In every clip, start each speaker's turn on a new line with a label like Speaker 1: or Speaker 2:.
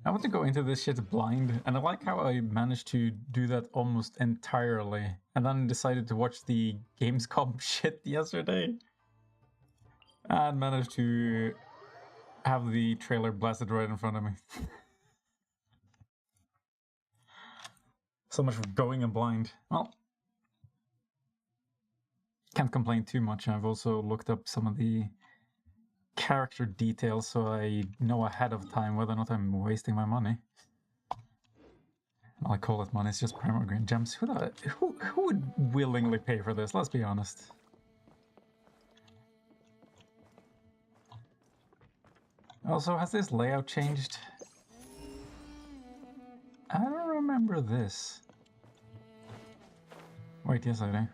Speaker 1: I want to go into this shit blind, and I like how I managed to do that almost entirely, and then decided to watch the Gamescom shit yesterday, and managed to have the trailer blasted right in front of me. So much for going in blind. Well, can't complain too much. I've also looked up some of the character details so I know ahead of time whether or not I'm wasting my money. I call it money, it's just primary green gems. Who would willingly pay for this? Let's be honest. Also, has this layout changed? I don't remember this. Wait, yes I do.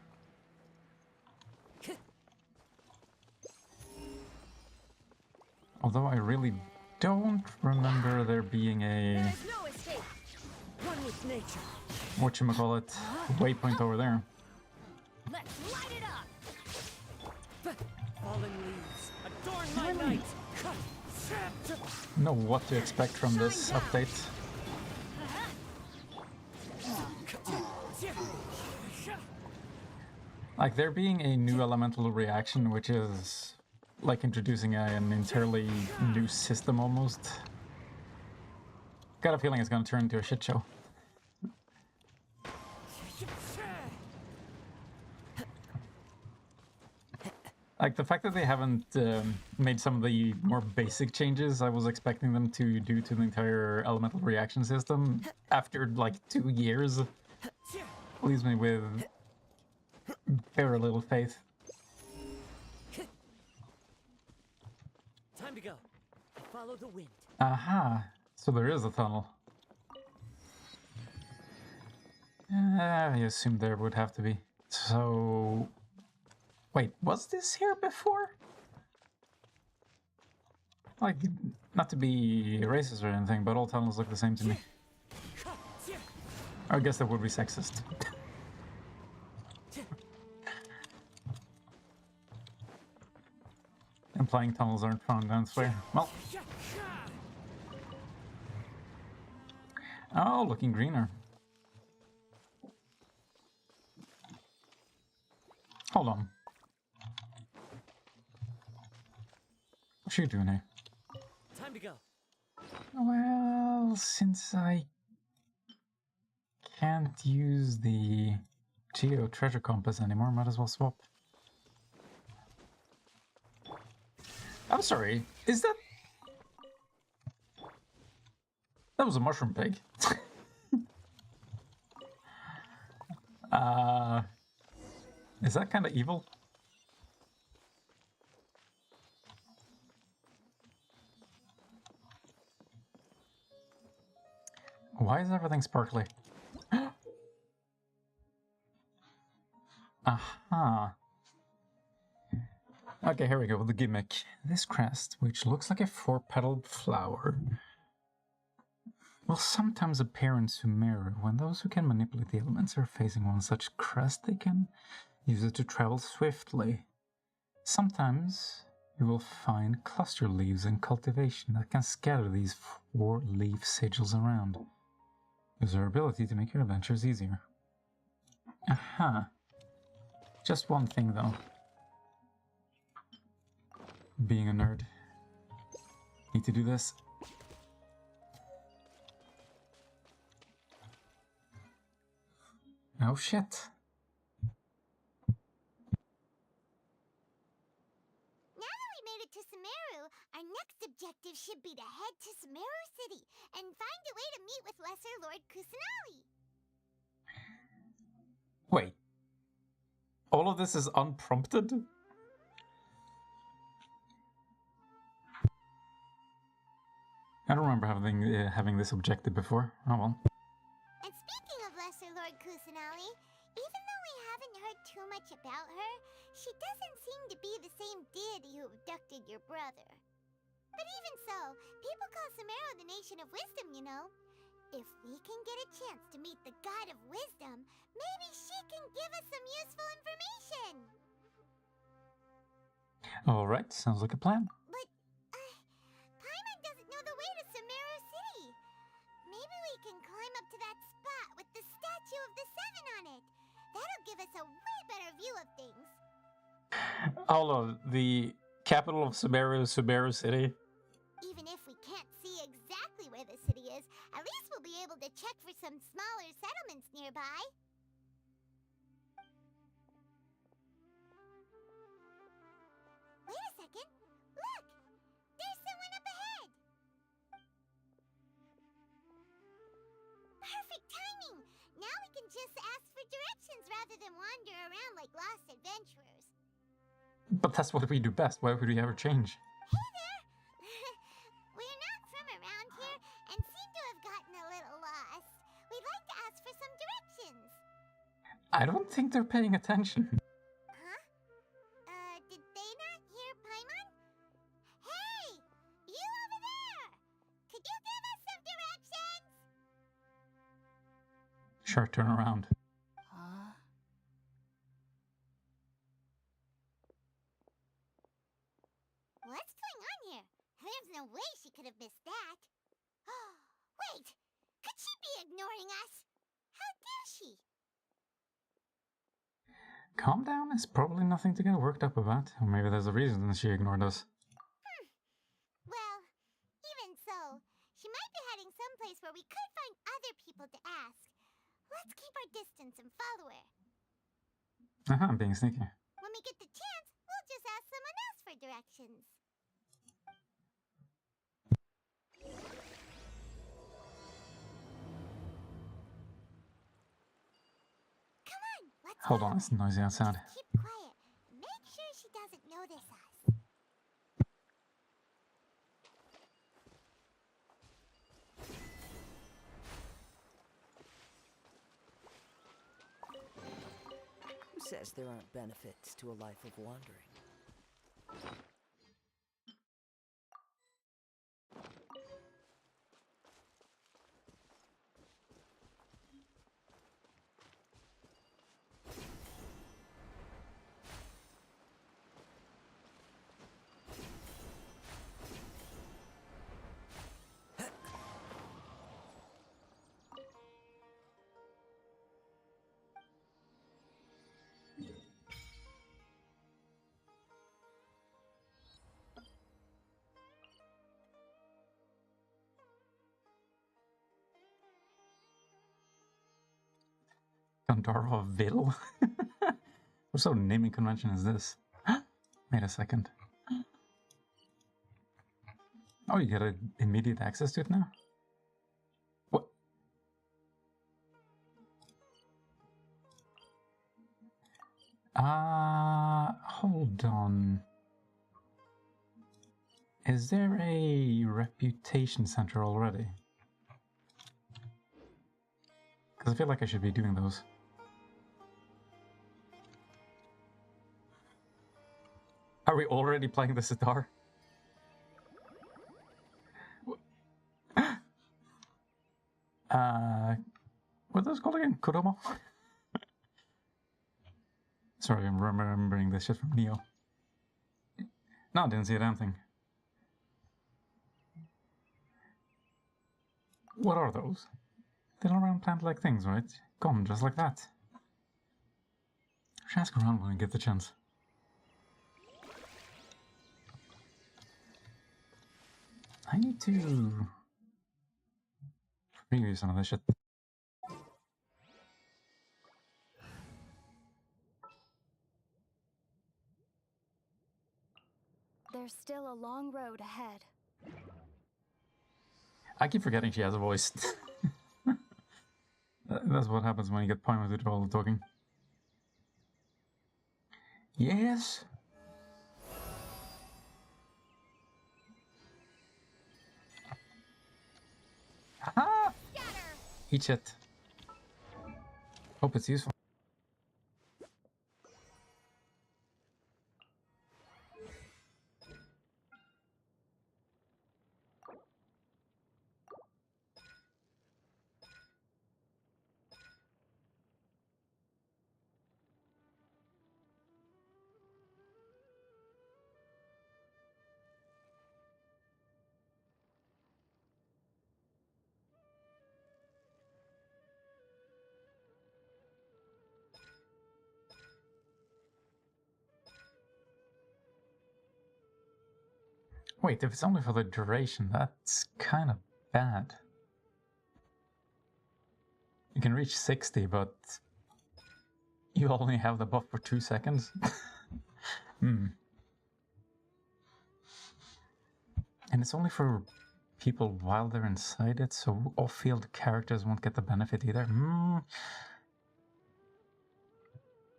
Speaker 1: Although I really don't remember there being a... whatchamacallit, waypoint over there.
Speaker 2: Let's light it up. Fallen leaves adorn my night.
Speaker 1: Know what to expect from this update. Like, there being a new elemental reaction, which is like introducing an entirely new system almost. Got a feeling it's gonna turn into a shit show. Like, the fact that they haven't made some of the more basic changes I was expecting them to do to the entire elemental reaction system after, like, 2 years leaves me with very little faith.
Speaker 2: Time to go. Follow the wind.
Speaker 1: Aha! So there is a tunnel. I assumed there would have to be. So... wait, was this here before? Like, not to be racist or anything, but all tunnels look the same to me. I guess that would be sexist. Implying tunnels aren't found elsewhere. Well. Oh, looking greener. Hold on. What's she doing here?
Speaker 2: Time to go.
Speaker 1: Well, since I can't use the Geo treasure compass anymore, might as well swap. I'm sorry, is that... that was a mushroom pig. Is that kind of evil? Why is everything sparkly? Aha. Okay, here we go with the gimmick. This crest, which looks like a 4-petaled flower, will sometimes appear in Sumeru. When those who can manipulate the elements are facing one such crest, they can use it to travel swiftly. Sometimes you will find cluster leaves in cultivation that can scatter these 4-leaf sigils around. Use their ability to make your adventures easier. Aha. Just one thing though. Being a nerd. Need to do this. Oh shit.
Speaker 3: To Sumeru, our next objective should be to head to Sumeru City and find a way to meet with Lesser Lord Kusanali.
Speaker 1: Wait. All of this is unprompted? I don't remember having this objective before. Oh well.
Speaker 3: And speaking of Lesser Lord Kusanali, even though we haven't heard too much about her, she doesn't seem to be the same deity who abducted your brother. But even so, people call Sumeru the Nation of Wisdom, you know. If we can get a chance to meet the God of Wisdom, maybe she can give us some useful information.
Speaker 1: Alright, sounds like a plan.
Speaker 3: But, Paimon doesn't know the way to Sumeru City. of things.
Speaker 1: Hold on, the capital of Sumeru, Sumeru City.
Speaker 3: Even if we can't see exactly where the city is, at least we'll be able to check for some smaller settlements nearby. Wait a second. Look! There's someone up ahead! Perfect timing! Now we can just ask for directions rather than wander around like lost adventurers.
Speaker 1: But that's what we do best. Why would we ever change?
Speaker 3: Hey there! We're not from around here and seem to have gotten a little lost. We'd like to ask for some directions.
Speaker 1: I don't think they're paying attention.
Speaker 3: Huh? Did they not hear Paimon? Hey! You over there! Could you give us some directions?
Speaker 1: Sure, turn around.
Speaker 2: Huh?
Speaker 3: What's going on here? There's no way she could have missed that. Wait! Could she be ignoring us? How dare she?
Speaker 1: Calm down, it's probably nothing to get worked up about. Or maybe there's a reason she ignored us.
Speaker 3: Well, even so, she might be heading someplace where we could find other people to ask. Let's keep our distance and follow her.
Speaker 1: I'm being sneaky.
Speaker 3: When we get the chance, we'll just ask someone else for directions. Come on, let's
Speaker 1: Hold
Speaker 3: follow
Speaker 1: on, it's
Speaker 3: her.
Speaker 1: noisy outside.
Speaker 3: Just keep quiet. Make sure she doesn't notice us.
Speaker 2: Who says there aren't benefits to a life of wandering?
Speaker 1: Ville? What sort of naming convention is this? Wait a second. Oh, you get immediate access to it now? What? Hold on. Is there a reputation center already? Because I feel like I should be doing those. Are we already playing the sitar? What are those called again? Kuromo? Sorry, I'm remembering this shit from Neo. No, I didn't see a damn thing. What are those? They're around plant-like things, right? Gone just like that. Should ask around when I get the chance. I need to review some of this shit.
Speaker 4: There's still a long road ahead.
Speaker 1: I keep forgetting she has a voice. That's what happens when you get Paimon to do all the talking. Yes? Aha! Eat shit. Hope it's useful. Wait, if it's only for the duration, that's kind of bad. You can reach 60, but you only have the buff for 2 seconds. And it's only for people while they're inside it, so off-field characters won't get the benefit either.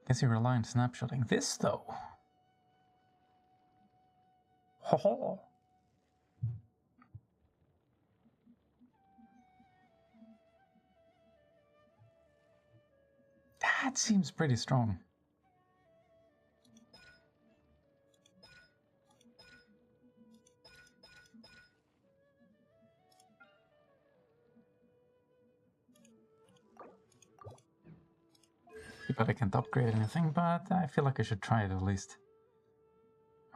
Speaker 1: Guess you rely on snapshotting. This, though. Ho ho! That seems pretty strong. But I can't upgrade anything, but I feel like I should try it at least.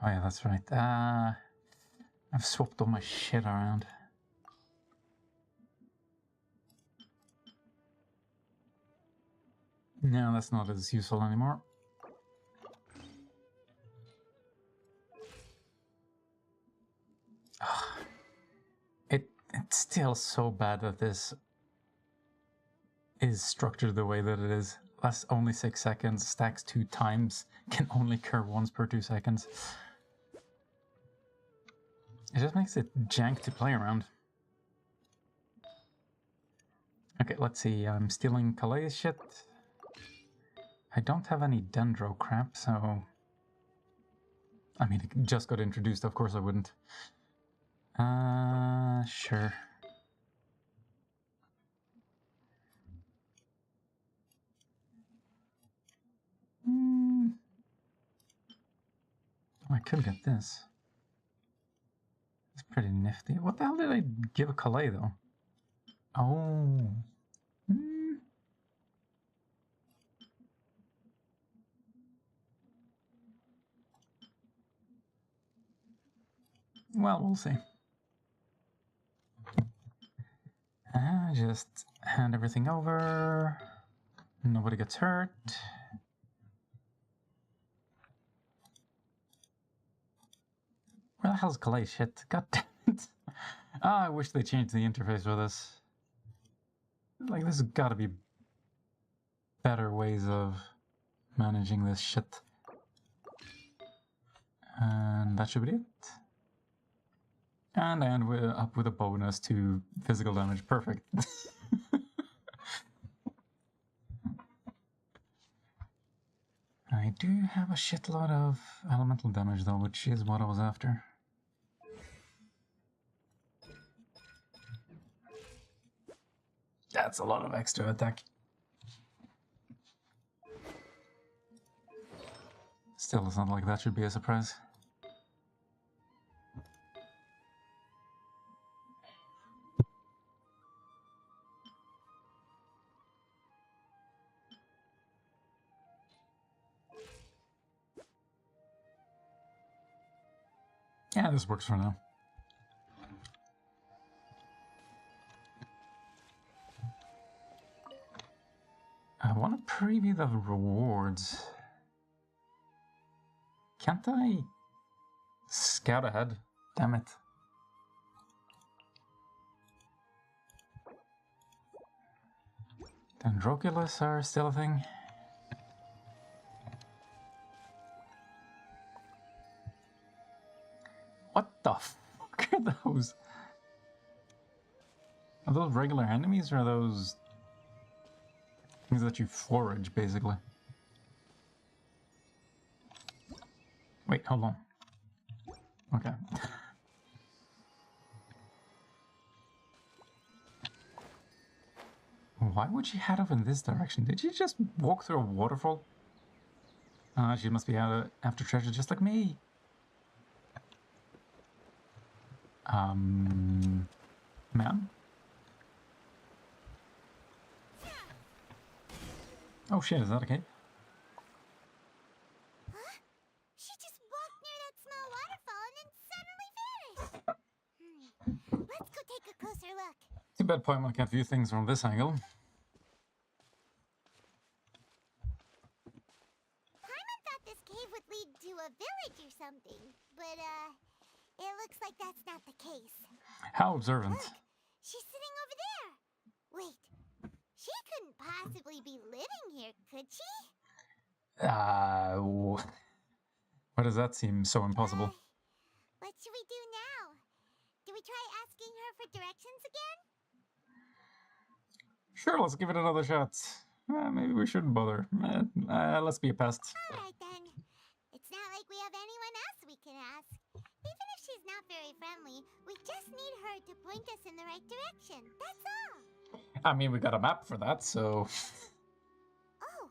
Speaker 1: Oh yeah, that's right. I've swapped all my shit around. No, that's not as useful anymore. It's still so bad that this is structured the way that it is. Lasts only 6 seconds, stacks 2 times, can only curve once per 2 seconds. It just makes it jank to play around. Okay, let's see. I'm stealing Calais shit. I don't have any Dendro crap, so... I mean, it just got introduced, of course I wouldn't. Sure. I could get this. It's pretty nifty. What the hell did I give a Calais, though? Oh. Well, we'll see. Just hand everything over. Nobody gets hurt. Where the hell's Calais shit? God damn it. I wish they changed the interface for this. Like, there's gotta be better ways of managing this shit. And that should be it. And I end up with a bonus to physical damage. Perfect. I do have a shitload of elemental damage though, which is what I was after. That's a lot of extra attack. Still, it's not like that should be a surprise. Yeah, this works for now. I want to preview the rewards. Can't I scout ahead? Damn it. Dendroculus are still a thing. What the fuck are those? Are those regular enemies or are those things that you forage, basically? Wait, hold on. Okay. Why would she head off in this direction? Did she just walk through a waterfall? She must be after treasure just like me. Ma'am? Oh shit, is that okay?
Speaker 3: Huh? She just walked near that small waterfall and then suddenly vanished. Let's go take a closer look.
Speaker 1: Too bad Paimon can't view things from this angle.
Speaker 3: Paimon thought this cave would lead to a village or something, but it looks like
Speaker 1: How observant.
Speaker 3: Look, she's sitting over there. Wait, she couldn't possibly be living here, could she?
Speaker 1: Why does that seem so impossible?
Speaker 3: What should we do now? Do we try asking her for directions again?
Speaker 1: Sure, let's give it another shot. Maybe we shouldn't bother. Let's be a pest.
Speaker 3: Alright then. It's not like we have anyone else we can ask. Even if she's not very friendly, we just need her to point us in the right direction. That's all.
Speaker 1: I mean, we got a map for that, so...
Speaker 3: Oh.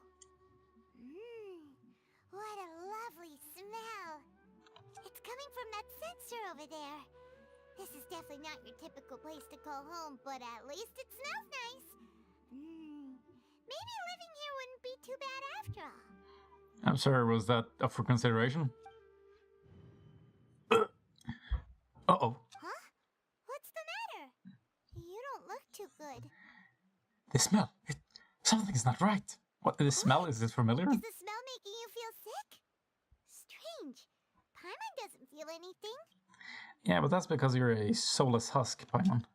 Speaker 3: What a lovely smell. It's coming from that sensor over there. This is definitely not your typical place to call home, but at least it smells nice. Maybe living here wouldn't be too bad after all.
Speaker 1: I'm sorry, was that up for consideration? Uh-oh.
Speaker 3: Huh? What's the matter? You don't look too good.
Speaker 1: The smell. Something's not right. What, the smell? Is this familiar?
Speaker 3: Is the smell making you feel sick? Strange. Paimon doesn't feel anything.
Speaker 1: Yeah, but that's because you're a soulless husk, Paimon.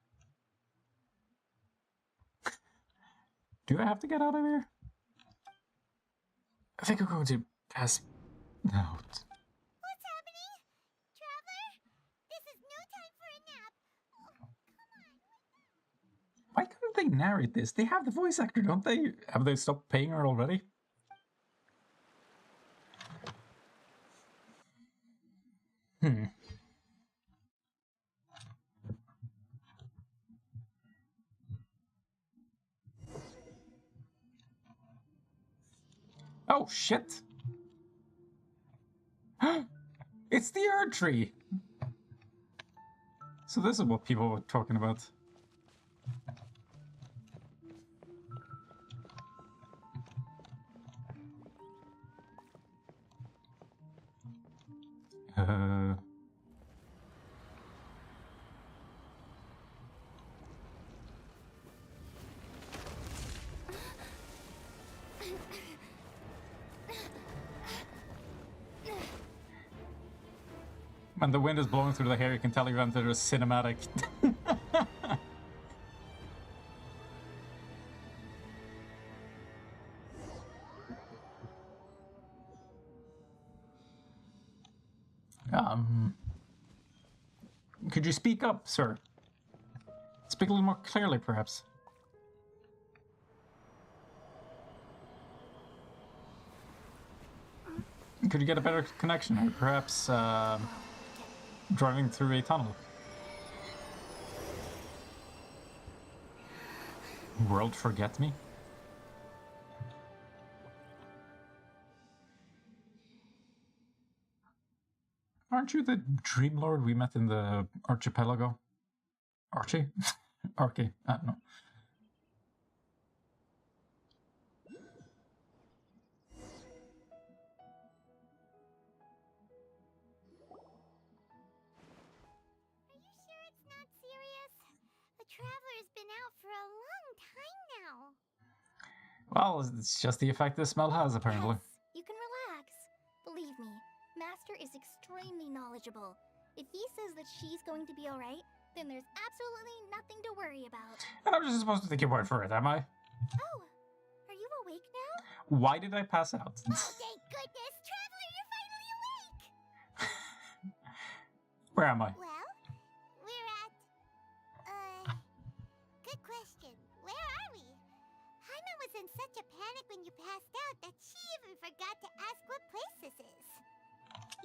Speaker 1: Do I have to get out of here? I think I'm going to pass out.
Speaker 3: What's happening? Traveler? This is no time for a nap. Oh, come on.
Speaker 1: Why couldn't they narrate this? They have the voice actor, don't they? Have they stopped paying her already? Oh, shit! It's the Erd Tree! So this is what people were talking about. When the wind is blowing through the hair, you can tell you've entered a cinematic. Could you speak up, sir? Speak a little more clearly, perhaps. Could you get a better connection, or perhaps driving through a tunnel? World forget me? Aren't you the Dream Lord we met in the archipelago? Archie? Archie, I don't know.
Speaker 3: Are you sure it's not serious? The Traveler's been out for a long time now.
Speaker 1: Well, it's just the effect this smell has, apparently.
Speaker 4: Yes, you can relax. Believe me, Master is extremely knowledgeable. If he says that she's going to be alright, then there's absolutely nothing to worry about.
Speaker 1: And I'm just supposed to take your word for it, am I?
Speaker 4: Oh, are you awake now?
Speaker 1: Why did I pass out?
Speaker 3: Oh, thank goodness! Traveler, you're finally awake!
Speaker 1: Where am I?
Speaker 3: Well, we're at... Good question. Where are we? Paimon was in such a panic when you passed out that she even forgot to ask what place this is.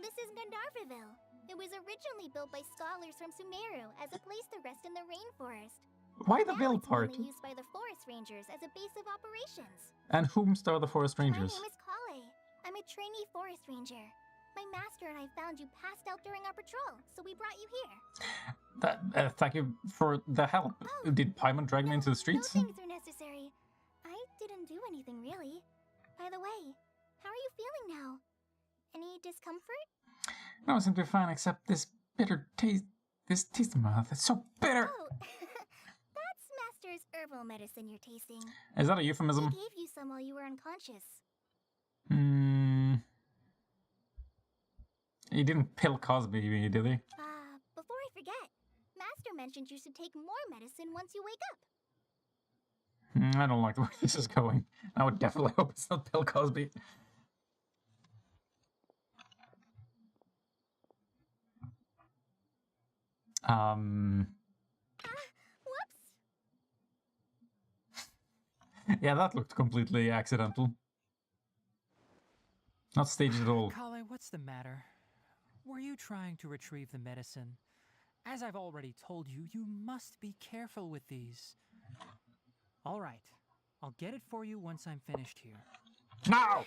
Speaker 4: This is Gandharvaville. It was originally built by scholars from Sumeru as a place to rest in the rainforest.
Speaker 1: Why the
Speaker 4: Now
Speaker 1: Ville
Speaker 4: it's
Speaker 1: part?
Speaker 4: mainly used by the forest rangers as a base of operations.
Speaker 1: And whomst are the forest rangers?
Speaker 4: My name is Kale. I'm a trainee forest ranger. My master and I found you passed out during our patrol, so we brought you here.
Speaker 1: Thank you for the help.
Speaker 4: Oh,
Speaker 1: Did Paimon drag me into the streets?
Speaker 4: No things are necessary. I didn't do anything, really. By the way, how are you feeling now? Any discomfort?
Speaker 1: No, it seemed to be fine, except this bitter taste. This taste in my mouth. It's so bitter!
Speaker 4: Oh, that's Master's herbal medicine you're tasting.
Speaker 1: Is that a euphemism?
Speaker 4: He gave you some while you were unconscious.
Speaker 1: He didn't pill Cosby, did he?
Speaker 4: Before I forget, Master mentioned you should take more medicine once you wake up.
Speaker 1: I don't like the way this is going. I would definitely hope it's not Bill Cosby.
Speaker 4: Whoops.
Speaker 1: Yeah, that looked completely accidental. Not staged at all.
Speaker 5: Kale, what's the matter? Were you trying to retrieve the medicine? As I've already told you, you must be careful with these. All right, I'll get it for you once I'm finished here.
Speaker 1: No!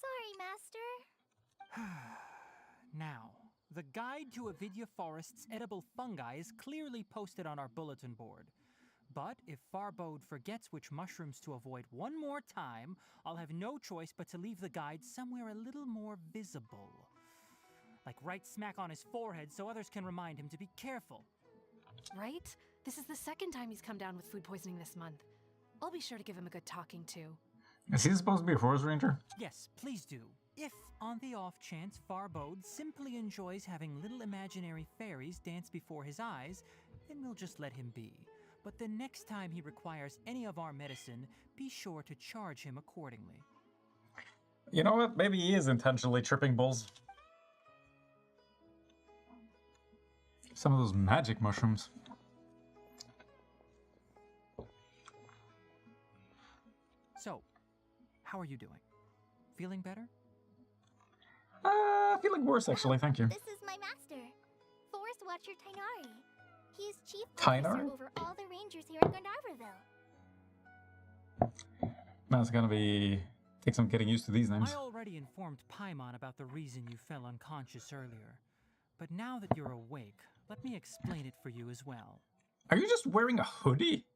Speaker 4: Sorry, Master.
Speaker 5: Now, the guide to Avidya Forest's edible fungi is clearly posted on our bulletin board. But if Farbode forgets which mushrooms to avoid one more time, I'll have no choice but to leave the guide somewhere a little more visible. Like right smack on his forehead so others can remind him to be careful.
Speaker 2: Right? This is the second time he's come down with food poisoning this month. I'll be sure to give him a good talking to.
Speaker 1: Is he supposed to be a forest ranger?
Speaker 5: Yes, please do. If, on the off chance, Farbode simply enjoys having little imaginary fairies dance before his eyes, then we'll just let him be. But the next time he requires any of our medicine, be sure to charge him accordingly.
Speaker 1: You know what? Maybe he is intentionally tripping bulls. Some of those magic mushrooms.
Speaker 5: So, how are you doing? Feeling better?
Speaker 1: Feeling worse actually, thank you.
Speaker 4: This is my master, Forest Watcher Tainari. He is chief
Speaker 1: Tainari?
Speaker 4: officer over all the rangers here in Gandharvaville.
Speaker 1: That's gonna be... take some getting used to these names.
Speaker 5: I already informed Paimon about the reason you fell unconscious earlier. But now that you're awake, let me explain it for you as well.
Speaker 1: Are you just wearing a hoodie?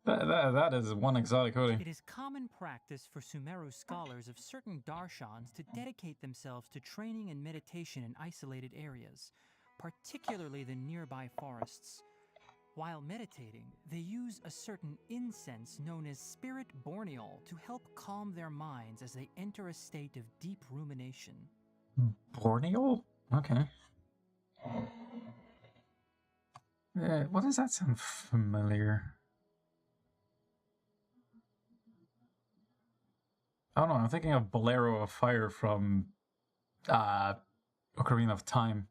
Speaker 1: That is one exotic hoodie.
Speaker 5: It is common practice for Sumeru scholars of certain darshans to dedicate themselves to training and meditation in isolated areas, particularly the nearby forests. While meditating, they use a certain incense known as spirit borneol to help calm their minds as they enter a state of deep rumination.
Speaker 1: Borneo? Okay. What does that sound familiar? I don't know, I'm thinking of Bolero of Fire from Ocarina of Time.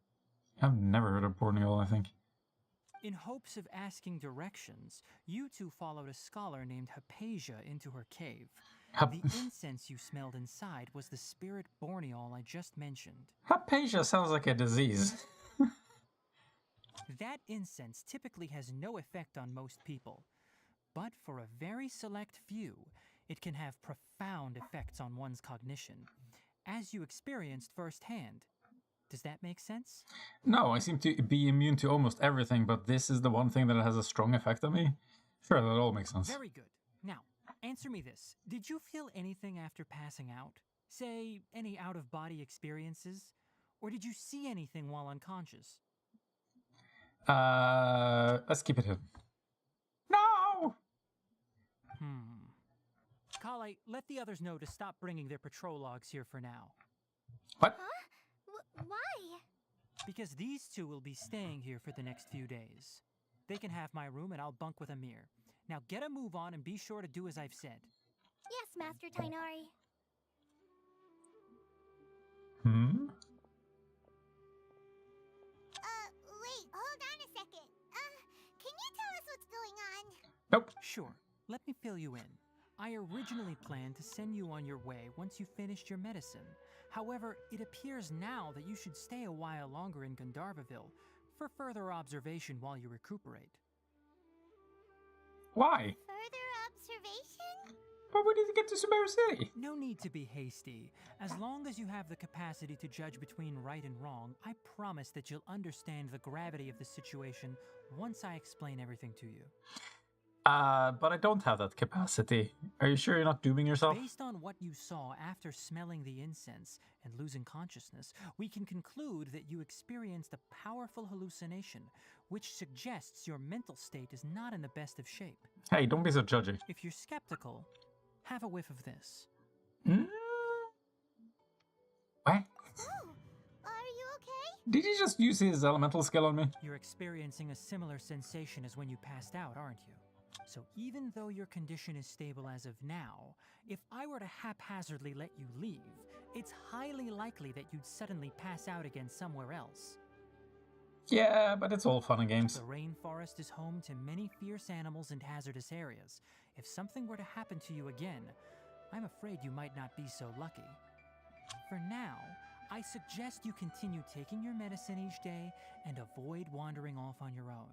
Speaker 1: I've never heard of Borneo, I think.
Speaker 5: In hopes of asking directions, you two followed a scholar named Hypatia into her cave. The incense you smelled inside was the spirit borneol I just mentioned.
Speaker 1: Hypatia sounds like a disease.
Speaker 5: That incense typically has no effect on most people, but for a very select few, it can have profound effects on one's cognition, as you experienced firsthand. Does that make sense?
Speaker 1: No, I seem to be immune to almost everything, but this is the one thing that has a strong effect on me. Sure, that all makes sense.
Speaker 5: Very good. Now, answer me this. Did you feel anything after passing out? Say, any out-of-body experiences? Or did you see anything while unconscious?
Speaker 1: Let's keep it hidden. No!
Speaker 5: Kale, let the others know to stop bringing their patrol logs here for now.
Speaker 1: What?
Speaker 4: Huh? Why?
Speaker 5: Because these two will be staying here for the next few days. They can have my room and I'll bunk with Amir. Now get a move on and be sure to do as I've said.
Speaker 4: Yes, Master Tainari.
Speaker 3: Wait, hold on a second. Can you tell us what's going on?
Speaker 1: Nope.
Speaker 5: Sure, let me fill you in. I originally planned to send you on your way once you finished your medicine. However, it appears now that you should stay a while longer in Gandharvaville for further observation while you recuperate.
Speaker 1: Why?
Speaker 3: Further observation?
Speaker 1: But we need to get to Sumeru City.
Speaker 5: No need to be hasty. As long as you have the capacity to judge between right and wrong, I promise that you'll understand the gravity of the situation once I explain everything to you.
Speaker 1: But I don't have that capacity. Are you sure you're not dooming yourself?
Speaker 5: Based on what you saw after smelling the incense and losing consciousness, we can conclude that you experienced a powerful hallucination, which suggests your mental state is not in the best of shape.
Speaker 1: Hey, don't be so judgy.
Speaker 5: If you're skeptical, have a whiff of this.
Speaker 1: What?
Speaker 3: Oh, are you okay?
Speaker 1: Did he just use his elemental skill on me?
Speaker 5: You're experiencing a similar sensation as when you passed out, aren't you? So even though your condition is stable as of now, if I were to haphazardly let you leave, it's highly likely that you'd suddenly pass out again somewhere else.
Speaker 1: Yeah, but it's all fun and games.
Speaker 5: The rainforest is home to many fierce animals and hazardous areas. If something were to happen to you again, I'm afraid you might not be so lucky. For now, I suggest you continue taking your medicine each day and avoid wandering off on your own.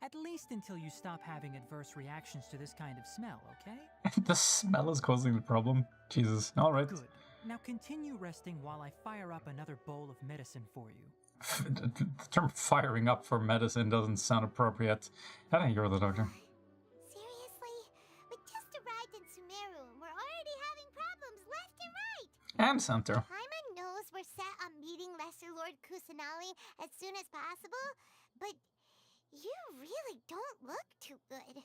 Speaker 5: At least until you stop having adverse reactions to this kind of smell, okay?
Speaker 1: The smell is causing the problem. Jesus. Alright.
Speaker 5: Good. Now continue resting while I fire up another bowl of medicine for you.
Speaker 1: The term firing up for medicine doesn't sound appropriate. I think you're the doctor.
Speaker 3: Seriously? We just arrived in Sumeru and we're already having problems left and right.
Speaker 1: And center.
Speaker 3: Paimon knows we're set on meeting Lesser Lord Kusanali as soon as possible, but you really don't look too good.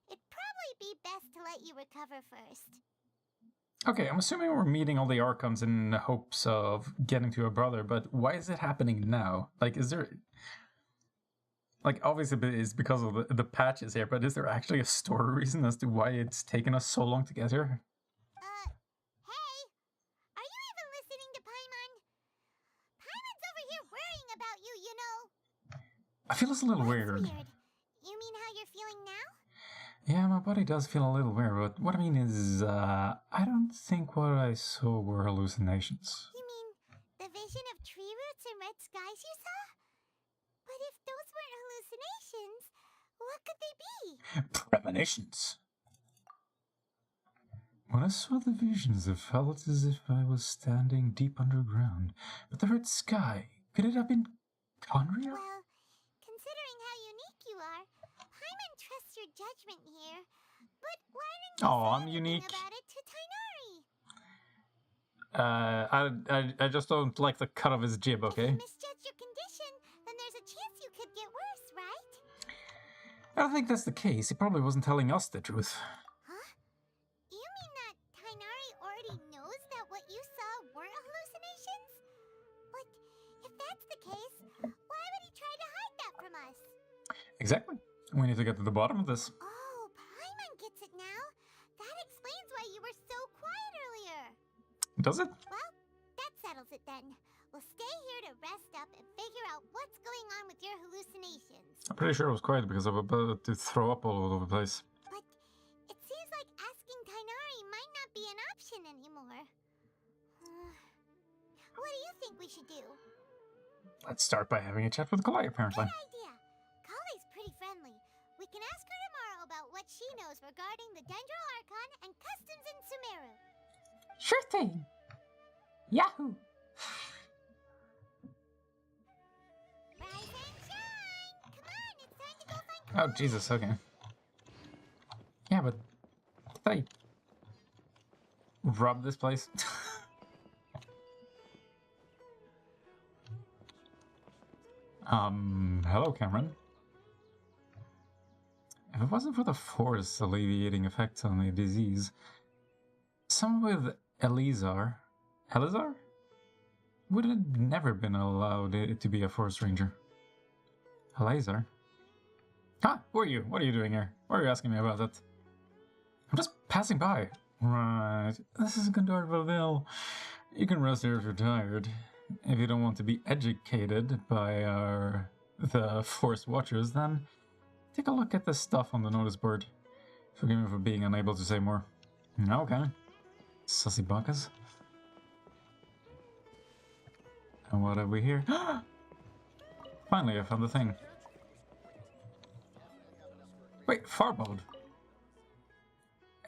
Speaker 3: It'd probably be best to let you recover first.
Speaker 1: Okay, I'm assuming we're meeting all the Archons in hopes of getting to a brother, but why is it happening now? Like, is there... Like, obviously it's because of the patches here, but is there actually a story reason as to why it's taken us so long to get here?
Speaker 3: Hey! Are you even listening to Paimon? Paimon's over here worrying about you, you know.
Speaker 1: I feel it's a little
Speaker 3: That's
Speaker 1: weird.
Speaker 3: You mean how you're feeling now?
Speaker 1: Yeah, my body does feel a little weird, but what I mean is, I don't think what I saw were hallucinations.
Speaker 3: You mean the vision of tree roots and red skies you saw? But if those weren't hallucinations, what could they be?
Speaker 1: Premonitions. When I saw the visions, it felt as if I was standing deep underground. But the red sky, could it have been Conria?
Speaker 3: Well, considering how unique you are, Paimon trusts your judgment here. But why didn't you
Speaker 1: Oh,
Speaker 3: say
Speaker 1: I'm
Speaker 3: anything
Speaker 1: unique.
Speaker 3: about it to Tainari?
Speaker 1: I just don't like the cut of his jib,
Speaker 3: If
Speaker 1: okay?
Speaker 3: you misjudge your condition, then there's a chance you could get worse, right?
Speaker 1: I don't think that's the case. He probably wasn't telling us the truth.
Speaker 3: Huh? You mean that Tainari already knows that what you saw weren't hallucinations? But if that's the case, why would he try to hide that from us?
Speaker 1: Exactly. We need to get to the bottom of this.
Speaker 3: Oh, Paimon gets it now. That explains why you were so quiet earlier.
Speaker 1: Does it?
Speaker 3: Well, that settles it then. We'll stay here to rest up and figure out what's going on with your hallucinations.
Speaker 1: I'm pretty sure it was quiet because I'm about to throw up all over the place.
Speaker 3: But it seems like asking Tainari might not be an option anymore. What do you think we should do?
Speaker 1: Let's start by having a chat with Kalai, apparently.
Speaker 3: Good idea. Kali's pretty friendly. We can ask her tomorrow about what she knows regarding the Dendro Archon and customs in Sumeru.
Speaker 1: Sure thing. Yahoo!
Speaker 3: Rise and shine! Come on, it's time to go find
Speaker 1: Oh, Jesus, okay. Yeah, but did I rub this place? Hello, Cameron. If it wasn't for the force alleviating effects on the disease, someone with Elizar would have never been allowed to be a forest ranger. Elizar? Ah, who are you? What are you doing here? Why are you asking me about that? I'm just passing by. Right. This is Gandharville. You can rest here if you're tired. If you don't want to be educated by the Forest Watchers, then take a look at the stuff on the notice board. Forgive me for being unable to say more. Okay. Sussy bunkers. And what have we here? Finally, I found the thing. Wait, Farbode.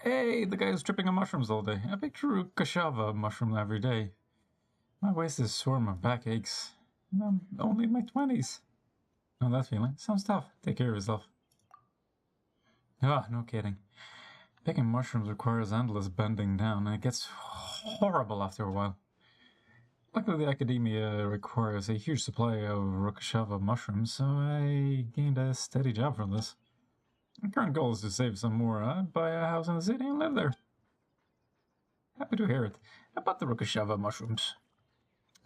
Speaker 1: Hey, the guy who's tripping on mushrooms all day. I pick true Kashava mushroom every day. My waist is sore, my back aches. I'm only in my 20s. Know that feeling? Sounds tough. Take care of yourself. Ah, no kidding. Picking mushrooms requires endless bending down, and it gets horrible after a while. Luckily, the academia requires a huge supply of Rukashava mushrooms, so I gained a steady job from this. My current goal is to save some more, buy a house in the city and live there. Happy to hear it. About the Rukashava mushrooms.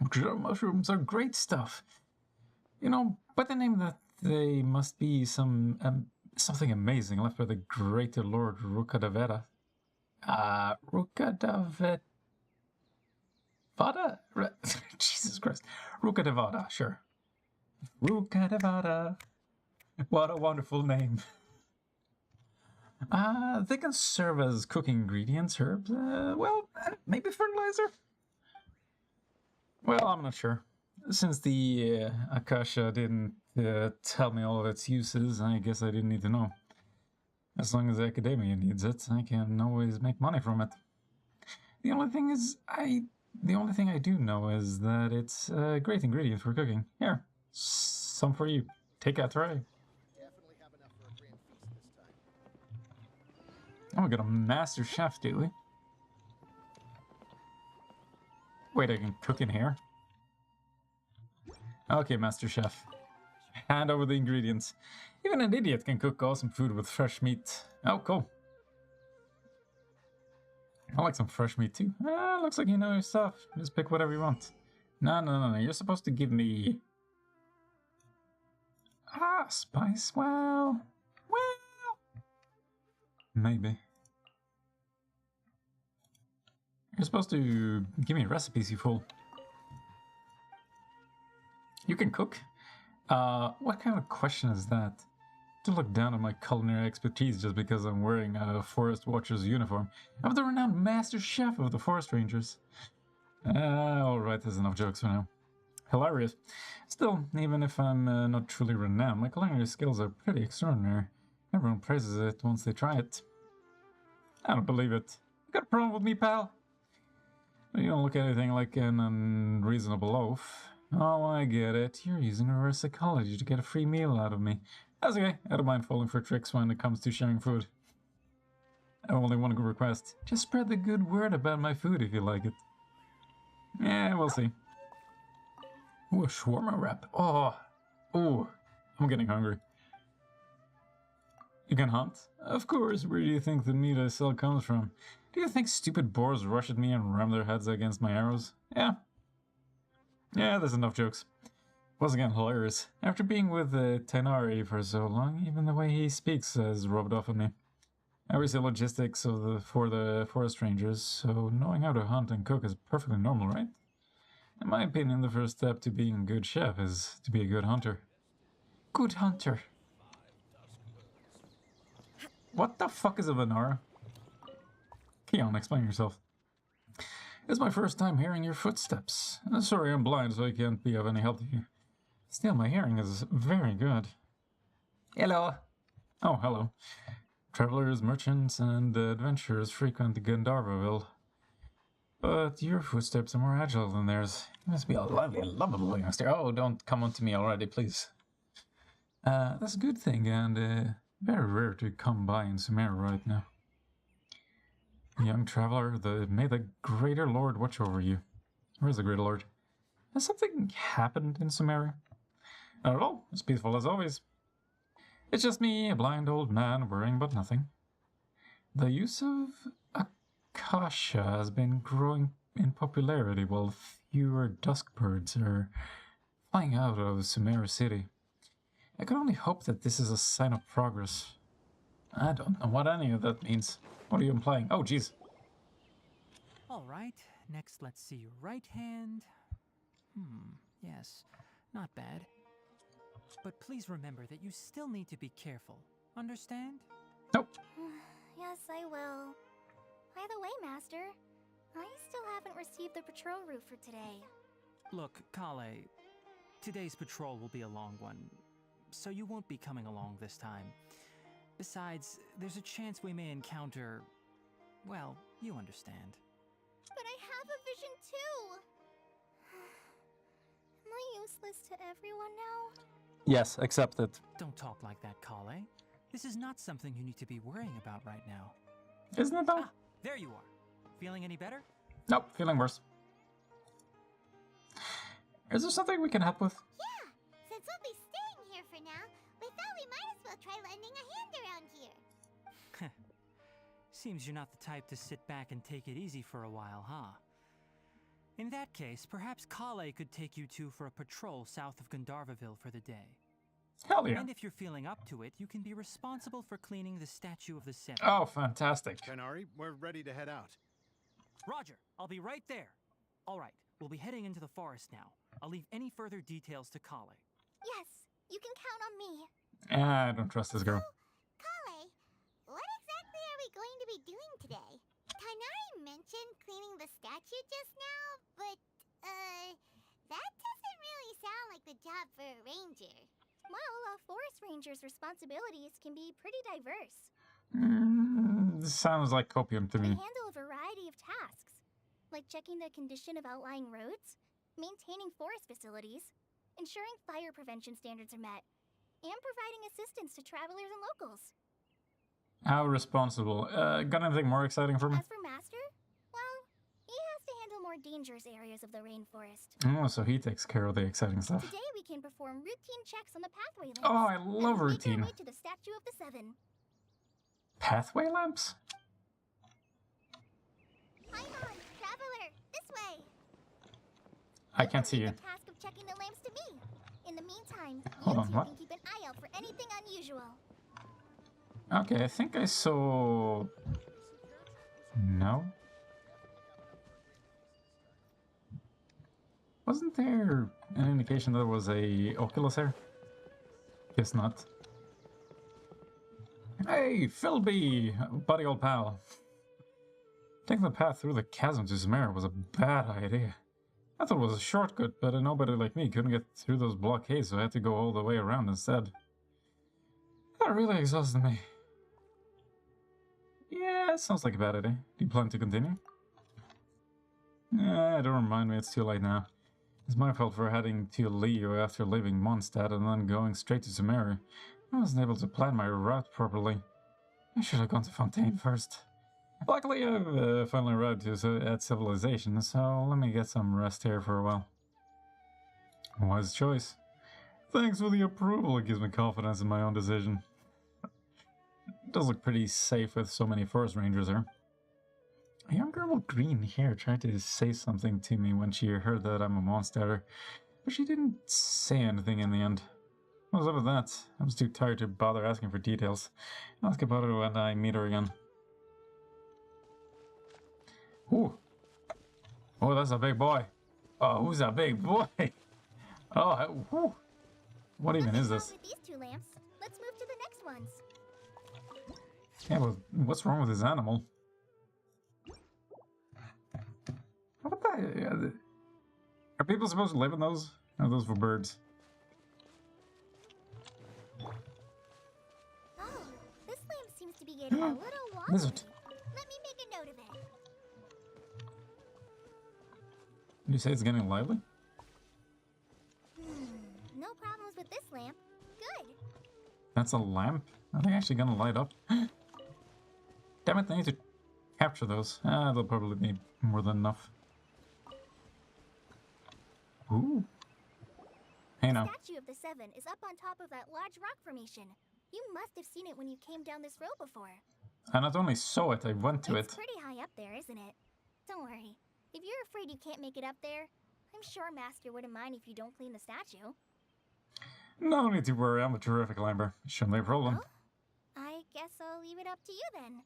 Speaker 1: Rukashava mushrooms are great stuff. You know, by the name that they must be something amazing left by the greater Lord Rukadavera. Rukadavet... Vada? Jesus Christ. Rukadavada, sure. Rukadavada. What a wonderful name. They can serve as cooking ingredients, herbs, maybe fertilizer? Well, I'm not sure. Since the Akasha didn't tell me all of its uses, I guess I didn't need to know. As long as the academia needs it, I can always make money from it. The only thing I do know is that it's a great ingredient for cooking. Here, some for you. Take a try. Oh, we got a master chef, do we? Wait, I can cook in here? Okay, master chef. Hand over the ingredients. Even an idiot can cook awesome food with fresh meat. Oh, cool. I like some fresh meat too. Looks like you know your stuff. Just pick whatever you want. No. You're supposed to give me... spice. Well... Maybe. You're supposed to give me recipes, you fool. You can cook? What kind of question is that? To look down on my culinary expertise just because I'm wearing a Forest Watcher's uniform. I'm the renowned Master Chef of the Forest Rangers. Alright, there's enough jokes for now. Hilarious. Still, even if I'm not truly renowned, my culinary skills are pretty extraordinary. Everyone praises it once they try it. I don't believe it. You got a problem with me, pal? You don't look anything like an unreasonable oaf. Oh, I get it. You're using reverse psychology to get a free meal out of me. That's okay. I don't mind falling for tricks when it comes to sharing food. I have only one good request. Just spread the good word about my food if you like it. Yeah, we'll see. Ooh, a shawarma wrap. Oh, I'm getting hungry. You can hunt? Of course. Where do you think the meat I sell comes from? Do you think stupid boars rush at me and ram their heads against my arrows? Yeah, there's enough jokes. Once again, hilarious. After being with Tainari for so long, even the way he speaks has rubbed off on me. I oversee logistics for the Forest Rangers, so knowing how to hunt and cook is perfectly normal, right? In my opinion, the first step to being a good chef is to be a good hunter. Good hunter. What the fuck is a Venara? Keon, explain yourself. It's my first time hearing your footsteps. Sorry, I'm blind, so I can't be of any help to you. Still, my hearing is very good. Hello. Oh, hello. Travelers, merchants, and adventurers frequent Gandharvaville. But your footsteps are more agile than theirs. You must be a lively and lovable youngster. Oh, don't come on to me already, please. That's a good thing, and very rare to come by in Sumeru right now. Young traveler, may the greater lord watch over you. Where's the greater lord? Has something happened in Sumeru? Not at all. As peaceful as always. It's just me, a blind old man, worrying about nothing. The use of Akasha has been growing in popularity while fewer dusk birds are flying out of Sumeru City. I can only hope that this is a sign of progress. I don't know what any of that means. What are you implying? Oh, jeez.
Speaker 5: Alright, next let's see your right hand. Yes, not bad. But please remember that you still need to be careful. Understand?
Speaker 1: Nope.
Speaker 4: Yes, I will. By the way, Master, I still haven't received the patrol route for today.
Speaker 5: Look, Kale, today's patrol will be a long one, so you won't be coming along this time. Besides, there's a chance we may encounter... well, you understand.
Speaker 4: But I have a vision too! Am I useless to everyone now?
Speaker 1: Yes, accept it.
Speaker 5: Don't talk like that, Kale. This is not something you need to be worrying about right now.
Speaker 1: Isn't it though?
Speaker 5: Ah, there you are. Feeling any better?
Speaker 1: Nope, feeling worse. Is there something we can help with?
Speaker 3: Yeah, since we'll be staying here for now, we thought we might as well try lending a hand around here.
Speaker 5: Seems you're not the type to sit back and take it easy for a while, huh? In that case, perhaps Kale could take you two for a patrol south of Gandharvaville for the day.
Speaker 1: Hell yeah.
Speaker 5: And if you're feeling up to it, you can be responsible for cleaning the Statue of the Seven.
Speaker 1: Oh, fantastic.
Speaker 6: Kenari, we're ready to head out.
Speaker 5: Roger, I'll be right there. All right, we'll be heading into the forest now. I'll leave any further details to Kale.
Speaker 4: Yes, you can count on me.
Speaker 1: I don't trust this girl.
Speaker 3: Kale, what exactly are we going to be doing today? Tanari mentioned cleaning the statue just now, but, that doesn't really sound like the job for a ranger.
Speaker 4: Well, a forest ranger's responsibilities can be pretty diverse.
Speaker 1: This sounds like copium to
Speaker 4: They
Speaker 1: me.
Speaker 4: handle a variety of tasks, like checking the condition of outlying roads, maintaining forest facilities, ensuring fire prevention standards are met, and providing assistance to travelers and locals.
Speaker 1: How responsible. Got anything more exciting for me?
Speaker 4: As for Master, well, he has to handle more dangerous areas of the rainforest.
Speaker 1: Oh, so he takes care of the exciting stuff.
Speaker 4: Today we can perform routine checks on the pathway lamps.
Speaker 1: Oh, I
Speaker 4: as
Speaker 1: love
Speaker 4: we make our
Speaker 1: routine.
Speaker 4: way to the Statue of the Seven.
Speaker 1: Pathway lamps?
Speaker 4: Paimon, traveler, this way.
Speaker 1: I can't see you.
Speaker 4: The task of checking the lamps to me. In the meantime,
Speaker 1: Hold
Speaker 4: you
Speaker 1: on,
Speaker 4: two
Speaker 1: what?
Speaker 4: can keep an eye out for anything unusual.
Speaker 1: Okay, I think I saw... No? Wasn't there an indication that there was a Oculus here? Guess not. Hey, Philby! Buddy old pal. Taking the path through the chasm to Sumeru was a bad idea. I thought it was a shortcut, but nobody like me couldn't get through those blockades, so I had to go all the way around instead. That really exhausted me. Yeah, sounds like a bad idea. Do you plan to continue? Don't remind me, it's too late now. It's my fault for heading to Leo after leaving Mondstadt and then going straight to Sumeru. I wasn't able to plan my route properly. I should have gone to Fontaine first. Luckily, I've finally arrived at Civilization, so let me get some rest here for a while. Wise choice. Thanks for the approval, it gives me confidence in my own decision. It does look pretty safe with so many forest rangers here. A young girl with green hair tried to say something to me when she heard that I'm a monster, but she didn't say anything in the end. What was up with that? I was too tired to bother asking for details. I'll ask about it when I meet her again. Ooh. Oh, that's a big boy. Oh, who's a big boy? Oh, whew. What even is this?
Speaker 4: With these two lamps, let's move to the next ones.
Speaker 1: Yeah, well, what's wrong with this animal? What the? Are people supposed to live in those? Or are those for birds?
Speaker 4: Oh, this lamp seems to be getting a little wobbly.
Speaker 1: Lizard.
Speaker 4: Let me make a note of it.
Speaker 1: Did you say it's getting lively?
Speaker 4: No problems with this lamp. Good.
Speaker 1: That's a lamp? Are they actually gonna light up? Damn it, I need to capture those. They'll probably be more than enough. Ooh. Hey now.
Speaker 4: Statue of the Seven is up on top of that large rock formation. You must have seen it when you came down this road before.
Speaker 1: I not only saw it, I went to
Speaker 4: It's
Speaker 1: it.
Speaker 4: pretty high up there, isn't it? Don't worry. If you're afraid you can't make it up there, I'm sure Master wouldn't mind if you don't clean the statue.
Speaker 1: No need to worry, I'm a terrific climber. Shouldn't be a problem.
Speaker 4: Oh? I guess I'll leave it up to you then.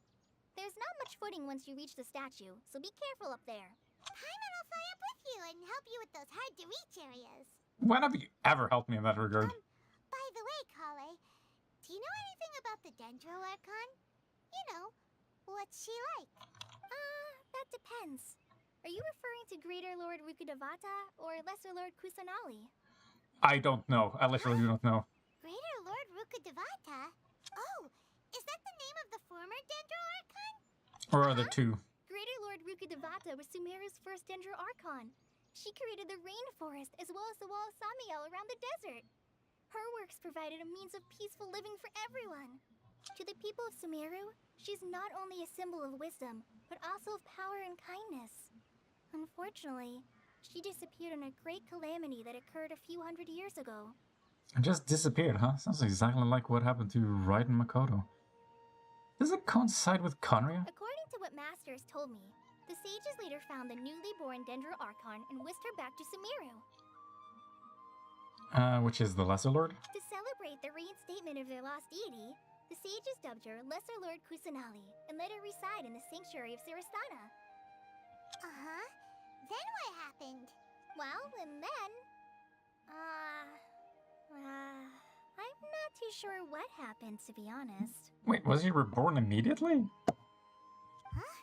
Speaker 4: There's not much footing once you reach the statue, so be careful up there.
Speaker 3: Paimon will fly up with you and help you with those hard-to-reach areas.
Speaker 1: When have you ever helped me in that regard?
Speaker 3: By the way, Kale, do you know anything about the Dendro Archon? You know, what's she like?
Speaker 4: That depends. Are you referring to Greater Lord Rukkhadevata or Lesser Lord Kusanali?
Speaker 1: I don't know. I literally do not know.
Speaker 3: Greater Lord Rukkhadevata? Oh, is that the name of the former Dendro Archon?
Speaker 1: Or are there two?
Speaker 4: Greater Lord Rukkhadevata was Sumeru's first Dendro Archon. She created the rainforest as well as the wall of Samiel around the desert. Her works provided a means of peaceful living for everyone. To the people of Sumeru, she's not only a symbol of wisdom, but also of power and kindness. Unfortunately, she disappeared in a great calamity that occurred a few hundred years ago.
Speaker 1: It just disappeared, huh? Sounds exactly like what happened to Raiden Makoto. Does it coincide with Conria?
Speaker 4: According to what Master has told me, The sages later found the newly born Dendro Archon and whisked her back to Sumeru.
Speaker 1: Which is the Lesser Lord?
Speaker 4: To celebrate the reinstatement of their lost deity, the sages dubbed her Lesser Lord Kusanali and let her reside in the sanctuary of Sarastana.
Speaker 3: Uh-huh. Then what happened?
Speaker 4: Well, and then... I'm not too sure what happened, to be honest.
Speaker 1: Wait, was he reborn immediately?
Speaker 3: Huh?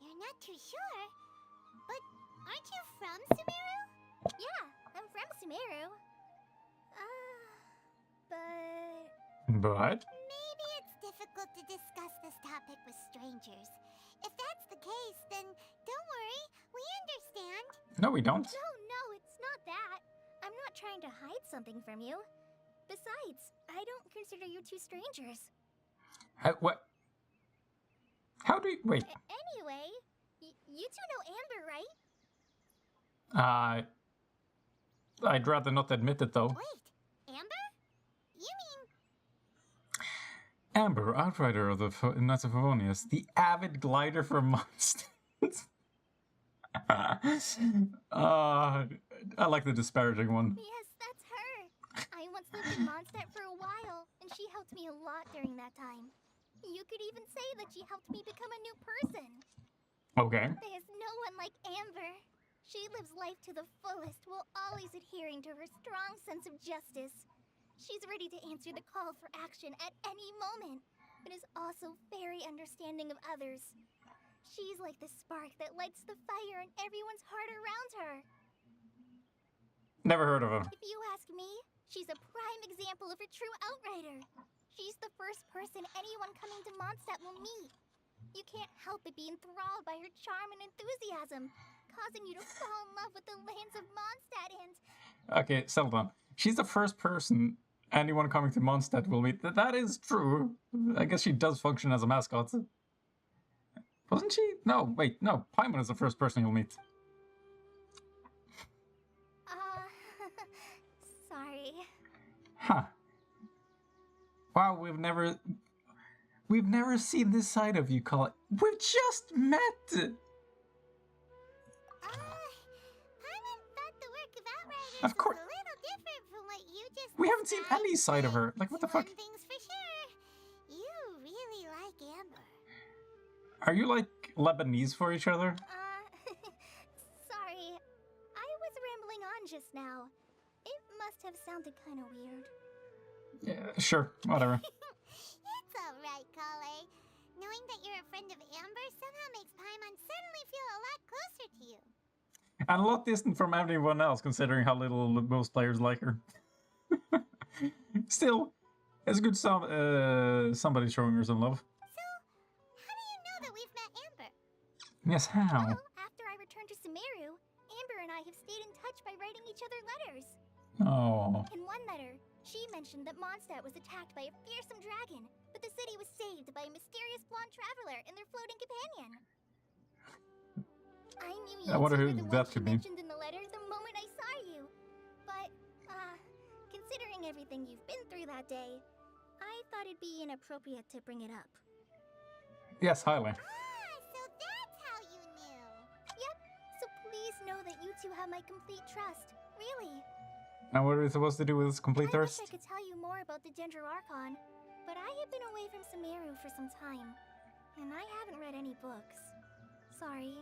Speaker 3: You're not too sure? But aren't you from Sumeru?
Speaker 4: Yeah, I'm from Sumeru. But...
Speaker 1: But?
Speaker 3: Maybe it's difficult to discuss this topic with strangers. If that's the case, then don't worry. We understand.
Speaker 1: No, we don't.
Speaker 4: No, it's not that. I'm not trying to hide something from you. Besides, I don't consider you two strangers.
Speaker 1: What? How do you... Wait.
Speaker 4: Anyway, you two know Amber, right?
Speaker 1: I'd rather not admit it, though.
Speaker 3: Wait, Amber? You mean...
Speaker 1: Amber, Outrider of the Knights of Favonius, the avid glider for monsters. I like the disparaging one.
Speaker 4: Yes, that's her. I once lived in Mondstadt for a while, and she helped me a lot during that time. You could even say that she helped me become a new person.
Speaker 1: Okay.
Speaker 4: There's no one like Amber. She lives life to the fullest while always adhering to her strong sense of justice. She's ready to answer the call for action at any moment, but is also very understanding of others. She's like the spark that lights the fire in everyone's heart around her.
Speaker 1: Never heard of her.
Speaker 4: If you ask me, she's a prime example of a true outrider. She's the first person anyone coming to Mondstadt will meet. You can't help but be enthralled by her charm and enthusiasm, causing you to fall in love with the lands of Mondstadt and...
Speaker 1: Okay, settle down. She's the first person anyone coming to Mondstadt will meet. That is true. I guess she does function as a mascot. Wasn't she? No, wait, no. Paimon is the first person you'll meet.
Speaker 4: Sorry.
Speaker 1: Huh. Wow, we've never seen this side of you, Colin. We've just met!
Speaker 3: Paimon thought the work of Outriders
Speaker 1: Of course.
Speaker 3: was a little different from what you just
Speaker 1: We haven't seen
Speaker 3: described,
Speaker 1: any side of her. Like, what the fuck?
Speaker 3: One thing's for sure. You really like Amber.
Speaker 1: Are you like Lebanese for each other?
Speaker 4: Sorry. I was rambling on just now. It must have sounded kind of weird.
Speaker 1: Yeah, sure, whatever.
Speaker 3: It's alright, Kale. Knowing that you're a friend of Amber somehow makes Paimon suddenly feel a lot closer to you.
Speaker 1: And a lot distant from everyone else, considering how little most players like her. Still, it's good somebody showing her some love.
Speaker 3: So, how do you know that we've met Amber?
Speaker 1: Yes, how?
Speaker 4: Well, after I returned to Sumeru, Amber and I have stayed in touch by writing each other letters.
Speaker 1: Oh.
Speaker 4: In one letter, she mentioned that Mondstadt was attacked by a fearsome dragon, but the city was saved by a mysterious blonde traveler and their floating companion. I knew you
Speaker 1: I wonder
Speaker 4: two
Speaker 1: who
Speaker 4: were the
Speaker 1: that
Speaker 4: one she
Speaker 1: could be.
Speaker 4: mentioned in the letter the moment I saw you. But, considering everything you've been through that day, I thought it'd be inappropriate to bring it up.
Speaker 1: Yes, highly.
Speaker 3: So that's how you knew.
Speaker 4: Yep, so please know that you two have my complete trust. Really.
Speaker 1: Now what are we supposed to do with this complete
Speaker 4: I wish
Speaker 1: thirst?
Speaker 4: I could tell you more about the Dendro Archon, but I have been away from Sumeru for some time, and I haven't read any books. Sorry.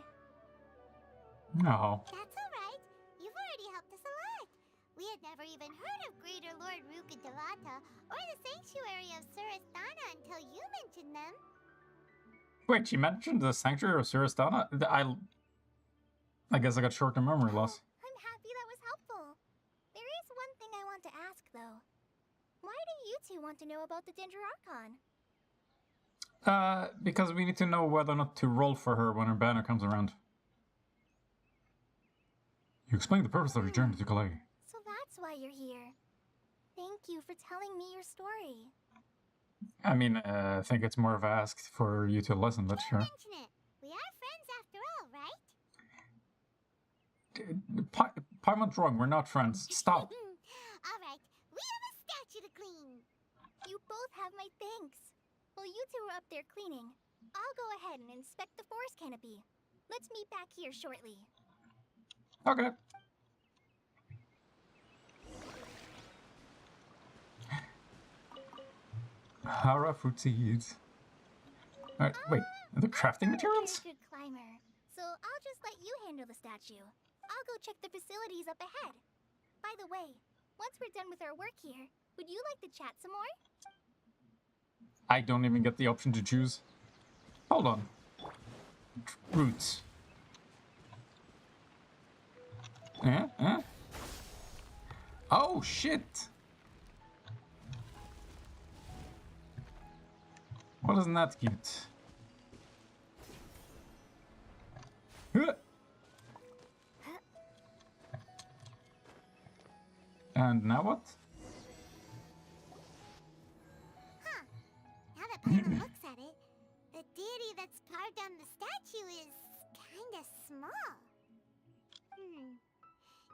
Speaker 1: No.
Speaker 3: That's alright. You've already helped us a lot. We had never even heard of Greater Lord Rukkhadevata or the Sanctuary of Surasthana until you mentioned them.
Speaker 1: Wait, she mentioned the Sanctuary of Surasthana? I guess I got short-term memory loss.
Speaker 4: I'm happy that was helpful. There is one thing I want to ask, though. Why do you two want to know about the Dendro Archon?
Speaker 1: Because we need to know whether or not to roll for her when her banner comes around. You explained the purpose of your journey to Calais.
Speaker 4: So that's why you're here. Thank you for telling me your story.
Speaker 1: I mean, I think it's more of a ask for you to listen, but sure.
Speaker 3: Mention it. We are friends after all, right?
Speaker 1: Paimon's wrong, we're not friends. Stop.
Speaker 3: Alright, we have a statue to clean.
Speaker 4: You both have my thanks. While you two are up there cleaning, I'll go ahead and inspect the forest canopy. Let's meet back here shortly.
Speaker 1: Okay. Hara fruit seeds. Alright, wait. The crafting materials?
Speaker 4: You're a good climber, so I'll just let you handle the statue. I'll go check the facilities up ahead. By the way, once we're done with our work here, would you like to chat some more?
Speaker 1: I don't even get the option to choose. Hold on. Roots. Oh, shit! Well, isn't that cute? Huh. And now what?
Speaker 3: Huh. Now that Paimon looks at it, the deity that's carved on the statue is kinda small.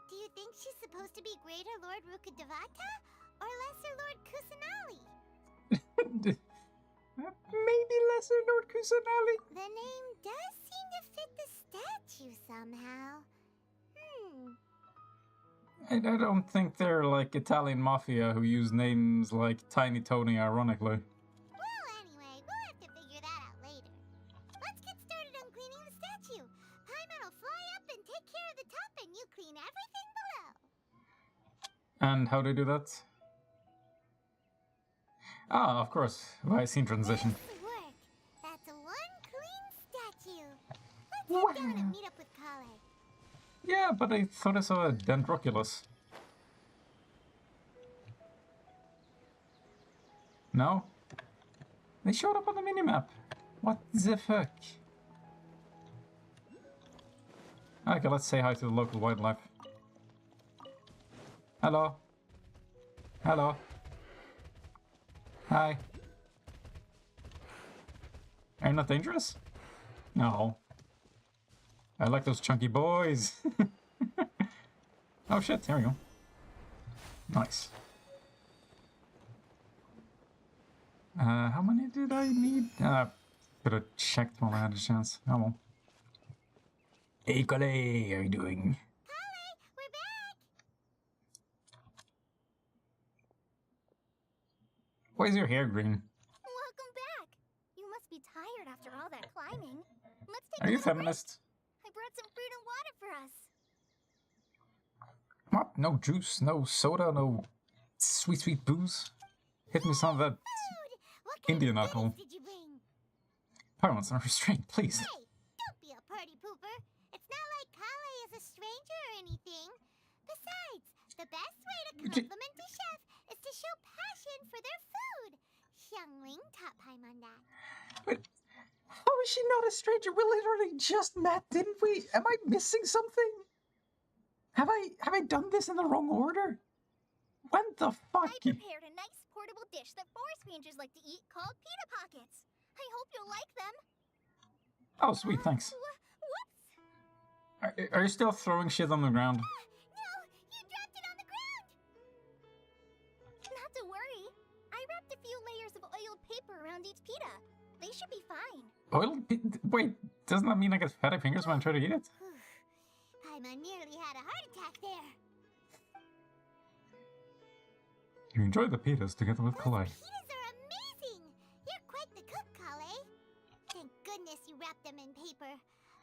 Speaker 3: Do you think she's supposed to be Greater Lord Rukkhadevata or Lesser Lord Kusanali?
Speaker 1: Maybe Lesser Lord Kusanali?
Speaker 3: The name does seem to fit the statue somehow.
Speaker 1: I don't think they're like Italian mafia who use names like Tiny Tony ironically.
Speaker 3: Well, anyway, we'll have to figure that out later. Let's get started on cleaning the statue. Paimon will fly up and take care of the top, and you clean everything below.
Speaker 1: And how do you do that? Ah, of course, by scene transition.
Speaker 3: Nice work. That's one clean statue. Let's head down and meet up with Kale.
Speaker 1: Yeah, but I thought I saw a Dendroculus. No? They showed up on the minimap. What the fuck? Okay, let's say hi to the local wildlife. Hello. Hello. Hi. Are you not dangerous? No. I like those chunky boys. Oh shit, here we go. Nice. How many did I need? Could have checked while I had a chance. Oh well. Hey, Kale, how are you doing?
Speaker 3: Kale, we're back.
Speaker 1: Why is your hair green?
Speaker 4: Welcome back. You must be tired after all that climbing. Let's take
Speaker 1: Are
Speaker 4: a
Speaker 1: you
Speaker 4: little
Speaker 1: feminist?
Speaker 4: break. I brought some fruit and water for us.
Speaker 1: What? No juice, no soda, no sweet, sweet booze? Hit me some of that
Speaker 3: Food. What kind
Speaker 1: Indian
Speaker 3: of
Speaker 1: alcohol.
Speaker 3: goodies did you bring?
Speaker 1: Pirates are restrained, please.
Speaker 3: Hey, don't be a party pooper. It's not like Kale is a stranger or anything. Besides, the best way to compliment a chef is to show passion for their food. Xiangling taught Paimon that.
Speaker 1: But how is she not a stranger? We literally just met, didn't we? Am I missing something? Have I done this in the wrong order? When the fuck?
Speaker 4: I prepared a nice portable dish that forest rangers like to eat called pita pockets. I hope you'll like them.
Speaker 1: Oh, sweet, thanks.
Speaker 4: Whoops!
Speaker 1: Are you still throwing shit on the ground?
Speaker 3: No, you dropped it on the ground.
Speaker 4: Not to worry. I wrapped a few layers of oiled paper around each pita. They should be fine.
Speaker 1: Wait, doesn't that mean I get fatty fingers when I try to eat it?
Speaker 3: Paimon nearly had a heart attack there.
Speaker 1: You enjoy the pitas together with Kale.
Speaker 3: Pitas are amazing. You're quite the cook, Kale. Thank goodness you wrapped them in paper.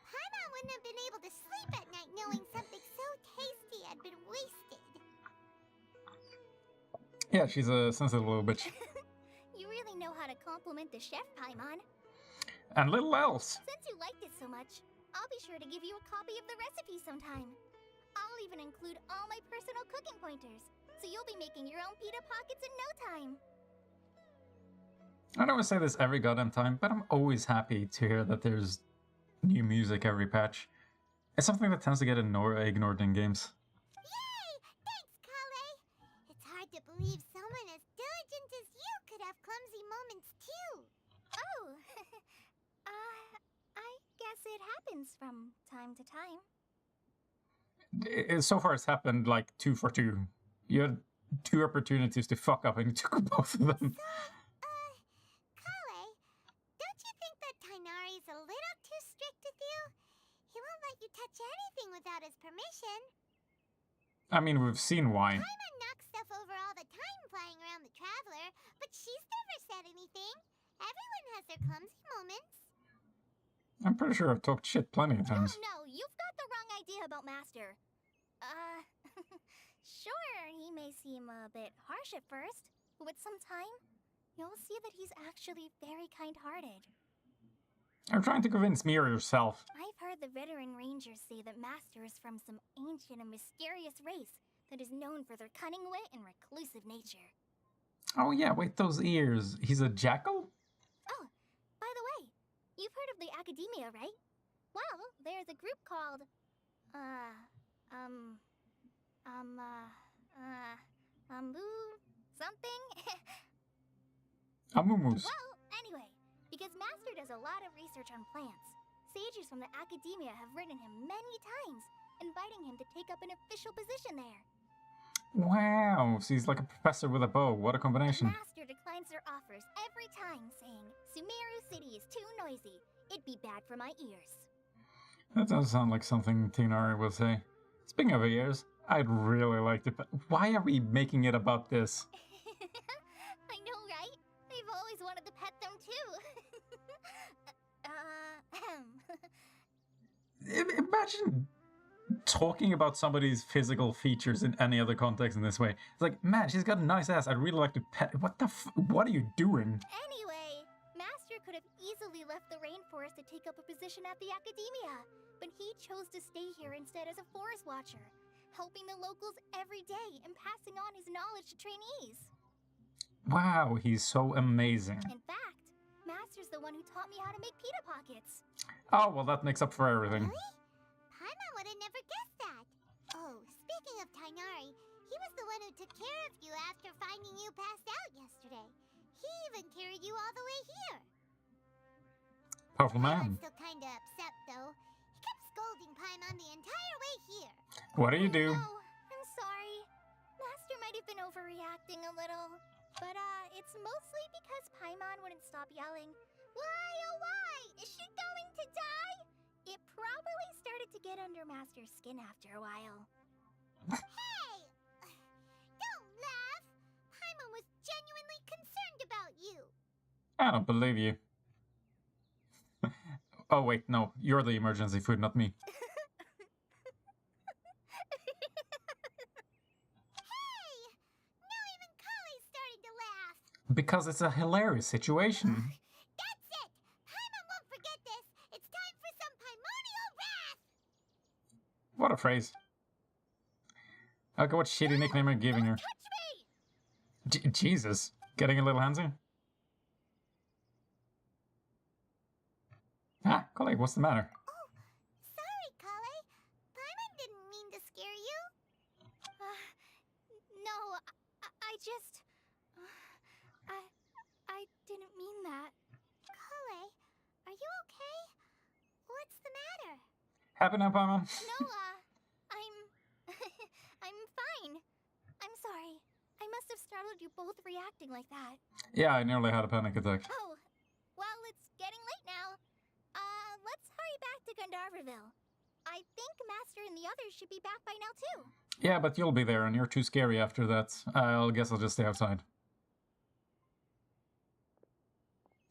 Speaker 3: Paimon wouldn't have been able to sleep at night knowing something so tasty had been wasted.
Speaker 1: Yeah, she's a sensitive little bitch.
Speaker 4: You really know how to compliment the chef, Paimon.
Speaker 1: And little else.
Speaker 4: Since you liked it so much, I'll be sure to give you a copy of the recipe sometime. I'll even include all my personal cooking pointers, so you'll be making your own pita pockets in no time.
Speaker 1: I don't always say this every goddamn time, but I'm always happy to hear that there's new music every patch. It's something that tends to get ignored in games.
Speaker 3: Yay! Thanks, Kale. It's hard to believe someone as diligent as you could have clumsy moments too.
Speaker 4: Oh, I guess it happens from time to time.
Speaker 1: So far it's happened like 2 for 2. You had 2 opportunities to fuck up and you took both of them.
Speaker 3: Kale, don't you think that Tainari's a little too strict with you? you touch anything without his permission.
Speaker 1: I mean, we've seen why.
Speaker 3: Paimon knocks stuff over all the time flying around the Traveler, but she's never said anything. Everyone has their clumsy moments.
Speaker 1: I'm pretty sure I've talked shit plenty of times.
Speaker 4: No, you've got the wrong idea about Master. Sure, he may seem a bit harsh at first, but with some time, you'll see that he's actually very kind-hearted.
Speaker 1: You're trying to convince me or yourself.
Speaker 4: I've heard the veteran rangers say that Master is from some ancient and mysterious race that is known for their cunning wit and reclusive nature.
Speaker 1: Oh yeah, wait, those ears. He's a jackal?
Speaker 4: Oh, by the way, you've heard of the Academia, right? Well, there's a group called, something?
Speaker 1: Amumus.
Speaker 4: Well, anyway, because Master does a lot of research on plants, sages from the Academia have written him many times, inviting him to take up an official position there.
Speaker 1: Wow, so he's like a professor with a bow. What a combination.
Speaker 4: Master declines their offers every time, saying, Sumeru City is too noisy. It'd be bad for my ears.
Speaker 1: That does sound like something Tinari will say. Speaking of ears, I'd really like to... Why are we making it about this?
Speaker 4: I know, right? I've always wanted to pet them too.
Speaker 1: Imagine talking about somebody's physical features in any other context in this way. It's like, man, she's got a nice ass. I'd really like to pet... What are you doing?
Speaker 4: Anyway, Master could have easily left the rainforest to take up a position at the Academia, but he chose to stay here instead as a forest watcher, helping the locals every day and passing on his knowledge to trainees.
Speaker 1: Wow, he's so amazing.
Speaker 4: In fact, Master's the one who taught me how to make pita pockets.
Speaker 1: Oh, well, that makes up for everything.
Speaker 3: Really? Paimon would have never guessed that. Oh, speaking of Tainari, he was the one who took care of you after finding you passed out yesterday. He even carried you all the way here.
Speaker 1: Powerful
Speaker 3: Paimon's
Speaker 1: man.
Speaker 3: still kinda upset, though. He kept scolding Paimon the entire way here.
Speaker 1: What do you do?
Speaker 4: No, I'm sorry. Master might have been overreacting a little. But, it's mostly because Paimon wouldn't stop yelling, Why, oh why? Is she going to die? It probably started to get under Master's skin after a while.
Speaker 3: Hey! Don't laugh! Paimon was genuinely concerned about you.
Speaker 1: I don't believe you. Oh, wait, no. You're the emergency food, not me.
Speaker 3: Hey! Now even Kale's starting to laugh.
Speaker 1: Because it's a hilarious situation.
Speaker 3: That's it! Paimon won't forget this. It's time for some Paimonial wrath!
Speaker 1: What a phrase. Okay, what shitty nickname are you giving her?
Speaker 3: Touch me!
Speaker 1: Jesus. Getting a little handsy? Ah, colleague, what's the matter?
Speaker 3: Oh, sorry, Kale. Paimon didn't mean to scare you.
Speaker 4: No, I just... I didn't mean that.
Speaker 3: Kale, are you okay? What's the matter?
Speaker 1: Happy now, Paimon?
Speaker 4: No, I'm fine. I'm sorry. I must have startled you both reacting like that.
Speaker 1: Yeah, I nearly had a panic attack.
Speaker 4: Oh, well, it's getting late now. Let's hurry back to Gandharville. I think Master and the others should be back by now, too.
Speaker 1: Yeah, but you'll be there, and you're too scary after that. I guess I'll just stay outside.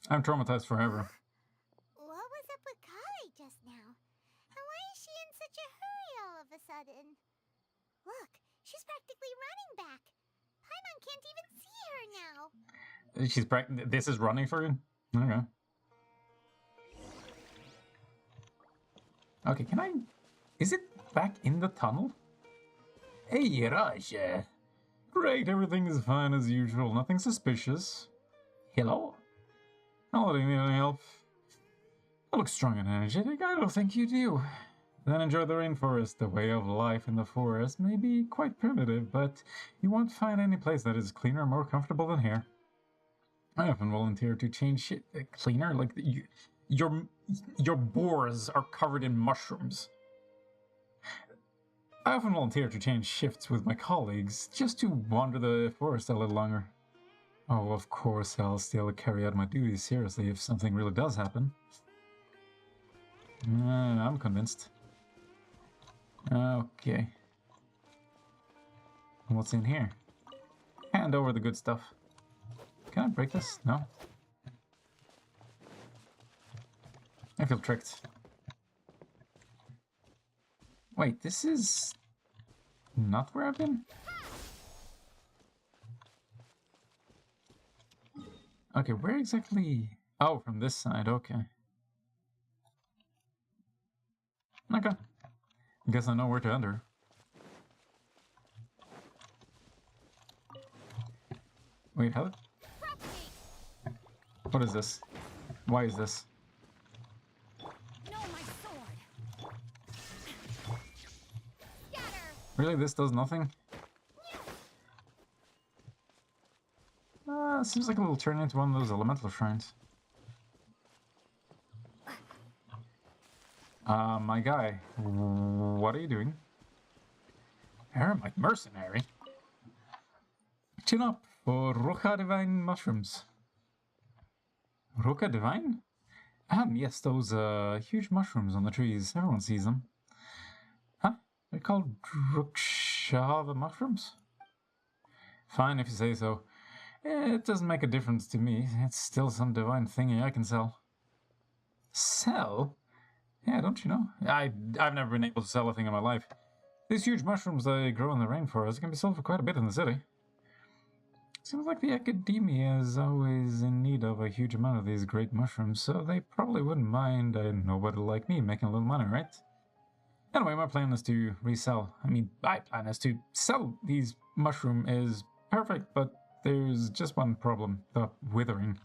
Speaker 1: I'm traumatized forever.
Speaker 3: What was up with Kale just now? And why is she in such a hurry all of a sudden? Look, she's practically running back. Paimon can't even see her now.
Speaker 1: This is running for you? Okay. Okay, can I... Is it back in the tunnel? Hey, Raja. Great, everything is fine as usual. Nothing suspicious. Hello? Oh, do you need any help? You look strong and energetic. I don't think you do. Then enjoy the rainforest. The way of life in the forest may be quite primitive, but you won't find any place that is cleaner or more comfortable than here. I often volunteer to change shit cleaner, like your boars are covered in mushrooms. I often volunteer to change shifts with my colleagues, just to wander the forest a little longer. Oh, of course, I'll still carry out my duties seriously if something really does happen. I'm convinced. Okay. What's in here? Hand over the good stuff. Can I break this? No. I feel tricked. Wait, this is not where I've been? Okay, where exactly? Oh, from this side, okay. Okay. Guess I know where to enter. Wait, how? What is this? Why is this?
Speaker 2: No, my sword. Scatter.
Speaker 1: Really, this does nothing? Seems like it will turn into one of those elemental shrines. My guy, what are you doing? Eremite mercenary? Chin up for Roca Divine mushrooms. Roca Divine? Yes, those huge mushrooms on the trees. Everyone sees them. Huh? They're called Rukshava mushrooms? Fine if you say so. It doesn't make a difference to me. It's still some divine thingy I can sell. Sell? Yeah, don't you know? I've never been able to sell a thing in my life. These huge mushrooms that grow in the rainforest can be sold for quite a bit in the city. Seems like the academia is always in need of a huge amount of these great mushrooms, so they probably wouldn't mind nobody like me making a little money, right? Anyway, my plan is to resell. My plan is to sell these mushroom is perfect, but there's just one problem, the withering.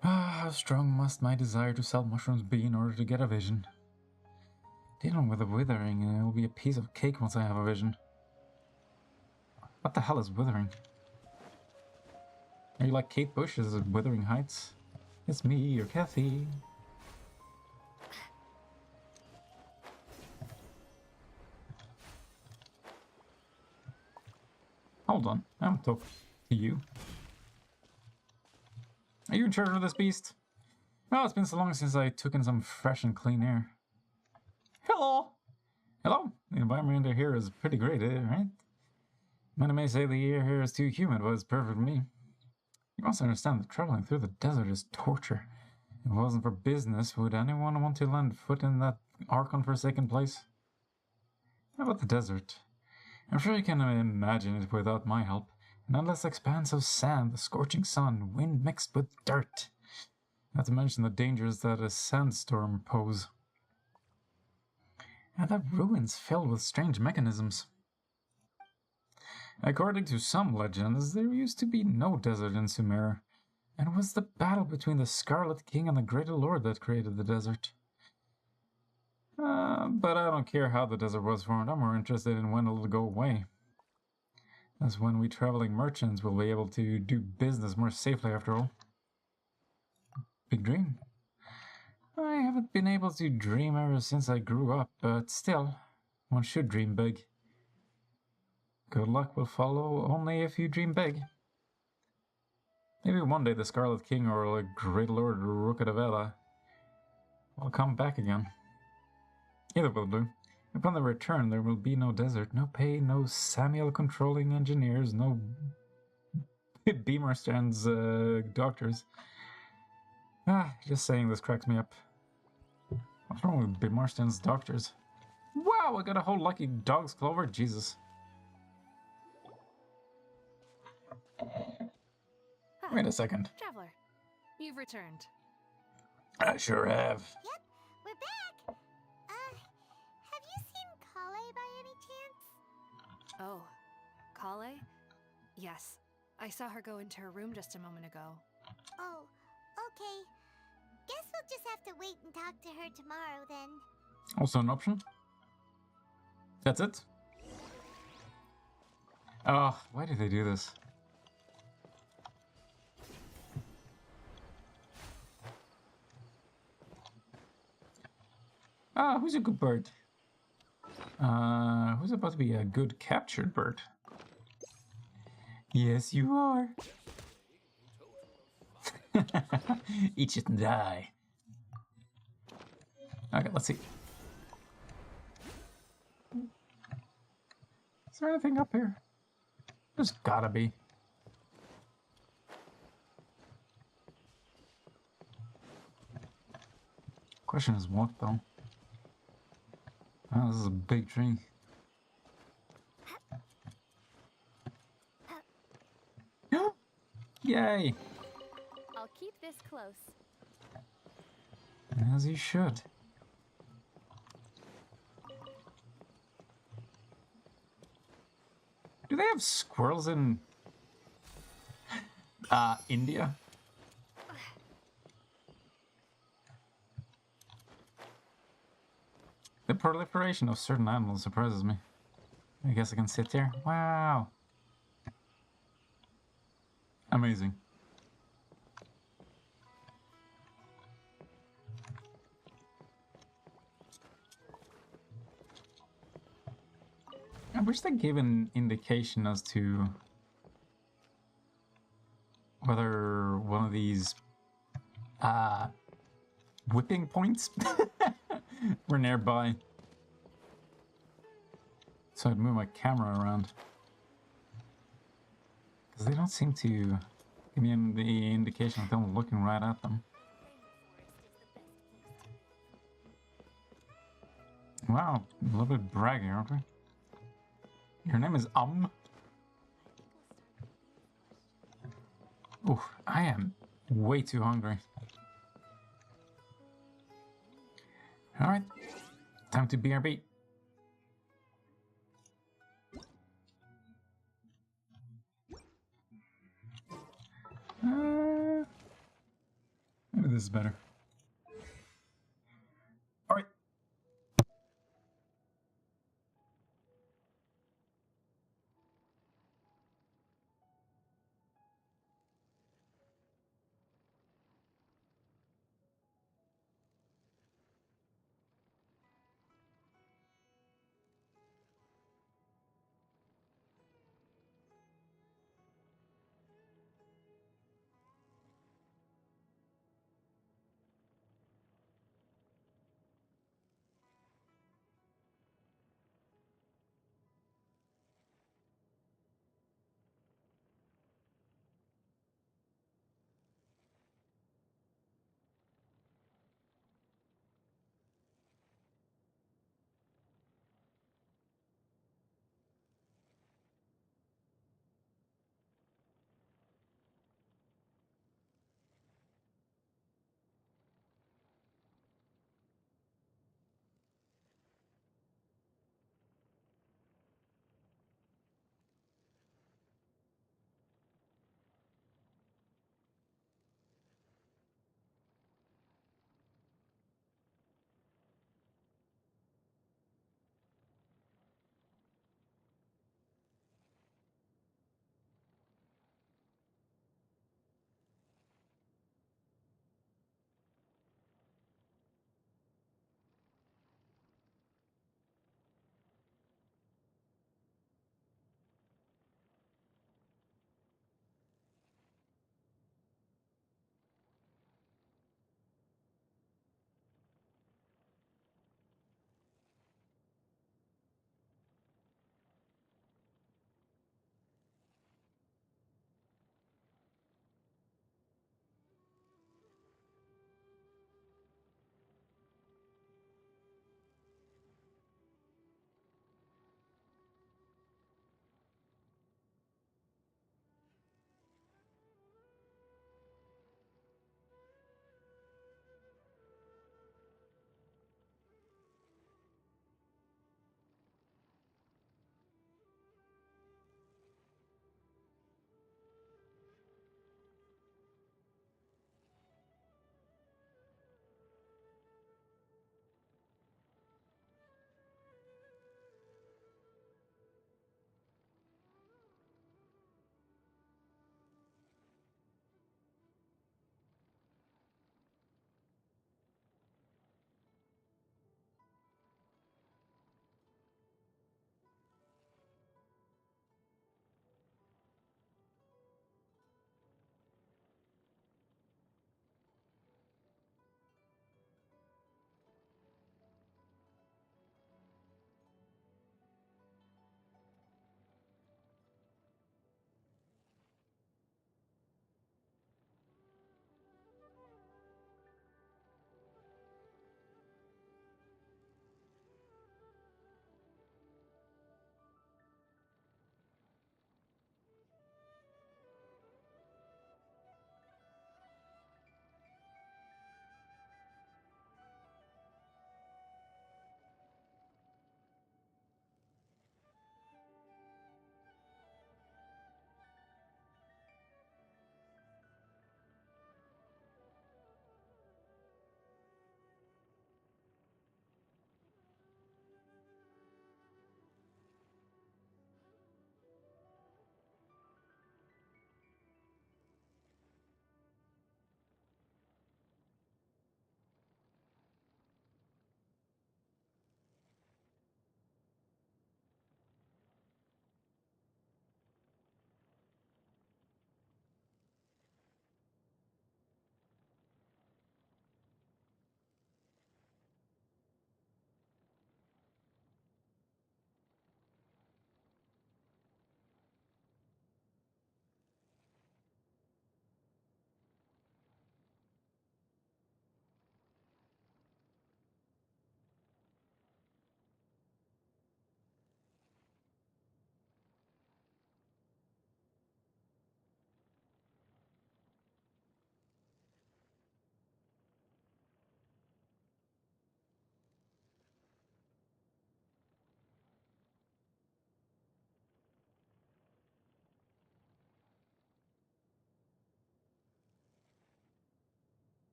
Speaker 1: How strong must my desire to sell mushrooms be in order to get a vision? Dealing with the withering will be a piece of cake once I have a vision. What the hell is withering? Are you like Kate Bush's Wuthering Heights? It's me, your Kathy. Hold on, I haven't talked to you. Are you in charge of this beast? Well, it's been so long since I took in some fresh and clean air. Hello! Hello! The environment here is pretty great, right? Many may say the air here is too humid, but it's perfect for me. You must understand that traveling through the desert is torture. If it wasn't for business, would anyone want to land foot in that Archon-forsaken place? How about the desert? I'm sure you can imagine it without my help. An endless expanse of sand, the scorching sun, wind mixed with dirt. Not to mention the dangers that a sandstorm pose. And the ruins filled with strange mechanisms. According to some legends, there used to be no desert in Sumeru, and it was the battle between the Scarlet King and the Great Lord that created the desert. But I don't care how the desert was formed, I'm more interested in when it'll go away. That's when we traveling merchants will be able to do business more safely after all. Big dream. I haven't been able to dream ever since I grew up, but still, one should dream big. Good luck will follow only if you dream big. Maybe one day the Scarlet King or the Great Lord Rukadavela will come back again. Either will do. Upon their return there will be no desert, no pay, no Samuel controlling engineers, no Beamerstand's doctors. Just saying this cracks me up. What's wrong with Beamerstand's doctors? Wow, I got a whole lucky dog's clover, Jesus. Wait a second.
Speaker 2: Traveler, you've returned.
Speaker 1: I sure have.
Speaker 3: Yep, we're back. Have you seen Kale by any chance?
Speaker 2: Oh, Kale? Yes. I saw her go into her room just a moment ago.
Speaker 3: Oh, okay. Guess we'll just have to wait and talk to her tomorrow then.
Speaker 1: Also an option. That's it. Oh, why did they do this? Who's a good bird? Who's about to be a good captured bird? Yes, you are. Eat it and die. Okay, let's see. Is there anything up here? There's gotta be. Question is what though? Oh, this is a big tree. Yay!
Speaker 2: I'll keep this close.
Speaker 1: As you should. Do they have squirrels in India? The proliferation of certain animals surprises me. I guess I can sit here. Wow. Amazing. I wish they gave an indication as to whether one of these whipping points were nearby. So I'd move my camera around. Because they don't seem to give me the indication until I'm looking right at them. Wow, a little bit braggy, aren't we? Your name is Ooh, I am way too hungry. Alright, time to BRB. Maybe this is better. Alright.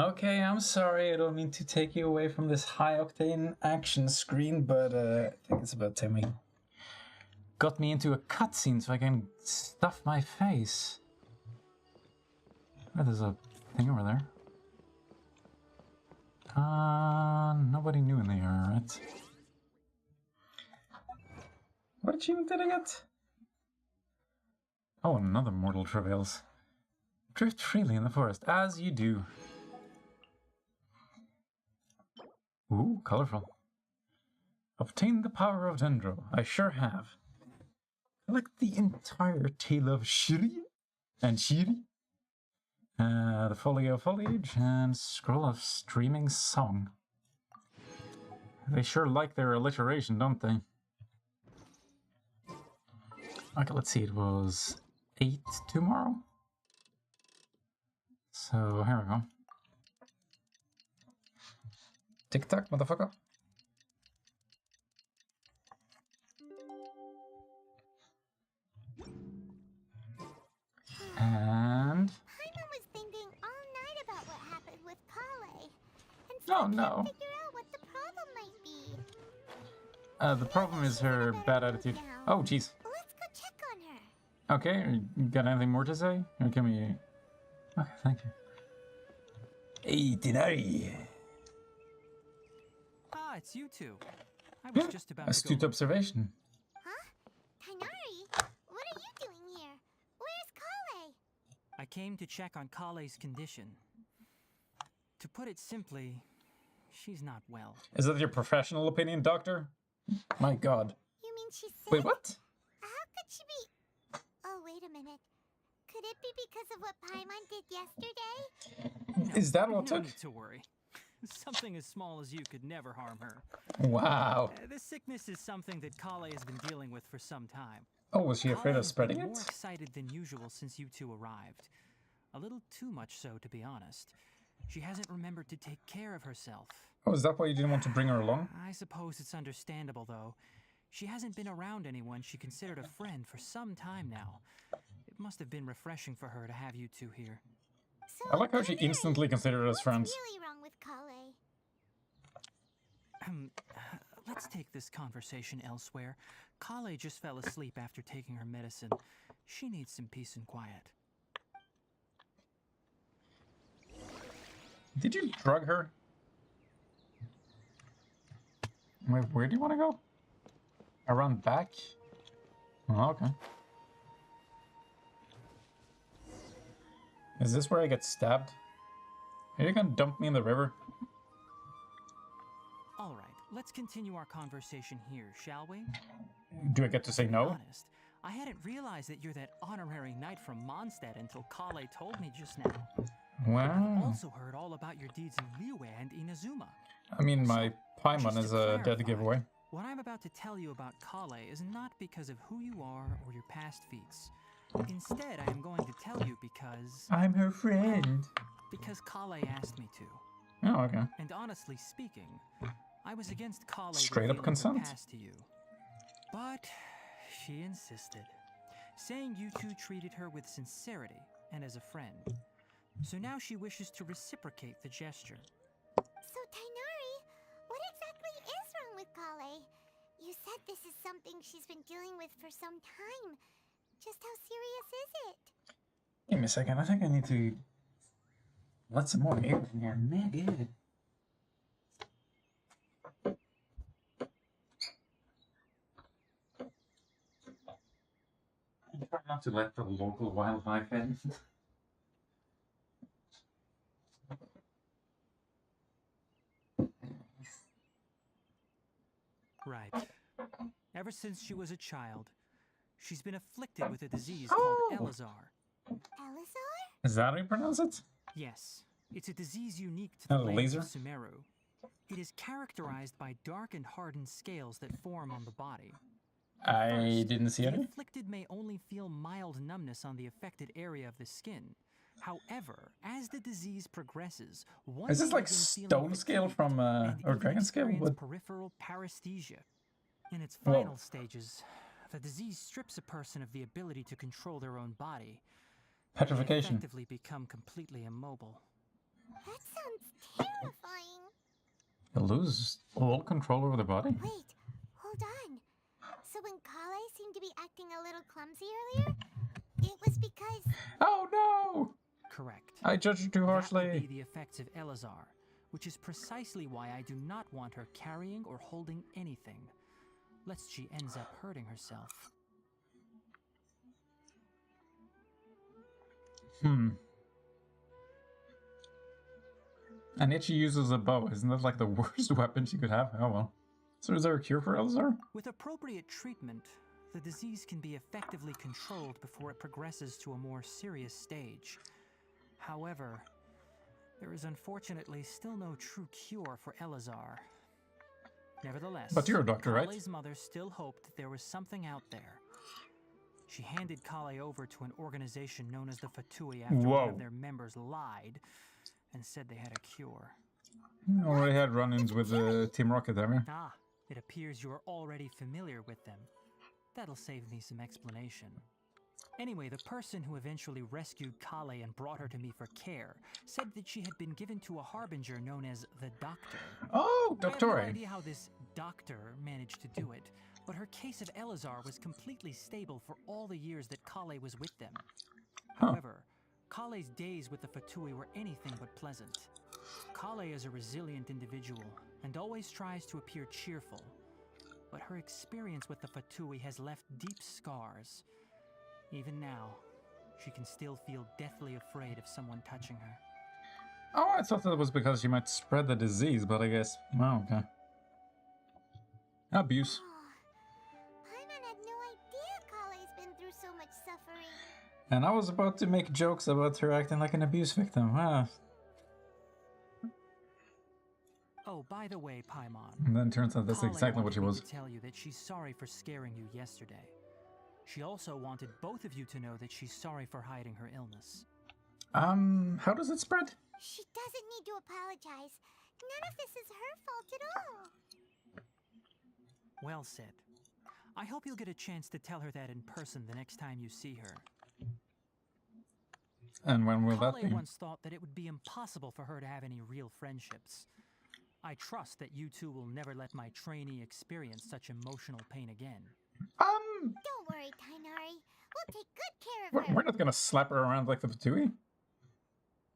Speaker 1: Okay, I'm sorry. I don't mean to take you away from this high-octane action screen, but I think it's about time we got me into a cutscene so I can stuff my face. Oh, there's a thing over there. Nobody new in the air, right? What achievement did I get? Oh, another mortal travails. Drift freely in the forest, as you do. Ooh, colorful. Obtained the power of Dendro. I sure have. Collect the entire tale of Shiri and Shiri. The folio foliage and scroll of streaming song. They sure like their alliteration, don't they? Okay, let's see. It was 8 tomorrow. So here we go. Tick tock, motherfucker. And
Speaker 3: Paimon was thinking all night about what happened with Kale, and
Speaker 1: oh
Speaker 3: still
Speaker 1: no.
Speaker 3: can't figure out what the problem might be.
Speaker 1: The problem is her bad attitude. Oh jeez.
Speaker 3: Let's go check on her.
Speaker 1: Okay, you got anything more to say? Or can we... Okay, thank you. Hey, Denari.
Speaker 5: Ah, it's you two. I was just about to
Speaker 1: Astute
Speaker 5: go.
Speaker 1: observation.
Speaker 3: Huh? Tainari? What are you doing here? Where's Kale?
Speaker 5: I came to check on Kale's condition. To put it simply, she's not well.
Speaker 1: Is that your professional opinion, doctor? My god.
Speaker 3: You mean she's sick?
Speaker 1: Wait, what?
Speaker 3: How could she be... Oh, wait a minute. Could it be because of what Paimon did yesterday?
Speaker 1: Is that what
Speaker 5: No
Speaker 1: took?
Speaker 5: need to worry. Something as small as you could never harm her.
Speaker 1: Wow.
Speaker 5: This sickness is something that Kale has been dealing with for some time.
Speaker 1: Oh, was she afraid
Speaker 5: Kale
Speaker 1: of
Speaker 5: has
Speaker 1: spreading
Speaker 5: been
Speaker 1: it?
Speaker 5: more excited than usual since you two arrived. A little too much so, to be honest. She hasn't remembered to take care of herself.
Speaker 1: Oh, is that why you didn't want to bring her along?
Speaker 5: I suppose it's understandable, though. She hasn't been around anyone she considered a friend for some time now. It must have been refreshing for her to have you two here.
Speaker 3: So,
Speaker 1: I like how she
Speaker 3: Tainari,
Speaker 1: instantly considered us friends.
Speaker 3: what's really wrong with Kale?
Speaker 5: Let's take this conversation elsewhere. Kale just fell asleep after taking her medicine. She needs some peace and quiet.
Speaker 1: Did you drug her? Wait, where do you want to go? Around back? Oh, okay. Is this where I get stabbed? Are you gonna dump me in the river?
Speaker 5: All right, let's continue our conversation here, shall we?
Speaker 1: Do I get to say no?
Speaker 5: Honest, I hadn't realized that you're that honorary knight from Mondstadt until Kale told me just now. I've
Speaker 1: Wow.
Speaker 5: also heard all about your deeds in Liyue and Inazuma.
Speaker 1: I mean, my Paimon
Speaker 5: Just
Speaker 1: is
Speaker 5: to
Speaker 1: a dead
Speaker 5: clarify,
Speaker 1: giveaway.
Speaker 5: What I'm about to tell you about Kale is not because of who you are or your past feats. Instead, I am going to tell you because...
Speaker 1: I'm her friend.
Speaker 5: Because Kale asked me to.
Speaker 1: Oh, okay.
Speaker 5: And honestly speaking, I was against Kale
Speaker 1: Straight up
Speaker 5: revealing her
Speaker 1: consent.
Speaker 5: past to you. But she insisted, saying you two treated her with sincerity and as a friend. So now she wishes to reciprocate the gesture.
Speaker 3: So, Tainari, what exactly is wrong with Kale? You said this is something she's been dealing with for some time. Just how serious is it?
Speaker 1: Give me a second. I think I need to let some more air in here. Man, good. I try not to let the local wildlife in.
Speaker 5: Right. Ever since she was a child, she's been afflicted with a disease
Speaker 1: Oh.
Speaker 5: called Elazar.
Speaker 3: Elazar?
Speaker 1: Is that how you pronounce it?
Speaker 5: Yes, it's a disease unique to the
Speaker 1: Oh,
Speaker 5: land
Speaker 1: laser?
Speaker 5: of Sumeru. It is characterized by dark and hardened scales that form on the body.
Speaker 1: I
Speaker 5: First,
Speaker 1: didn't see
Speaker 5: the
Speaker 1: any.
Speaker 5: afflicted may only feel mild numbness on the affected area of the skin. However, as the disease progresses, one
Speaker 1: Is this
Speaker 5: may
Speaker 1: like
Speaker 5: begin feeling
Speaker 1: stone scale
Speaker 5: fatigue
Speaker 1: from
Speaker 5: and
Speaker 1: or
Speaker 5: even
Speaker 1: dragon scale?
Speaker 5: experience
Speaker 1: What?
Speaker 5: peripheral paresthesia. In its
Speaker 1: Whoa.
Speaker 5: final stages, the disease strips a person of the ability to control their own body. They
Speaker 1: Petrification.
Speaker 5: effectively become completely immobile.
Speaker 3: That sounds terrifying.
Speaker 1: You lose all control over the body?
Speaker 3: Wait, hold on. So when Kale seemed to be acting a little clumsy earlier, it was because...
Speaker 1: Oh no!
Speaker 5: Correct.
Speaker 1: I judged her too
Speaker 5: That would
Speaker 1: harshly.
Speaker 5: be the effects of Elazar, which is precisely why I do not want her carrying or holding anything, lest she ends up hurting herself.
Speaker 1: And yet she uses a bow. Isn't that like the worst weapon she could have? Oh well. So is there a cure for Elazar?
Speaker 5: With appropriate treatment, the disease can be effectively controlled before it progresses to a more serious stage. However, there is unfortunately still no true cure for Elazar. Nevertheless,
Speaker 1: But you're a doctor, right?
Speaker 5: Kale's mother still hoped that there was something out there. She handed Kale over to an organization known as the Fatui after one
Speaker 1: Whoa.
Speaker 5: of their members lied and said they had a cure.
Speaker 1: You already had run-ins with Team Rocket, haven't you?
Speaker 5: Ah, it appears you are already familiar with them. That'll save me some explanation. Anyway, the person who eventually rescued Kale and brought her to me for care said that she had been given to a harbinger known as the Doctor.
Speaker 1: Oh,
Speaker 5: I have
Speaker 1: Doctor.
Speaker 5: no idea how this Doctor managed to do it, but her case of Elazar was completely stable for all the years that Kale was with them. However, Kale's days with the Fatui were anything but pleasant. Kale is a resilient individual and always tries to appear cheerful, but her experience with the Fatui has left deep scars. Even now, she can still feel deathly afraid of someone touching her.
Speaker 1: Oh, I thought that was because she might spread the disease, but I guess... Oh, okay. Abuse.
Speaker 3: Paimon had no idea Kale's been through so much suffering.
Speaker 1: And I was about to make jokes about her acting like an abuse victim. Ah.
Speaker 5: Oh, by the way, Paimon.
Speaker 1: And then turns out that's
Speaker 5: Kale
Speaker 1: exactly what she
Speaker 5: wanted me
Speaker 1: was.
Speaker 5: to tell you that she's sorry for scaring you yesterday. She also wanted both of you to know that she's sorry for hiding her illness.
Speaker 1: How does it spread?
Speaker 3: She doesn't need to apologize. None of this is her fault at all.
Speaker 5: Well said. I hope you'll get a chance to tell her that in person the next time you see her.
Speaker 1: And when will that
Speaker 5: Kale
Speaker 1: be?
Speaker 5: once thought that it would be impossible for her to have any real friendships. I trust that you two will never let my trainee experience such emotional pain again.
Speaker 3: Don't worry, Tainari. We'll take good care of her.
Speaker 1: We're not gonna slap her around like the Fatui.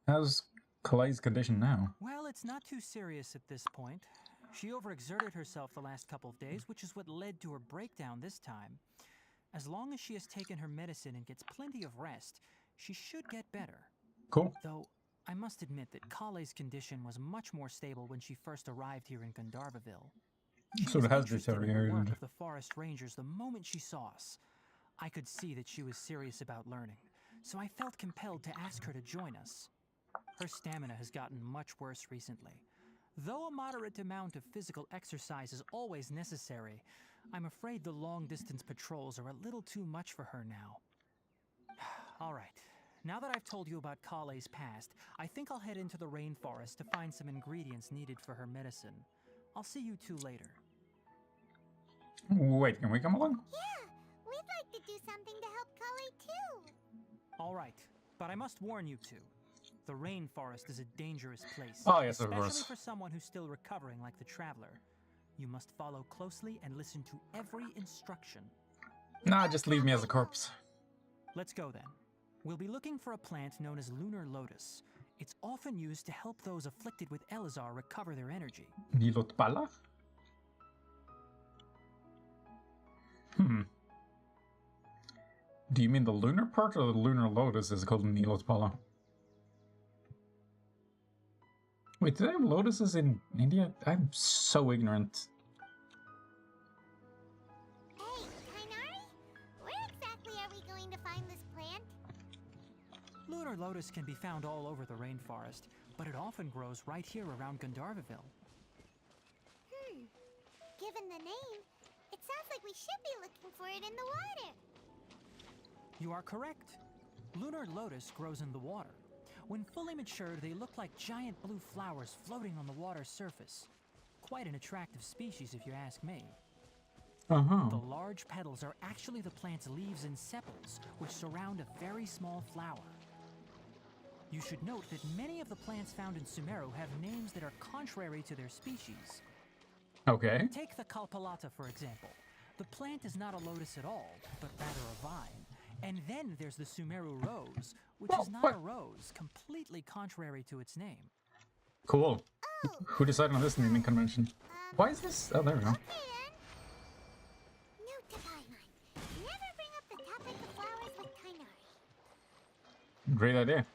Speaker 1: How's Kale's condition now?
Speaker 5: Well, it's not too serious at this point. She overexerted herself the last couple of days, which is what led to her breakdown this time. As long as she has taken her medicine and gets plenty of rest, she should get better.
Speaker 1: Cool.
Speaker 5: Though, I must admit that Kale's condition was much more stable when she first arrived here in Gandharvaville. She
Speaker 1: So
Speaker 5: was
Speaker 1: it has
Speaker 5: interested in the work
Speaker 1: deteriorated.
Speaker 5: of the forest rangers the moment she saw us. I could see that she was serious about learning, so I felt compelled to ask her to join us. Her stamina has gotten much worse recently. Though a moderate amount of physical exercise is always necessary, I'm afraid the long-distance patrols are a little too much for her now. All right, now that I've told you about Kale's past, I think I'll head into the rainforest to find some ingredients needed for her medicine. I'll see you two later.
Speaker 1: Wait, can we come along?
Speaker 3: Yeah, we'd like to do something to help Kale too.
Speaker 5: All right, but I must warn you two. The rainforest is a dangerous place.
Speaker 1: Oh, yes, of
Speaker 5: especially
Speaker 1: course.
Speaker 5: for someone who's still recovering like the traveler. You must follow closely and listen to every instruction.
Speaker 1: Nah, just leave me as a corpse.
Speaker 5: Let's go then. We'll be looking for a plant known as lunar lotus. It's often used to help those afflicted with Elazar recover their energy.
Speaker 1: Nilot Pala? Do you mean the lunar part or the lunar lotus is called Nilot Pala? Wait, do they have lotuses in India? I'm so ignorant.
Speaker 3: Hey, Tainari, where exactly are we going to find this plant?
Speaker 5: Lunar lotus can be found all over the rainforest, but it often grows right here around Gandharvaville.
Speaker 3: Given the name, it sounds like we should be looking for it in the water.
Speaker 5: You are correct. Lunar lotus grows in the water. When fully matured, they look like giant blue flowers floating on the water's surface. Quite an attractive species, if you ask me. The large petals are actually the plant's leaves and sepals, which surround a very small flower. You should note that many of the plants found in Sumeru have names that are contrary to their species.
Speaker 1: Okay.
Speaker 5: Take the Kalpalata, for example. The plant is not a lotus at all, but rather a vine. And then there's the Sumeru rose, which is not a rose, completely contrary to its name.
Speaker 1: Cool. Who decided on this naming convention? Why is this? Oh, there we go.
Speaker 3: Okay then. Note to Paimon. Never bring up the topic of flowers with Tainari.
Speaker 1: Great idea.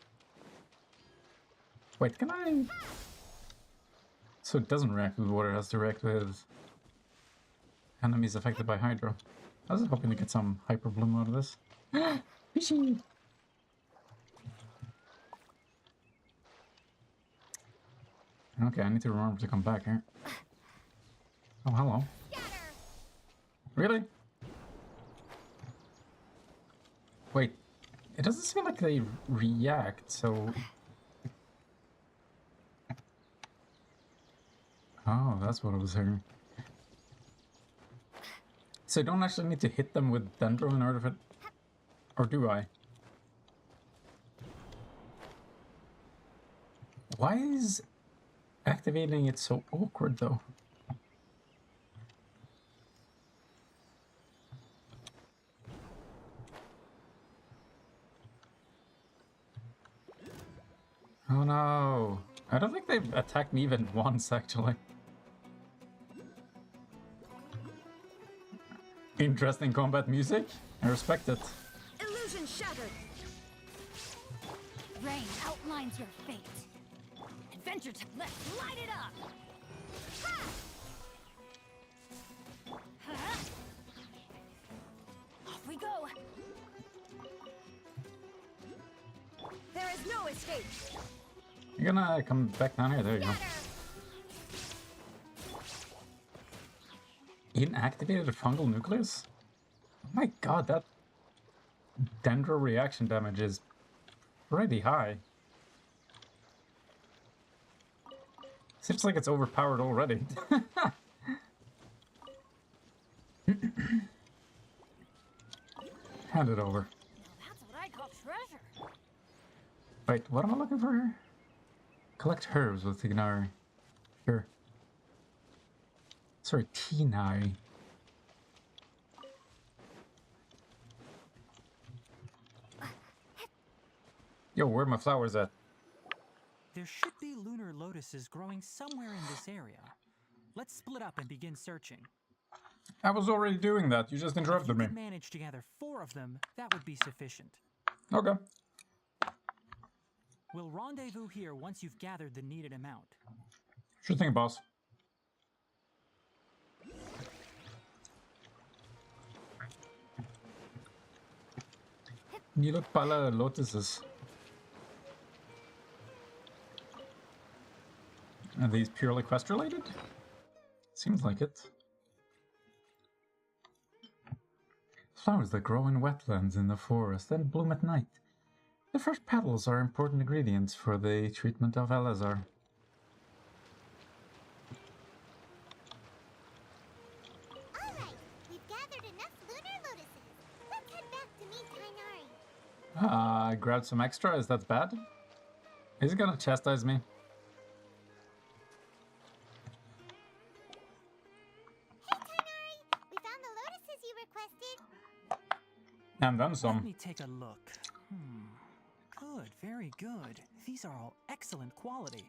Speaker 1: Wait, can I? So it doesn't react with water, it has to react with enemies affected by Hydro. I was hoping to get some Hyper Bloom out of this. Fishy! Okay, I need to remember to come back here. Oh, hello. Really? Wait, it doesn't seem like they react, so... Oh, that's what I was hearing. So I don't actually need to hit them with Dendro in order for... Or do I? Why is activating it so awkward, though? Oh no! I don't think they've attacked me even once, actually. Interesting combat music. I respect it.
Speaker 2: Illusion shattered.
Speaker 4: Rain outlines your fate.
Speaker 2: Adventure time. Let's light it up. Off we go. There is no escape.
Speaker 1: You're gonna come back down here. There you go. Inactivated fungal nucleus? Oh my god, that Dendro reaction damage is pretty high. Seems like it's overpowered already. Hand it over.
Speaker 2: That's what I call treasure.
Speaker 1: Wait, what am I looking for here? Collect herbs with Tignari. Sure. Sorry, Tinari. Yo, where are my flowers at?
Speaker 5: There should be lunar lotuses growing somewhere in this area. Let's split up and begin searching.
Speaker 1: I was already doing that. You just
Speaker 5: If you
Speaker 1: interrupted me.
Speaker 5: could manage to gather 4 of them, that would be sufficient.
Speaker 1: Okay.
Speaker 5: We'll rendezvous here once you've gathered the needed amount.
Speaker 1: Sure thing, boss. You look pala lotuses. Are these purely quest related? Seems like it. Flowers that grow in wetlands in the forest and bloom at night. The fresh petals are important ingredients for the treatment of Elazar.
Speaker 3: Alright, we've gathered enough lunar lotuses. Let's head back to meet Tainari.
Speaker 1: I grabbed some extra, is that bad? Is he gonna chastise me?
Speaker 3: Hey Tainari, we found the lotuses you requested.
Speaker 1: And then
Speaker 5: Let
Speaker 1: some.
Speaker 5: me take a look. Good, very good. These are all excellent quality.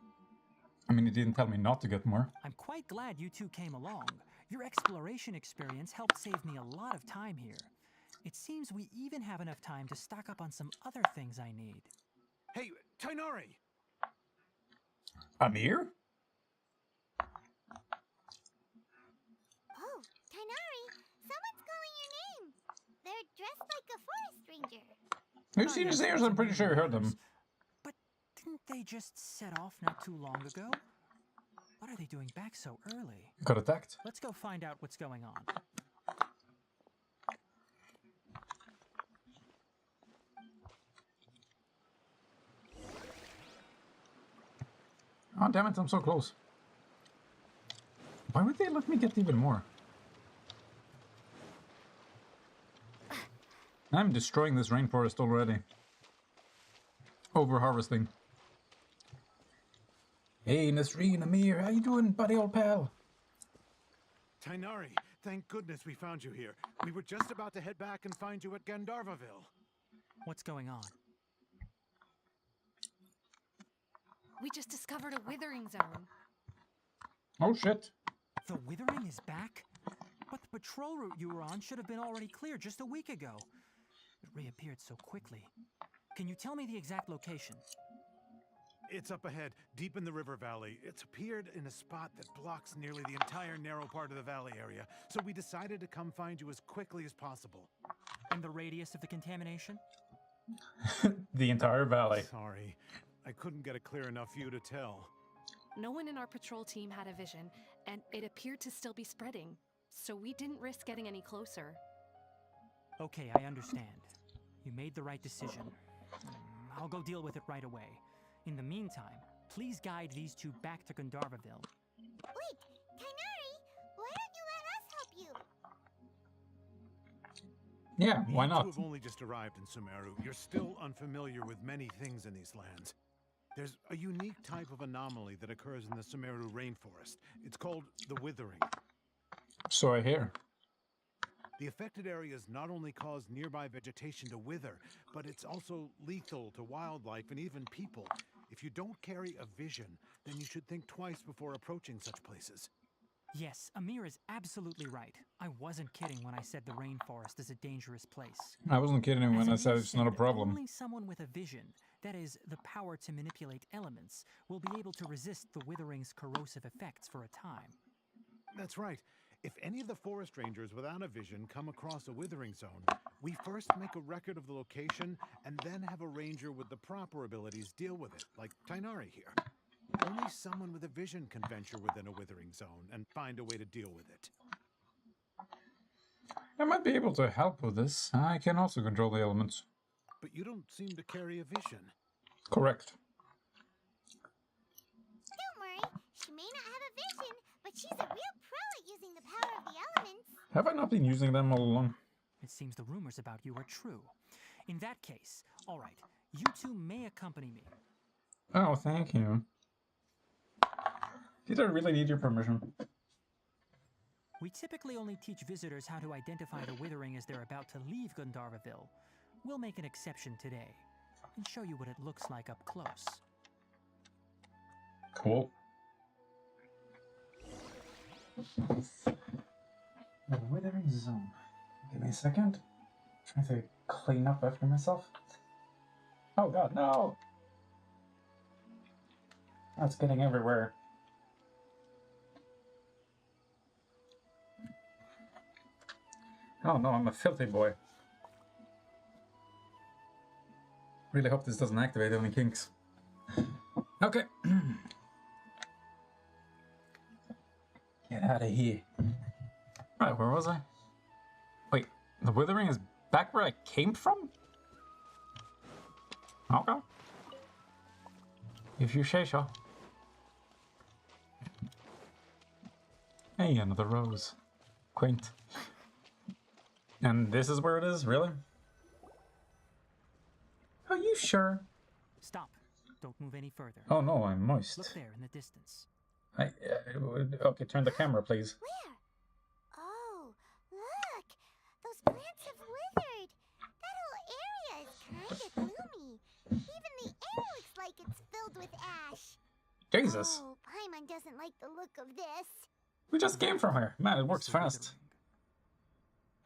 Speaker 1: I mean, he didn't tell me not to get more.
Speaker 5: I'm quite glad you two came along. Your exploration experience helped save me a lot of time here. It seems we even have enough time to stock up on some other things I need.
Speaker 6: Hey, Tainari!
Speaker 1: Amir?
Speaker 3: Oh, Tainari, someone's calling your name. They're dressed like a forest ranger.
Speaker 1: You've seen his ears, I'm pretty sure you heard them.
Speaker 5: But didn't they just set off not too long ago? What are they doing back so early?
Speaker 1: Got attacked.
Speaker 5: Let's go find out what's going on.
Speaker 1: Oh, damn it, I'm so close. Why would they let me get even more? I'm destroying this rainforest already. Over harvesting. Hey, Nasreen, Amir, how you doing, buddy, old pal?
Speaker 6: Tainari, thank goodness we found you here. We were just about to head back and find you at Gandharvaville.
Speaker 5: What's going on?
Speaker 2: We just discovered a withering zone.
Speaker 1: Oh shit.
Speaker 5: The withering is back? But the patrol route you were on should have been already clear just a week ago. It reappeared so quickly. Can you tell me the exact location?
Speaker 6: It's up ahead, deep in the river valley. It's appeared in a spot that blocks nearly the entire narrow part of the valley area, so we decided to come find you as quickly as possible.
Speaker 5: And the radius of the contamination?
Speaker 1: The entire valley.
Speaker 6: Sorry, I couldn't get a clear enough view to tell.
Speaker 2: No one in our patrol team had a vision, and it appeared to still be spreading. So we didn't risk getting any closer.
Speaker 5: Okay, I understand. You made the right decision. I'll go deal with it right away. In the meantime, please guide these two back to Gandharvaville.
Speaker 3: Wait, Tainari, why don't you let us help you?
Speaker 1: Yeah, why
Speaker 6: You
Speaker 1: not?
Speaker 6: two have only just arrived in Sumeru. You're still unfamiliar with many things in these lands. There's a unique type of anomaly that occurs in the Sumeru rainforest. It's called the withering.
Speaker 1: So I hear.
Speaker 6: The affected areas not only cause nearby vegetation to wither, but it's also lethal to wildlife and even people. If you don't carry a vision, then you should think twice before approaching such places.
Speaker 5: Yes, Amir is absolutely right. I wasn't kidding when I said the rainforest is a dangerous place.
Speaker 1: I wasn't kidding when I
Speaker 5: As
Speaker 1: said
Speaker 5: Amir
Speaker 1: it's not a
Speaker 5: said,
Speaker 1: problem.
Speaker 5: Only someone with a vision, that is, the power to manipulate elements, will be able to resist the withering's corrosive effects for a time.
Speaker 6: That's right. If any of the forest rangers without a vision come across a withering zone, we first make a record of the location and then have a ranger with the proper abilities deal with it, like Tainari here. Only someone with a vision can venture within a withering zone and find a way to deal with it.
Speaker 1: I might be able to help with this. I can also control the elements.
Speaker 6: But you don't seem to carry a vision.
Speaker 1: Correct.
Speaker 3: Don't worry, she may not have a vision, but she's a real pro at using the power of the elements.
Speaker 1: Have I not been using them all along?
Speaker 5: It seems the rumors about you are true. In that case, all right, you two may accompany me.
Speaker 1: Oh, thank you. Did I really need your permission?
Speaker 5: We typically only teach visitors how to identify the withering as they're about to leave Gandharvaville. We'll make an exception today and show you what it looks like up close.
Speaker 1: Cool. The withering zone. Give me a second. Trying to clean up after myself. Oh god, no! That's getting everywhere. Oh no, I'm a filthy boy. Really hope this doesn't activate any kinks. Okay. Get out of here. Right, where was I? Wait, the withering is back where I came from? Okay. If you say so. Hey, another rose. Quaint. And this is where it is, really? Are you sure?
Speaker 5: Stop. Don't move any further.
Speaker 1: Oh no, I'm moist.
Speaker 5: Look there in the distance.
Speaker 1: Okay, turn the camera, please.
Speaker 3: Where? Oh, look! Those plants have withered! That whole area is kinda gloomy. Even the air looks like it's filled with ash.
Speaker 1: Jesus.
Speaker 3: Oh, Paimon doesn't like the look of this.
Speaker 1: We just came from here. Man, it works
Speaker 5: Mr.
Speaker 1: fast.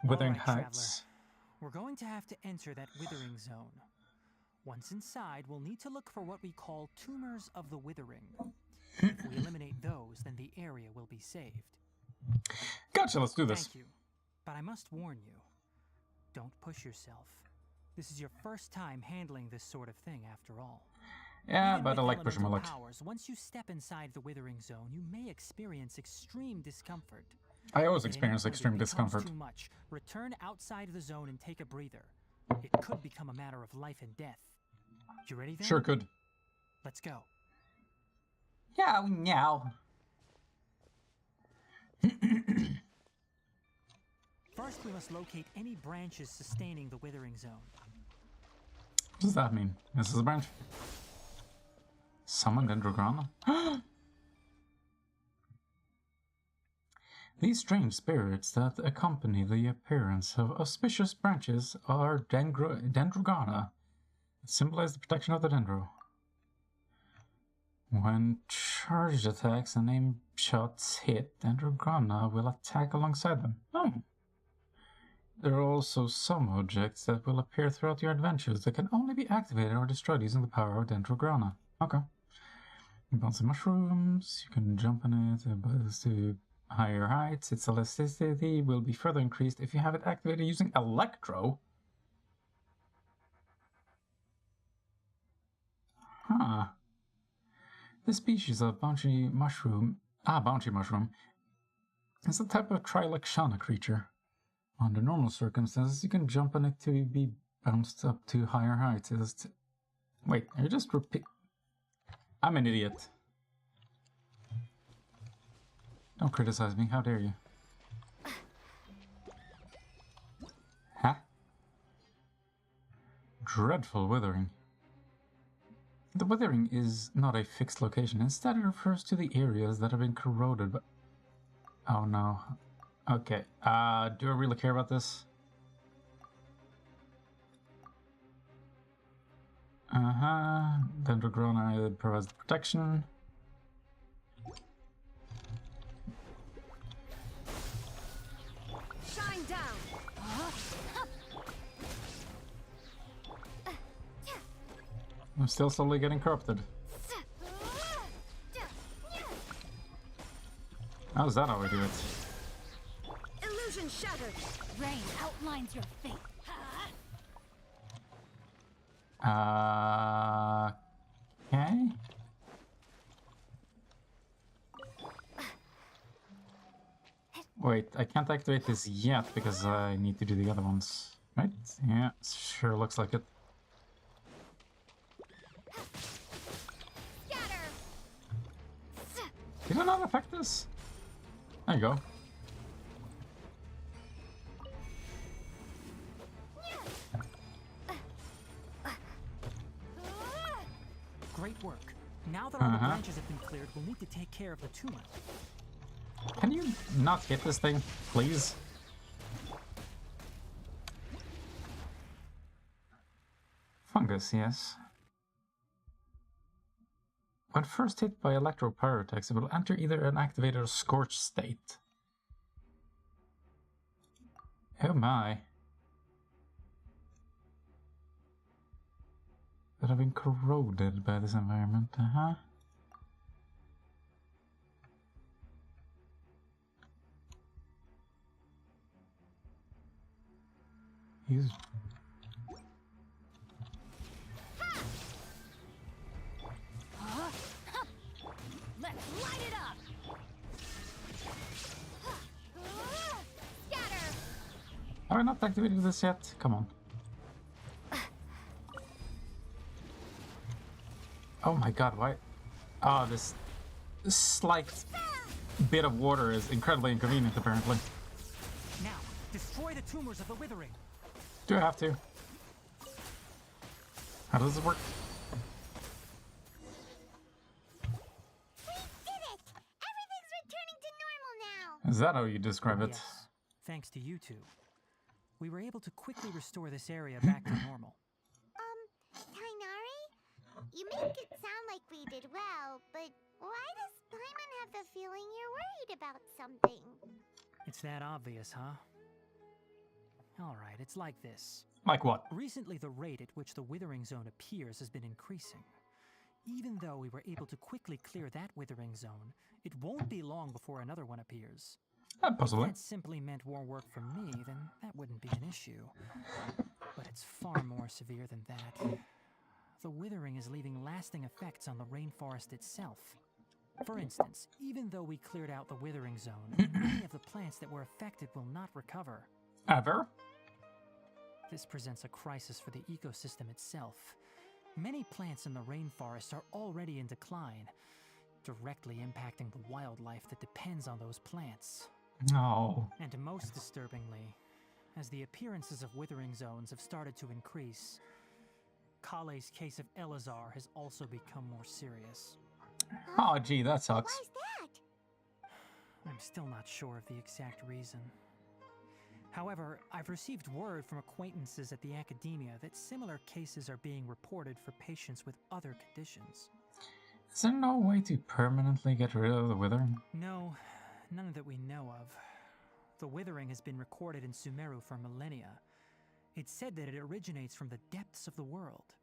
Speaker 5: Withering.
Speaker 1: Withering
Speaker 5: All right,
Speaker 1: Heights.
Speaker 5: traveler. We're going to have to enter that withering zone. Once inside, we'll need to look for what we call tumors of the withering. If we eliminate those, then the area will be saved.
Speaker 1: Gotcha, let's do this.
Speaker 5: Thank you. But I must warn you, don't push yourself. This is your first time handling this sort of thing, after all.
Speaker 1: Yeah,
Speaker 5: Even
Speaker 1: but I
Speaker 5: with
Speaker 1: like pushing my luck.
Speaker 5: elemental powers, once you step inside the withering zone, you may experience extreme discomfort.
Speaker 1: I always
Speaker 5: At any
Speaker 1: experience
Speaker 5: point, if it
Speaker 1: extreme
Speaker 5: becomes
Speaker 1: discomfort.
Speaker 5: Too much. Return outside the zone and take a breather. It could become a matter of life and death. You ready then?
Speaker 1: Sure could.
Speaker 5: Let's go.
Speaker 1: Yow, meow.
Speaker 5: First, we must locate any branches sustaining the withering zone.
Speaker 1: does that mean? This is a branch. Summon Dendrograna? These strange spirits that accompany the appearance of auspicious branches are Dendrograna, that symbolize the protection of the Dendro. When charged attacks and aim shots hit, Dendrograna will attack alongside them. Oh. There are also some objects that will appear throughout your adventures that can only be activated or destroyed using the power of Dendrograna. Okay. Bouncy mushrooms, you can jump on it, but to higher heights. Its elasticity will be further increased if you have it activated using Electro. Huh. This species of bouncy mushroom, is a type of Trilexana creature. Under normal circumstances, you can jump on it to be bounced up to higher heights. Wait, are you just repeat? I'm an idiot. Don't criticize me, how dare you? Huh? Dreadful withering. The withering is not a fixed location. Instead, it refers to the areas that have been corroded by... Oh no. Okay, do I really care about this? Dendrograna provides the protection.
Speaker 2: Shine down.
Speaker 1: I'm still slowly getting corrupted. How's that how we do it?
Speaker 2: Illusion shattered.
Speaker 4: Rain outlines your fate.
Speaker 1: Okay. Wait, I can't activate this yet because I need to do the other ones. Right? Yeah, sure looks like it.
Speaker 4: Scatter.
Speaker 1: Did it not affect this? There you go.
Speaker 5: Great work. Now that all the branches have been cleared, we'll need to take care of the tumor.
Speaker 1: Can you not hit this thing, please? Fungus, yes. When first hit by electropyrotex, it will enter either an activated or scorched state. Oh my. That have been corroded by this environment, He's...
Speaker 4: Let's light it up. Scatter.
Speaker 1: Have I not activated this yet? Come on. Oh my god, why? Ah, this slight bit of water is incredibly inconvenient, apparently.
Speaker 5: Now, destroy the tumors of the withering.
Speaker 1: Do I have to? How does this work?
Speaker 3: We did it! Everything's returning to normal now!
Speaker 1: Is that how you describe it?
Speaker 5: Yes, thanks to you two. We were able to quickly restore this area back to normal.
Speaker 3: Tainari? You make it sound like we did well, but why does Paimon have the feeling you're worried about something?
Speaker 5: It's that obvious, huh? Alright, it's like this.
Speaker 1: Like what?
Speaker 5: Recently, the rate at which the withering zone appears has been increasing. Even though we were able to quickly clear that withering zone, it won't be long before another one appears.
Speaker 1: Possibly.
Speaker 5: If that simply meant more work for me, then that wouldn't be an issue. But it's far more severe than that. The withering is leaving lasting effects on the rainforest itself. For instance, even though we cleared out the withering zone, many of the plants that were affected will not recover.
Speaker 1: Ever?
Speaker 5: This presents a crisis for the ecosystem itself. Many plants in the rainforest are already in decline, directly impacting the wildlife that depends on those plants.
Speaker 1: No.
Speaker 5: And most disturbingly, as the appearances of withering zones have started to increase, Kale's case of Elazar has also become more serious.
Speaker 1: Oh, gee, that sucks.
Speaker 3: Why's that?
Speaker 5: I'm still not sure of the exact reason. However, I've received word from acquaintances at the academia that similar cases are being reported for patients with other conditions.
Speaker 1: Is there no way to permanently get rid of the withering?
Speaker 5: No, none that we know of. The withering has been recorded in Sumeru for millennia. It's said that it originates from the depths of the world.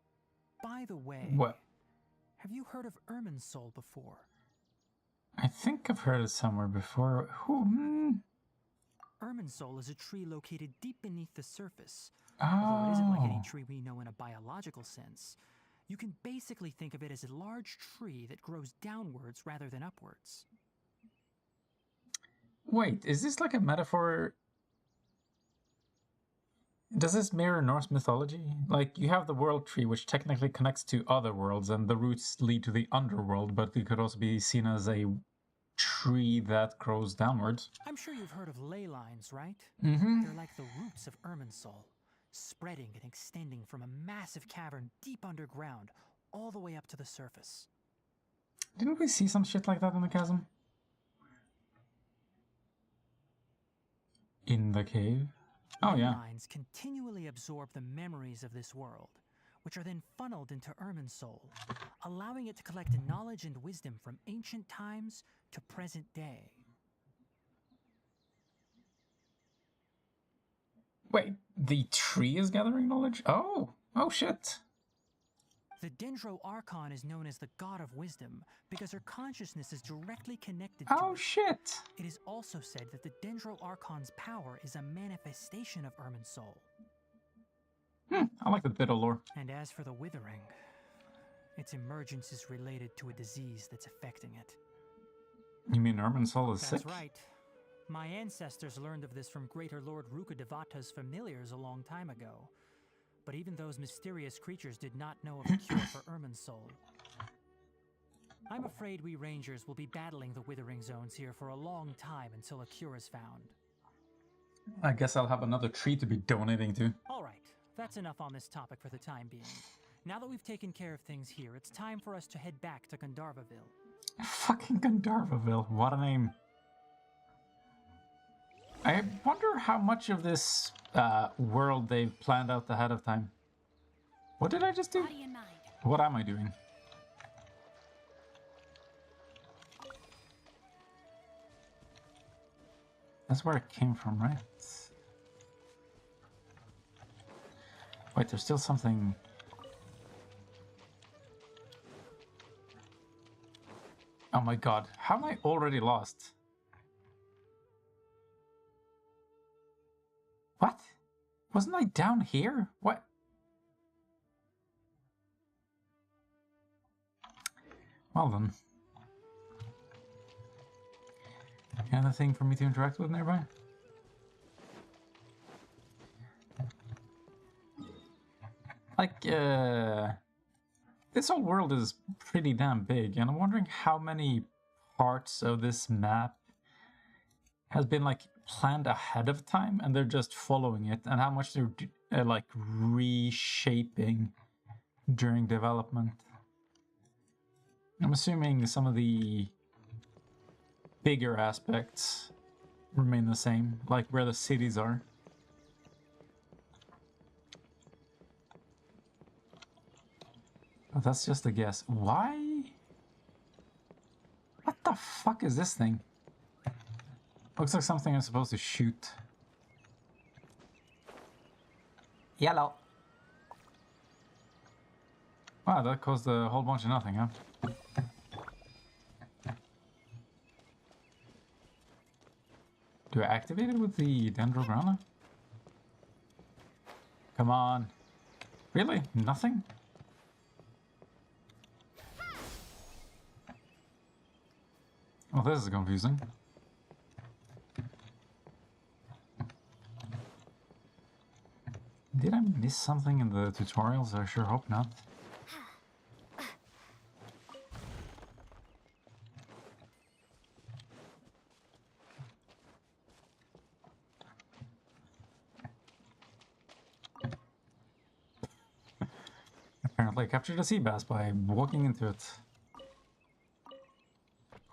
Speaker 5: By the way,
Speaker 1: What?
Speaker 5: have you heard of Irminsul before?
Speaker 1: I think I've heard it somewhere before. Who?
Speaker 5: Irminsul is a tree located deep beneath the surface. Although it isn't like any
Speaker 1: Oh.
Speaker 5: tree we know in a biological sense. You can basically think of it as a large tree that grows downwards rather than upwards.
Speaker 1: Wait, is this like a metaphor? Does this mirror Norse mythology? Like, you have the world tree, which technically connects to other worlds, and the roots lead to the underworld, but it could also be seen as a tree that grows downwards.
Speaker 5: I'm sure you've heard of ley lines, right?
Speaker 1: Mm-hmm.
Speaker 5: They're like the roots of Irminsul, spreading and extending from a massive cavern deep underground all the way up to the surface.
Speaker 1: Didn't we see some shit like that in the chasm? In the cave? Oh,
Speaker 5: Ley
Speaker 1: yeah.
Speaker 5: lines continually absorb the memories of this world, which are then funneled into Irminsul, allowing it to collect knowledge and wisdom from ancient times to present day.
Speaker 1: Wait, the tree is gathering knowledge? Oh shit.
Speaker 5: The Dendro Archon is known as the God of Wisdom because her consciousness is directly connected
Speaker 1: Oh
Speaker 5: to it.
Speaker 1: shit.
Speaker 5: It is also said that the Dendro Archon's power is a manifestation of Irminsul.
Speaker 1: I like that bit of lore.
Speaker 5: And as for the Withering, its emergence is related to a disease that's affecting it.
Speaker 1: You mean Irminsul is
Speaker 5: That's
Speaker 1: sick?
Speaker 5: right. My ancestors learned of this from Greater Lord Rukadevata's familiars a long time ago. But even those mysterious creatures did not know of a cure for Irminsul. I'm afraid we Rangers will be battling the Withering Zones here for a long time until a cure is found.
Speaker 1: I guess I'll have another tree to be donating to.
Speaker 5: Alright, that's enough on this topic for the time being. Now that we've taken care of things here, it's time for us to head back to Gandharvaville.
Speaker 1: Fucking Gandharvaville, what a name. I wonder how much of this world they've planned out ahead of time. What did I just do?
Speaker 2: Body and mind.
Speaker 1: What am I doing? That's where it came from, right? Wait, there's still something... Oh my god, how am I already lost? What? Wasn't I down here? What? Well then. Anything for me to interact with nearby? Like, this whole world is pretty damn big, and I'm wondering how many parts of this map has been, like, planned ahead of time, and they're just following it, and how much they're, like, reshaping during development. I'm assuming some of the bigger aspects remain the same, like where the cities are. But that's just a guess. Why? What the fuck is this thing? Looks like something I'm supposed to shoot. Yellow. Wow, that caused a whole bunch of nothing, huh? Do I activate it with the Dendrograna? Come on. Really? Nothing? Well, this is confusing. Did I miss something in the tutorials? I sure hope not. Apparently I captured a sea bass by walking into it.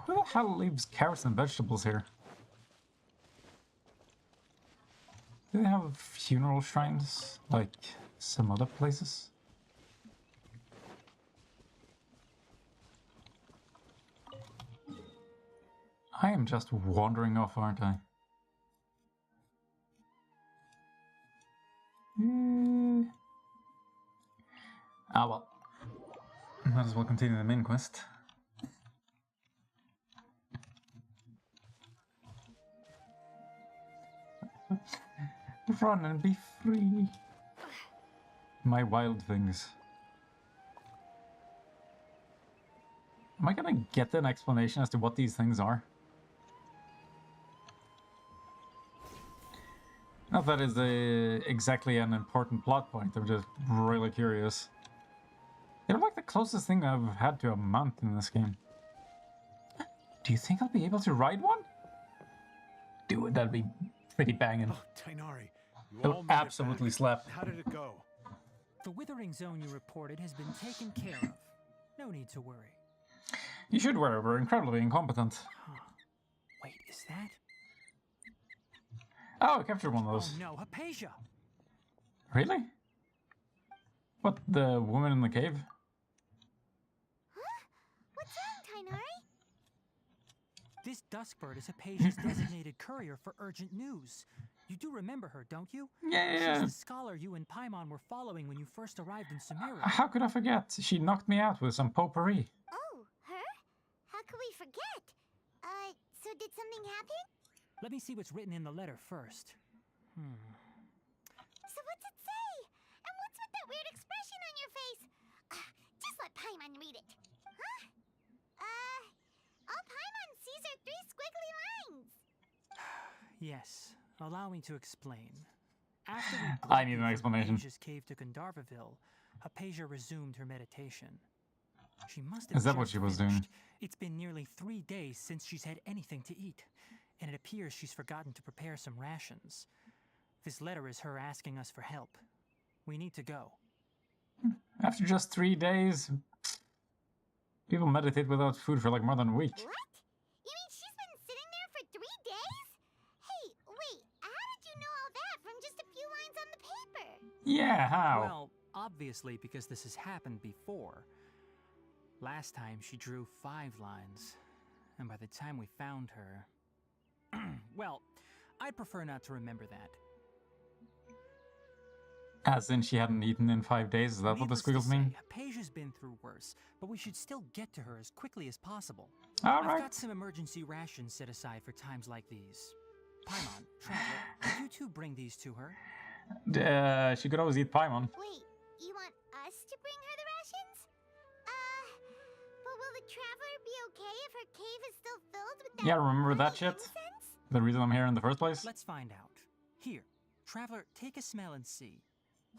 Speaker 1: Who the hell leaves carrots and vegetables here? Do they have funeral shrines like some other places? I am just wandering off, aren't I? Ah well. Might as well continue the main quest. Run and be free. My wild things. Am I gonna get an explanation as to what these things are? Not that is exactly an important plot point, I'm just really curious. They're like the closest thing I've had to a mount in this game. Do you think I'll be able to ride one? Do it, that'd be pretty banging.
Speaker 6: Oh, Tainari, you
Speaker 1: It
Speaker 6: all
Speaker 1: would
Speaker 6: made it
Speaker 1: absolutely
Speaker 6: back.
Speaker 1: slap.
Speaker 6: How did it go?
Speaker 5: The withering zone you reported has been taken care of. No need to worry.
Speaker 1: You should worry, we're incredibly incompetent.
Speaker 5: Huh. Wait, is that?
Speaker 1: Oh, I captured one of
Speaker 5: Oh
Speaker 1: those.
Speaker 5: no, Hypatia!
Speaker 1: Really? What, the woman in the cave?
Speaker 3: Huh? What's wrong, Tainari?
Speaker 5: This duskbird is Hypatia's designated courier for urgent news. You do remember her, don't you?
Speaker 1: Yeah.
Speaker 5: She's the scholar you and Paimon were following when you first arrived in Sumeru.
Speaker 1: How could I forget? She knocked me out with some potpourri.
Speaker 3: Oh, her? How could we forget? So did something happen?
Speaker 5: Let me see what's written in the letter first.
Speaker 3: So what's it say? And what's with that weird expression on your face? Just let Paimon read it. Huh? All Paimon sees are 3 squiggly lines.
Speaker 5: Yes, allow me to explain. After we
Speaker 1: I need an
Speaker 5: broke from
Speaker 1: explanation.
Speaker 5: Hypatia's cave to Gandharvaville, Hypatia resumed her meditation. She must have
Speaker 1: Is that what
Speaker 5: just
Speaker 1: she was doing?
Speaker 5: finished. It's been nearly 3 days since she's had anything to eat, and it appears she's forgotten to prepare some rations. This letter is her asking us for help. We need to go.
Speaker 1: After just 3 days, people meditate without food for like more than a week.
Speaker 3: What? You mean she's been sitting there for 3 days? Hey, wait, how did you know all that from just a few lines on the paper?
Speaker 1: Yeah, how?
Speaker 5: Well, obviously because this has happened before. Last time she drew 5 lines, and by the time we found her... well, I'd prefer not to remember that.
Speaker 1: As in she hadn't eaten in 5 days, is that what the
Speaker 5: Needless to
Speaker 1: squiggles mean?
Speaker 5: say, Hypatia's been through worse, but we should still get to her as quickly as possible. I've
Speaker 1: Alright.
Speaker 5: got some emergency rations set aside for times like these. Paimon, Traveler, could you two bring these to her?
Speaker 1: She could always eat Paimon.
Speaker 3: Wait, you want us to bring her the rations? But will the traveler be okay if her cave is still filled with that
Speaker 1: Yeah, remember that
Speaker 3: funny
Speaker 1: shit?
Speaker 3: incense?
Speaker 1: The reason I'm here in the first place?
Speaker 5: Let's find out. Here, Traveler, take a smell and see.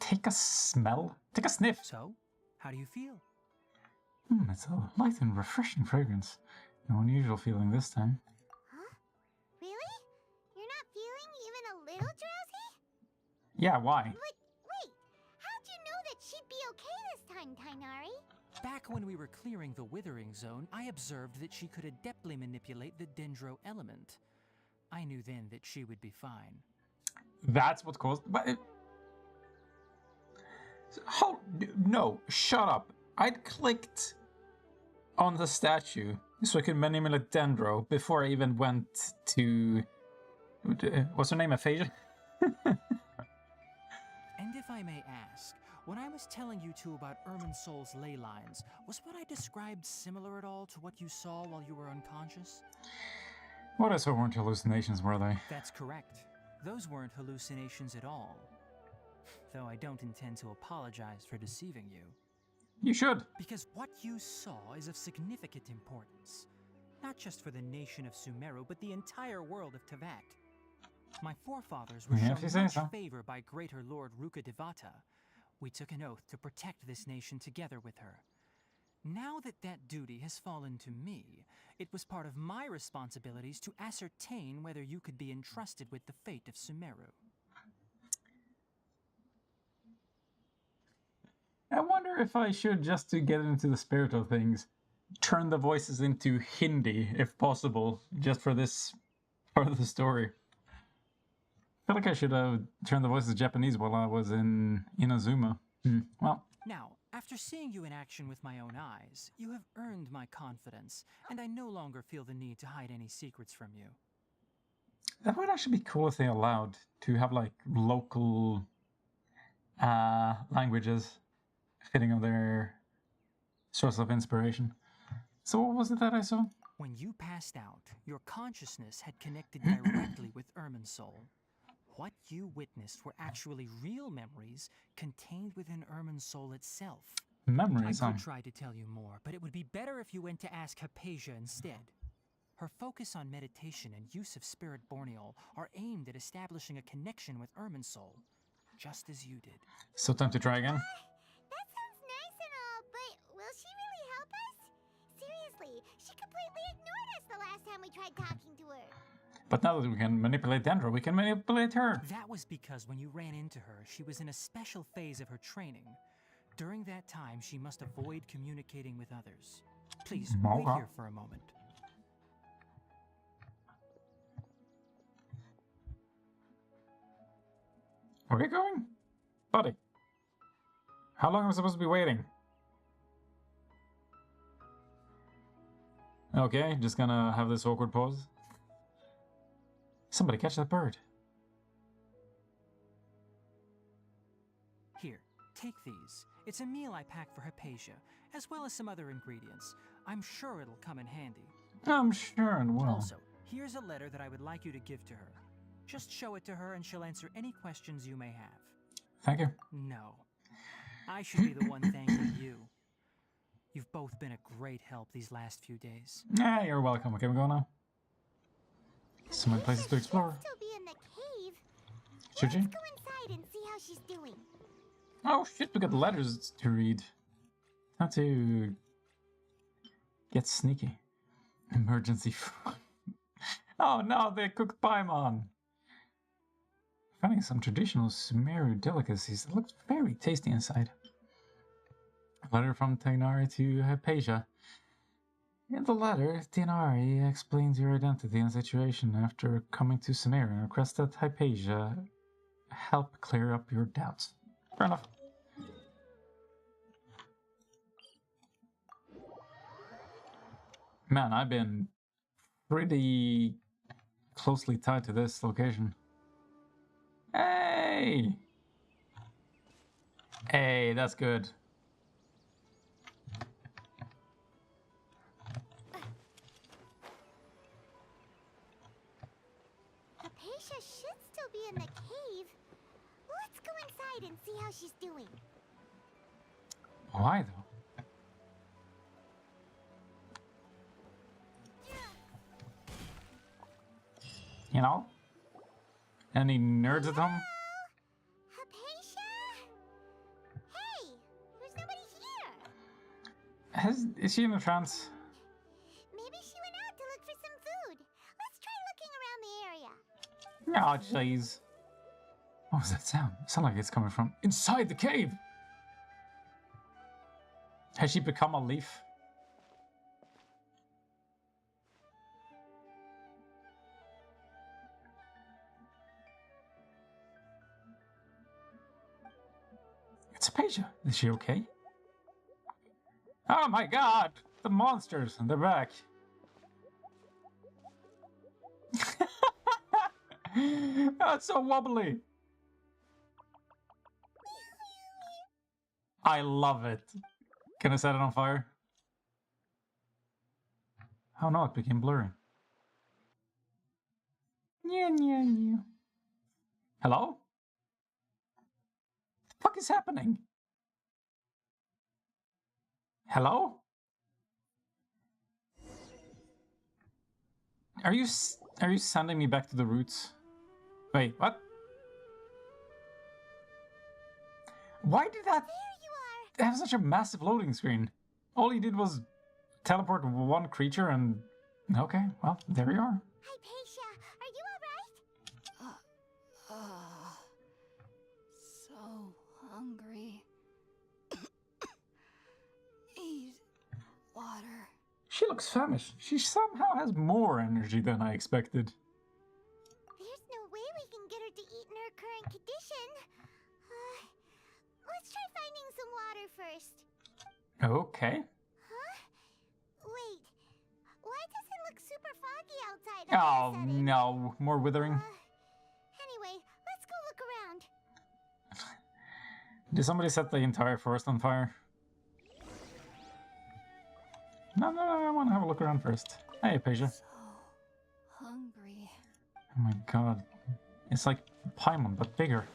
Speaker 1: Take a smell? Take a sniff.
Speaker 5: So, how do you feel?
Speaker 1: It's a light and refreshing fragrance. No unusual feeling this time.
Speaker 3: Huh? Really? You're not feeling even a little drowsy?
Speaker 1: Yeah, why?
Speaker 3: But wait, how'd you know that she'd be okay this time, Tainari?
Speaker 5: Back when we were clearing the withering zone, I observed that she could adeptly manipulate the Dendro element. I knew then that she would be fine.
Speaker 1: That's what caused... But no, shut up. I'd clicked on the statue so I could manipulate Dendro before I even went to... what's her name, Aphasia?
Speaker 5: And if I may ask, when I was telling you two about Irminsol's ley lines, was what I described similar at all to what you saw while you were unconscious?
Speaker 1: What I saw weren't hallucinations, were they?
Speaker 5: That's correct. Those weren't hallucinations at all. Though I don't intend to apologize for deceiving you.
Speaker 1: You should.
Speaker 5: Because what you saw is of significant importance. Not just for the nation of Sumeru, but the entire world of Tevat. My forefathers were
Speaker 1: Yeah, if you
Speaker 5: shown
Speaker 1: say
Speaker 5: much
Speaker 1: so.
Speaker 5: favor by Greater Lord Rukkhadevata. We took an oath to protect this nation together with her. Now that that duty has fallen to me, it was part of my responsibilities to ascertain whether you could be entrusted with the fate of Sumeru.
Speaker 1: I wonder if I should, just to get into the spirit of things, turn the voices into Hindi, if possible, just for this part of the story. I feel like I should have turned the voices Japanese while I was in Inazuma. Well,
Speaker 5: Now, after seeing you in action with my own eyes, you have earned my confidence, and I no longer feel the need to hide any secrets from you.
Speaker 1: that would actually be cool if they allowed to have like local languages fitting of their source of inspiration. So what was it that I saw?
Speaker 5: When you passed out, your consciousness had connected directly with Irminsul. What you witnessed were actually real memories contained within Irminsul itself. I
Speaker 1: Memories,
Speaker 5: could try to tell you more, but it would be better if you went to ask Hypatia instead. Her focus on meditation and use of Spirit Borneol are aimed at establishing a connection with Irminsul, just as you did.
Speaker 1: So time to try again.
Speaker 3: That sounds nice and all, but will she really help us? Seriously, she completely ignored us the last time we tried talking to her.
Speaker 1: But now that we can manipulate Dendro, we can manipulate her.
Speaker 5: That was because when you ran into her, she was in a special phase of her training. During that time, she must avoid communicating with others. Please, wait here for a moment.
Speaker 1: Where are you going? Buddy. How long am I supposed to be waiting? Okay, just gonna have this awkward pause. Somebody catch that bird.
Speaker 5: Here, take these. It's a meal I packed for Hypatia, as well as some other ingredients. I'm sure it'll come in handy.
Speaker 1: I'm sure and will.
Speaker 5: Also, here's a letter that I would like you to give to her. Just show it to her and she'll answer any questions you may have.
Speaker 1: Thank you.
Speaker 5: No. I should be the one thanking you. You've both been a great help these last few days.
Speaker 1: Yeah, you're welcome. Okay, we go now. So many places to explore.
Speaker 3: Still be in the cave.
Speaker 1: Should you?
Speaker 3: Let's go inside and see how she's doing.
Speaker 1: Oh shit, we got letters to read. Time to get sneaky. Emergency food. Oh no, they cooked paimon. Finding some traditional Sumeru delicacies that looks very tasty inside. A letter from Tainari to Hypatia. In the letter, Tainari explains your identity and situation after coming to Sumeru and requests that Hypatia help clear up your doubts. Fair enough. Man, I've been pretty closely tied to this location. Hey! Hey, that's good.
Speaker 3: Hypatia should still be in the cave. Let's go inside and see how she's doing.
Speaker 1: Why though? You know? Any nerds at home?
Speaker 3: Hypatia? Hey, there's nobody here.
Speaker 1: Is she in a trance?
Speaker 3: Maybe she went out to look for some food. Let's try looking around the area.
Speaker 1: Oh, jeez. What was that sound? It sounded like it's coming from inside the cave. Has she become a leaf? It's Hypatia. Is she okay? Oh my god! The monsters! They're back. Oh, it's so wobbly. I love it. Can I set it on fire? Oh no, it became blurry. Hello? The fuck is happening? Hello? Are you sending me back to the roots? Wait, what? Why did that
Speaker 3: There you are.
Speaker 1: have such a massive loading screen? All he did was teleport one creature and... Okay, well, there you are.
Speaker 3: Hypatia, are you alright?
Speaker 4: So hungry.
Speaker 1: She looks famished. She somehow has more energy than I expected.
Speaker 3: There's no way we can get her to eat in her current condition. Let's try finding some water first.
Speaker 1: Okay.
Speaker 3: Huh? Wait. Why does it look super foggy outside?
Speaker 1: Oh no, more withering.
Speaker 3: Anyway, let's go look around.
Speaker 1: Did somebody set the entire forest on fire? No, I want to have a look around first. Hey, Paige.
Speaker 2: So hungry.
Speaker 1: Oh my god. It's like Paimon, but bigger.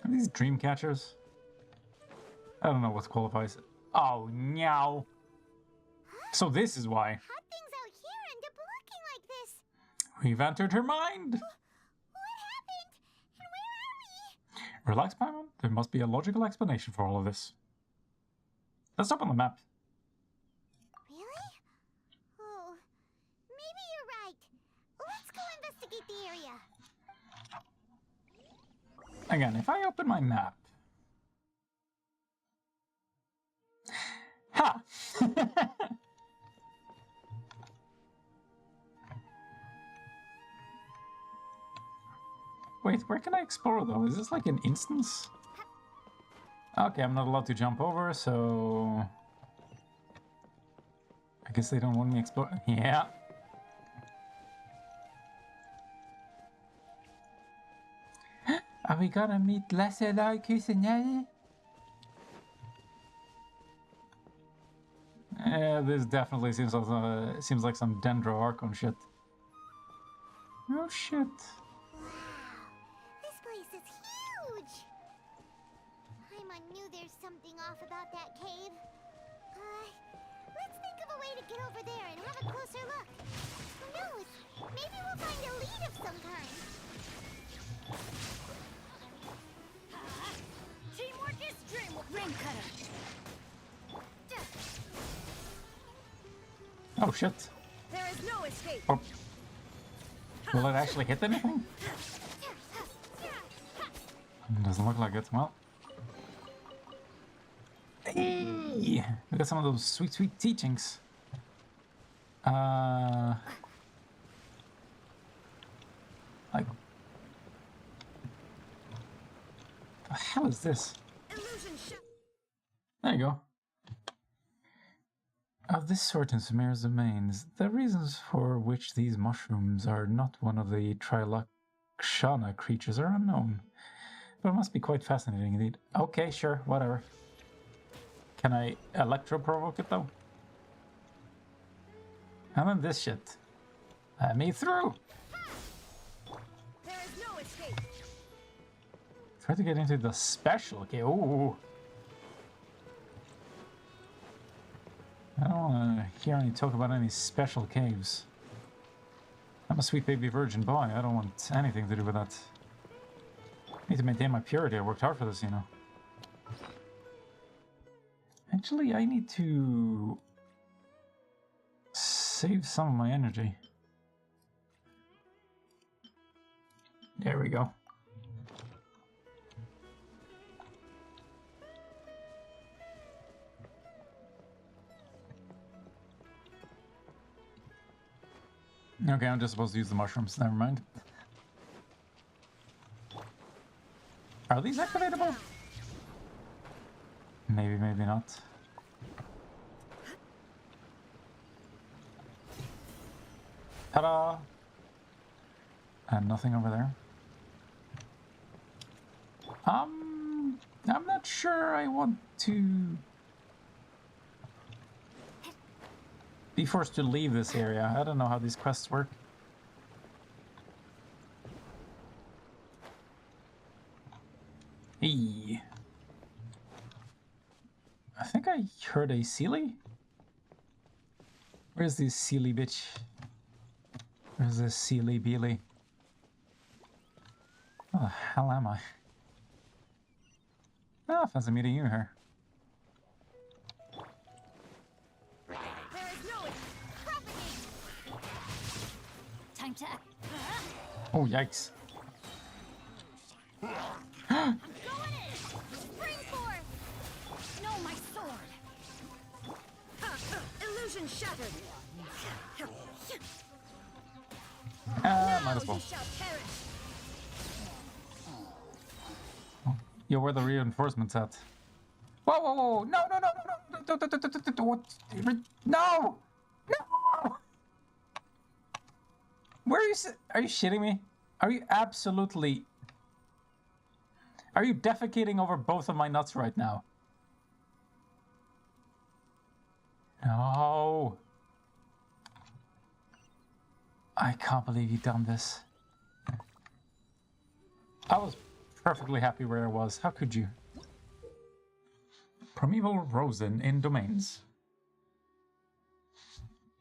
Speaker 1: Are these dream catchers? I don't know what qualifies. Oh, no. So this is why.
Speaker 3: How things out here end up looking like this?
Speaker 1: We've entered her mind.
Speaker 3: What happened? And where are we?
Speaker 1: Relax, Paimon. There must be a logical explanation for all of this. Let's open the map.
Speaker 3: Really? Oh, maybe you're right. Let's go investigate the area.
Speaker 1: Again, if I open my map... Ha! Wait, where can I explore though? Is this like an instance? Okay, I'm not allowed to jump over, so... I guess they don't want me explore... Yeah. Are we gonna meet Lesser Lord Kusanagi? This definitely seems like some Dendro Archon shit. Oh shit.
Speaker 3: This place is huge! Paimon knew there's something off about that cave. Let's think of a way to get over there and have a closer look. Who knows? Maybe we'll find a lead of some kind.
Speaker 2: Teamwork is dreamwork. Ring cutter.
Speaker 1: Oh shit.
Speaker 2: There is no escape.
Speaker 1: Oh. Will it actually hit anything? Doesn't look like it. Well. Hey! We got some of those sweet, sweet teachings. Like... The hell is this?
Speaker 2: Illusion shot.
Speaker 1: There you go. Of this sort in Sumeru's domains, the reasons for which these mushrooms are not one of the Trilakshana creatures are unknown. But it must be quite fascinating indeed. Okay, sure, whatever. Can I electro-provoke it though? And then this shit. Let me through!
Speaker 2: There is no escape.
Speaker 1: Try to get into the special. Okay, ooh. I don't want to hear any talk about any special caves. I'm a sweet baby virgin boy. I don't want anything to do with that. I need to maintain my purity. I worked hard for this, you know. Actually, I need to save some of my energy. There we go. Okay, I'm just supposed to use the mushrooms. Never mind. Are these activatable? Maybe, maybe not. Ta-da! And nothing over there. I'm not sure I want to be forced to leave this area. I don't know how these quests work. Hey. I think I heard a Sealy? Where's this Sealy bitch? Where's this Sealy Beely? Where the hell am I? Ah, fancy meeting you here.
Speaker 2: There is no propagate. Time to act.
Speaker 1: Oh, yikes.
Speaker 2: I'm going in. Spring forth. shattered.
Speaker 1: Might as well.
Speaker 2: You shall perish.
Speaker 1: Yo, where the reinforcements at? Whoa, whoa, whoa! No, no, no, no, no! What? No! No! Where are you? Are you shitting me? Are you absolutely? Are you defecating over both of my nuts right now? No. I can't believe you've done this. I was perfectly happy where I was. How could you? Primeval rosin in domains.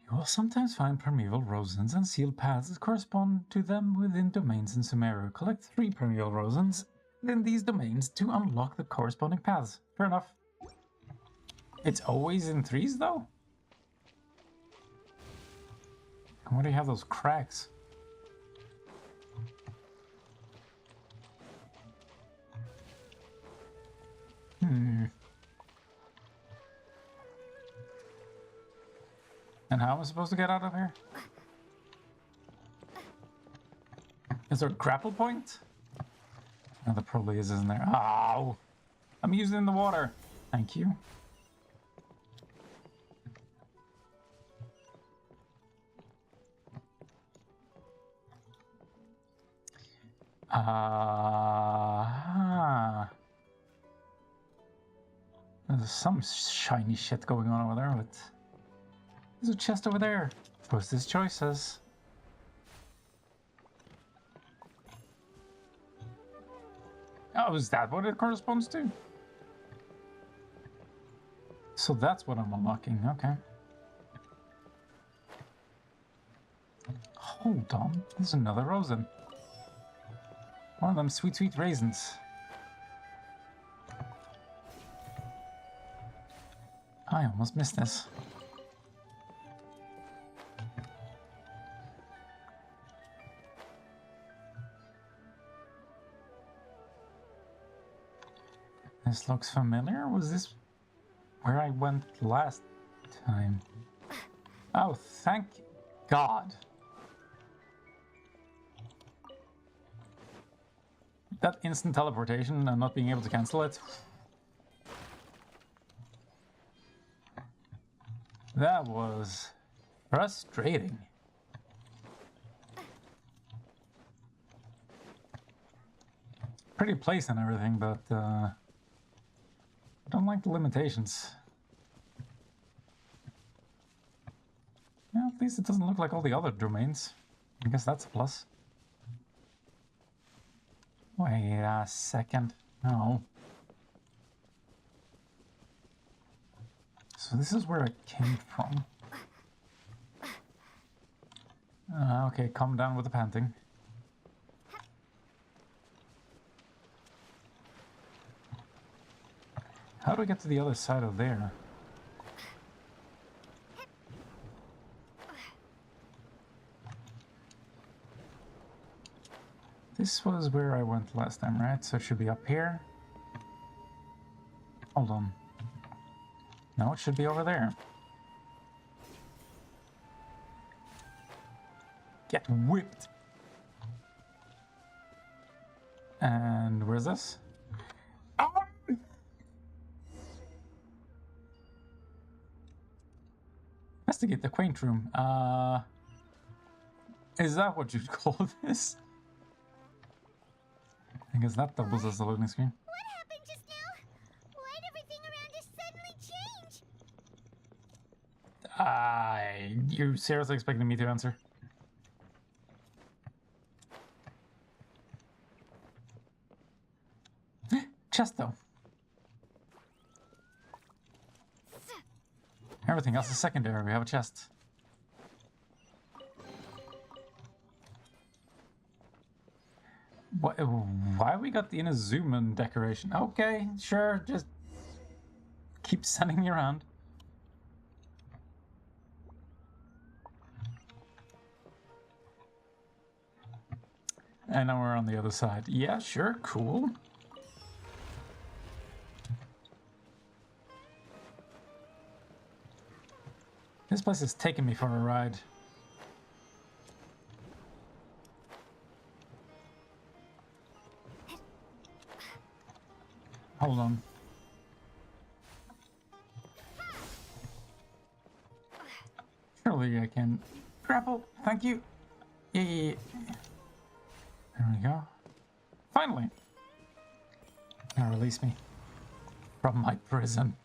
Speaker 1: You will sometimes find primeval rosins and sealed paths that correspond to them within domains in Sumeru. Collect 3 primeval rosins in these domains to unlock the corresponding paths. Fair enough. It's always in 3s though? Why do you have those cracks? And how am I supposed to get out of here? Is there a grapple point? Oh, there probably is, isn't there? Ow! I'm using the water. Thank you. There's some shiny shit going on over there, but there's a chest over there. Post his choices. Oh, is that what it corresponds to? So that's what I'm unlocking, okay. Hold on, there's another rosin. One of them sweet, sweet raisins. I almost missed this. This looks familiar. Was this where I went last time? Oh, thank God. That instant teleportation and not being able to cancel it. That was frustrating. Pretty place and everything, but I don't like the limitations. Yeah, at least it doesn't look like all the other domains. I guess that's a plus. Wait a second. No. So this is where I came from. Okay, calm down with the panting. How do I get to the other side of there? This was where I went last time, right? So it should be up here. Hold on. No, it should be over there. Get whipped! And where's this? Oh! Investigate the quaint room. Is that what you'd call this? I guess that doubles as a loading screen.
Speaker 3: What happened just now? Why'd everything around us suddenly change?
Speaker 1: You seriously expecting me to answer? Chest though. Everything else is secondary. We have a chest. Why we got the Inazuman decoration? Okay, sure, just keep sending me around. And now we're on the other side. Yeah, sure, cool. This place is taking me for a ride. Hold on. Surely I can grapple. Thank you. Yeah. There we go. Finally. Now release me from my prison.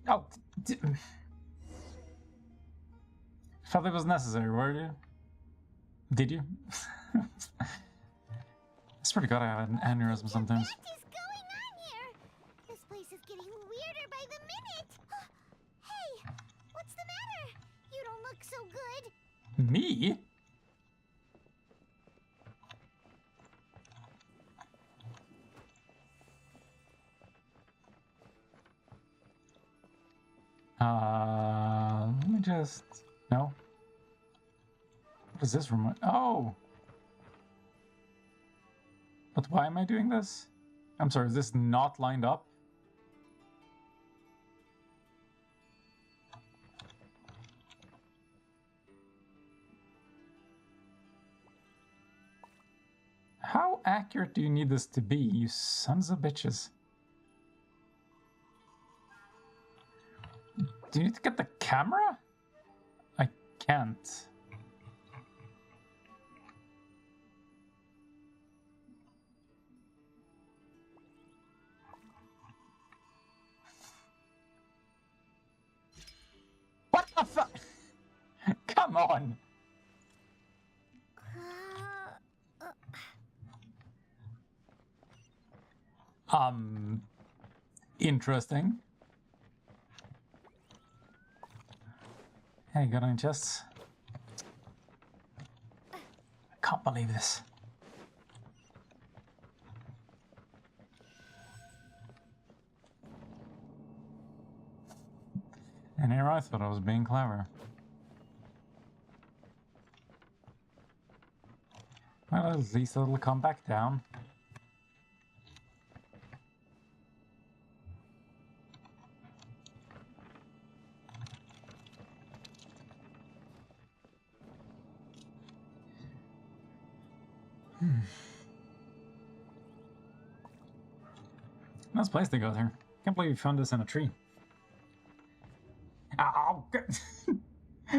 Speaker 1: Oh, felt it was necessary, were you? Did you? It's pretty good I have an aneurysm sometimes.
Speaker 3: What is going on here? This place is getting weirder by the minute. Hey, what's the matter? You don't look so good.
Speaker 1: Me? Let me just... No. What is this room? Oh! But why am I doing this? I'm sorry, is this not lined up? How accurate do you need this to be, you sons of bitches? Do you need to get the camera? I can't. What the fuck? Come on. Interesting. Hey, got any chests? I can't believe this. And here I thought I was being clever. Well, at least it'll come back down. Nice place to go there. Can't believe you found this in a tree. Ow!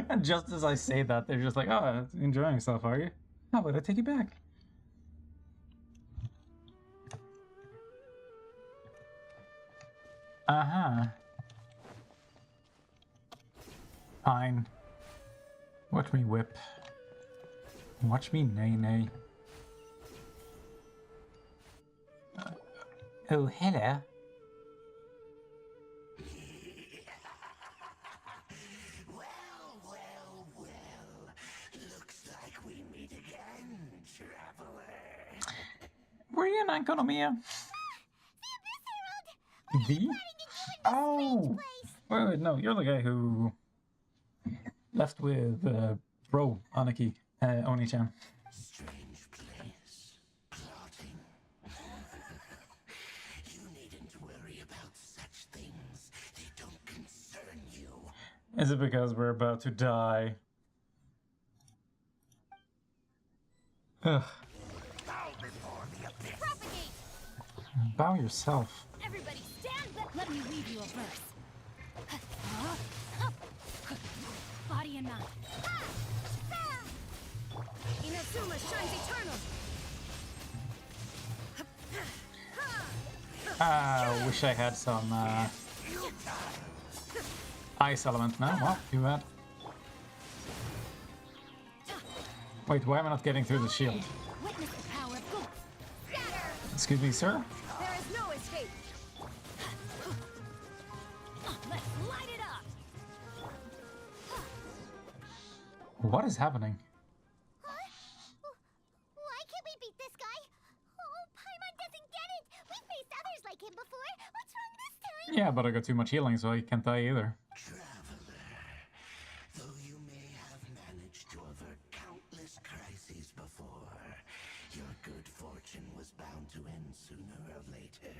Speaker 1: And just as I say that, they're just like, oh, enjoying yourself, are you? How about I take you back? Uh-huh. Fine. Watch me whip. Watch me nay-nay. Oh, hello.
Speaker 7: Well. Looks like we meet again, traveler.
Speaker 1: Were you in Economia? The? Oh! Wait, no, you're the guy who left with bro, Aniki, Oni-chan.
Speaker 7: Strange place. Plotting. You needn't worry about such things. They don't concern you.
Speaker 1: Is it because we're about to die? Ugh.
Speaker 7: Bow before the abyss.
Speaker 2: Propagate!
Speaker 1: Bow yourself.
Speaker 2: Everybody stand back! Let me weave you a verse. Body and mind. Inazuma shines eternal!
Speaker 1: Wish I had some ice element now. Well, too bad. Wait, why am I not getting through the shield?
Speaker 2: Witness the power of God.
Speaker 1: Excuse me, sir?
Speaker 2: There is no escape! Let's light it up!
Speaker 1: What is happening?
Speaker 3: Huh? Why can't we beat this guy? Oh, Paimon doesn't get it. We faced others like him before. What's wrong this time?
Speaker 1: Yeah, but I got too much healing, so I can't die either.
Speaker 7: Traveler, though you may have managed to avert countless crises before, your good fortune was bound to end sooner or later.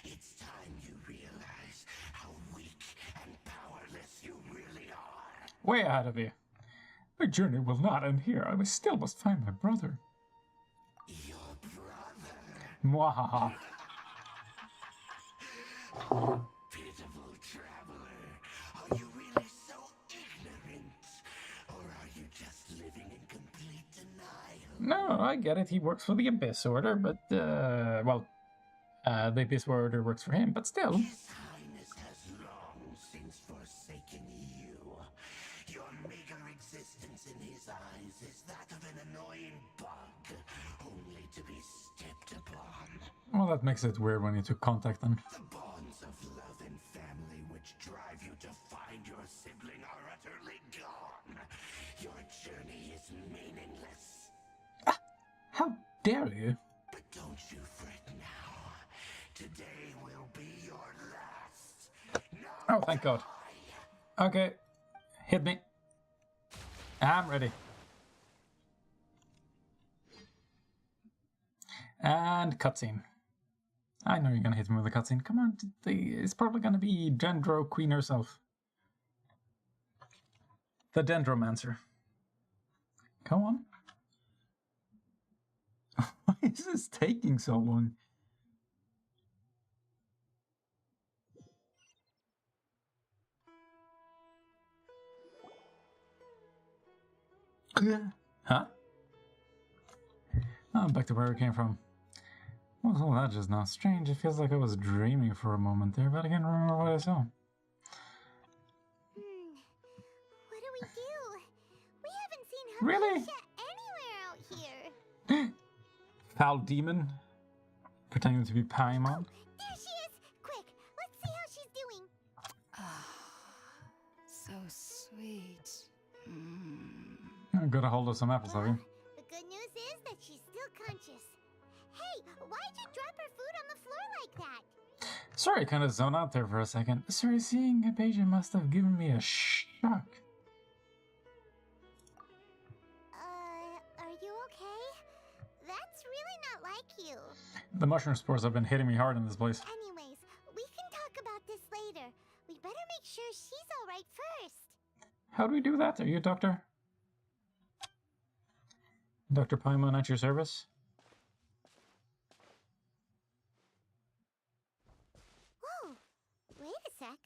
Speaker 7: It's time you realize
Speaker 1: Way ahead of you. My journey will not end here. I still must find my brother.
Speaker 7: Your brother.
Speaker 1: Mwahaha.
Speaker 7: Pitiful traveler. Are you really so ignorant? Or are you just living in complete denial?
Speaker 1: No, I get it. He works for the Abyss Order, but, well, the Abyss Order works for him, but still.
Speaker 7: His Highness has long since forsaken you. Your meager existence in his eyes is that of an annoying bug, only to be stepped upon.
Speaker 1: Well, that makes it weird when you took contact then.
Speaker 7: The bonds of love and family which drive you to find your sibling are utterly gone. Your journey is meaningless.
Speaker 1: How dare you?
Speaker 7: But don't you fret now. Today will be your last. Now
Speaker 1: Oh, thank God. Okay, hit me. I'm ready. And cutscene. I know you're gonna hit me with a cutscene. Come on, it's probably gonna be Dendro Queen herself. The Dendromancer. Come on. Why is this taking so long? Huh? Oh, back to where we came from. What was all that just now? Strange, it feels like I was dreaming for a moment there, but I can't remember what I saw.
Speaker 3: What do we do? We haven't seen
Speaker 1: Really?
Speaker 3: Hypatia anywhere out here.
Speaker 1: Foul demon? Pretending to be Paimon?
Speaker 3: There she is! Quick, let's see how she's doing.
Speaker 2: So sweet.
Speaker 1: I got a hold of some apples, have you?
Speaker 3: The good news is that she's still conscious. Hey, why'd you drop her food on the floor like that?
Speaker 1: Sorry, I kind of zoned out there for a second. Sorry, seeing Hypatia must have given me a shock.
Speaker 3: Are you okay? That's really not like you.
Speaker 1: The mushroom spores have been hitting me hard in this place.
Speaker 3: Anyways, we can talk about this later. We better make sure she's alright first.
Speaker 1: How do we do that? Are you a doctor? Dr. Paimon at your service?
Speaker 3: Whoa, wait a sec.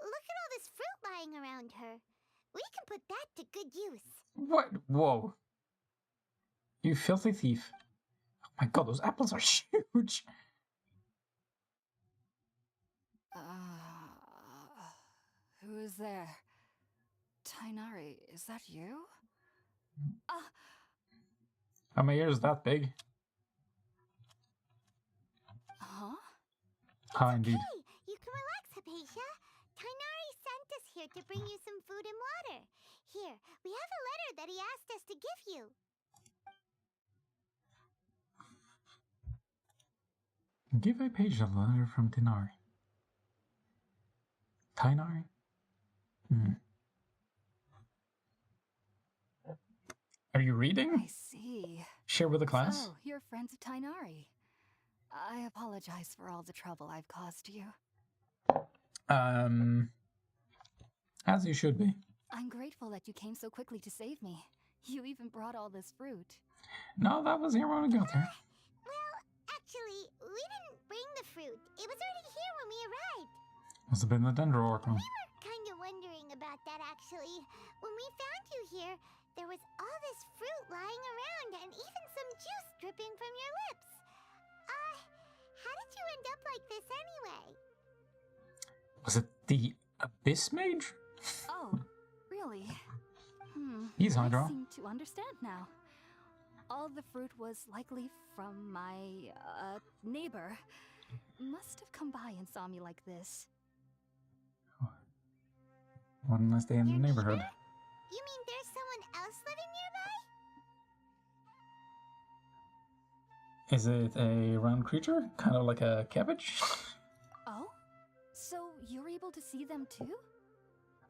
Speaker 3: Look at all this fruit lying around her. We can put that to good use.
Speaker 1: What? Whoa. You filthy thief. Oh my god, those apples are huge.
Speaker 2: Who is there? Tainari, is that you?
Speaker 1: Are my ears that big?
Speaker 2: Huh?
Speaker 1: Ah, indeed.
Speaker 3: Hey, you can relax, Hypatia. Tainari sent us here to bring you some food and water. Here, we have a letter that he asked us to give you.
Speaker 1: Give Hypatia a letter from Tainari. Tainari? Are you reading?
Speaker 2: I see.
Speaker 1: Share with the class?
Speaker 2: So, you're friends of Tainari. I apologize for all the trouble I've caused you.
Speaker 1: As you should be.
Speaker 2: I'm grateful that you came so quickly to save me. You even brought all this fruit.
Speaker 1: No, that was here when we got there.
Speaker 3: Well, actually, we didn't bring the fruit. It was already here when we arrived.
Speaker 1: Must have been the Dendro Orcon.
Speaker 3: We were kind of wondering about that, actually. When we found you here, there was all this fruit lying around and even some juice dripping from your lips. How did you end up like this anyway?
Speaker 1: Was it the Abyss Mage?
Speaker 2: Oh, really?
Speaker 1: He's
Speaker 2: I
Speaker 1: Hydra.
Speaker 2: seem to understand now. All the fruit was likely from my, neighbor. Must have come by and saw me like this.
Speaker 1: One nice day in the
Speaker 3: Your
Speaker 1: neighborhood.
Speaker 3: neighbor? You mean there's someone else living nearby?
Speaker 1: Is it a round creature? Kind of like a cabbage?
Speaker 2: Oh? So you're able to see them too?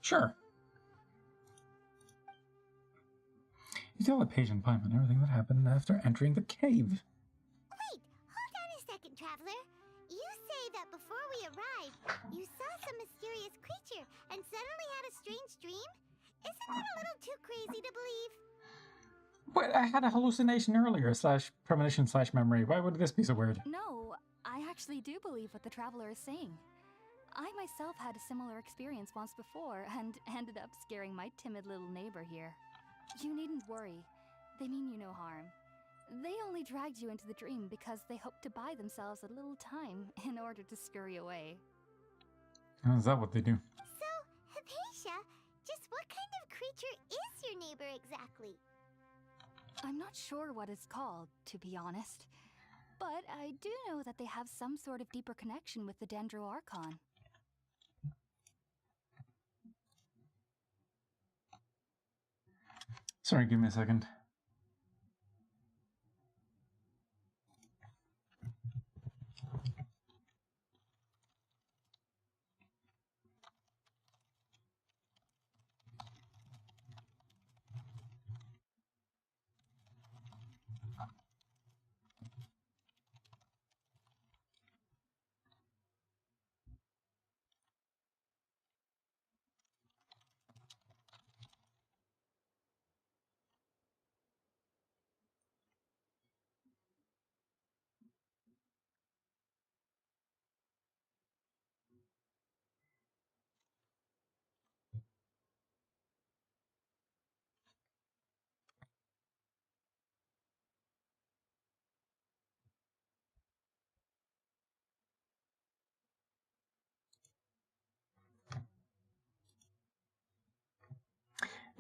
Speaker 1: Sure. You tell the patient Paimon everything that happened after entering the cave.
Speaker 3: Wait, hold on a second, traveler. You say that before we arrived, you saw some mysterious creature and suddenly had a strange dream? Isn't that a little too crazy to believe?
Speaker 1: But I had a hallucination earlier, slash premonition slash memory. Why would this be so weird?
Speaker 2: No, I actually do believe what the traveler is saying. I myself had a similar experience once before and ended up scaring my timid little neighbor here. You needn't worry. They mean you no harm. They only dragged you into the dream because they hoped to buy themselves a little time in order to scurry away.
Speaker 1: Is that what they do?
Speaker 3: So, Hypatia, just what kind of creature is your neighbor exactly?
Speaker 2: I'm not sure what it's called, to be honest. But I do know that they have some sort of deeper connection with the Dendro Archon.
Speaker 1: Sorry, give me a second.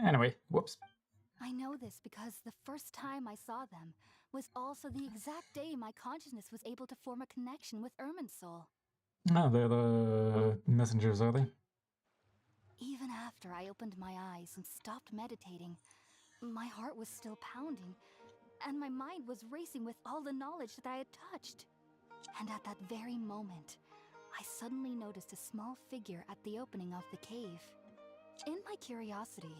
Speaker 1: Anyway, whoops.
Speaker 2: I know this because the first time I saw them was also the exact day my consciousness was able to form a connection with Irminsul.
Speaker 1: No, they're the messengers, are they?
Speaker 2: Even after I opened my eyes and stopped meditating, my heart was still pounding, and my mind was racing with all the knowledge that I had touched. And at that very moment, I suddenly noticed a small figure at the opening of the cave. In my curiosity,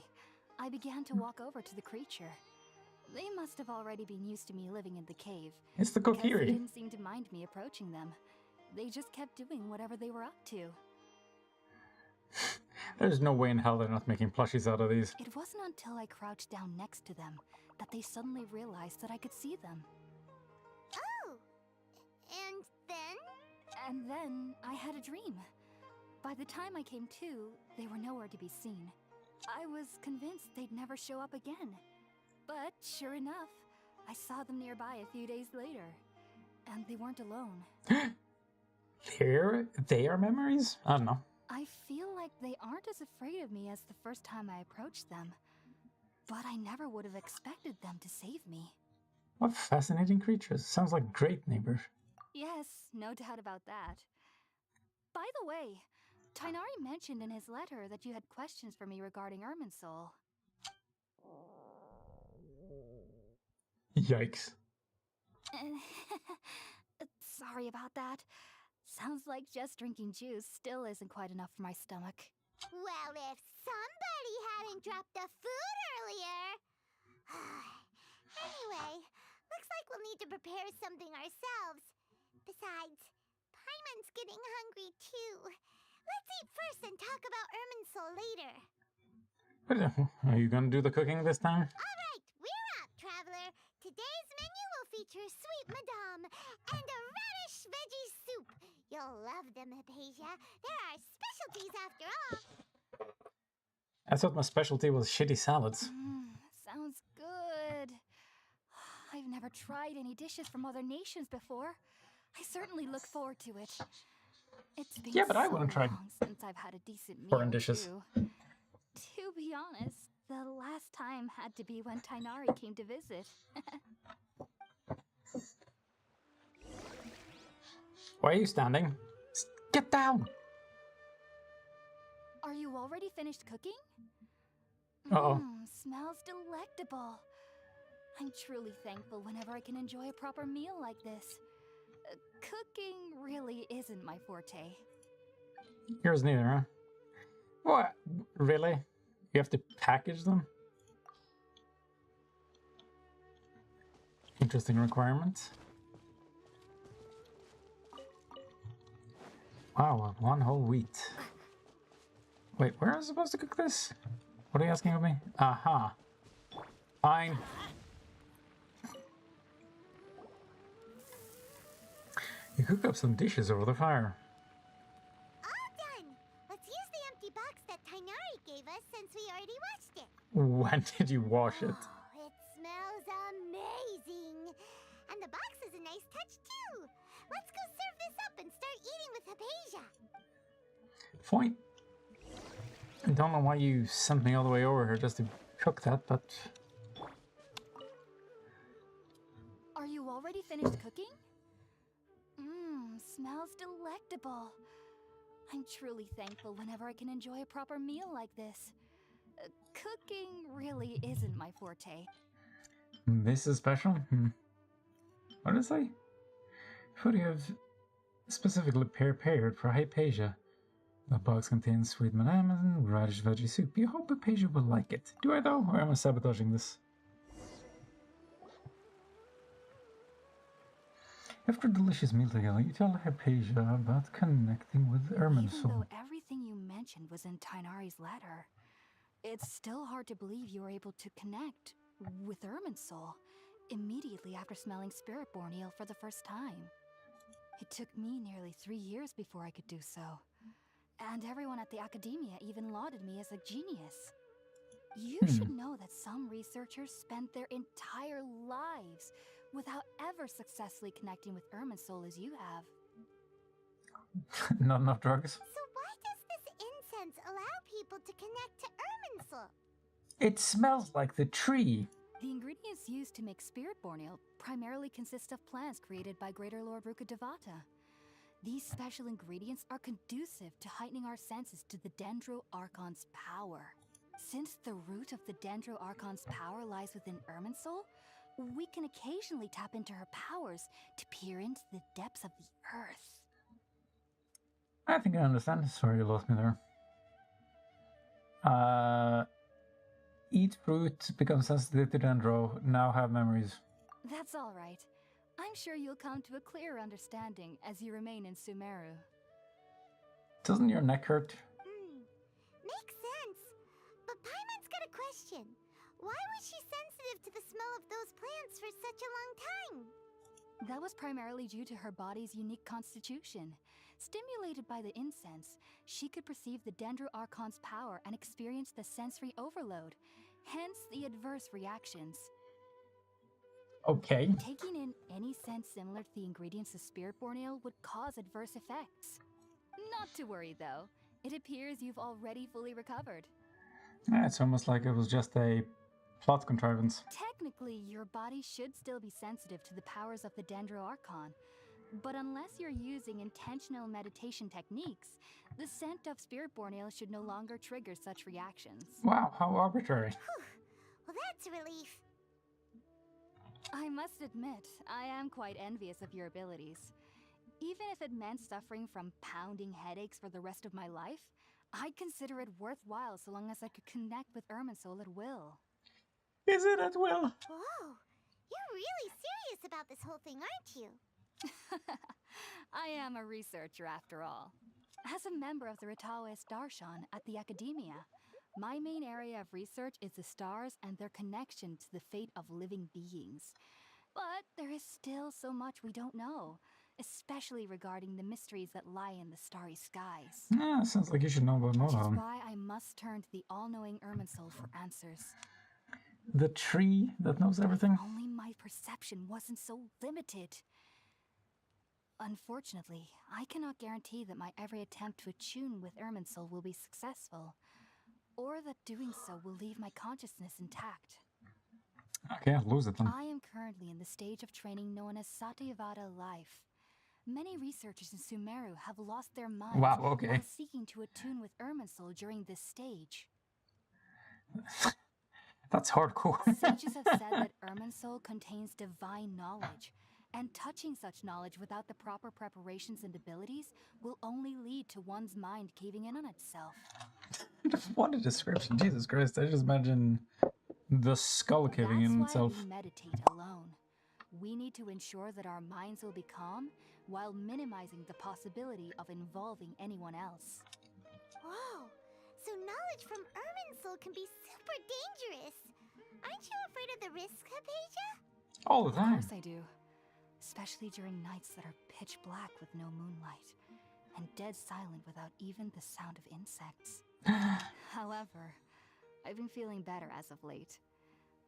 Speaker 2: I began to walk over to the creature. They must have already been used to me living in the cave,
Speaker 1: It's the
Speaker 2: because they
Speaker 1: Kokiri.
Speaker 2: didn't seem to mind me approaching them. They just kept doing whatever they were up to.
Speaker 1: There's no way in hell they're not making plushies out of these.
Speaker 2: It wasn't until I crouched down next to them that they suddenly realized that I could see them.
Speaker 3: Oh! And then?
Speaker 2: And then I had a dream. By the time I came to, they were nowhere to be seen. I was convinced they'd never show up again. But sure enough, I saw them nearby a few days later. And they weren't alone.
Speaker 1: They are memories? I don't know.
Speaker 2: I feel like they aren't as afraid of me as the first time I approached them. But I never would have expected them to save me.
Speaker 1: What fascinating creatures. Sounds like great neighbors.
Speaker 2: Yes, no doubt about that. By the way, Tainari mentioned in his letter that you had questions for me regarding Irminsul.
Speaker 1: Yikes.
Speaker 2: Sorry about that. Sounds like just drinking juice still isn't quite enough for my stomach.
Speaker 3: Well, if somebody hadn't dropped the food earlier. Anyway, looks like we'll need to prepare something ourselves. Besides, Paimon's getting hungry too. Let's eat first and talk about Irminsul later.
Speaker 1: Are you gonna do the cooking this time?
Speaker 3: Alright, we're up, traveler. Today's menu will feature sweet madame and a radish veggie soup. You'll love them, Hypatia. They're our specialties after all.
Speaker 1: I thought my specialty was shitty salads.
Speaker 2: Sounds good. I've never tried any dishes from other nations before. I certainly look forward to it. It's been
Speaker 1: Yeah, but I
Speaker 2: so
Speaker 1: wouldn't try
Speaker 2: long since I've had a decent meal,
Speaker 1: foreign dishes.
Speaker 2: too. To be honest, the last time had to be when Tainari came to visit.
Speaker 1: Why are you standing? Get down!
Speaker 2: Are you already finished cooking?
Speaker 1: Uh-oh.
Speaker 2: Smells delectable. I'm truly thankful whenever I can enjoy a proper meal like this. Cooking really isn't my forte.
Speaker 1: Yours neither, huh? What? Really? You have to package them? Interesting requirements. Wow, one whole wheat. Wait, where am I supposed to cook this? What are you asking of me? Aha. Fine. You cook up some dishes over the fire.
Speaker 3: All done! Let's use the empty box that Tainari gave us since we already washed it.
Speaker 1: When did you wash it?
Speaker 3: Oh, it smells amazing! And the box is a nice touch too! Let's go serve this up and start eating with Hypatia!
Speaker 1: Fine. I don't know why you sent me all the way over here just to cook that, but...
Speaker 2: Are you already finished cooking? Smells delectable. I'm truly thankful whenever I can enjoy a proper meal like this. Cooking really isn't my forte.
Speaker 1: This is special? What did it say? Food you have specifically prepared for Hypatia. The box contains sweet madame and radish veggie soup. You hope Hypatia will like it. Do I though, or am I sabotaging this? After a delicious meal together, you tell Hypatia about connecting with
Speaker 2: Even
Speaker 1: Irminsul.
Speaker 2: though everything you mentioned was in Tainari's letter, it's still hard to believe you were able to connect with Irminsul immediately after smelling Spiritborn eel for the first time. It took me nearly 3 years before I could do so. And everyone at the academia even lauded me as a genius. You should know that some researchers spend their entire lives without ever successfully connecting with Irminsul as you have.
Speaker 1: Not enough drugs?
Speaker 3: So why does this incense allow people to connect to Irminsul?
Speaker 1: It smells like the tree.
Speaker 2: The ingredients used to make Spiritborn eel primarily consist of plants created by Greater Lord Rukkhadevata. These special ingredients are conducive to heightening our senses to the Dendro Archon's power. Since the root of the Dendro Archon's power lies within Irminsul, we can occasionally tap into her powers to peer into the depths of the earth.
Speaker 1: I think I understand. Sorry, you lost me there. Eat fruit, become sensitive to Dendro, now have memories.
Speaker 2: That's all right. I'm sure you'll come to a clearer understanding as you remain in Sumeru.
Speaker 1: Doesn't your neck hurt?
Speaker 3: Makes sense. But Paimon's got a question. Why was she sensitive to the smell of those plants for such a long time?
Speaker 2: That was primarily due to her body's unique constitution. Stimulated by the incense, she could perceive the Dendro Archon's power and experience the sensory overload, hence the adverse reactions.
Speaker 1: Okay.
Speaker 2: Taking in any scent similar to the ingredients of Spiritborn eel would cause adverse effects. Not to worry though, it appears you've already fully recovered.
Speaker 1: Yeah, it's almost like it was just a plot contrivance.
Speaker 2: Technically, your body should still be sensitive to the powers of the Dendro Archon, but unless you're using intentional meditation techniques, the scent of Spiritborn eel should no longer trigger such reactions.
Speaker 1: Wow, how arbitrary.
Speaker 3: Well, that's a relief.
Speaker 2: I must admit, I am quite envious of your abilities. Even if it meant suffering from pounding headaches for the rest of my life, I'd consider it worthwhile so long as I could connect with Irminsul at will.
Speaker 1: Is it at will?
Speaker 3: Whoa, you're really serious about this whole thing, aren't you?
Speaker 2: I am a researcher after all. As a member of the Ritaoes Darshan at the Academia, my main area of research is the stars and their connection to the fate of living beings. But there is still so much we don't know, especially regarding the mysteries that lie in the starry skies.
Speaker 1: Yeah, sounds like you should know about more
Speaker 2: Which
Speaker 1: of
Speaker 2: is
Speaker 1: them.
Speaker 2: why I must turn to the all-knowing Irminsul for answers.
Speaker 1: The tree that knows everything?
Speaker 2: Only my perception wasn't so limited. Unfortunately, I cannot guarantee that my every attempt to attune with Irminsul will be successful, or that doing so will leave my consciousness intact.
Speaker 1: Okay, I'll lose it then.
Speaker 2: I am currently in the stage of training known as Satyavada life. Many researchers in Sumeru have lost their minds
Speaker 1: Wow, okay.
Speaker 2: while seeking to attune with Irminsul during this stage.
Speaker 1: That's hardcore.
Speaker 2: Sages have said that Irminsul contains divine knowledge, and touching such knowledge without the proper preparations and abilities will only lead to one's mind caving in on itself.
Speaker 1: What a description. Jesus Christ, I just imagine the skull caving in
Speaker 2: That's why
Speaker 1: itself.
Speaker 2: we meditate alone. We need to ensure that our minds will be calm while minimizing the possibility of involving anyone else.
Speaker 3: Whoa, so knowledge from Irminsul can be super dangerous. Aren't you afraid of the risks, Hypatia?
Speaker 1: All the
Speaker 2: Of
Speaker 1: time.
Speaker 2: course I do. Especially during nights that are pitch black with no moonlight, and dead silent without even the sound of insects. However, I've been feeling better as of late.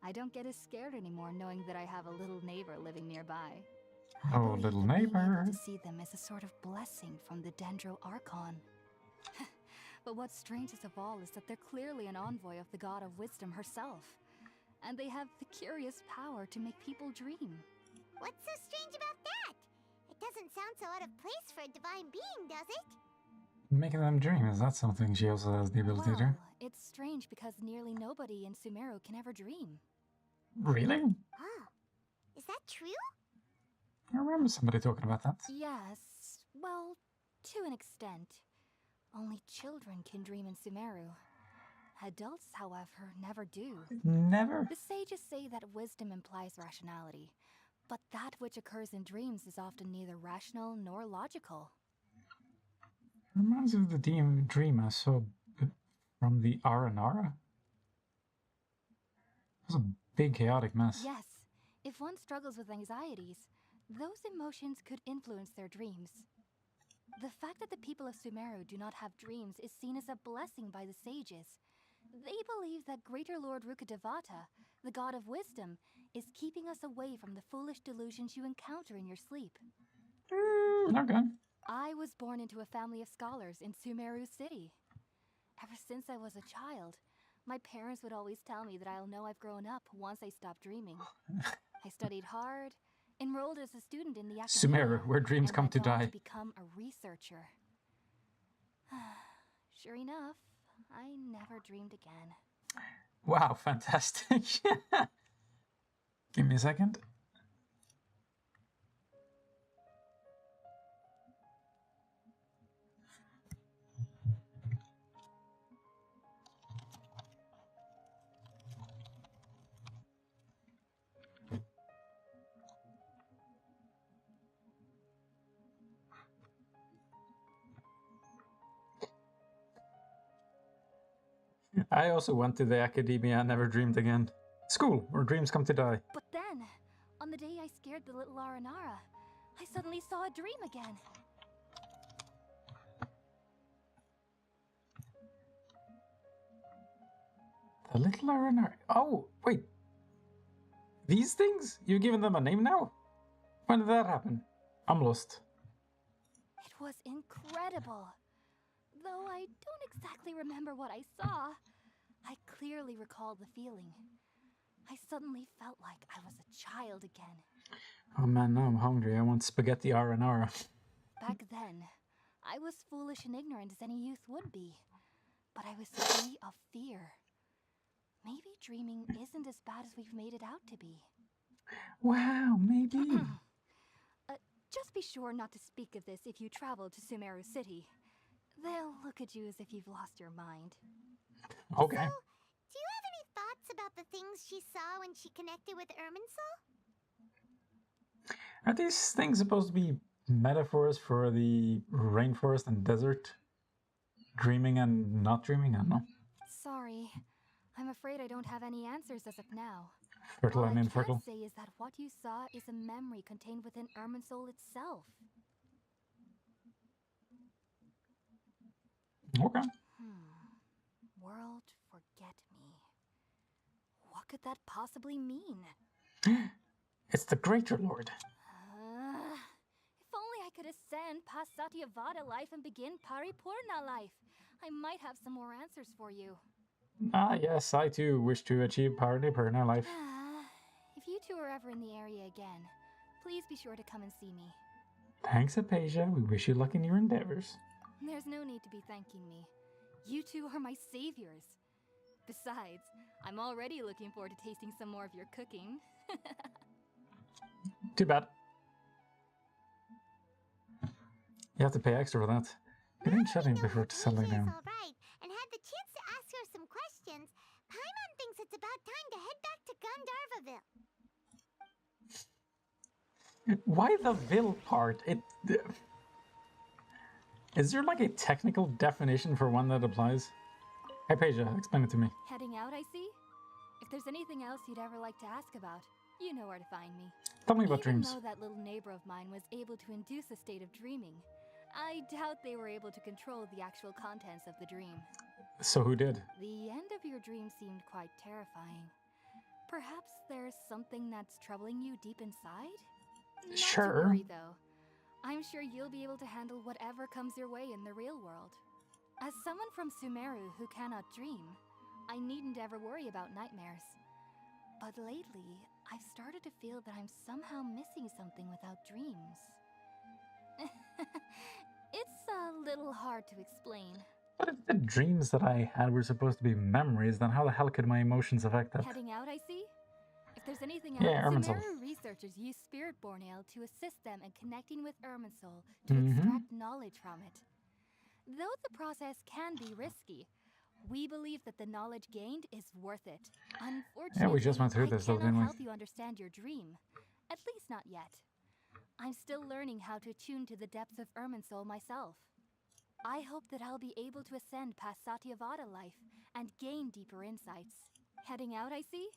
Speaker 2: I don't get as scared anymore knowing that I have a little neighbor living nearby. I
Speaker 1: Oh,
Speaker 2: believe
Speaker 1: little
Speaker 2: that being
Speaker 1: neighbor.
Speaker 2: able to see them is a sort of blessing from the Dendro Archon. But what's strangest of all is that they're clearly an envoy of the god of wisdom herself. And they have the curious power to make people dream.
Speaker 3: What's so strange about that? It doesn't sound so out of place for a divine being, does it?
Speaker 1: Making them dream, is that something she also has the ability to do?
Speaker 2: Well, it's strange because nearly nobody in Sumeru can ever dream.
Speaker 1: Really?
Speaker 3: Oh, is that true?
Speaker 1: I remember somebody talking about that.
Speaker 2: Yes, well, to an extent. Only children can dream in Sumeru. Adults, however, never do.
Speaker 1: Never?
Speaker 2: The sages say that wisdom implies rationality, but that which occurs in dreams is often neither rational nor logical.
Speaker 1: Reminds me of the dream I saw from the Aranara. It was a big chaotic mess.
Speaker 2: Yes, if one struggles with anxieties, those emotions could influence their dreams. The fact that the people of Sumeru do not have dreams is seen as a blessing by the sages. They believe that Greater Lord Rukkhadevata, the god of wisdom, is keeping us away from the foolish delusions you encounter in your sleep.
Speaker 1: Okay.
Speaker 2: I was born into a family of scholars in Sumeru City. Ever since I was a child, my parents would always tell me that I'll know I've grown up once I stop dreaming. I studied hard, enrolled as a student in the academia,
Speaker 1: Sumeru, where dreams
Speaker 2: and
Speaker 1: come
Speaker 2: went
Speaker 1: to
Speaker 2: on
Speaker 1: die.
Speaker 2: to become a researcher. Sure enough, I never dreamed again.
Speaker 1: Wow, fantastic. Give me a second. I also went to the academia and never dreamed again. School, where dreams come to die.
Speaker 2: But then, on the day I scared the little Aranara, I suddenly saw a dream again.
Speaker 1: The little Aranara. Oh, wait. These things? You've given them a name now? When did that happen? I'm lost.
Speaker 2: It was incredible. Though I don't exactly remember what I saw, I clearly recall the feeling. I suddenly felt like I was a child again.
Speaker 1: Oh man, now I'm hungry. I want spaghetti aranara.
Speaker 2: Back then, I was foolish and ignorant as any youth would be. But I was free of fear. Maybe dreaming isn't as bad as we've made it out to be.
Speaker 1: Wow, maybe.
Speaker 2: Just be sure not to speak of this if you travel to Sumeru City. They'll look at you as if you've lost your mind.
Speaker 1: Okay.
Speaker 3: So, do you have any thoughts about the things she saw when she connected with Irminsul?
Speaker 1: Are these things supposed to be metaphors for the rainforest and desert? Dreaming and not dreaming? I don't know.
Speaker 2: Sorry. I'm afraid I don't have any answers as of now.
Speaker 1: Fertile
Speaker 2: All
Speaker 1: and
Speaker 2: I
Speaker 1: infertile.
Speaker 2: can say is that what you saw is a memory contained within Irminsul itself.
Speaker 1: Okay.
Speaker 2: World forget me. What could that possibly mean?
Speaker 1: It's the Greater Lord.
Speaker 2: If only I could ascend past Satyavada life and begin Paripurna life. I might have some more answers for you.
Speaker 1: Ah, yes, I too wish to achieve Paripurna life.
Speaker 2: If you two are ever in the area again, please be sure to come and see me.
Speaker 1: Thanks, Hypatia. We wish you luck in your endeavors.
Speaker 2: There's no need to be thanking me. You two are my saviors. Besides, I'm already looking forward to tasting some more of your cooking.
Speaker 1: Too bad. You have to pay extra for that. Get in chatting before settling down.
Speaker 3: All right, and had the chance to ask her some questions. Paimon thinks it's about time to head back to Gandharvaville.
Speaker 1: Why the Vil part? Is there like a technical definition for one that applies? Hey, Peja, explain it to me.
Speaker 2: Heading out, I see? If there's anything else you'd ever like to ask about, you know where to find me.
Speaker 1: Tell me about
Speaker 2: Even
Speaker 1: dreams.
Speaker 2: though that little neighbor of mine was able to induce a state of dreaming, I doubt they were able to control the actual contents of the dream.
Speaker 1: So who did?
Speaker 2: The end of your dream seemed quite terrifying. Perhaps there's something that's troubling you deep inside? Not
Speaker 1: Sure.
Speaker 2: to worry, though. I'm sure you'll be able to handle whatever comes your way in the real world. As someone from Sumeru who cannot dream, I needn't ever worry about nightmares. But lately, I've started to feel that I'm somehow missing something without dreams. It's a little hard to explain.
Speaker 1: But if the dreams that I had were supposed to be memories, then how the hell could my emotions affect that?
Speaker 2: Heading out, I see? If there's anything
Speaker 1: Yeah,
Speaker 2: else,
Speaker 1: Irminsul.
Speaker 2: Sumeru researchers use Spirit-born ale to assist them in connecting with Irminsul to
Speaker 1: Mhm.
Speaker 2: extract knowledge from it. Though the process can be risky, we believe that the knowledge gained is worth it. Unfortunately,
Speaker 1: just went through this, though,
Speaker 2: I
Speaker 1: didn't
Speaker 2: cannot
Speaker 1: we?
Speaker 2: help you understand your dream. At least not yet. I'm still learning how to tune to the depths of Irminsul myself. I hope that I'll be able to ascend past Satyavada life and gain deeper insights. Heading out, I see?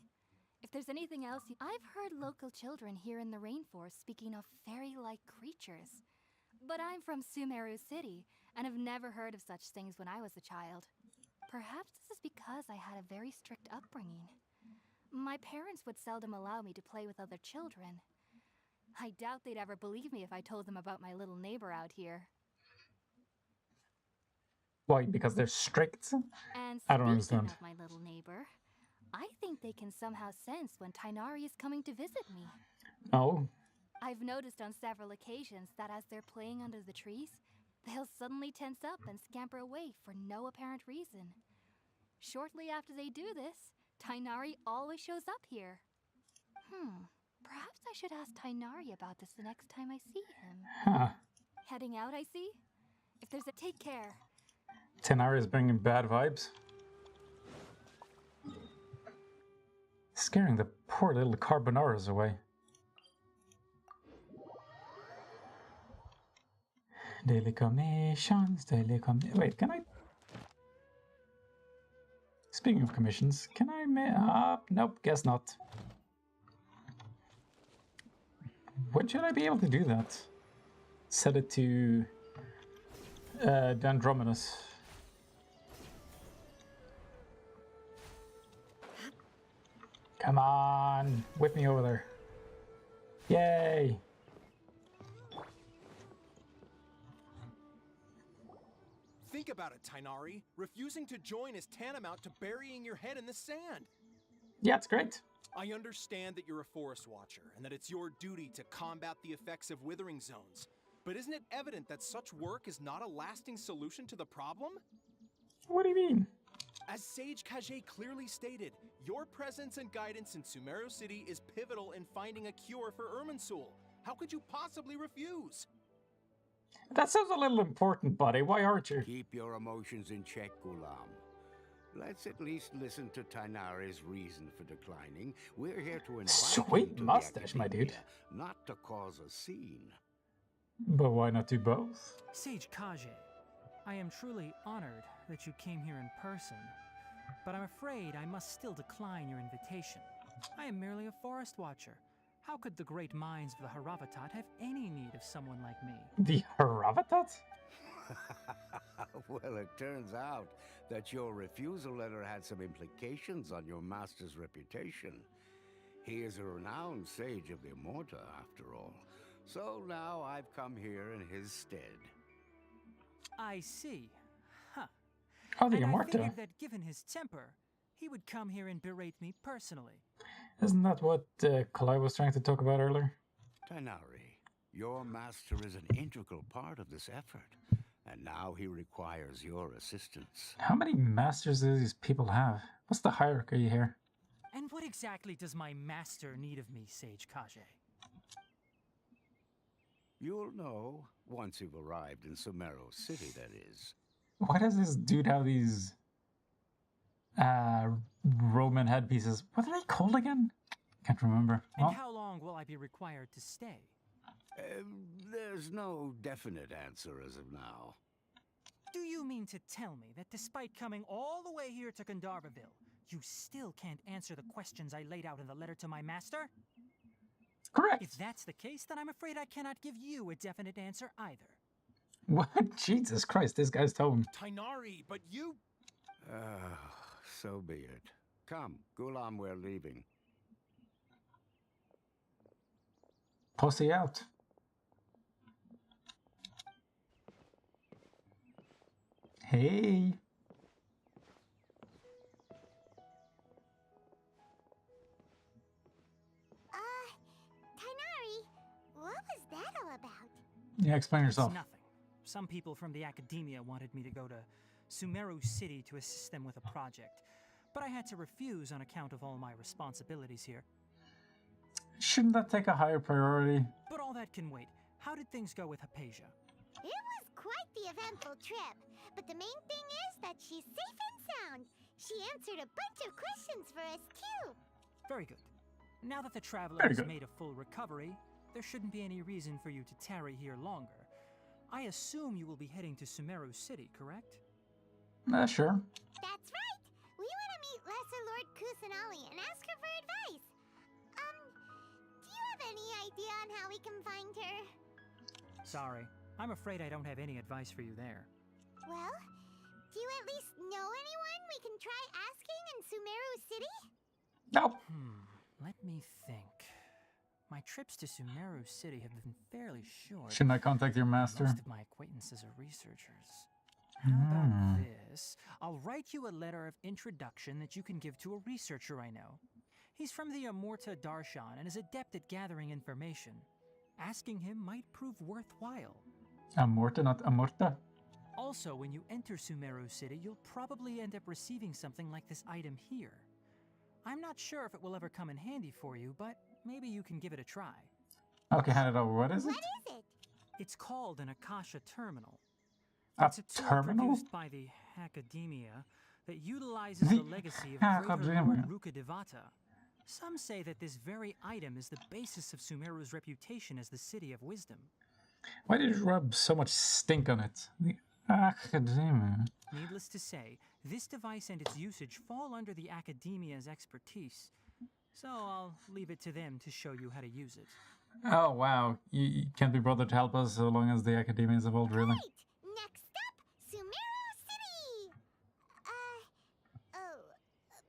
Speaker 2: If there's anything else, I've heard local children here in the rainforest speaking of fairy-like creatures. But I'm from Sumeru City, and have never heard of such things when I was a child. Perhaps this is because I had a very strict upbringing. My parents would seldom allow me to play with other children. I doubt they'd ever believe me if I told them about my little neighbor out here.
Speaker 1: Why? Because they're strict?
Speaker 2: And
Speaker 1: I don't
Speaker 2: speaking
Speaker 1: understand.
Speaker 2: of my little neighbor, I think they can somehow sense when Tainari is coming to visit me.
Speaker 1: Oh?
Speaker 2: I've noticed on several occasions that as they're playing under the trees, they'll suddenly tense up and scamper away for no apparent reason. Shortly after they do this, Tainari always shows up here. Perhaps I should ask Tainari about this the next time I see him.
Speaker 1: Huh.
Speaker 2: Heading out, I see? If there's a take care.
Speaker 1: Tenari is bringing bad vibes. Scaring the poor little carbonaras away. Daily commissions, daily wait, can I? Speaking of commissions, can I nope, guess not. When should I be able to do that? Set it to Dendrominus. Come on, whip me over there. Yay!
Speaker 8: Think about it, Tainari. Refusing to join is tantamount to burying your head in the sand.
Speaker 1: Yeah, it's great.
Speaker 8: I understand that you're a forest watcher and that it's your duty to combat the effects of withering zones. But isn't it evident that such work is not a lasting solution to the problem?
Speaker 1: What do you mean?
Speaker 8: As Sage Kage clearly stated, your presence and guidance in Sumeru City is pivotal in finding a cure for Irminsul. How could you possibly refuse?
Speaker 1: That sounds a little important, buddy. Why aren't you?
Speaker 7: Keep your emotions in check, Gulam. Let's at least listen to Tainari's reason for declining. We're here to invite
Speaker 1: Sweet
Speaker 7: him to
Speaker 1: mustache,
Speaker 7: the
Speaker 1: my dude.
Speaker 7: academia, not to cause a scene.
Speaker 1: But why not do both?
Speaker 5: Sage Kage, I am truly honored that you came here in person, but I'm afraid I must still decline your invitation. I am merely a forest watcher. How could the great minds of the Haravatat have any need of someone like me?
Speaker 1: The Haravatat?
Speaker 7: Well, it turns out that your refusal letter had some implications on your master's reputation. He is a renowned sage of the Immorta, after all. So now I've come here in his stead.
Speaker 5: I see. Huh.
Speaker 1: Oh, the
Speaker 5: And I
Speaker 1: Immorta.
Speaker 5: figured that given his temper, he would come here and berate me personally.
Speaker 1: Isn't that what Kalai was trying to talk about earlier?
Speaker 7: Tainari, your master is an integral part of this effort, and now he requires your assistance.
Speaker 1: How many masters do these people have? What's the hierarchy here?
Speaker 5: And what exactly does my master need of me, Sage Kage?
Speaker 7: You'll know once you've arrived in Sumeru City, that is.
Speaker 1: Why does this dude have these Roman headpieces? What are they called again? Can't remember.
Speaker 5: And
Speaker 1: Well,
Speaker 5: how long will I be required to stay?
Speaker 7: There's no definite answer as of now.
Speaker 5: Do you mean to tell me that despite coming all the way here to Gandharvaville, you still can't answer the questions I laid out in the letter to my master?
Speaker 1: Correct.
Speaker 5: If that's the case, then I'm afraid I cannot give you a definite answer either.
Speaker 1: What? Jesus Christ, this guy's tone.
Speaker 8: Tainari, but you...
Speaker 9: So be it. Come, Gulam, we're leaving.
Speaker 1: Pussy out. Hey.
Speaker 3: Tainari, what was that all about?
Speaker 1: Yeah, explain yourself.
Speaker 5: It's nothing. Some people from the academia wanted me to go to Sumeru City to assist them with a project, but I had to refuse on account of all my responsibilities here.
Speaker 1: Shouldn't that take a higher priority?
Speaker 5: But all that can wait. How did things go with Hypatia?
Speaker 3: It was quite the eventful trip, but the main thing is that she's safe and sound. She answered a bunch of questions for us, too.
Speaker 5: Very good. Now that the traveler
Speaker 1: Very
Speaker 5: has
Speaker 1: good.
Speaker 5: made a full recovery, there shouldn't be any reason for you to tarry here longer. I assume you will be heading to Sumeru City, correct?
Speaker 1: Sure.
Speaker 3: That's right. We want to meet Lesser Lord Kusanali and ask her for advice. Do you have any idea on how we can find her?
Speaker 5: Sorry, I'm afraid I don't have any advice for you there.
Speaker 3: Well, do you at least know anyone we can try asking in Sumeru City?
Speaker 1: No.
Speaker 5: Let me think. My trips to Sumeru City have been fairly short.
Speaker 1: Shouldn't I contact your master?
Speaker 5: Most of my acquaintances are researchers. How about this? I'll write you a letter of introduction that you can give to a researcher I know. He's from the Amorta Darshan and is adept at gathering information. Asking him might prove worthwhile.
Speaker 1: Amorta, not Amorta?
Speaker 5: Also, when you enter Sumeru City, you'll probably end up receiving something like this item here. I'm not sure if it will ever come in handy for you, but maybe you can give it a try.
Speaker 1: Okay, hand it over. What is it?
Speaker 3: What is it?
Speaker 5: It's called an Akasha Terminal.
Speaker 1: A
Speaker 5: It's a tool
Speaker 1: terminal?
Speaker 5: produced by the Academia that utilizes
Speaker 1: The
Speaker 5: the legacy of Greater
Speaker 1: Academia.
Speaker 5: Lord Rukadevata. Some say that this very item is the basis of Sumeru's reputation as the City of Wisdom.
Speaker 1: Why did you rub so much stink on it? The Academia.
Speaker 5: Needless to say, this device and its usage fall under the Academia's expertise, so I'll leave it to them to show you how to use it.
Speaker 1: Oh, wow. You can't be bothered to help us so long as the Academia is involved, really.
Speaker 3: Right. Next up, Sumeru City.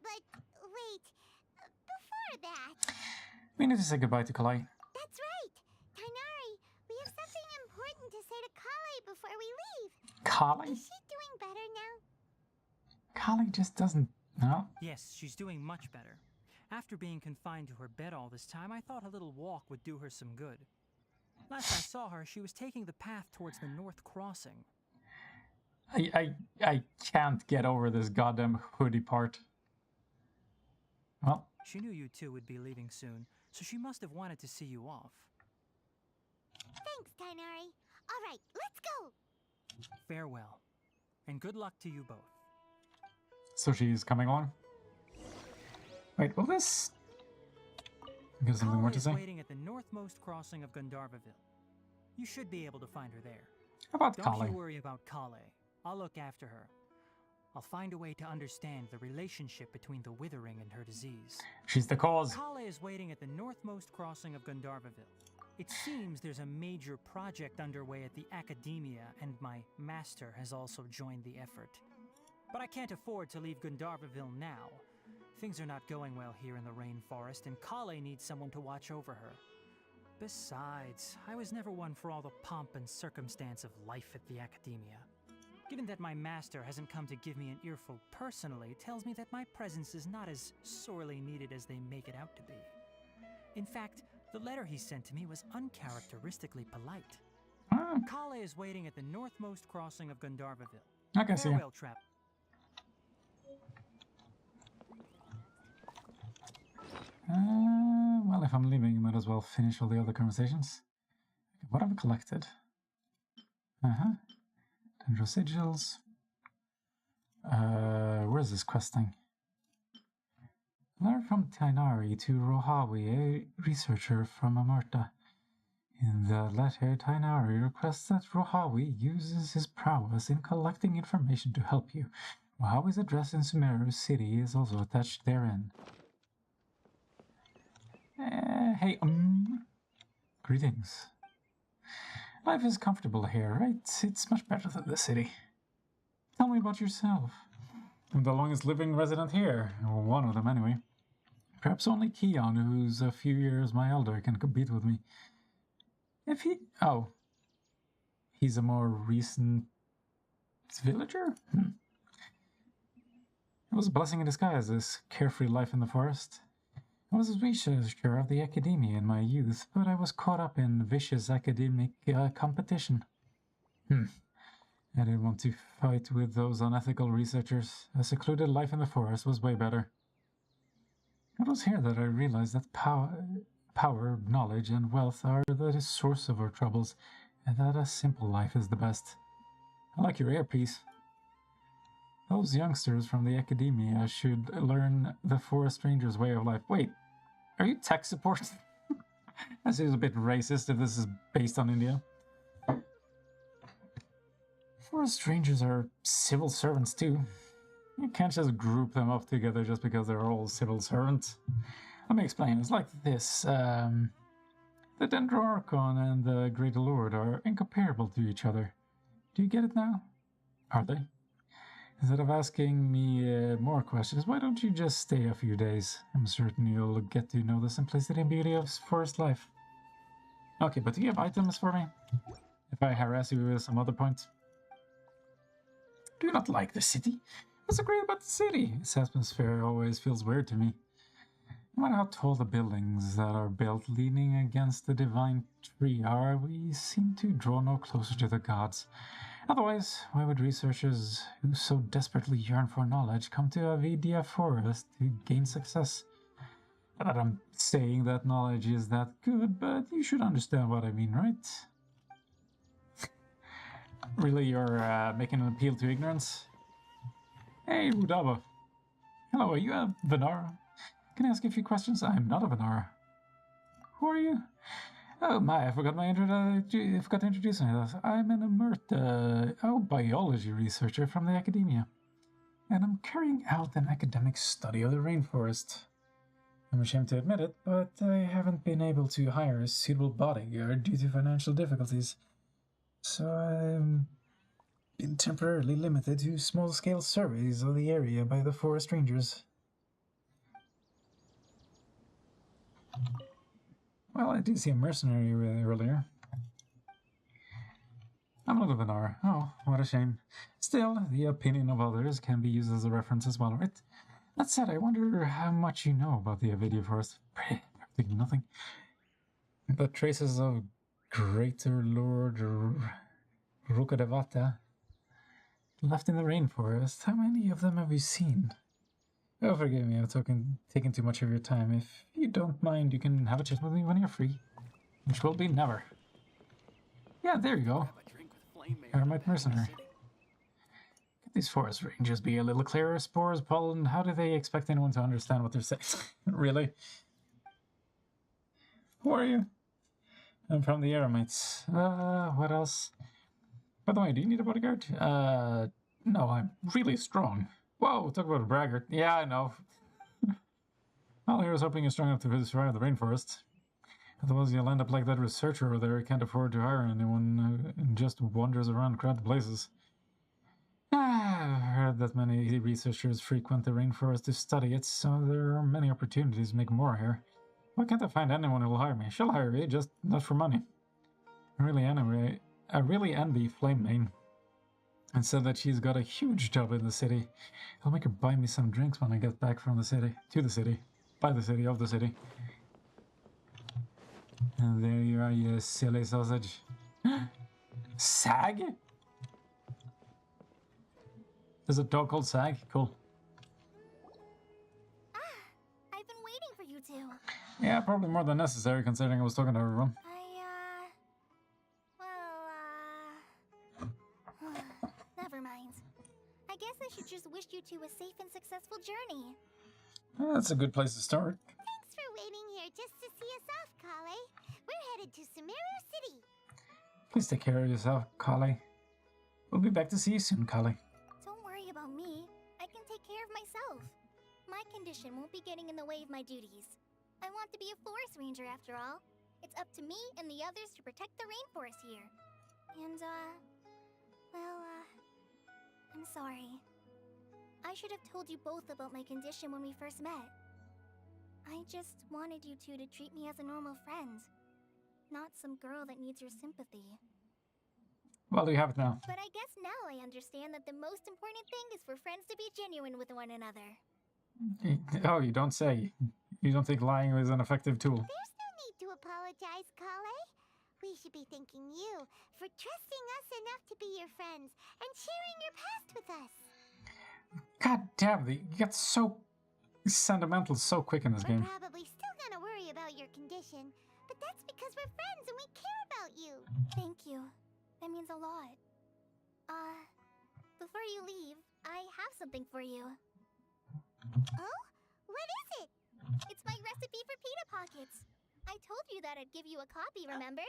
Speaker 3: But wait. Before that,
Speaker 1: We need to say goodbye to Kalai.
Speaker 3: that's right. Tainari, we have something important to say to Kale before we leave.
Speaker 1: Kalai?
Speaker 3: Is she doing better now?
Speaker 1: Kalai just doesn't... No?
Speaker 5: Yes, she's doing much better. After being confined to her bed all this time, I thought a little walk would do her some good. Last I saw her, she was taking the path towards the North Crossing.
Speaker 1: I can't get over this goddamn hoodie part. Well,
Speaker 5: She knew you two would be leaving soon, so she must have wanted to see you off.
Speaker 3: Thanks, Tainari. All right, let's go.
Speaker 5: Farewell, and good luck to you both.
Speaker 1: so she's coming along. Wait, will this... You got something more
Speaker 5: Kale
Speaker 1: to
Speaker 5: is
Speaker 1: say?
Speaker 5: waiting at the northmost crossing of Gandharvaville. You should be able to find her there.
Speaker 1: How about
Speaker 5: Don't
Speaker 1: Kalai?
Speaker 5: you worry about Kale. I'll look after her. I'll find a way to understand the relationship between the withering and her disease.
Speaker 1: She's the cause.
Speaker 5: Kale is waiting at the northmost crossing of Gandharvaville. It seems there's a major project underway at the Academia, and my master has also joined the effort. But I can't afford to leave Gandharvaville now. Things are not going well here in the rainforest, and Kale needs someone to watch over her. Besides, I was never one for all the pomp and circumstance of life at the Academia. Given that my master hasn't come to give me an earful personally, tells me that my presence is not as sorely needed as they make it out to be. In fact, the letter he sent to me was uncharacteristically polite.
Speaker 1: Ah,
Speaker 5: Kale is waiting at the northmost crossing of Gandharvaville.
Speaker 1: okay, see ya.
Speaker 5: Farewell, Trap.
Speaker 1: Well, if I'm leaving, you might as well finish all the other conversations. What have I collected? Dendro sigils. Where's this quest thing? Letter from Tainari to Rohawi, a researcher from Amarta. In the letter, Tainari requests that Rohawi uses his prowess in collecting information to help you. Rohawi's address in Sumeru City is also attached therein. Hey, greetings. Life is comfortable here, right? It's much better than the city. Tell me about yourself. I'm the longest living resident here, or one of them anyway. Perhaps only Keon, who's a few years my elder, can compete with me. He's a more recent villager? It was a blessing in disguise, this carefree life in the forest. I was a researcher of the academia in my youth, but I was caught up in vicious academic competition. I didn't want to fight with those unethical researchers. A secluded life in the forest was way better. It was here that I realized that power, knowledge, and wealth are the source of our troubles, and that a simple life is the best. I like your earpiece. Those youngsters from the academia should learn the forest ranger's way of life. Wait, are you tech support? That seems a bit racist if this is based on India. Forest rangers are civil servants too. You can't just group them up together just because they're all civil servants. Let me explain. It's like this. The Dendro Archon and the Great Lord are incomparable to each other. Do you get it now? Are they? Instead of asking me more questions, why don't you just stay a few days? I'm certain you'll get to know the simplicity and beauty of forest life. Okay, but do you have items for me? If I harass you with some other points? Do you not like the city? What's so great about the city? Its atmosphere always feels weird to me. No matter how tall the buildings that are built leaning against the divine tree are, we seem to draw no closer to the gods. Otherwise, why would researchers who so desperately yearn for knowledge come to Avidia Forest to gain success? Not that I'm saying that knowledge is that good, but you should understand what I mean, right? Really, you're making an appeal to ignorance? Hey, Rudaba. Hello, are you a Venara? Can I ask you a few questions? I'm not a Venara. Who are you? Oh my, I forgot to introduce myself. I'm an biology researcher from the academia. And I'm carrying out an academic study of the rainforest. I'm ashamed to admit it, but I haven't been able to hire a suitable bodyguard due to financial difficulties. So I've been temporarily limited to small-scale surveys of the area by the forest rangers. Well, I did see a mercenary earlier. I'm not a Venara. Oh, what a shame. Still, the opinion of others can be used as a reference as well, right? That said, I wonder how much you know about the Avidia Forest. Practically nothing. The traces of Greater Lord Rukadevata left in the rainforest. How many of them have you seen? Oh, forgive me, I've taken too much of your time. If you don't mind, you can have a chat with me when you're free. Which will be never. Yeah, there you go. Eremite mercenary. Could these forest rangers be a little clearer? Spores, pollen, how do they expect anyone to understand what they're saying? Really? Who are you? I'm from the Eremites. What else? By the way, do you need a bodyguard? No, I'm really strong. Whoa, talk about a braggart. Yeah, I know. Well, here's hoping you're strong enough to survive the rainforest. Otherwise, you'll end up like that researcher over there who can't afford to hire anyone and just wanders around crowded places. I've heard that many researchers frequent the rainforest to study it, so there are many opportunities to make more here. Why can't I find anyone who will hire me? She'll hire me, just not for money. I really envy Flamemane, and said that she's got a huge job in the city. I'll make her buy me some drinks when I get back from the city. To the city. By the city, of the city. And there you are, you silly sausage. Sag? There's a dog called Sag? Cool.
Speaker 4: I've been waiting for you two.
Speaker 1: Yeah, probably more than necessary considering I was talking to everyone.
Speaker 4: Never mind. I guess I should just wish you two a safe and successful journey.
Speaker 1: Well, that's a good place to start.
Speaker 3: Thanks for waiting here just to see us off, Kale. We're headed to Sumeru
Speaker 1: Please take care of yourself, Collie. We'll be back to see you soon, Collie.
Speaker 4: Don't worry about me. I can take care of myself. My condition won't be getting in the way of my duties. I want to be a forest ranger after all. It's up to me and the others to protect the rainforest here. And, I'm sorry. I should have told you both about my condition when we first met. I just wanted you two to treat me as a normal friend. Not some girl that needs your sympathy.
Speaker 1: Well, you have it now.
Speaker 4: But I guess now I understand that the most important thing is for friends to be genuine with one another.
Speaker 1: Oh, you don't say. You don't think lying is an effective tool?
Speaker 3: There's no need to apologize, Kale. We should be thanking you for trusting us enough to be your friends and sharing your past with us.
Speaker 1: God damn, you get so sentimental so quick in this game.
Speaker 3: We're probably still gonna worry about your condition, but that's because we're friends and we care about you.
Speaker 4: Thank you. That means a lot. Before you leave, I have something for you.
Speaker 3: Oh? What is it?
Speaker 4: It's my recipe for pita pockets. I told you that I'd give you a copy, remember?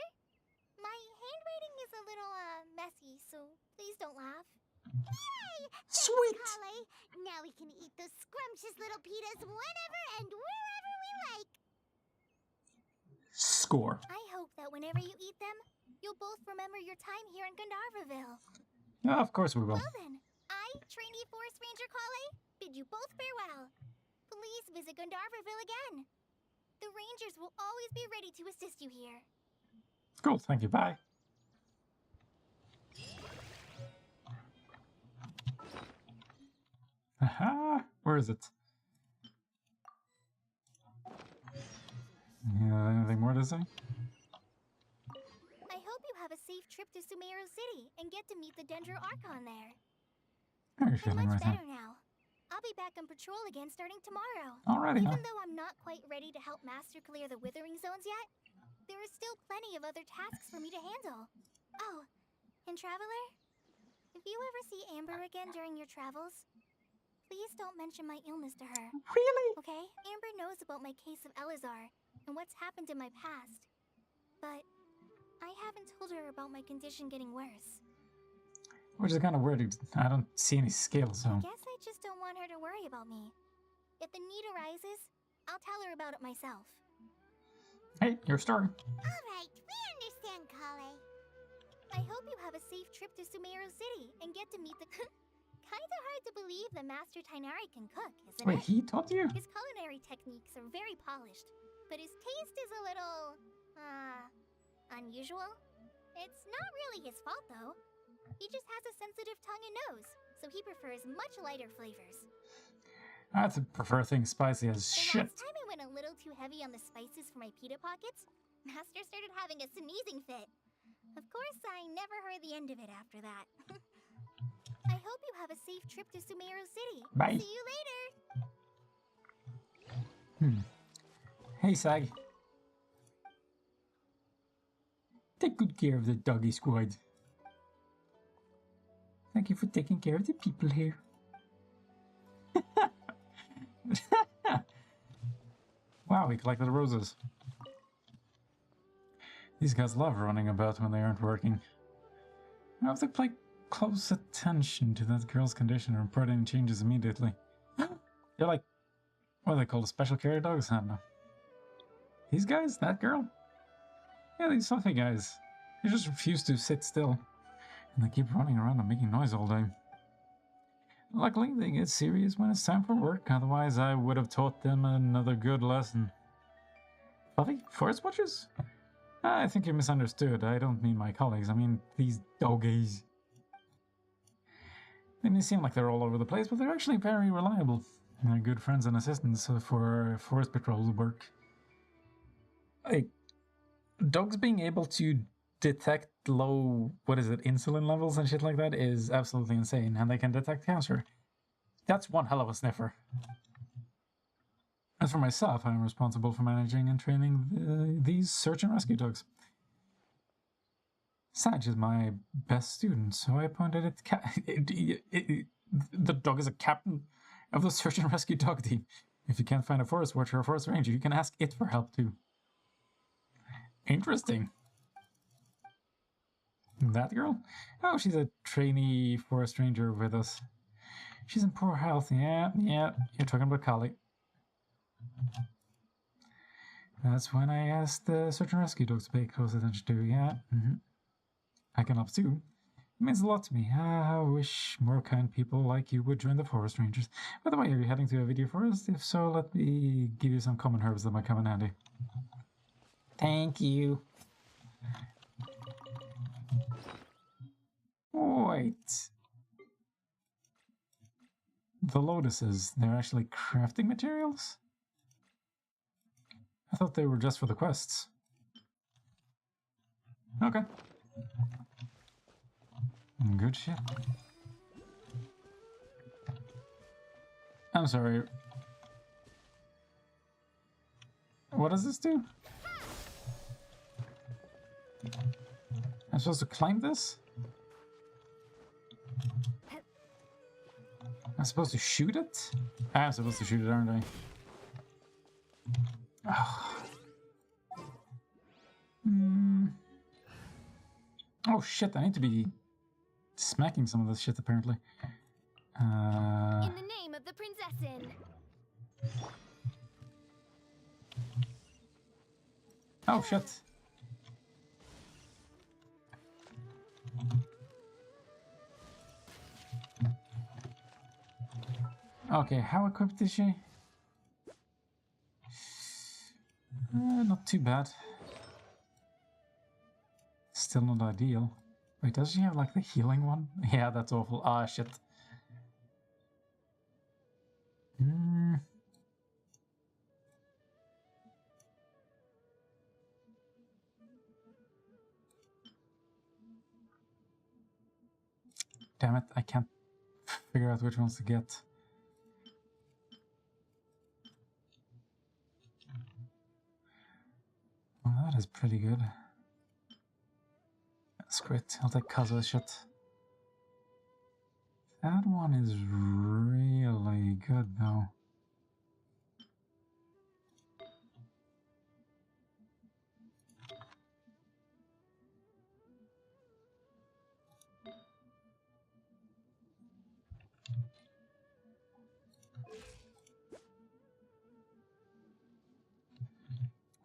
Speaker 4: My handwriting is a little, messy, so please don't laugh.
Speaker 3: Yay!
Speaker 1: Sweet!
Speaker 3: Kale. Now we can eat those scrumptious little pitas whenever and wherever we like.
Speaker 1: Score.
Speaker 4: I hope that whenever you eat them, you'll both remember your time here in Gandharvaville.
Speaker 1: Of course we will.
Speaker 4: Well then, I, trainee Forest Ranger Kale, bid you both farewell. Please visit Gandharvaville again. The Rangers will always be ready to assist you here.
Speaker 1: Cool, thank you, bye. Aha! Where is it? Yeah, anything more to say?
Speaker 4: I hope you have a safe trip to Sumeru City and get to meet the Dendro Archon there.
Speaker 1: How are you
Speaker 4: I'm
Speaker 1: feeling
Speaker 4: much
Speaker 1: right
Speaker 4: better now. I'll be back on patrol again starting tomorrow.
Speaker 1: Alrighty,
Speaker 4: Even
Speaker 1: huh?
Speaker 4: though I'm not quite ready to help Master clear the withering zones yet, there is still plenty of other tasks for me to handle. Oh, and Traveler, if you ever see Amber again during your travels, please don't mention my illness to her.
Speaker 1: Really?
Speaker 4: Okay? Amber knows about my case of Elazar and what's happened in my past. But I haven't told her about my condition getting worse.
Speaker 1: Which is kind of weird. I don't see any scales, so...
Speaker 4: I guess I just don't want her to worry about me. If the need arises, I'll tell her about it myself.
Speaker 1: Hey, your story.
Speaker 3: All right, we understand, Kale.
Speaker 4: I hope you have a safe trip to Sumeru City and get to meet the... Kinda hard to believe the Master Tainari can cook, isn't
Speaker 1: Wait,
Speaker 4: it?
Speaker 1: he taught you?
Speaker 4: His culinary techniques are very polished, but his taste is a little... unusual. It's not really his fault, though. He just has a sensitive tongue and nose, so he prefers much lighter flavors.
Speaker 1: I have to prefer things spicy as
Speaker 4: The
Speaker 1: shit.
Speaker 4: last time I went a little too heavy on the spices for my pita pockets, Master started having a sneezing fit. Of course, I never heard the end of it after that. I hope you have a safe trip to Sumeru City.
Speaker 1: Bye.
Speaker 4: See you later.
Speaker 1: Hey, Sag. Take good care of the doggy squad. Thank you for taking care of the people here. Wow, we collected the roses. These guys love running about when they aren't working. I have to pay close attention to that girl's condition and report any changes immediately. They're like, what are they called, special care dogs? I don't know. These guys? That girl? Yeah, these fluffy guys. They just refuse to sit still. And they keep running around and making noise all day. Luckily, they get serious when it's time for work, otherwise I would have taught them another good lesson. Fluffy? Forest watchers? I think you misunderstood. I don't mean my colleagues, I mean these doggies. They may seem like they're all over the place, but they're actually very reliable. And they're good friends and assistants for forest patrol work. Like, dogs being able to detect low, insulin levels and shit like that is absolutely insane, and they can detect cancer. That's one hell of a sniffer. As for myself, I'm responsible for managing and training these search and rescue dogs. Sag is my best student, so I appointed it the dog is a captain of the search and rescue dog team. If you can't find a forest watcher or forest ranger, you can ask it for help too. Interesting. That girl? Oh, she's a trainee forest ranger with us. She's in poor health. Yeah, you're talking about Kali. That's when I asked the search and rescue dogs to pay close attention to. Yeah, I can help too. It means a lot to me. I wish more kind people like you would join the forest rangers. By the way, are you heading to a video forest? If so, let me give you some common herbs that might come in handy. Thank you. Wait. The lotuses, they're actually crafting materials? I thought they were just for the quests. Okay. Good shit. I'm sorry. What does this do? I'm supposed to climb this? I'm supposed to shoot it? I'm supposed to shoot it, aren't I? Oh. Oh shit, I need to be smacking some of this shit apparently.
Speaker 4: In the name of the Prinzessin.
Speaker 1: Oh shit. Okay, how equipped is she? Not too bad. Still not ideal. Wait, does she have like the healing one? Yeah, that's awful. Ah, shit. Damn it, I can't figure out which ones to get. Well, that is pretty good. That's great. I'll take Kazua's shit. That one is really good, though.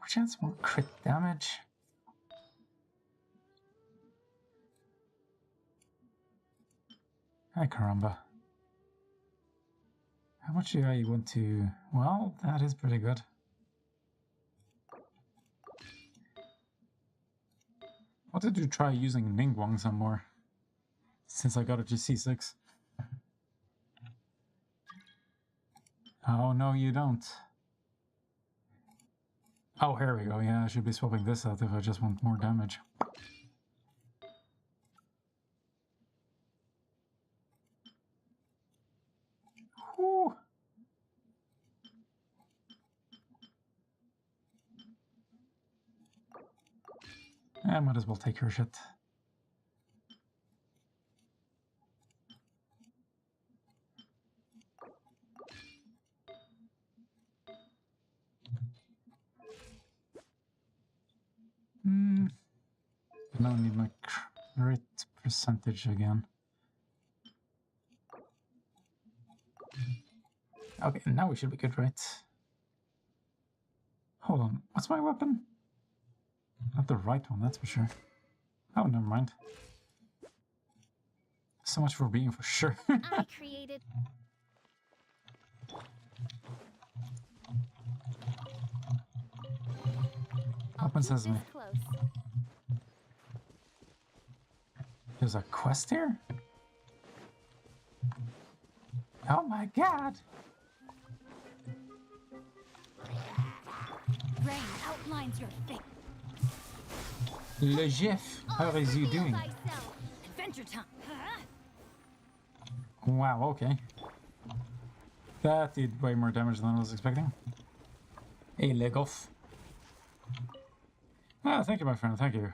Speaker 1: Which has more crit damage? Ay caramba. How much do I want to... Well, that is pretty good. Wanted to try using Ningguang some more, since I got it to C6. Oh, no, you don't. Oh, here we go. Yeah, I should be swapping this out if I just want more damage. Whew. I might as well take her shit. Now I need my crit percentage again. Okay, now we should be good, right? Hold on, what's my weapon? Not the right one, that's for sure. Oh, never mind. So much for being for sure.
Speaker 4: I created.
Speaker 1: Open sesame.
Speaker 4: Close.
Speaker 1: There's a quest here? Oh my god!
Speaker 2: Rain outlines your fate.
Speaker 1: Le Jeff, how is you doing?
Speaker 2: Adventure time.
Speaker 1: Wow, okay. That did way more damage than I was expecting. A leg off. Ah, thank you, my friend, thank you.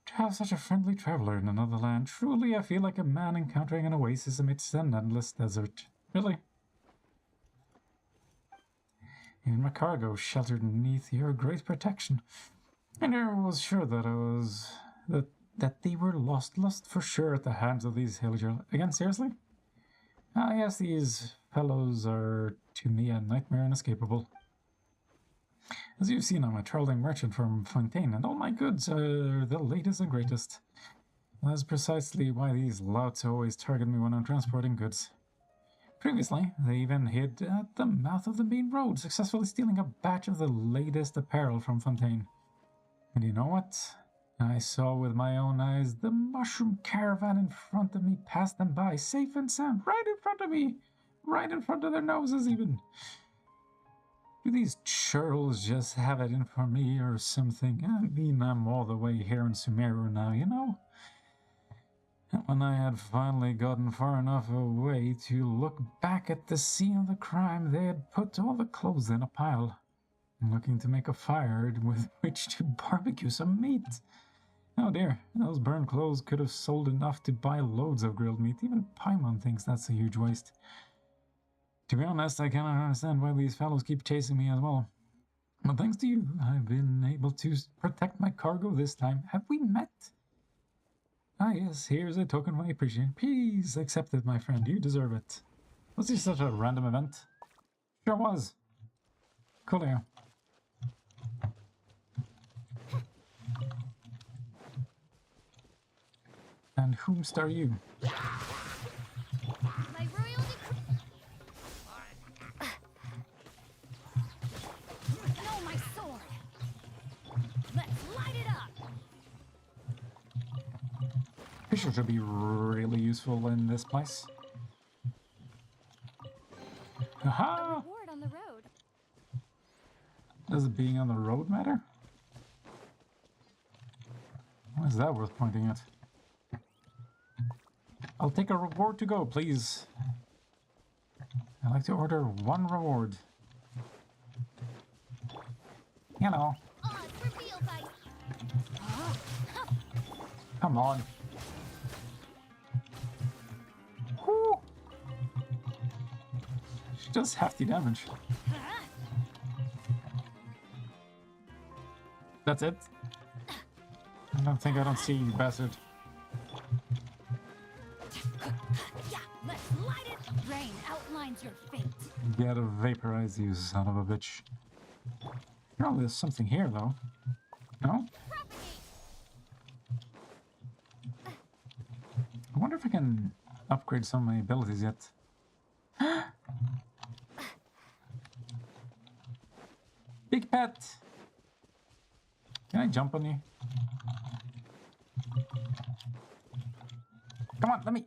Speaker 1: To have such a friendly traveler in another land, truly I feel like a man encountering an oasis amidst an endless desert. Really? Even my cargo sheltered beneath your great protection. I never was sure that that they were lost for sure at the hands of these hillagers. Again, seriously? Ah, yes, these fellows are, to me, a nightmare inescapable. As you've seen, I'm a traveling merchant from Fontaine, and all my goods are the latest and greatest. That's precisely why these louts always target me when I'm transporting goods. Previously, they even hid at the mouth of the main road, successfully stealing a batch of the latest apparel from Fontaine. And you know what? I saw with my own eyes the mushroom caravan in front of me pass them by, safe and sound, right in front of me, right in front of their noses even. Do these churls just have it in for me or something? I mean, I'm all the way here in Sumeru now, you know? And when I had finally gotten far enough away to look back at the scene of the crime, they had put all the clothes in a pile, looking to make a fire with which to barbecue some meat. Oh dear, those burned clothes could have sold enough to buy loads of grilled meat. Even Paimon thinks that's a huge waste. To be honest, I cannot understand why these fellows keep chasing me as well. But thanks to you, I've been able to protect my cargo this time. Have we met? Ah yes, here's a token of my appreciation. Please accept it, my friend. You deserve it. Was this such a random event? Sure was. Coolio. And whomst are you?
Speaker 4: My royal decree.
Speaker 2: No, my sword! Let's light it up!
Speaker 1: Fisher should be really useful in this place. Aha!
Speaker 4: Reward on the road.
Speaker 1: Does it being on the road matter? Why is that worth pointing at? I'll take a reward to go, please. I'd like to order one reward. Hello.
Speaker 4: Odds reveal by
Speaker 1: Come on. Whew. She does hefty damage. That's it? I don't see you, bastard.
Speaker 2: Yeah, let's light it! Rain outlines your fate.
Speaker 1: Get a vaporize, you son of a bitch. Oh, there's something here, though. No? I wonder if I can upgrade some of my abilities yet. Big pet! Can I jump on you? Come on, let me...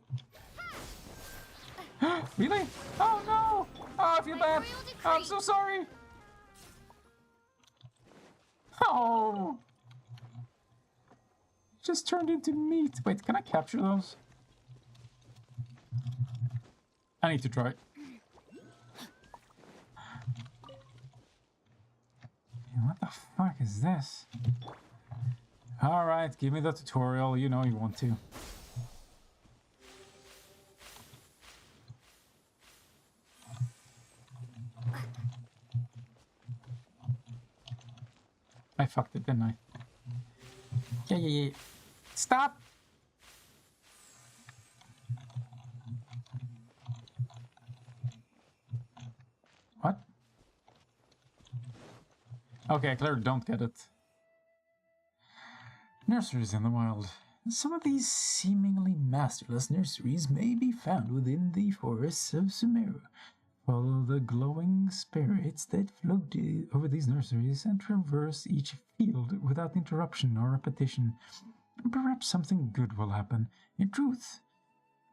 Speaker 1: Really? Oh no! Oh, I feel bad! I'm so sorry! Oh! Just turned into meat. Wait, can I capture those? I need to try. What the fuck is this? Alright, give me the tutorial. You know you want to. I fucked it, didn't I? Yeah. Stop! What? Okay, I clearly don't get it. Nurseries in the wild. Some of these seemingly masterless nurseries may be found within the forests of Sumeru. Follow the glowing spirits that float over these nurseries and traverse each field without interruption or repetition. Perhaps something good will happen. In truth,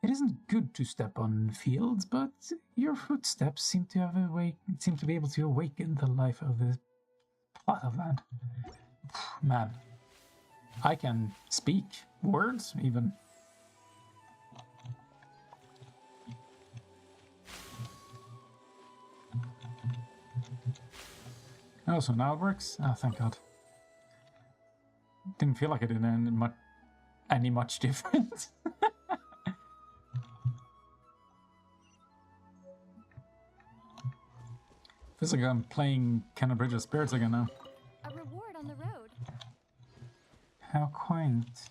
Speaker 1: it isn't good to step on fields, but your footsteps seem to be able to awaken the life of this plot of land. Man, I can speak words even. Oh, so now it works? Oh, thank God. Didn't feel like it did any much different. Feels like I'm playing Canon Bridge of Spirits again now.
Speaker 4: a reward on the road.
Speaker 1: How quaint.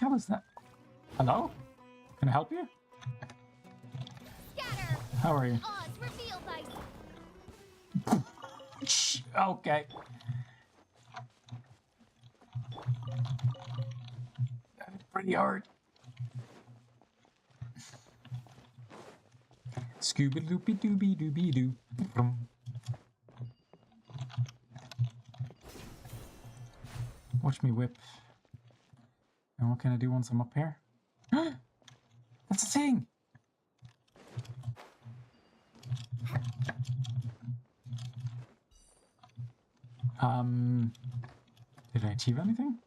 Speaker 1: hell is that? Hello? Can I help you?
Speaker 4: Scatter!
Speaker 1: How are you?
Speaker 4: Oz, reveal thyself!
Speaker 1: Shh, okay. That's pretty hard. Scooby loopy dooby dooby doo. Watch me whip. And what can I do once I'm up here? That's a thing! Did I achieve anything?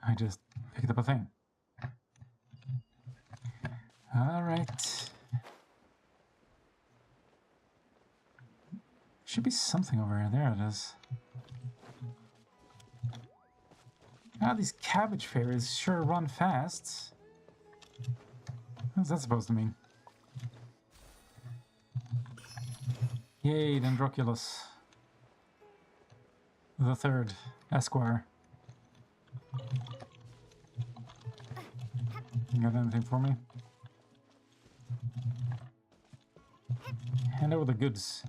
Speaker 1: I just picked up a thing. Alright. Should be something over here. There it is. Ah, these cabbage fairies sure run fast. What's that supposed to mean? Yay, Dendroculus. The third Esquire. You got anything for me? Hand over the goods.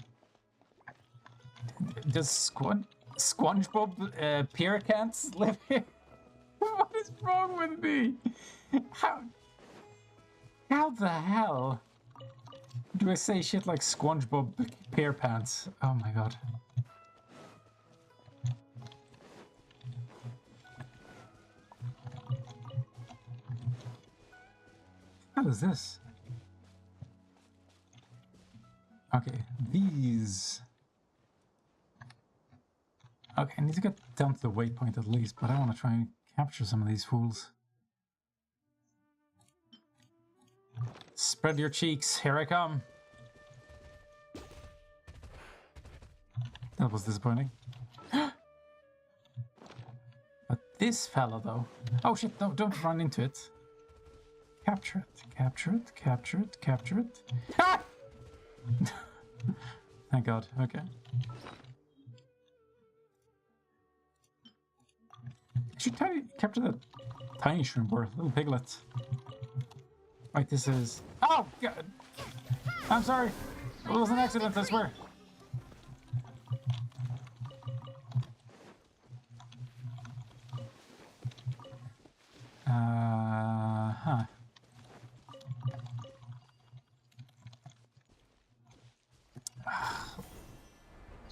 Speaker 1: Does SpongeBob Piracants live here? What is wrong with me? How the hell do I say shit like SpongeBob Pirapants? Oh my god. What is this? Okay, these. Okay, I need to get down to the waypoint at least, but I want to try and capture some of these fools. Spread your cheeks, here I come. That was disappointing. But this fella though. Oh shit, no, don't run into it. Capture it, capture it, capture it, capture it. Ah! Thank God, okay. I should capture that tiny shrimp or little piglet. Right, this is... Oh, God! I'm sorry! It was an accident, I swear. Huh.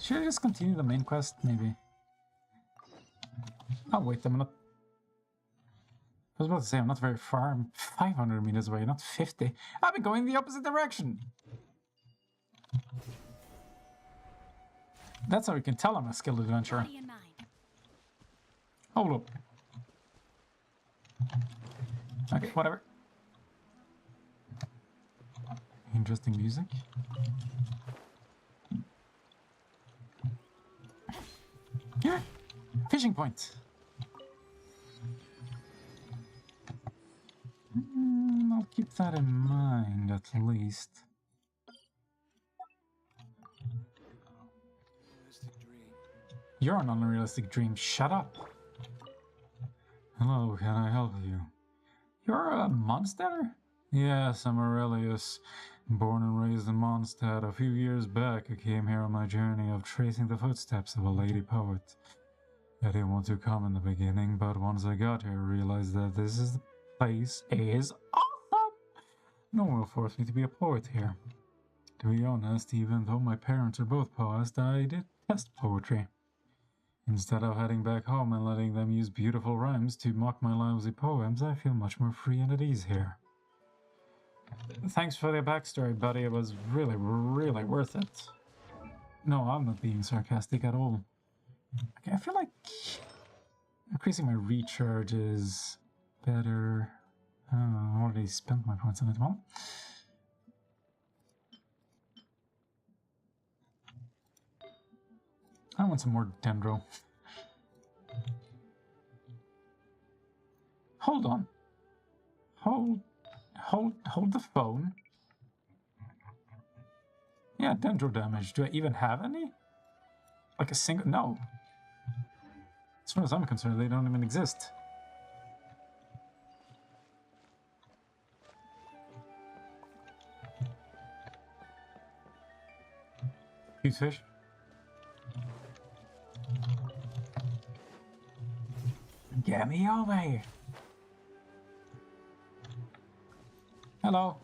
Speaker 1: Should I just continue the main quest, maybe? Oh, wait, I'm not... I was about to say, I'm not very far. I'm 500 meters away, not 50. I've been going the opposite direction! That's how you can tell I'm a skilled adventurer. Hold up. Okay, whatever. Interesting music. Yeah, fishing point. I'll keep that in mind at least. You're an unrealistic dream. Shut up. Hello, can I help you? You're a monster? Yes, I'm Aurelius. Born and raised in Mondstadt, a few years back I came here on my journey of tracing the footsteps of a lady poet. I didn't want to come in the beginning, but once I got here I realized that this place is awesome! No one will force me to be a poet here. To be honest, even though my parents are both poets, I detest poetry. Instead of heading back home and letting them use beautiful rhymes to mock my lousy poems, I feel much more free and at ease here. Thanks for the backstory, buddy. It was really, really worth it. No, I'm not being sarcastic at all. Okay, I feel like increasing my recharge is better. I already spent my points on it. Well, I want some more Dendro. Hold on. Hold the phone. Yeah, Dendro damage. Do I even have any? Like a single... No. As far as I'm concerned, they don't even exist. Cute fish. Get me over here. Hello.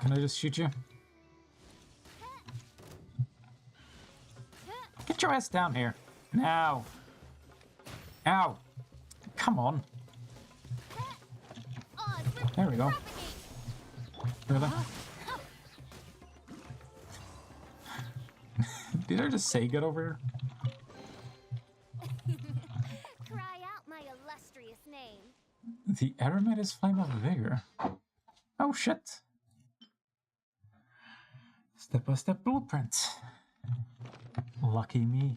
Speaker 1: Can I just shoot you? Get your ass down here. Now. Ow. Come on. There we go. Really? Did I just say get over here?
Speaker 3: Cry out my illustrious name.
Speaker 1: The aramid is flame of vigor. Oh shit. Step-by-step blueprint. Lucky me.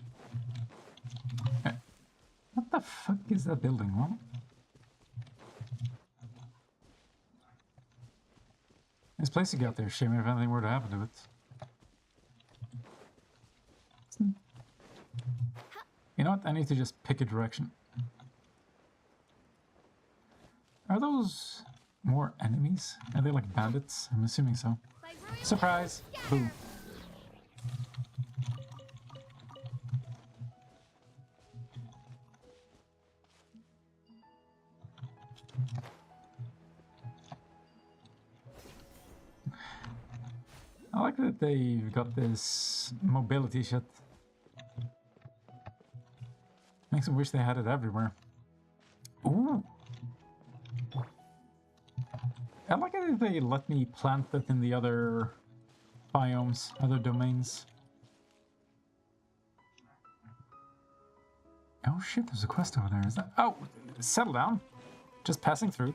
Speaker 1: What the fuck is that building? What? Nice place to get there. Shame if anything were to happen to it. You know what? I need to just pick a direction. Are those more enemies? Are they like bandits? I'm assuming so. Surprise! Boom. I like that they've got this mobility shit. Makes me wish they had it everywhere. Ooh! I like it if they let me plant it in the other biomes, other domains. Oh shit, there's a quest over there. Is that? Oh, settle down. Just passing through.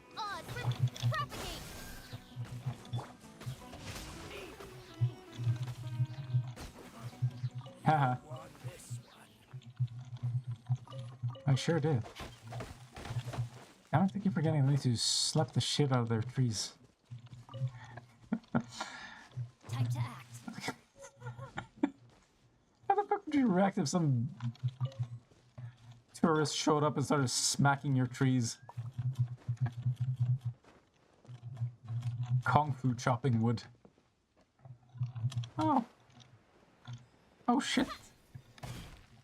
Speaker 1: Haha. I sure did. I don't think you're forgetting I need to slap the shit out of their trees.
Speaker 2: Time to act.
Speaker 1: How the fuck would you react if some tourist showed up and started smacking your trees? Kung Fu chopping wood. Oh. Oh shit.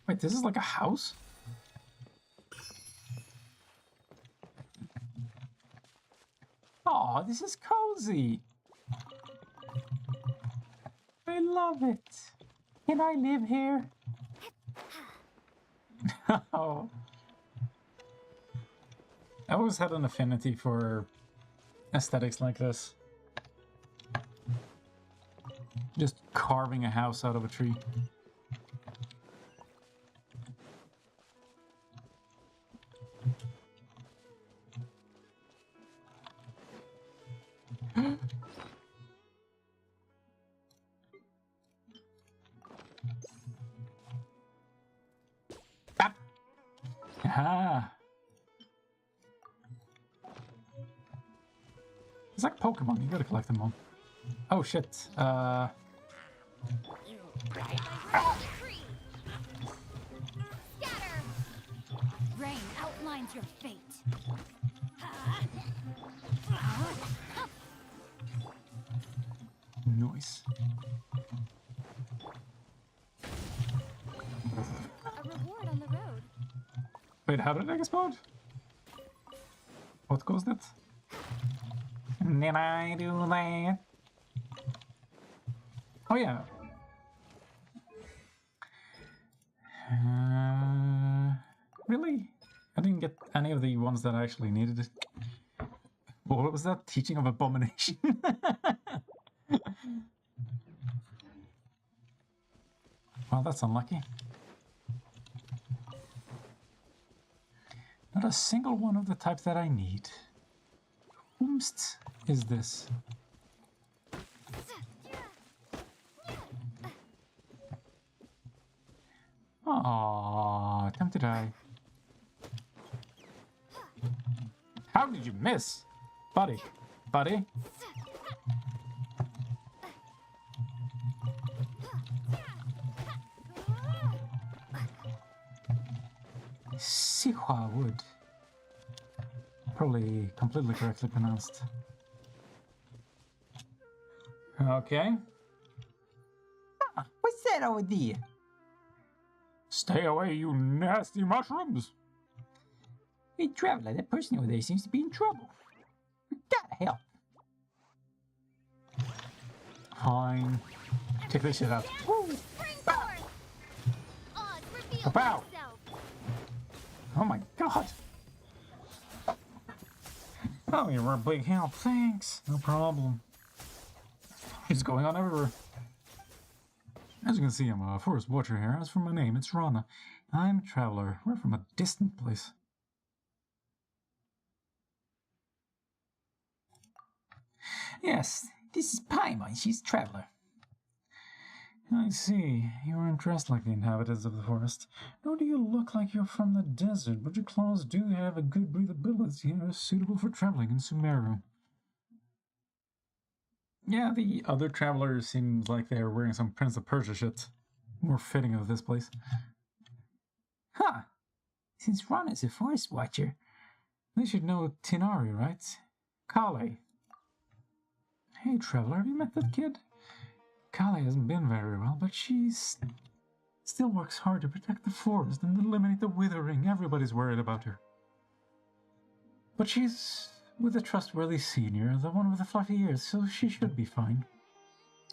Speaker 1: Wait, this is like a house? Aw, this is cozy. I love it. Can I live here? Oh. I always had an affinity for aesthetics like this. Just carving a house out of a tree. Ah. It's like Pokemon, you gotta collect them all. Oh shit,
Speaker 2: Scatter! Rain outlines your fate.
Speaker 1: Nice.
Speaker 2: A reward on the road.
Speaker 1: Wait, how did it explode? What caused it? Did I do that? Oh yeah. Really? I didn't get any of the ones that I actually needed. What was that? Teaching of Abomination? Well, that's unlucky. Not a single one of the type that I need. Whomst is this? Aww, time to die. How did you miss? Buddy, buddy. Sihua wood. Probably completely correctly pronounced. Okay. What's that over there? Stay away, you nasty mushrooms! Hey, Traveler, that person over there seems to be in trouble. We gotta help. Fine. Check this shit out. Woo! Pow! Oh my god! Oh, you were a big help. Thanks. No problem. It's going on everywhere. As you can see, I'm a forest watcher here. As for my name, it's Rana. I'm a traveler. We're from a distant place. Yes, this is Paimon. She's a traveler. I see. You aren't dressed like the inhabitants of the forest. Nor do you look like you're from the desert, but your claws do have a good breathability and are suitable for traveling in Sumeru. Yeah, the other travelers seems like they're wearing some Prince of Persia shit. More fitting of this place. Huh. Since Ron is a forest watcher, they should know Tinari, right? Kale. Hey, traveler, have you met that kid? Kale hasn't been very well, but she's still works hard to protect the forest and eliminate the withering. Everybody's worried about her. But she's with a trustworthy senior, the one with the fluffy ears, so she should be fine.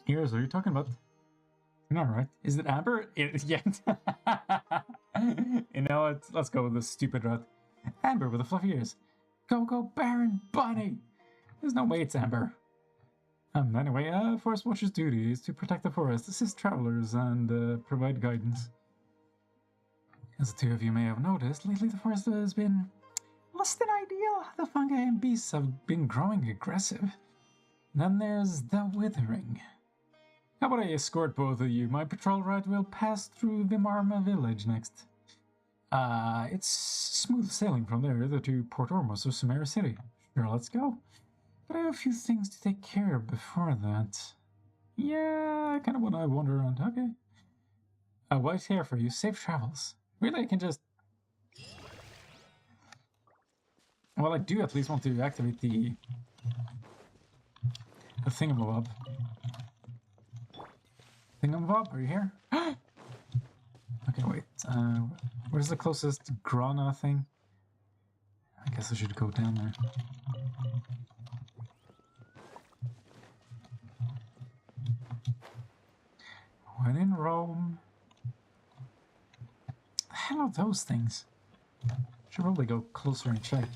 Speaker 1: Ears, are you talking about? You're not right. Is it Amber? Yeah. You know what? Let's go with this stupid rat. Amber with the fluffy ears. Go, Baron Bunny! There's no way it's Amber. Anyway, Forest Watcher's duty is to protect the forest, assist travelers, and provide guidance. As the two of you may have noticed, lately the forest has been less than ideal. The fungi and beasts have been growing aggressive. Then there's the withering. How about I escort both of you? My patrol route will pass through Vimarma village next. It's smooth sailing from there, either to Port Ormos or Sumeru City. Sure, let's go. But I have a few things to take care of before that. Yeah, I kind of want to wander around. Okay. White hair for you. Safe travels. Really, I can just... Well, I do at least want to activate the thingamabob. Thingamabob, are you here? Okay, wait. Where's the closest Grana thing? I guess I should go down there. When in Rome... The hell are those things? Should probably go closer and check.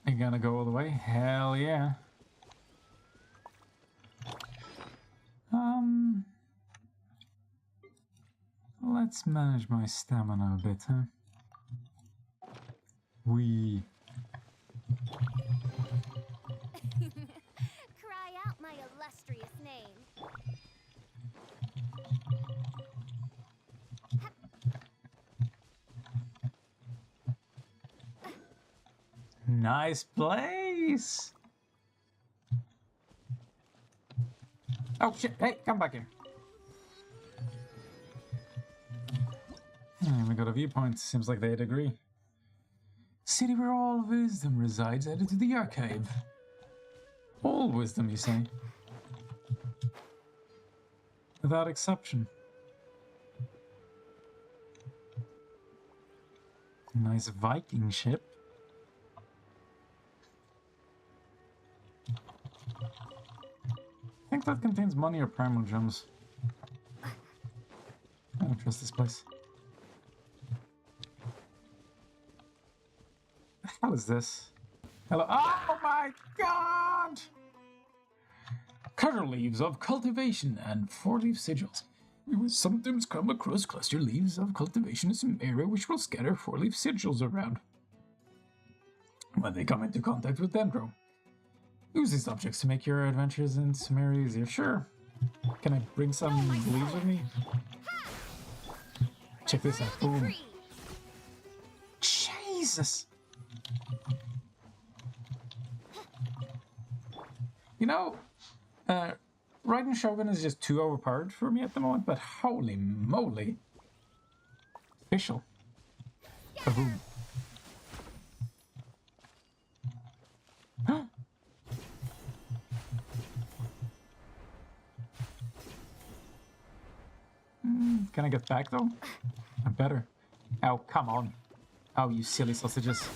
Speaker 1: You gonna go all the way? Hell yeah. Let's manage my stamina a bit, huh? We...
Speaker 4: Cry out my illustrious name.
Speaker 1: Nice place! Oh shit, hey, come back here. We got a viewpoint, seems like they'd agree. City where all wisdom resides, added to the archive. All wisdom, you say? Without exception. Nice Viking ship. I think that contains money or primal gems. I don't trust this place. The hell is this? Hello. Oh my god! Cutter leaves of cultivation and 4-leaf sigils. You will sometimes come across cluster leaves of cultivation in some area which will scatter 4-leaf sigils around. When they come into contact with Dendro, use these objects to make your adventures in Sumeru easier. Sure. Can I bring some leaves with me? Check this out. Boom. Jesus! You know, Raiden Shogun is just too overpowered for me at the moment, but holy moly. Official. Kaboom. Can I get back though? I better. Oh, come on. Oh, you silly sausages.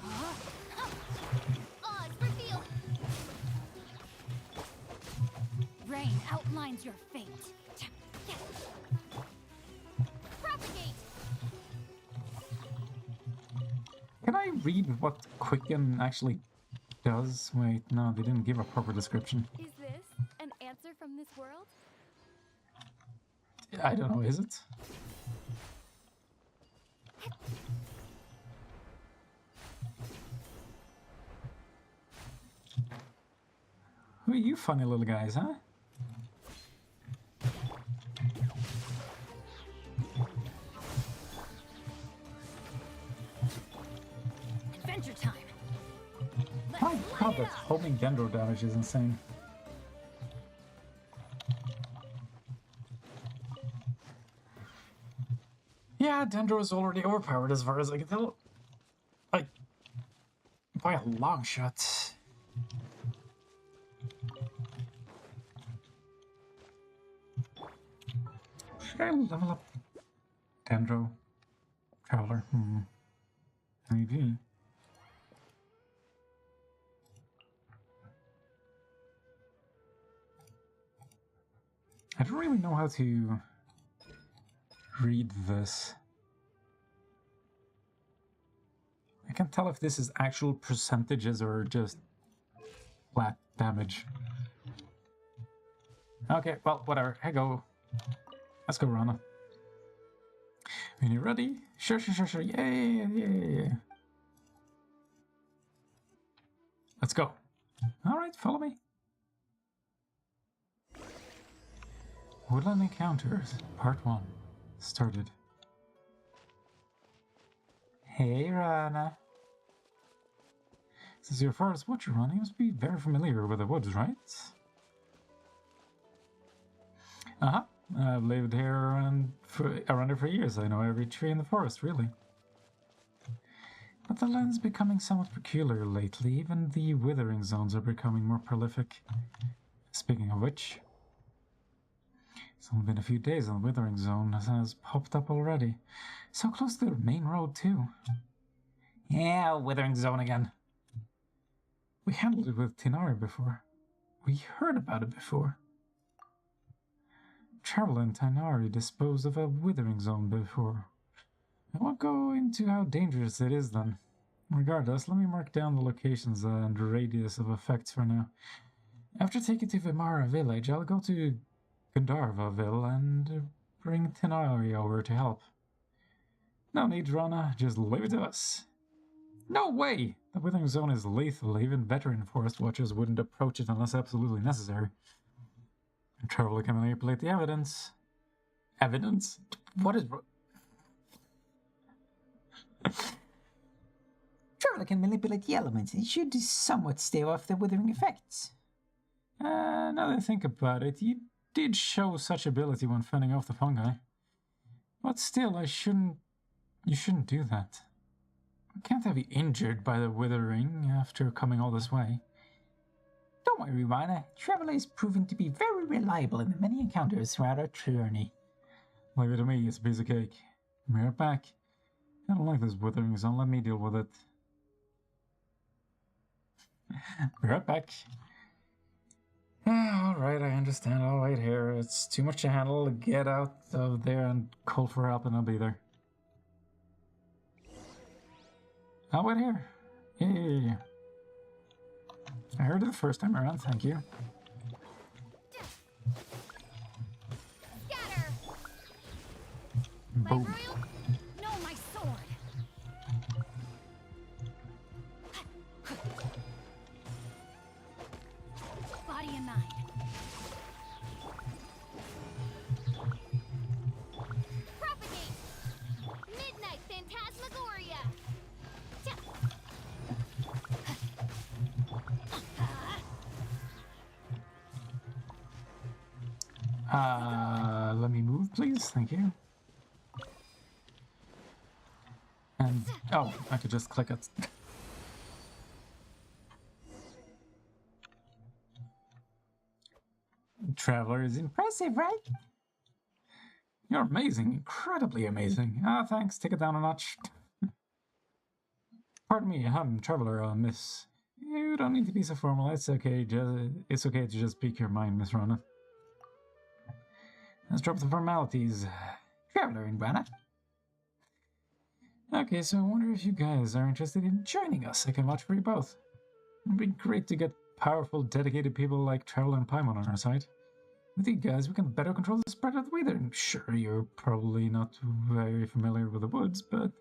Speaker 4: Oz, reveal! Rain outlines your fate. Propagate!
Speaker 1: Can I read what Quicken actually does? Wait, no, they didn't give a proper description.
Speaker 2: Is this an answer from this world?
Speaker 1: I don't know, is it? Who are you funny little guys, huh?
Speaker 4: Adventure time!
Speaker 1: My god, that homing Dendro damage is insane. Yeah, Dendro is already overpowered as far as I can tell. Like, by a long shot. Should I level up Dendro? Traveler? Maybe. I don't really know how to read this. I can't tell if this is actual percentages or just flat damage. Okay, well, whatever. Hey, go. Let's go, Rana. When you're ready? Sure. Yeah. Let's go. Alright, follow me. Woodland Encounters, Part 1. Started. Hey, Rana. Since you're a forest watcher, Rana, you must be very familiar with the woods, right? Uh-huh. I've lived here around here for years. I know every tree in the forest, really. But the land's becoming somewhat peculiar lately. Even the withering zones are becoming more prolific. Speaking of which, it's only been a few days and the withering zone has popped up already. So close to the main road, too. Yeah, withering zone again. We handled it with Tinari before. We heard about it before. Travel and Tinari disposed of a withering zone before. I won't go into how dangerous it is then. Regardless, let me mark down the locations and radius of effects for now. After taking to Vimara village, I'll go to Gandharvaville and bring Tinari over to help. No need, Rana, just leave it to us. No way! The withering zone is lethal. Even veteran forest watchers wouldn't approach it unless absolutely necessary. A traveler can manipulate the evidence. Evidence? What is...
Speaker 10: Traveler can manipulate the elements and should somewhat stave off the withering effects.
Speaker 1: Now that I think about it, you did show such ability when fending off the fungi. But still, you shouldn't do that. I can't have you injured by the withering after coming all this way.
Speaker 10: Don't worry, Rana. Traveler is proven to be very reliable in the many encounters throughout our journey.
Speaker 1: Leave it to me, it's a piece of cake. Be right back. I don't like this withering zone, let me deal with it. Be right back. Alright, I understand. I'll wait here. It's too much to handle. Get out of there and call for help and I'll be there. I'll wait here. Yeah. I heard it the first time around, thank you.
Speaker 4: Scatter!
Speaker 1: Boom.
Speaker 4: Royal? No, my sword! Body and mind. Propagate! Midnight Phantasmagoria!
Speaker 1: Let me move, please. Thank you. And, oh, I could just click it. Traveler is impressive, right? You're amazing, incredibly amazing. Ah, thanks, take it down a notch. Pardon me, traveler, miss. You don't need to be so formal, it's okay, it's okay to just speak your mind, Miss Rana. Let's drop the formalities. Traveler in Rana. Okay, so I wonder if you guys are interested in joining us. I can vouch for you both. It'd be great to get powerful, dedicated people like Traveler and Paimon on our side. With you guys, we can better control the spread of the weather. Sure, you're probably not very familiar with the woods, but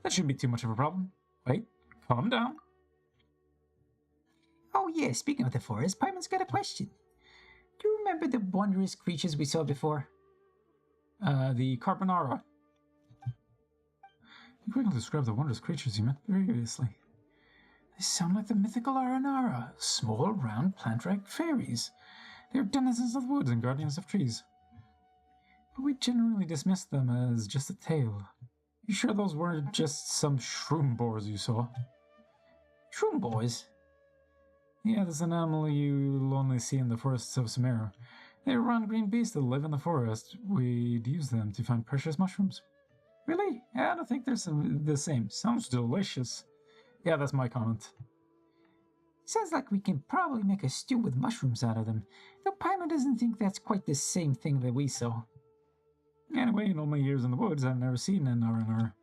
Speaker 1: that shouldn't be too much of a problem. Wait, calm down.
Speaker 10: Oh yeah, speaking of the forest, Paimon's got a question. Do you remember the wondrous creatures we saw before?
Speaker 1: The Carbonara. You quickly describe the wondrous creatures you met previously. They sound like the mythical Aranara, small, round, plant-like fairies. They are denizens of the woods and guardians of trees. But we generally dismiss them as just a tale. You sure those weren't just some shroom boars you saw?
Speaker 10: Shroom boars?
Speaker 1: Yeah, that's an animal you'll only see in the forests of Sumeru. They're round green beasts that live in the forest. We'd use them to find precious mushrooms. Really? Yeah, I don't think they're the same. Sounds delicious. Yeah, that's my comment.
Speaker 10: Sounds like we can probably make a stew with mushrooms out of them, though Paimon doesn't think that's quite the same thing that we saw.
Speaker 1: Anyway, in all my years in the woods, I've never seen an R&R.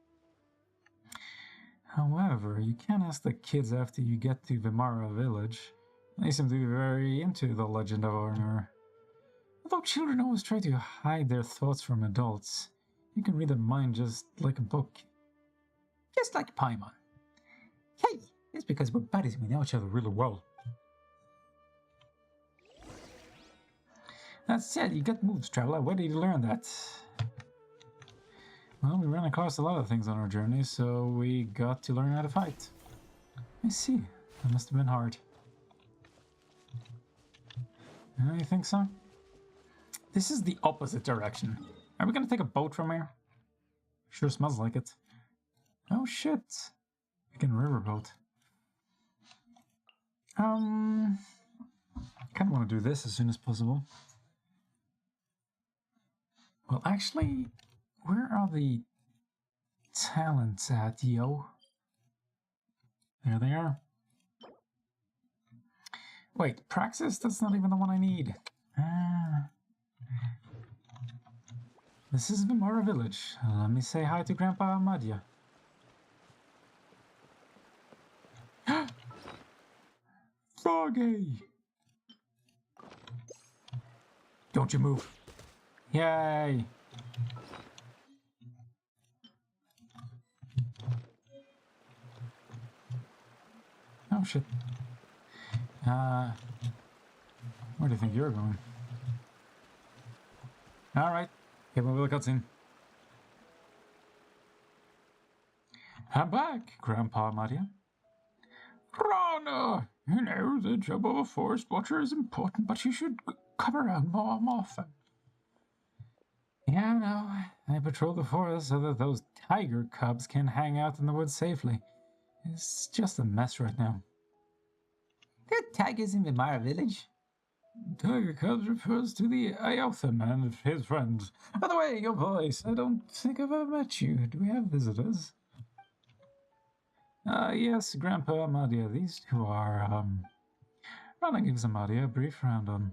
Speaker 1: However, you can ask the kids after you get to Vimara village. They seem to be very into the legend of R&R. Although children always try to hide their thoughts from adults, you can read their mind just like a book.
Speaker 10: Just like Paimon. Hey, it's because we're buddies, we know each other really well.
Speaker 1: That said, you got moves, Traveler. Where did you learn that? Well, we ran across a lot of things on our journey, so we got to learn how to fight. I see. That must have been hard. You think so? This is the opposite direction. Are we gonna take a boat from here? Sure smells like it. Oh shit. We can riverboat. Kinda wanna do this as soon as possible. Well, actually, where are the talents at, yo? There they are. Wait, Praxis? That's not even the one I need. This is Vimara village. Let me say hi to Grandpa Amadia. Froggy! Don't you move. Yay! Oh shit. Where do you think you're going? Alright, get moving with the cutscene. I'm back, Grandpa Maria. Rana! You know, the job of a forest watcher is important, but you should come around more often. Yeah, I know. I patrol the forest so that those tiger cubs can hang out in the woods safely. It's just a mess right now.
Speaker 10: There are tigers in Vimara village?
Speaker 1: Tiger cubs refers to the Iotha man and his friends. By the way, your voice. I don't think I've ever met you. Do we have visitors? Yes, Grandpa Amadia. These two are, Rana gives Amadia a brief round-on.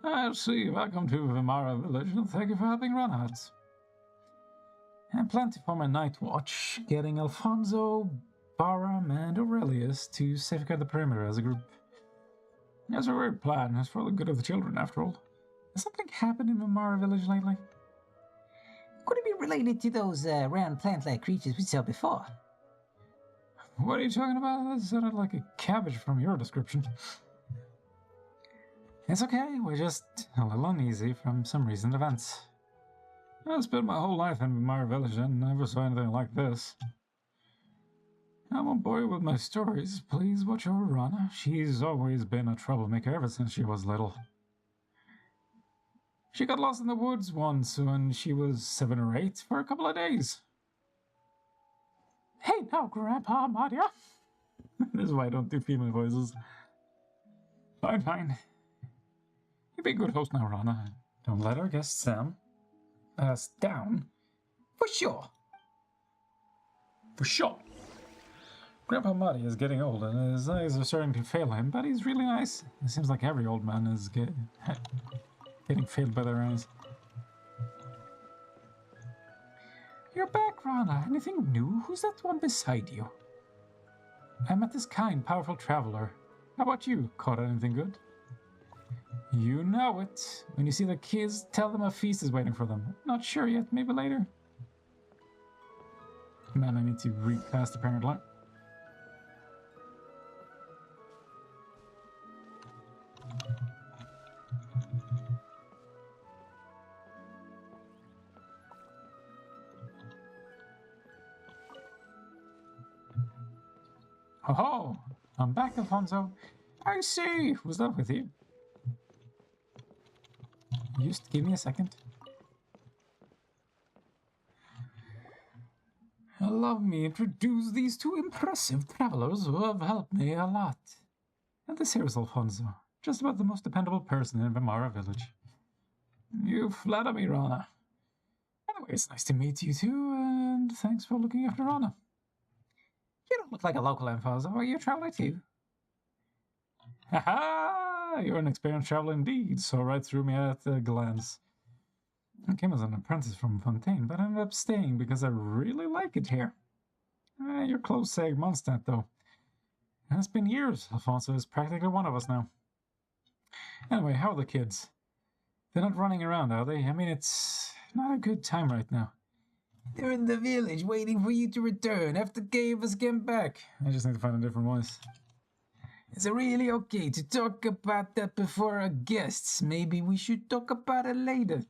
Speaker 1: I see. Welcome to Vimara village, and thank you for helping run out. I plan to form a night watch, getting Alfonso, Baram, and Aurelius to safeguard the perimeter as a group. That's a weird plan. It's for the good of the children, after all. Has something happened in Vimara village lately?
Speaker 10: Could it be related to those round plant-like creatures we saw before?
Speaker 1: What are you talking about? That sounded like a cabbage from your description. It's okay, we're just a little uneasy from some recent events. I spent my whole life in Vimara village and never saw anything like this. I won't bore you with my stories. Please watch over Rana. She's always been a troublemaker ever since she was little. She got lost in the woods once when she was 7 or 8 for a couple of days. Hey now, Grandpa Madia. This is why I don't do female voices. Fine. You be a good host now, Rana. Don't let our guest Sam
Speaker 10: us down. For sure.
Speaker 1: For sure. Grandpa Muddy is getting old and his eyes are starting to fail him, but he's really nice. It seems like every old man is getting failed by their eyes. You're back, Rana. Anything new? Who's that one beside you? I met this kind, powerful traveler. How about you? Caught anything good? You know it. When you see the kids, tell them a feast is waiting for them. Not sure yet, maybe later. Man, I need to recast apparently. Oh, I'm back, Alfonso. I see. Was that with you? Just give me a second. Allow me to introduce these two impressive travelers who have helped me a lot. And this here is Alfonso, just about the most dependable person in Vimara village. You flatter me, Rana. Anyway, it's nice to meet you two, and thanks for looking after Rana. You don't look like a local, Alfonso. Are you a traveler too? Ha! You're an experienced traveler indeed. Saw right through me at a glance. I came as an apprentice from Fontaine, but I ended up staying because I really like it here. Your clothes say Mondstadt, though. And it's been years. Alfonso is practically one of us now. Anyway, how are the kids? They're not running around, are they? I mean, it's not a good time right now. They're in the village waiting for you to return after Gave came back. I just need to find a different voice. Is it really okay to talk about that before our guests? Maybe we should talk about it later.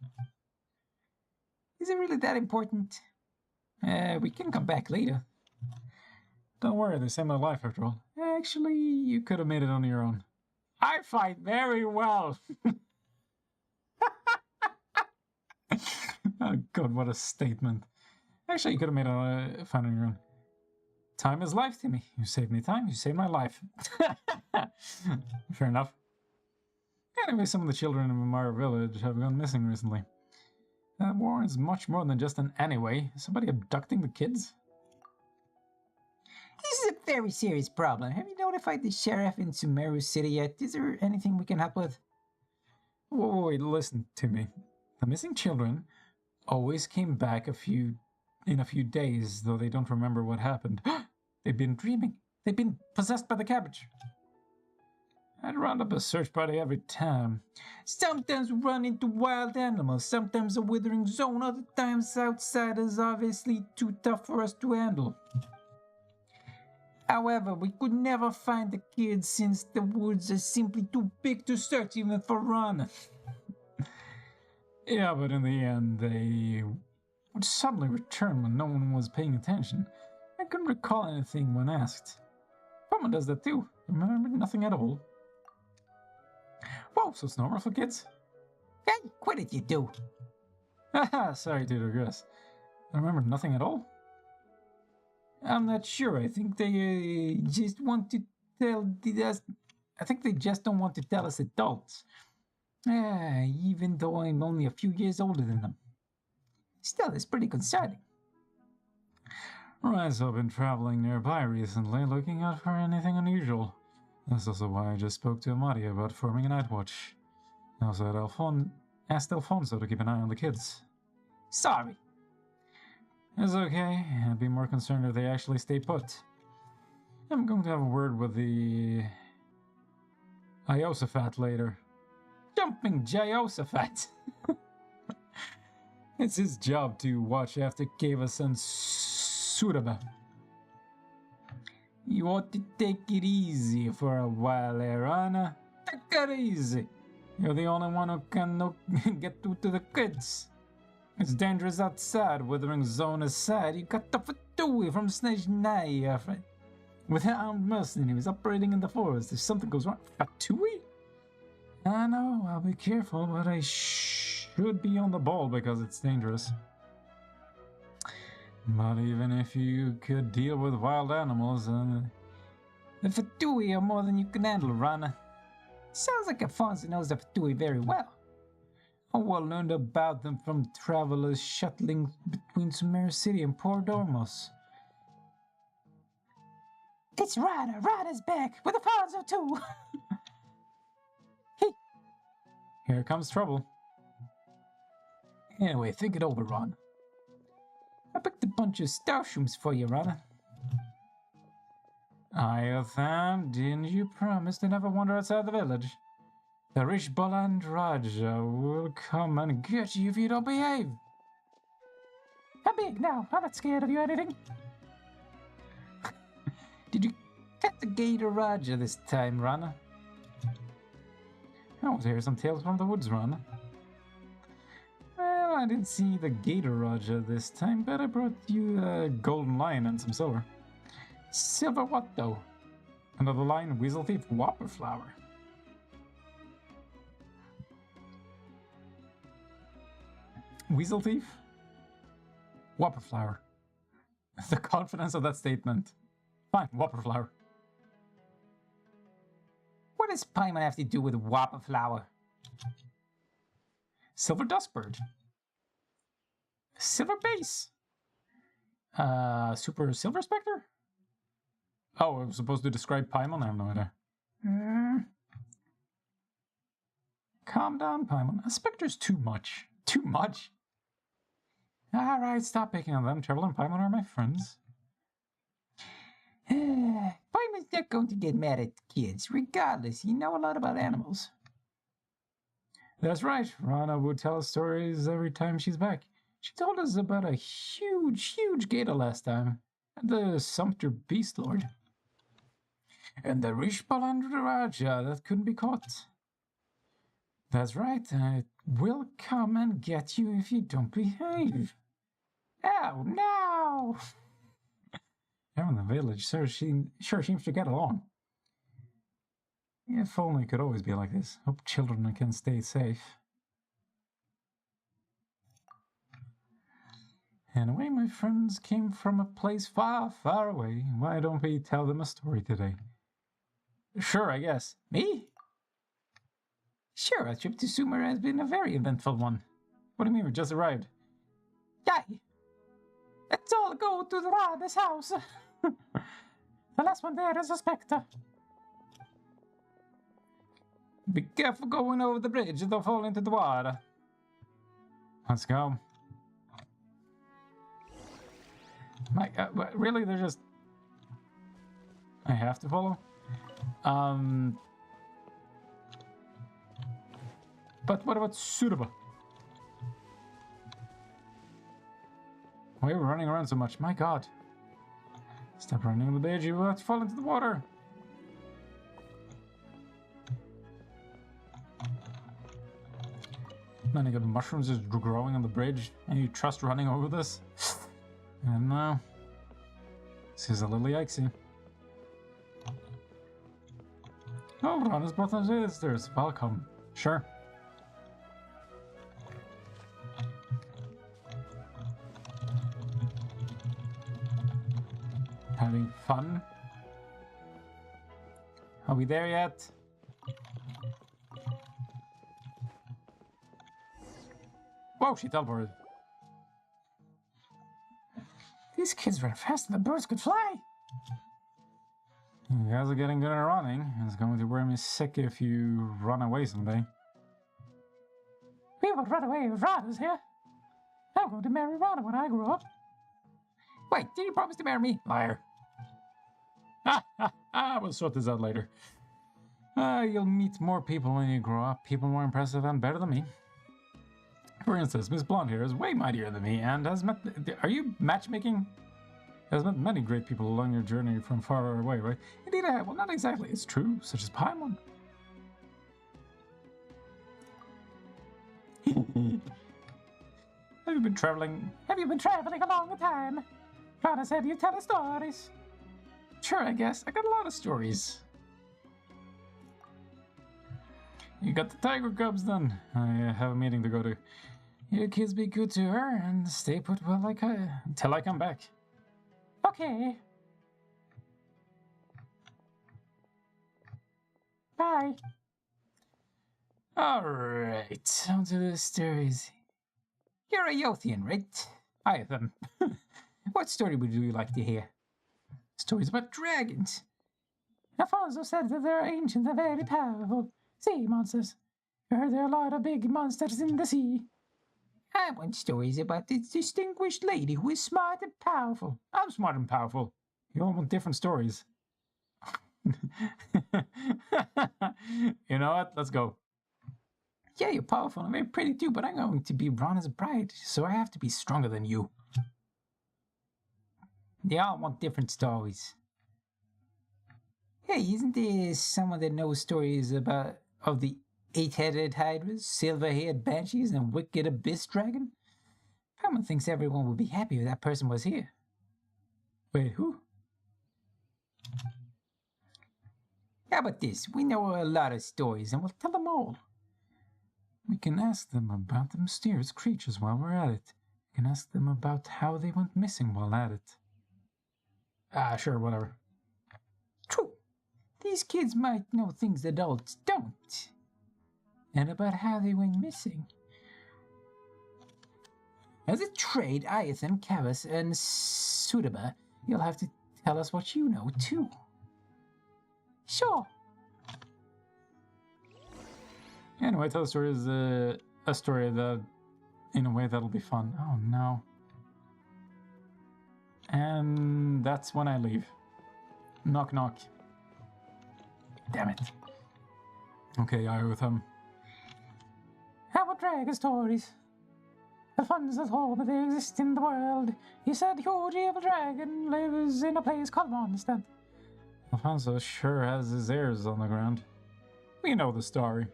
Speaker 1: Is it really that important? We can come back later. Don't worry, they saved my life after all. Actually, you could have made it on your own. I fight very well. Oh God, what a statement. Actually, you could have made it fine on your own. Time is life to me. You saved me time, you saved my life. Fair enough. Anyway, some of the children in Vimara village have gone missing recently. That warrants much more than just an anyway. Is somebody abducting the kids? This is a very serious problem. Have you notified the sheriff in Sumeru City yet? Is there anything we can help with? Wait, listen to me. The missing children always came back in a few days, though they don't remember what happened. They've been dreaming. They've been possessed by the cabbage. I'd round up a search party every time. Sometimes we run into wild animals, sometimes a withering zone, other times outsiders obviously too tough for us to handle. However, we could never find the kids since the woods are simply too big to search even for Rana. Yeah, but in the end, they would suddenly return when no one was paying attention. I couldn't recall anything when asked. Someone does that too. Remember nothing at all. Whoa, so it's normal for kids? Hey, what did you do? Haha, sorry to digress. I remember nothing at all? I'm not sure. I think they just want to tell us. I think they just don't want to tell us adults. Even though I'm only a few years older than them. Still, it's pretty concerning. Right, so I've been traveling nearby recently, looking out for anything unusual. That's also why I just spoke to Amadi about forming a night watch. I also had asked Alfonso to keep an eye on the kids. Sorry. It's okay. I'd be more concerned if they actually stay put. I'm going to have a word with the Iosaphat later. Jumping Jayosaphat! It's his job to watch after Kavas and Suraba. You ought to take it easy for a while, Rana. Take it easy. You're the only one who can get through to the kids. It's dangerous outside, withering zone aside. You got the Fatui from Snezhnaya, friend. With armed mercenaries operating in the forest, if something goes wrong. Fatui? I know, I'll be careful, but I should be on the ball because it's dangerous. But even if you could deal with wild animals, the Fatui are more than you can handle, Rana. Sounds like Alfonso knows the Fatui very well.
Speaker 10: I well learned about them from travelers shuttling between Sumeru City and Port Ormos. It's Ryder! Ryder's back with a Fonzo too!
Speaker 1: Here comes trouble.
Speaker 10: Anyway, think it over, Ron. I picked a bunch of starshrooms for you, Ron.
Speaker 1: Iotham, didn't you promise to never wander outside the village? The rich Boland Raja will come and get you if you don't behave.
Speaker 10: I'm big now. I'm not scared of you or anything. Did you catch the Gator Raja this time, Rana?
Speaker 1: I want to hear some tales from the woods, Rana. Well, I didn't see the Gator Raja this time, but I brought you a golden lion and some silver.
Speaker 10: Silver what, though?
Speaker 1: Another lion, weasel thief, whopper flower. Weasel thief? Whopper flower. The confidence of that statement. Fine, whopper flower.
Speaker 10: What does Paimon have to do with whopper flower?
Speaker 1: Silver dustbird.
Speaker 10: Silver base.
Speaker 1: Super silver spectre? Oh, I was supposed to describe Paimon? I have no idea. Calm down, Paimon. A spectre's too much. Too much? Alright, stop picking on them. Trevor and Paimon are my friends.
Speaker 10: Paimon's not going to get mad at kids. Regardless, you know a lot about animals.
Speaker 1: That's right. Rana would tell us stories every time she's back. She told us about a huge gator last time. And the Sumpter Beast Lord. And the Rishbalandra Raja that couldn't be caught. That's right. I will come and get you if you don't behave.
Speaker 10: Oh, no!
Speaker 1: Everyone in the village sure seems to get along. If only it could always be like this. Hope children can stay safe. Anyway, my friends came from a place far, far away. Why don't we tell them a story today? Sure, I guess.
Speaker 10: Me? Sure, our trip to Sumeru has been a very eventful one.
Speaker 1: What do you mean we just arrived?
Speaker 10: Yay! Let's all go to the Rada's house. The last one there is a spectre.
Speaker 1: Be careful going over the bridge, they'll fall into the water. Let's go. Really? They're just... I have to follow? But what about Suraba? Why are we running around so much? My god. Stop running on the bridge, you will have to fall into the water. Many good mushrooms just growing on the bridge, and you trust running over this? I don't know. This is a little yikesy. Oh, Rana's brought us visitors. Welcome. Sure. Having fun? Are we there yet? Whoa, she teleported.
Speaker 10: These kids ran faster than birds could fly.
Speaker 1: You guys are getting good at running. It's going to wear me sick if you run away someday.
Speaker 10: We would run away if Rana was here. I'm going to marry Rana when I grow up. Wait, did you promise to marry me?
Speaker 1: Liar. We'll sort this out later. You'll meet more people when you grow up. People more impressive and better than me. For instance, Miss Blonde here is way mightier than me and has met... Are you matchmaking? Has met many great people along your journey from far away, right? Indeed I have. Well, not exactly. It's true, such as Paimon.
Speaker 10: Have you been traveling a long time? Rana said you tell us stories.
Speaker 1: Sure, I guess. I got a lot of stories. You got the tiger cubs then. I have a meeting to go to. You kids be good to her and stay put until I come back.
Speaker 10: Okay. Bye. Alright, on to the stories. You're a Yothian, right? I them. What story would you like to hear? Stories about dragons. Alfonso said that they're ancient and very powerful sea monsters. I heard there are a lot of big monsters in the sea. I want stories about this distinguished lady who is smart and powerful.
Speaker 1: I'm smart and powerful. You all want different stories. You know what? Let's go.
Speaker 10: Yeah, you're powerful and very pretty too, but I'm going to be Ronna's bride, so I have to be stronger than you. They all want different stories. Hey, isn't there someone that knows stories of the eight-headed hydras, silver-haired banshees, and wicked abyss dragon? Paimon thinks everyone would be happy if that person was here.
Speaker 1: Wait, who?
Speaker 10: How about this? We know a lot of stories, and we'll tell them all.
Speaker 1: We can ask them about the mysterious creatures while we're at it. We can ask them about how they went missing while at it. Sure, whatever.
Speaker 10: True. These kids might know things adults don't. And about how they went missing. As a trade, Iathan, Kavas, and Sudaba, you'll have to tell us what you know, too. Sure.
Speaker 1: Anyway, tell the story is a story that, in a way, that'll be fun. Oh, no. And that's when I leave. Knock, knock.
Speaker 10: Damn it.
Speaker 1: Okay, I with him.
Speaker 10: How about dragon stories? Alfonso told that they exist in the world. He said huge evil dragon lives in a place called Mondstadt.
Speaker 1: Alfonso sure has his ears on the ground. We know the story.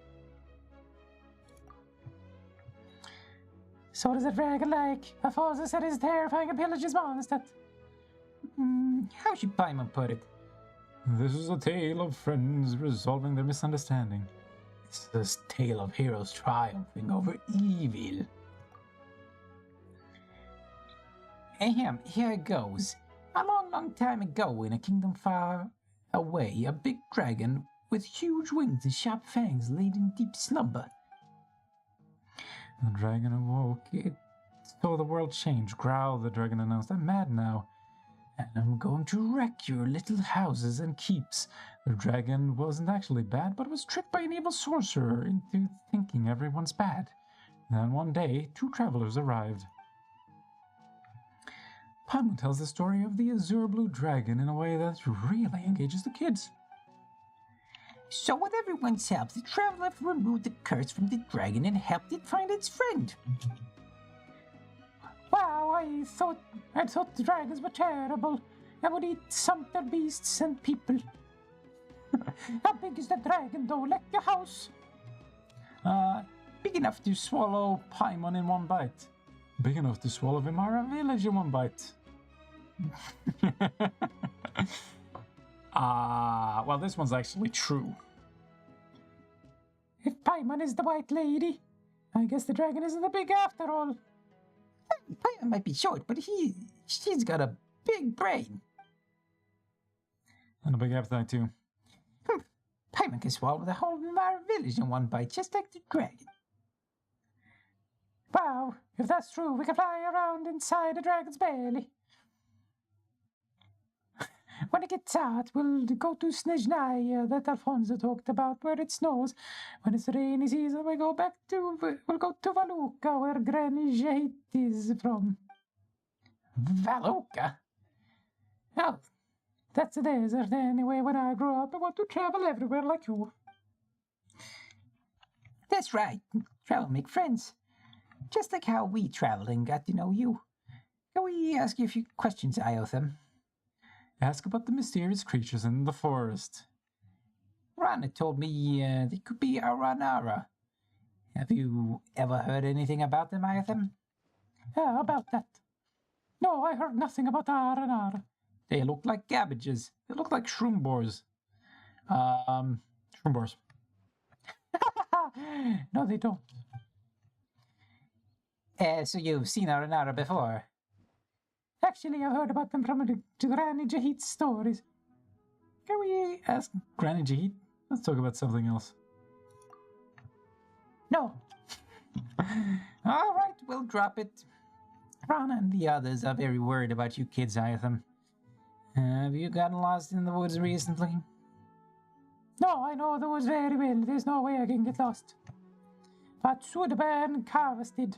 Speaker 10: So what is a dragon like? Alfonso said it's terrifying and pillages Mondstadt. How should Paimon put it?
Speaker 1: This is a tale of friends resolving their misunderstanding.
Speaker 10: This is a tale of heroes triumphing over evil. Ahem, here it goes. A long, long time ago, in a kingdom far away, a big dragon with huge wings and sharp fangs lay in deep slumber.
Speaker 1: The dragon awoke. It saw the world change. Growl, the dragon announced. I'm mad now. And I'm going to wreck your little houses and keeps. The dragon wasn't actually bad, but was tricked by an evil sorcerer into thinking everyone's bad. Then one day, two travelers arrived. Paimon tells the story of the azure blue dragon in a way that really engages the kids.
Speaker 10: So with everyone's help, the traveler removed the curse from the dragon and helped it find its friend. Wow, I thought the dragons were terrible and would eat sumpter beasts and people. How big is the dragon though, like your house?
Speaker 1: Big enough to swallow Paimon in one bite. Big enough to swallow Vimara village in one bite. Well, this one's actually true.
Speaker 10: If Paimon is the white lady, I guess the dragon isn't the big after all. Paimon might be short, but she's got a big brain.
Speaker 1: And a big appetite too.
Speaker 10: Paimon can swallow the whole Vimara village in one bite, just like the dragon. Wow, if that's true, we can fly around inside a dragon's belly. When it gets hot, we'll go to Snezhnaya that Alfonso talked about, where it snows. When it's rainy season, we'll go to Valuka, where Granny Jait is from. Valuka? Oh, that's a desert anyway. When I grow up, I want to travel everywhere like you. That's right. Travel, make friends. Just like how we traveled and got to know you. Can we ask you a few questions, Iotham?
Speaker 1: Ask about the mysterious creatures in the forest.
Speaker 10: Rana told me they could be Aranara. Have you ever heard anything about them, Iotham? Yeah, about that. No, I heard nothing about Aranara.
Speaker 1: They look like cabbages. They look like shroom-boars. Shroom-boars.
Speaker 10: No, they don't. So you've seen Aranara before? Actually, I've heard about them from Granny Jahit's stories.
Speaker 1: Can we ask Granny Jahit? Let's talk about something else.
Speaker 10: No. All right, we'll drop it. Rana and the others are very worried about you kids, Iatham. Have you gotten lost in the woods recently? No, I know the woods very well. There's no way I can get lost. But Sudaban and Carvas did.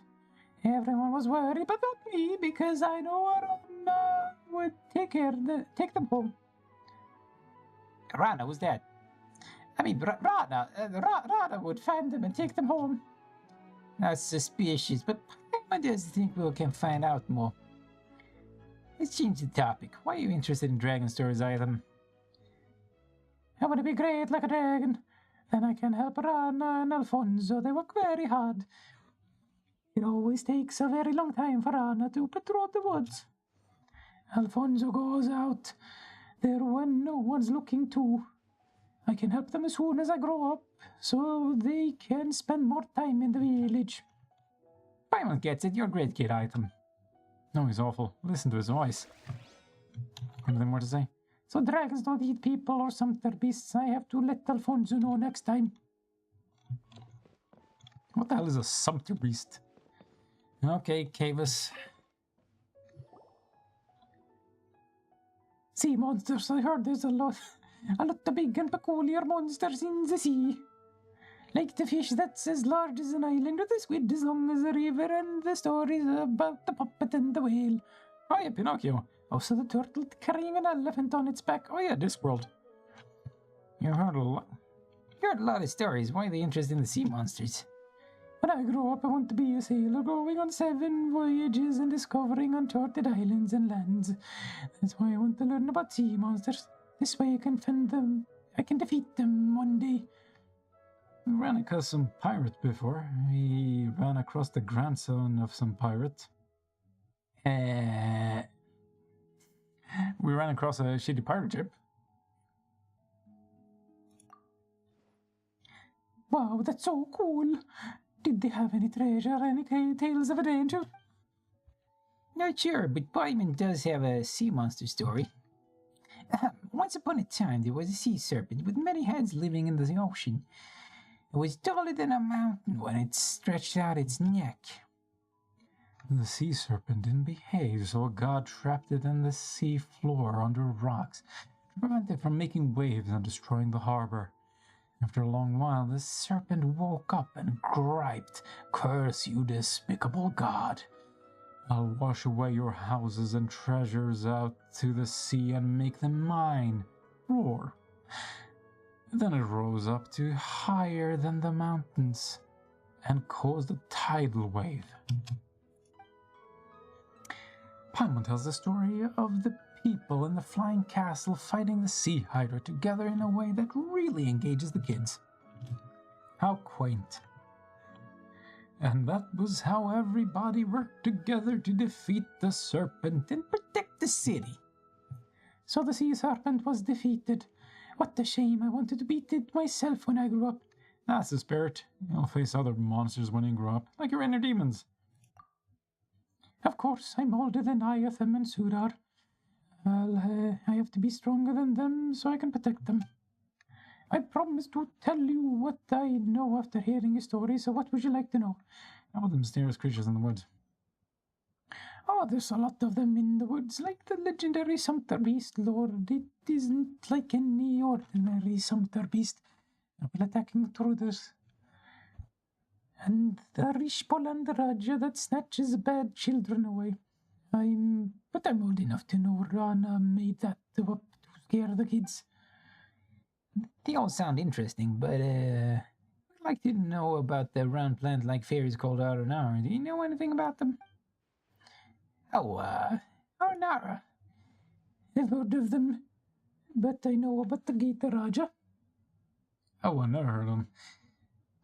Speaker 10: Everyone was worried, but not me, because I know Rana would take them home. Rana, who's that? I mean, Rana would find them and take them home. That's suspicious, but Paimon does think we can find out more. Let's change the topic. Why are you interested in dragon stories, Item? I want to be great like a dragon. Then I can help Rana and Alfonso. They work very hard. It always takes a very long time for Rana to patrol the woods. Alfonso goes out there when no one's looking too. I can help them as soon as I grow up, so they can spend more time in the village. Paimon gets it. You're a great kid, Item. No, he's awful. Listen to his voice. Anything more to say? So dragons don't eat people or sumpter beasts. I have to let Alfonso know next time. What the hell is a sumpter beast? Okay, Cavis. Sea monsters. I heard there's a lot of big and peculiar monsters in the sea. Like the fish that's as large as an island, or the squid as long as a river, and the stories about the puppet and the whale. Oh yeah, Pinocchio. Also the turtle carrying an elephant on its back. Oh yeah, Discworld. You heard a lot of stories. Why the interest in the sea monsters? When I grow up, I want to be a sailor, going on 7 voyages and discovering uncharted islands and lands. That's why I want to learn about sea monsters. This way I can find them. I can defeat them one day. We ran across some pirate before. We ran across the grandson of some pirate. We ran across a shitty pirate ship. Wow, that's so cool. Did they have any treasure, any tales of adventure? Not sure, but Paimon does have a sea monster story. Once upon a time, there was a sea serpent with many heads living in the ocean. It was taller than a mountain when it stretched out its neck. The sea serpent didn't behave, so God trapped it in the sea floor under rocks to prevent it from making waves and destroying the harbor. After a long while, the serpent woke up and griped, "Curse you, despicable God! I'll wash away your houses and treasures out to the sea and make them mine." Roar. Then it rose up to higher than the mountains and caused a tidal wave. Paimon tells the story of the people in the flying castle fighting the sea hydra together in a way that really engages the kids. How quaint. And that was how everybody worked together to defeat the serpent and protect the city. So the sea serpent was defeated. What a shame, I wanted to beat it myself when I grew up. That's the spirit. You'll face other monsters when you grow up, like your inner demons. Of course, I'm older than Iatham and Sudar. Well, I have to be stronger than them so I can protect them. I promise to tell you what I know after hearing your story, so what would you like to know?
Speaker 1: About the mysterious creatures in the woods.
Speaker 10: Oh, there's a lot of them in the woods, like the legendary Sumpter Beast, Lord. It isn't like any ordinary Sumpter Beast. They'll be attacking intruders. And the Rishpol and the Raja that snatches bad children away. But I'm old enough to know Rana made that up to scare the kids. They all sound interesting, but I'd like to know about the round plant-like fairies called Aronara. Do you know anything about them? Oh, Aronara. I've heard of them, but I know about the Gator Raja.
Speaker 1: Oh, I never heard of them.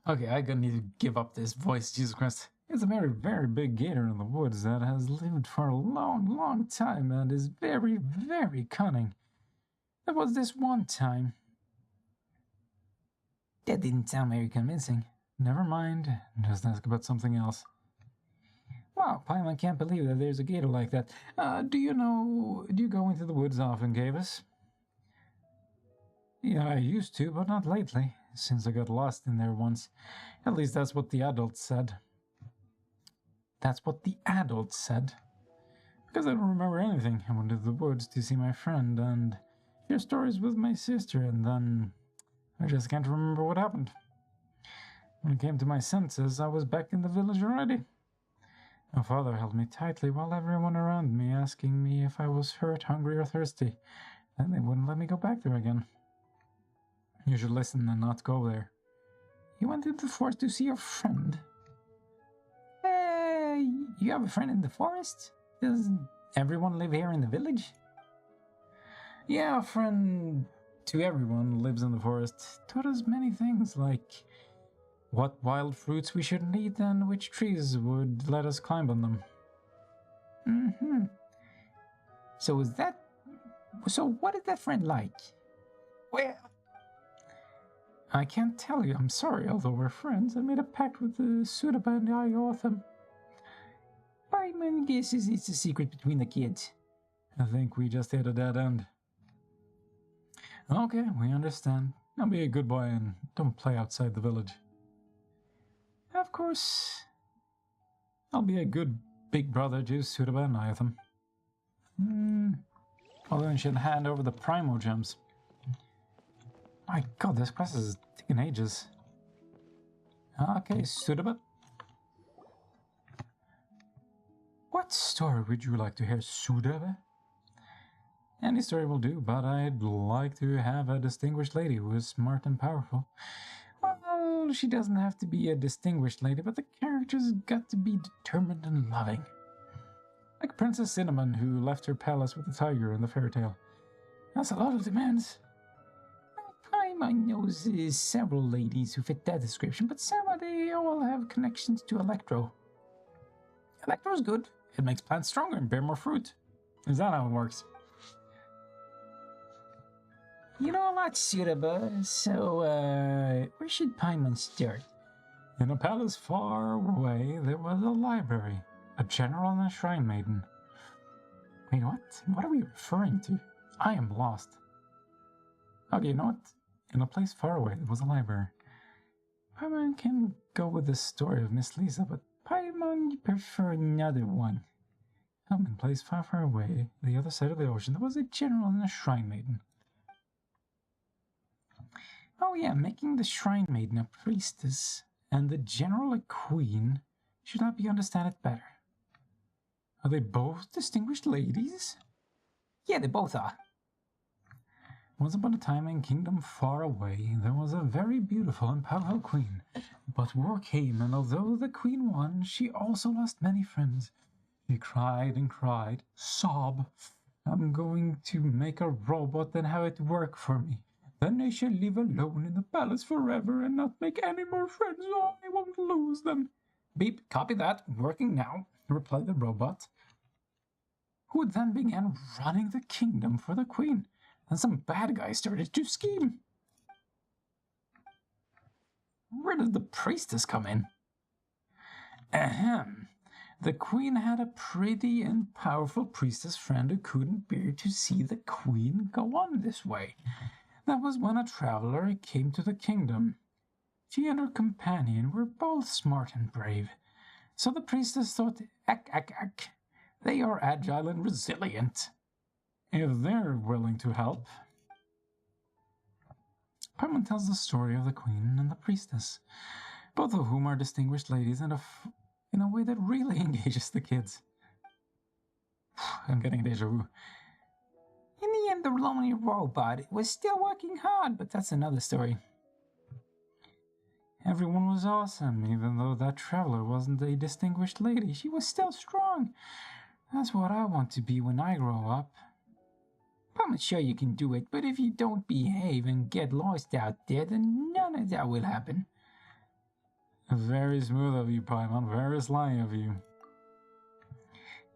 Speaker 1: Okay, I gotta need to give up this voice, Jesus Christ. It's a very, very big gator in the woods that has lived for a long, long time and is very, very cunning. There was this one time. That didn't sound very convincing. Never mind, just ask about something else. Wow, Paimon can't believe that there's a gator like that. Do you go into the woods often, Gavis? Yeah, I used to, but not lately. since I got lost in there once. At least that's what the adults said. That's what the adults said. Because I don't remember anything. I went to the woods to see my friend and share stories with my sister, and then I just can't remember what happened. When I came to my senses, I was back in the village already. My father held me tightly while everyone around me asking me if I was hurt, hungry, or thirsty. Then they wouldn't let me go back there again. You should listen and not go there. You went into the forest to see your friend? You have a friend in the forest? Doesn't everyone live here in the village? Yeah, a friend to everyone lives in the forest. Taught us many things, like what wild fruits we shouldn't eat and which trees would let us climb on them. Mm-hmm. So what is that friend like? Well, I can't tell you, I'm sorry, although we're friends. I made a pact with the Sudaba and Iotham. My guess is it's a secret between the kids. I think we just hit a dead end. Okay, we understand. Now be a good boy and don't play outside the village. Of course, I'll be a good big brother to Sudaba and Iotham. Although I should hand over the Primo gems. My god, this quest is taking ages. Okay, Sudaba. What story would you like to hear, Sudaba? Any story will do, but I'd like to have a distinguished lady who is smart and powerful. Well, she doesn't have to be a distinguished lady, but the character's got to be determined and loving. Like Princess Cinnamon, who left her palace with the tiger in the fairy tale. That's a lot of demands. Paimon knows several ladies who fit that description, but somehow they all have connections to Electro. Electro's good. It makes plants stronger and bear more fruit. Is that how it works? You know a lot, Sudaba, so, where should Paimon start? In a palace far away, there was a library, a general and a shrine maiden. Wait, what? What are we referring to? I am lost. Okay, you know what? In a place far away, there was a library. Paimon can go with the story of Miss Lisa, but Paimon, you prefer another one. In a place far, far away, the other side of the ocean, there was a general and a shrine maiden. Oh yeah, making the shrine maiden a priestess and the general a queen should help you understand it better. Are they both distinguished ladies? Yeah, they both are. Once upon a time in a kingdom far away, there was a very beautiful and powerful queen. But war came, and although the queen won, she also lost many friends. She cried and cried, sob, I'm going to make a robot and have it work for me. Then I shall live alone in the palace forever and not make any more friends, so I won't lose them. Beep, copy that, working now, replied the robot, who then began running the kingdom for the queen. And some bad guy started to scheme. Where did the priestess come in? Ahem. The queen had a pretty and powerful priestess friend who couldn't bear to see the queen go on this way. That was when a traveler came to the kingdom. She and her companion were both smart and brave. So the priestess thought, ack, they are agile and resilient. If they're willing to help. Paimon tells the story of the queen and the priestess, both of whom are distinguished ladies and in a way that really engages the kids. I'm getting deja vu. In the end, the lonely robot was still working hard, but that's another story. Everyone was awesome, even though that traveler wasn't a distinguished lady. She was still strong. That's what I want to be when I grow up. I'm sure you can do it, but if you don't behave and get lost out there, then none of that will happen. Very smooth of you, Paimon. Very sly of you.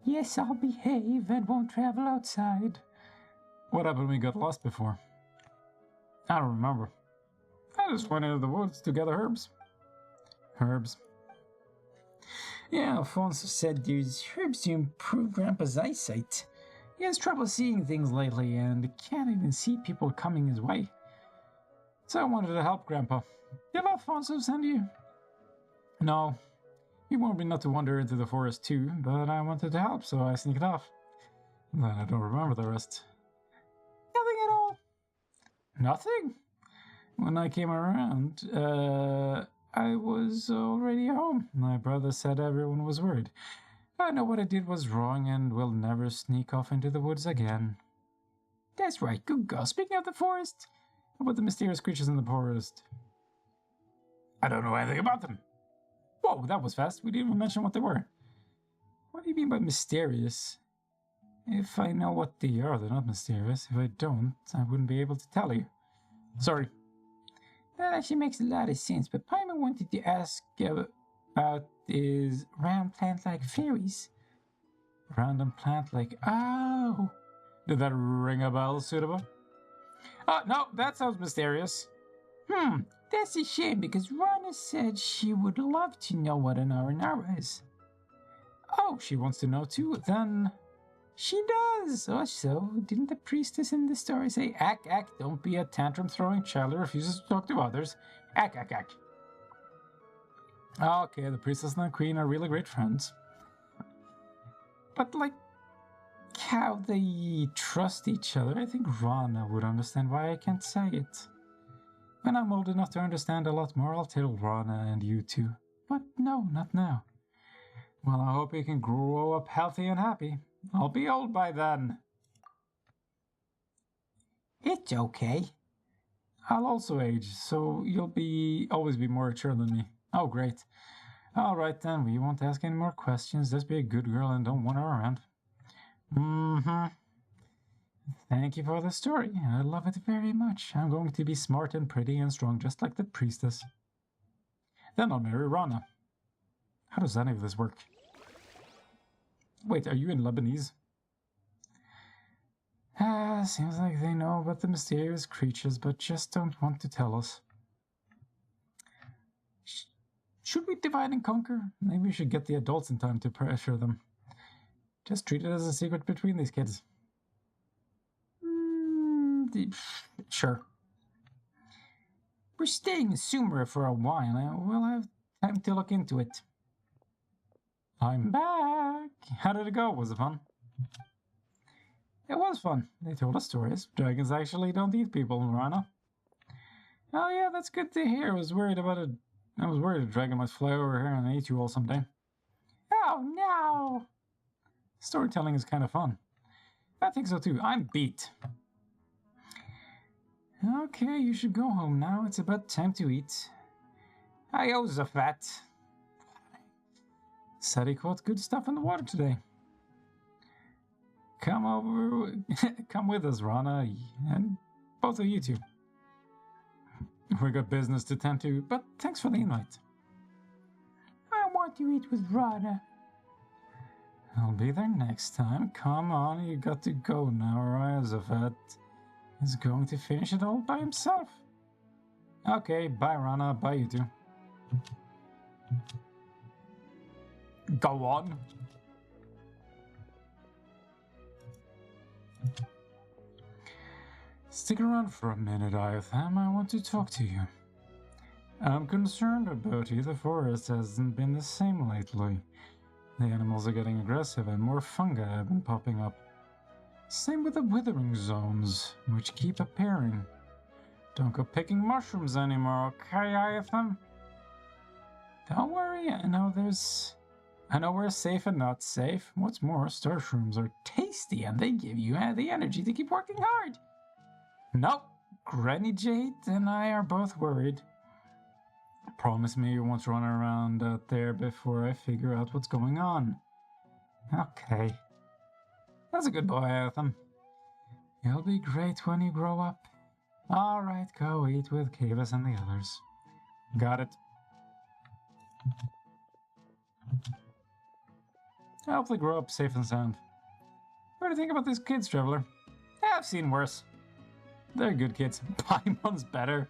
Speaker 1: Yes, I'll behave and won't travel outside. What happened when we got lost before? I don't remember. I just went into the woods to gather herbs. Herbs. Yeah, Alfonso said there's herbs to improve Grandpa's eyesight. He has trouble seeing things lately and can't even see people coming his way. So I wanted to help, Grandpa. Did Alfonso send you? No. He warned me not to wander into the forest too, but I wanted to help, so I sneaked off. Then I don't remember the rest. Nothing at all. Nothing? When I came around, I was already home. My brother said everyone was worried. I know what I did was wrong and will never sneak off into the woods again. That's right, good girl. Speaking of the forest, how about the mysterious creatures in the forest? I don't know anything about them. Whoa, that was fast. We didn't even mention what they were. What do you mean by mysterious? If I know what they are, they're not mysterious. If I don't, I wouldn't be able to tell you. Sorry. That actually makes a lot of sense, but Paimon wanted to ask about is round plant-like fairies. Random plant-like... Oh! Did that ring a bell, Suitable? Oh, no, that sounds mysterious. That's a shame, because Rana said she would love to know what an Aranara is. Oh, she wants to know too, then... She does! Also, didn't the priestess in the story say, Ack, don't be a tantrum-throwing child who refuses to talk to others. Ack. Okay, the priestess and the queen are really great friends. But, like, how they trust each other, I think Rana would understand why I can't say it. When I'm old enough to understand a lot more, I'll tell Rana and you two. But no, not now. Well, I hope you can grow up healthy and happy. I'll be old by then. It's okay. I'll also age, so you'll always be more mature than me. Oh, great. Alright then, we won't ask any more questions. Just be a good girl and don't wander around. Thank you for the story. I love it very much. I'm going to be smart and pretty and strong, just like the priestess. Then I'll marry Rana. How does any of this work? Wait, are you in Lebanese? Seems like they know about the mysterious creatures, but just don't want to tell us. Should we divide and conquer? Maybe we should get the adults in time to pressure them. Just treat it as a secret between these kids. Sure. We're staying in Sumeru for a while. We'll have time to look into it. I'm back. How did it go? Was it fun? It was fun. They told us stories. Dragons actually don't eat people, Rana. Oh yeah, that's good to hear. I was worried a dragon might fly over here and eat you all someday. Oh no! Storytelling is kind of fun. I think so too. I'm beat. Okay, you should go home now. It's about time to eat. Hi, Zafat. Said he caught good stuff in the water today. Come with us, Rana, and both of you two. We got business to tend to, but thanks for the invite. I want to eat with Rana. I'll be there next time. Come on, you got to go now, or Zafat is going to finish it all by himself. Okay, bye Rana, bye you two. Go on. Stick around for a minute, Iotham. I want to talk to you. I'm concerned about you. The forest hasn't been the same lately. The animals are getting aggressive and more fungi have been popping up. Same with the withering zones, which keep appearing. Don't go picking mushrooms anymore, okay, Iotham? Don't worry, I know we're safe and not safe. What's more, star shrooms are tasty and they give you the energy to keep working hard. Nope, Granny Jade and I are both worried. Promise me you won't run around out there before I figure out what's going on. Okay. That's a good boy, Atham. You'll be great when you grow up. Alright, go eat with Kavas and the others. Got it. I hope they grow up safe and sound. What do you think about these kids, Traveler? I've seen worse. They're good kids. Paimon's better.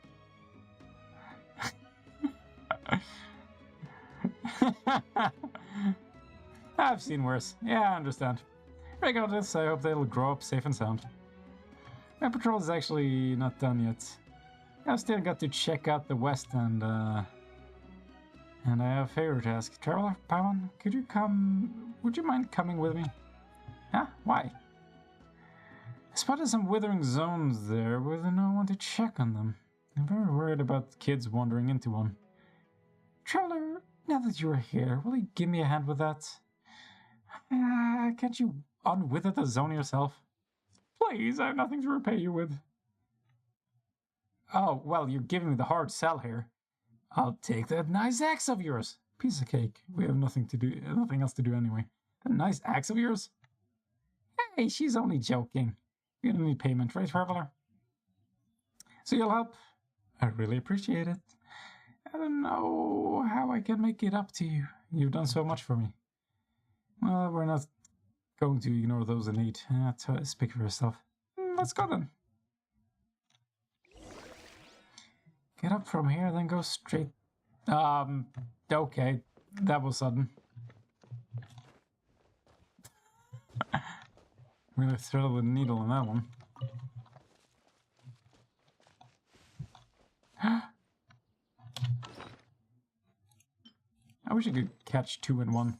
Speaker 1: I've seen worse. Yeah, I understand. Regardless, I hope they'll grow up safe and sound. My patrol is actually not done yet. I've still got to check out the West and I have a favor to ask. Traveler, Paimon, would you mind coming with me? Huh? Why? I spotted some withering zones there with no one to check on them. I'm very worried about kids wandering into one. Traveler, now that you are here, will you give me a hand with that? Can't you unwither the zone yourself? Please, I have nothing to repay you with. Oh, well, you're giving me the hard sell here. I'll take that nice axe of yours. Piece of cake. We have nothing else to do anyway. That nice axe of yours? Hey, she's only joking. You don't need payment, right, Traveler? So you'll help? I really appreciate it. I don't know how I can make it up to you. You've done so much for me. Well, we're not going to ignore those in need. Speak for yourself. Let's go then. Get up from here, then go straight. Okay. That was sudden. Really threaded the needle on that one. I wish I could catch 2 in 1.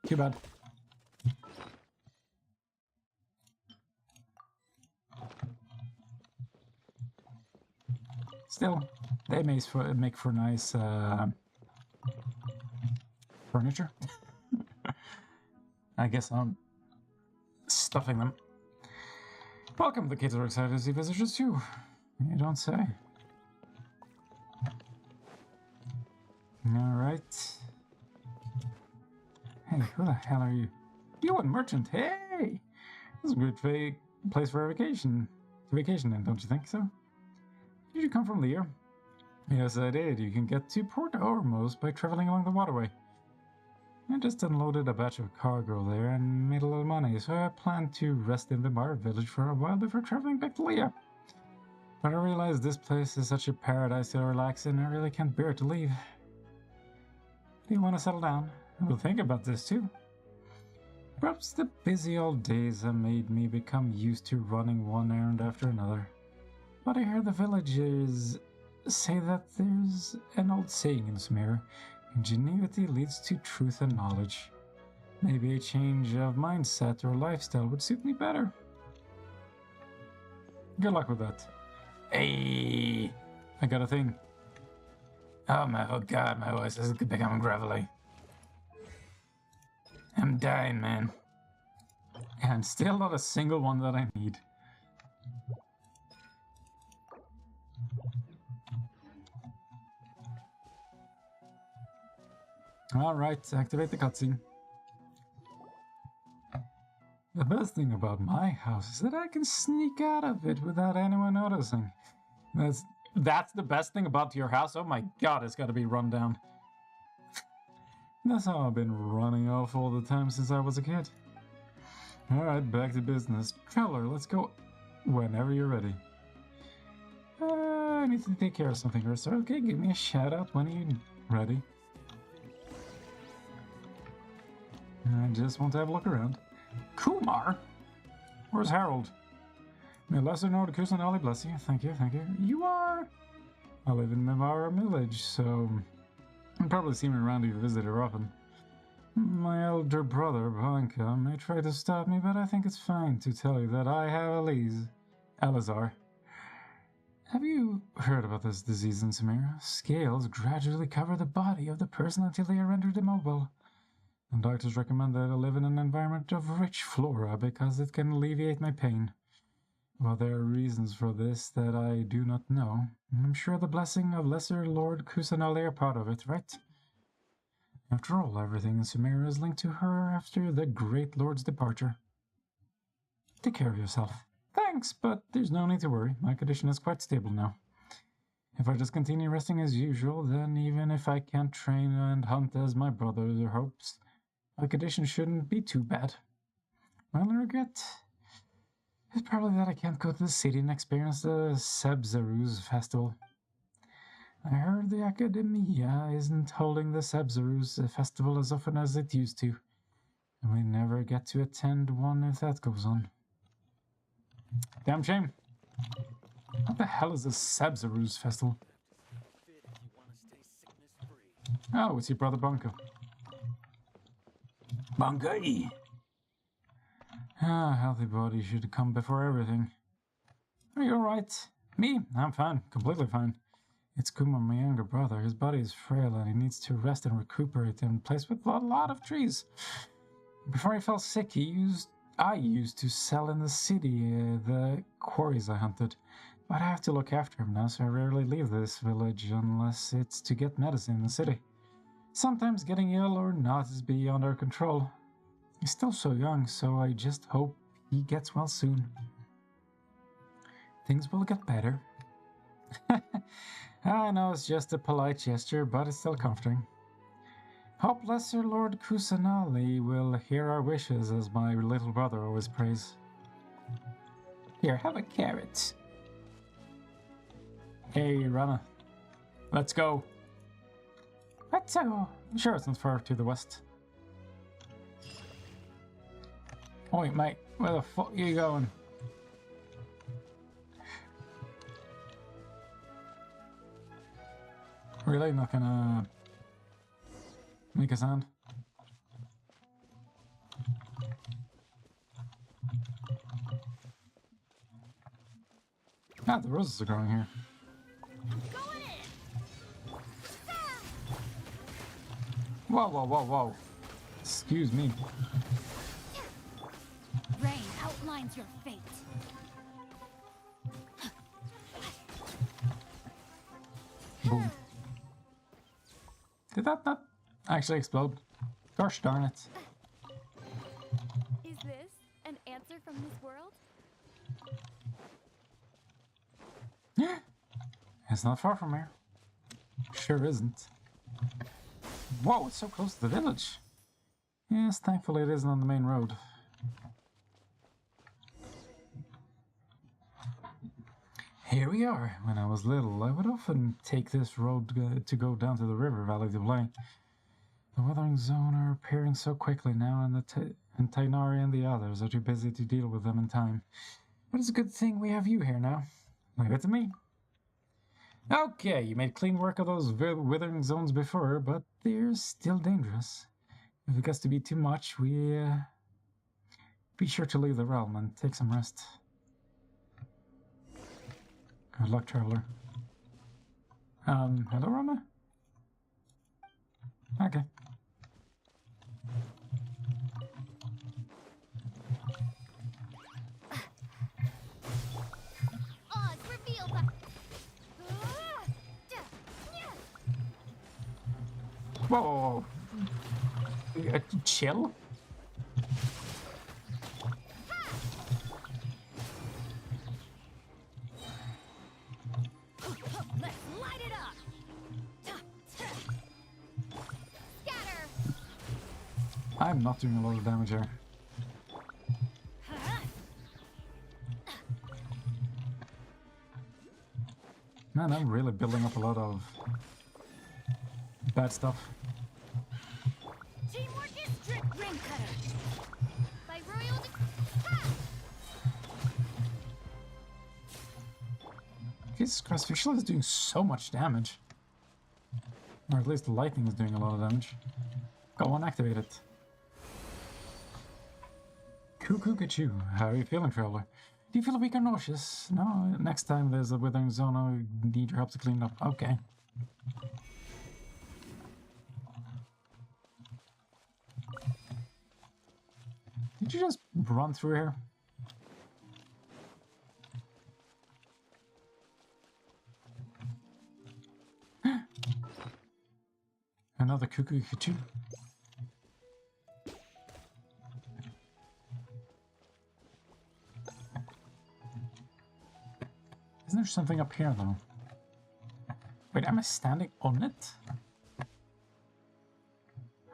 Speaker 1: Too bad. Still, they make for nice furniture. I guess I'm stuffing them. Welcome, the kids are excited to see visitors too. You don't say. Alright. Hey, who the hell are you? You a merchant? Hey! This is a great place for a vacation. To vacation in, don't you think so? Did you come from Lear? Yes, I did. You can get to Port Ormuz by traveling along the waterway. I just unloaded a batch of cargo there and made a little money, so I plan to rest in the Bar village for a while before traveling back to Lear. But I realize this place is such a paradise to relax in, I really can't bear to leave. Do you want to settle down? We'll think about this too. Perhaps the busy old days have made me become used to running one errand after another. But I hear the villagers say that there's an old saying in Sumeru, ingenuity leads to truth and knowledge. Maybe a change of mindset or lifestyle would suit me better. Good luck with that. Hey, I got a thing. Oh god, my voice is becoming gravelly. I'm dying, man. And still not a single one that I need. Alright, activate the cutscene. The best thing about my house is that I can sneak out of it without anyone noticing. That's the best thing about your house? Oh my god, it's gotta be run down. That's how I've been running off all the time since I was a kid. Alright, back to business. Traveler, let's go whenever you're ready. I need to take care of something first. Okay, give me a shout out when you're ready. I just want to have a look around. Kumar? Where's Harold? May Lesser Lord Kusanali bless you. Thank you, thank you. You are... I live in Mimara village, so... I've probably seen me around if you visit her often. My elder brother, Blanca, may try to stop me, but I think it's fine to tell you that I have Alizar. Have you heard about this disease in Sumeru? Scales gradually cover the body of the person until they are rendered immobile. And doctors recommend that I live in an environment of rich flora because it can alleviate my pain. While there are reasons for this that I do not know, I'm sure the blessing of Lesser Lord Kusanali are part of it, right? After all, everything in Sumeru is linked to her after the Great Lord's departure. Take care of yourself. Thanks, but there's no need to worry. My condition is quite stable now. If I just continue resting as usual, then even if I can't train and hunt as my brother hopes, my condition shouldn't be too bad. My only regret is probably that I can't go to the city and experience the Sebzaruz festival. I heard the Academia isn't holding the Sebzaruz festival as often as it used to, and we never get to attend one if that goes on. Damn shame. What the hell is this Sabzaruz festival? Oh, it's your brother Bunko. Bunky! Ah, healthy body should come before everything. Are you alright? Me? I'm fine. Completely fine. It's Kuma, my younger brother. His body is frail and he needs to rest and recuperate in place with a lot of trees. Before he fell sick, I used to sell in the city the quarries I hunted. But I have to look after him now, so I rarely leave this village unless it's to get medicine in the city. Sometimes getting ill or not is beyond our control. He's still so young, so I just hope he gets well soon. Things will get better. I know it's just a polite gesture, but it's still comforting. Hope Lesser Lord Kusanali will hear our wishes, as my little brother always prays. Here, have a carrot. Hey, Rana. Let's go. Let's go. Sure, it's not far to the west. Oi, mate, where the fuck are you going? Really? Not gonna make a sound? Ah, the roses are growing here. Whoa, whoa, whoa, whoa. Excuse me.
Speaker 2: Rain outlines your fate.
Speaker 1: Boom. Did that not actually explode? Gosh darn it.
Speaker 4: Is this an answer from this world?
Speaker 1: It's not far from here. Sure isn't. Whoa, it's so close to the village. Yes, thankfully it isn't on the main road. Here we are. When I was little, I would often take this road to go down to the river valley to play. The weathering zone are appearing so quickly now, and Tainari and the others are too busy to deal with them in time. But it's a good thing we have you here now. Leave it to me. Okay, you made clean work of those withering zones before, but they're still dangerous. If it gets to be too much, be sure to leave the realm and take some rest. Good luck, traveler. Hello, Rama? Okay.
Speaker 4: Oz, reveal the...
Speaker 1: Whoa, whoa, whoa. Chill?
Speaker 4: Let's light it up! Scatter!
Speaker 1: I'm not doing a lot of damage here. Man, I'm really building up a lot of bad stuff.
Speaker 4: Teamwork is strict. Ring cutter. By royal
Speaker 1: Jesus Christ, Fischl is doing so much damage. Or at least the lightning is doing a lot of damage. Go on, activate it. Cuckoo Kachoo. How are you feeling, traveler? Do you feel weak or nauseous? No, next time there's a withering zone, I need your help to clean it up. Okay. Did you just run through here? Another cuckoo Kachoo. Isn't there something up here though? Wait, am I standing on it?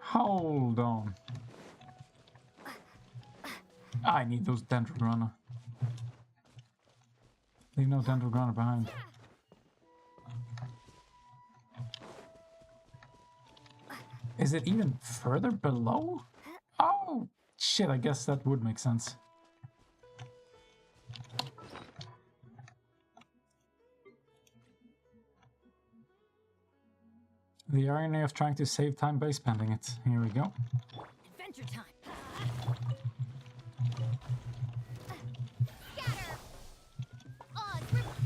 Speaker 1: Hold on. I need those Dendrograna. Leave no Dendrograna behind. Is it even further below? Oh, shit, I guess that would make sense. The irony of trying to save time by spending it. Here we go.
Speaker 2: Adventure time.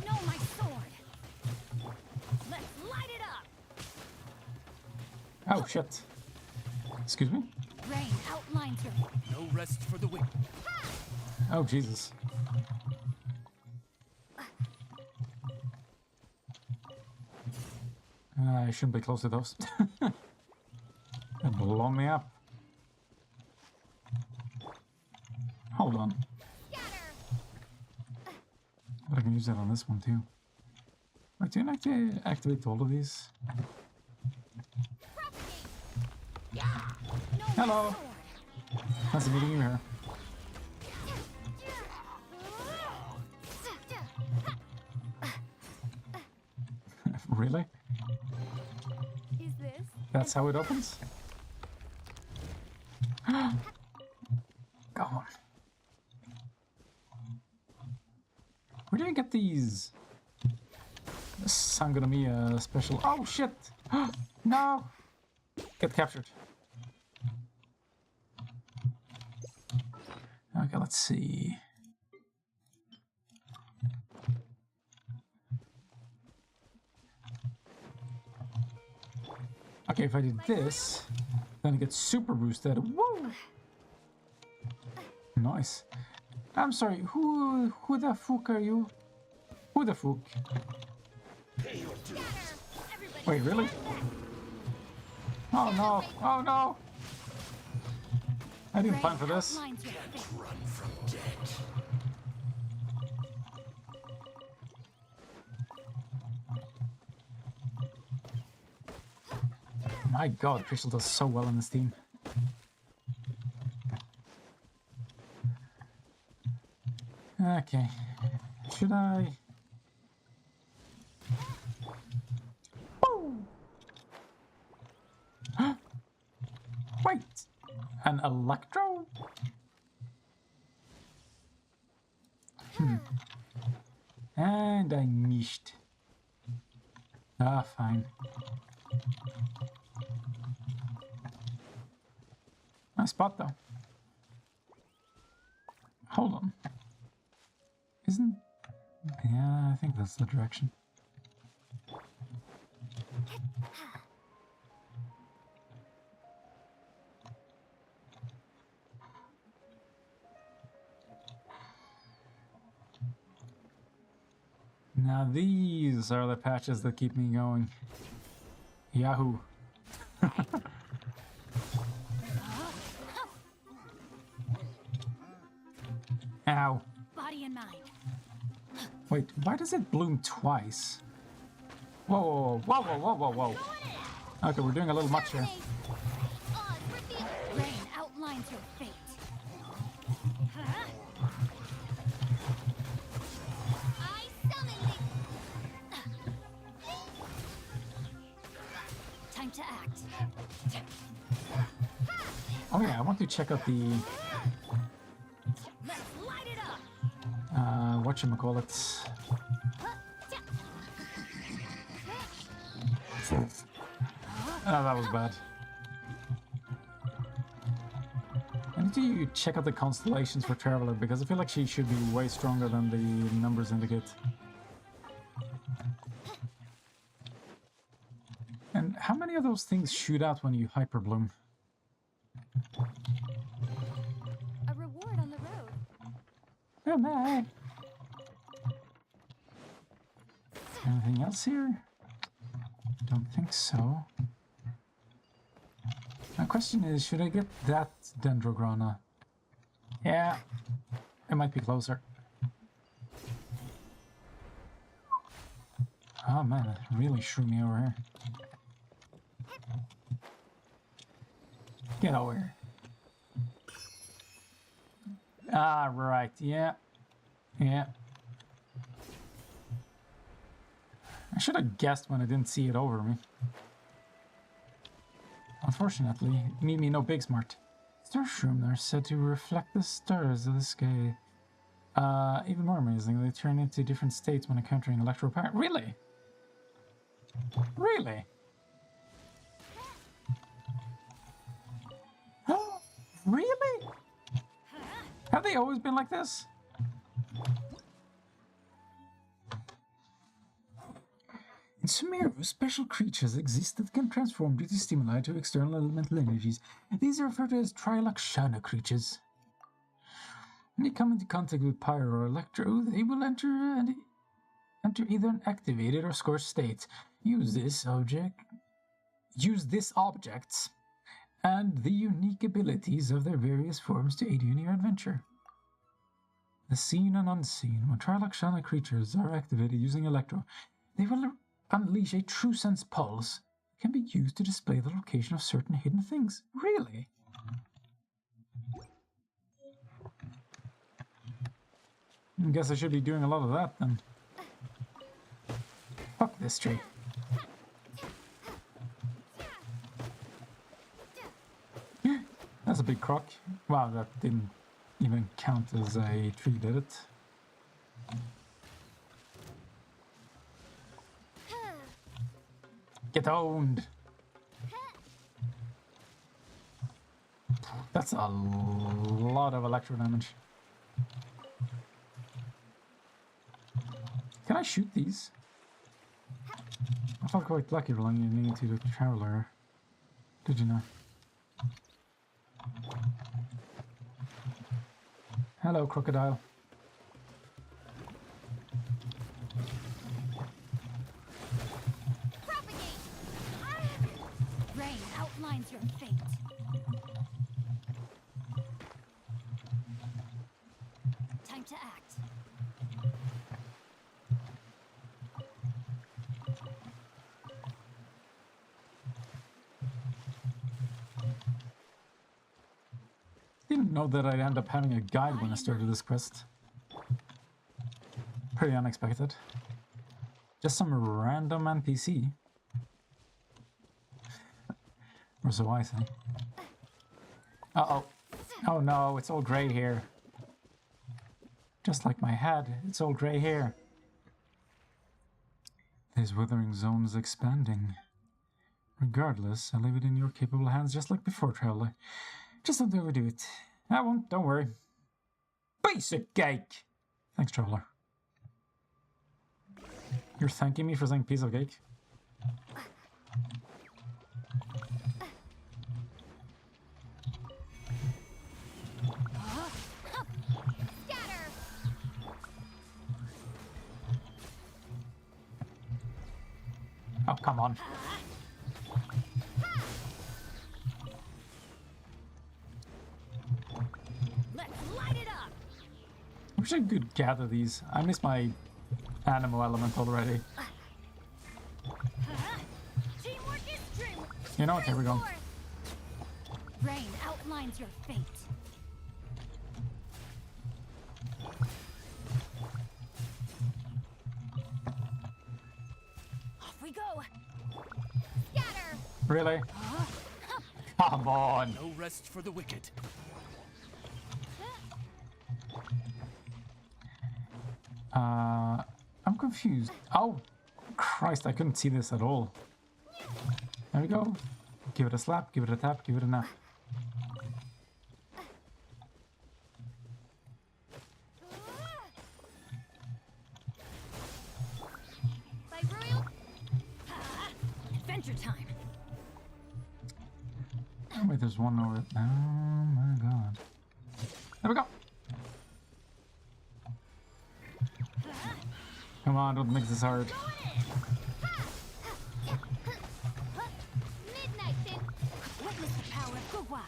Speaker 2: No, my sword. Let's light it up.
Speaker 1: Oh shit. Excuse me?
Speaker 2: Rain outlines your.
Speaker 8: No rest for the wicked.
Speaker 1: Oh Jesus. I shouldn't be close to those. They'll blow me up. Hold on. But I can use that on this one too. Wait, do I have to activate all of these? Hello! Nice meeting you here. Really?
Speaker 2: Is this?
Speaker 1: That's how it opens? Come on. Where do you get these? Sangonomiya special. Oh shit! No! Get captured. Okay, let's see. Okay, if I did this, then it gets super boosted. Woo! Nice. I'm sorry, who the fuck are you? Who the fuck? Wait, really? Oh no! Oh no! I didn't plan for this.
Speaker 7: Run from death.
Speaker 1: My god, Crystal does so well in this team. Okay. Should I... Woo! Wait! An electro? And I missed. Ah, fine. Nice spot though. Hold on. Isn't... Yeah, I think that's the direction. Now these are the patches that keep me going. Yahoo! Ow.
Speaker 2: Body and mind.
Speaker 1: Wait, why does it bloom twice? Whoa, whoa, whoa, whoa, whoa, whoa, whoa. Okay, we're doing a little much here.
Speaker 2: Rain outlines your fate. I summon thee. Time to act.
Speaker 1: Oh yeah, I want to check out the...
Speaker 2: Let's light it up.
Speaker 1: whatchamacallit. Oh, that was bad. I need to check out the constellations for Traveler because I feel like she should be way stronger than the numbers indicate. And how many of those things shoot out when you hyperbloom?
Speaker 2: A reward on the road.
Speaker 1: Oh my! Anything else here? Don't think so. My question is, should I get that Dendrograna? Yeah, it might be closer. Oh man, it really threw me over here. Get over here. Ah, right, yeah. Yeah. I should have guessed when I didn't see it over me. Unfortunately, me no big smart. Starshrooms are said to reflect the stars of the sky. Even more amazing, they turn into different states when encountering electro power. Really? Really? Really? Have they always been like this? In Sumeru, special creatures exist that can transform due to stimuli to external elemental energies. These are referred to as Trilakshana creatures. When they come into contact with pyro or electro, they will enter either an activated or scorched state. Use this objects and the unique abilities of their various forms to aid you in your adventure. The seen and unseen. When Trilakshana creatures are activated using electro, they will unleash a true sense pulse. It can be used to display the location of certain hidden things. Really? I guess I should be doing a lot of that then. Fuck this tree. That's a big croc. Wow, that didn't even count as a tree, did it? Get owned! That's a lot of electro damage. Can I shoot these? I felt quite lucky rolling into the traveler. Did you know? Hello, crocodile.
Speaker 2: Rain outlines your fate. Time to act.
Speaker 1: Didn't know that I'd end up having a guide when I started this quest. Pretty unexpected. Just some random NPC. Or so I think. Uh-oh. Oh no, it's all grey here. Just like my head, it's all grey here. This withering zone is expanding. Regardless, I'll leave it in your capable hands just like before, traveler. Just don't overdo it. I won't, don't worry. Piece of cake! Thanks, traveler. You're thanking me for saying piece of cake? Oh, come on.
Speaker 2: Let's light it up.
Speaker 1: I wish I could gather these. I miss my animal element already.
Speaker 2: Teamwork is true.
Speaker 1: You know what? Here we go.
Speaker 2: Rain outlines your fate. Off we go. Scatter.
Speaker 1: Really? Come on.
Speaker 7: No rest for the wicked.
Speaker 1: I'm confused. Oh, Christ, I couldn't see this at all. There we go. Give it a slap, give it a tap, give it a nap.
Speaker 2: By royal. Adventure time.
Speaker 1: Oh, wait, there's one over. Oh my god. There we go. Come on, don't make this hard.
Speaker 2: Midnight then. Witness the power of Gugwa.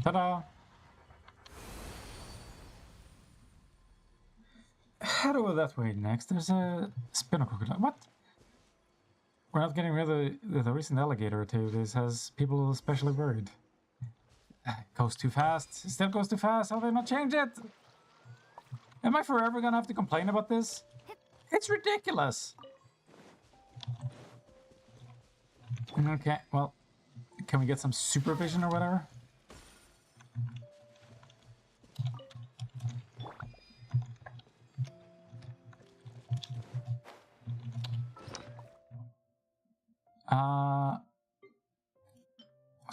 Speaker 1: Ta-da! Head over that way next. There's a spinner crocodile. What? We're not getting rid of the recent alligator too. This has people especially worried. Goes too fast. It still goes too fast. How did they not change it? Am I forever gonna have to complain about this? It's ridiculous. Okay, well, can we get some supervision or whatever?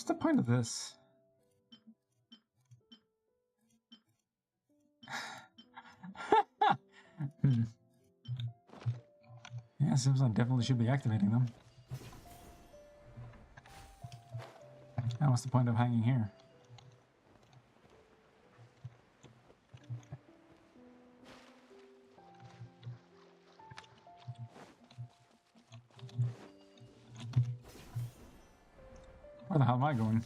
Speaker 1: What's the point of this? Yeah, seems I definitely should be activating them. Now what's the point of hanging here? Where the hell am I going?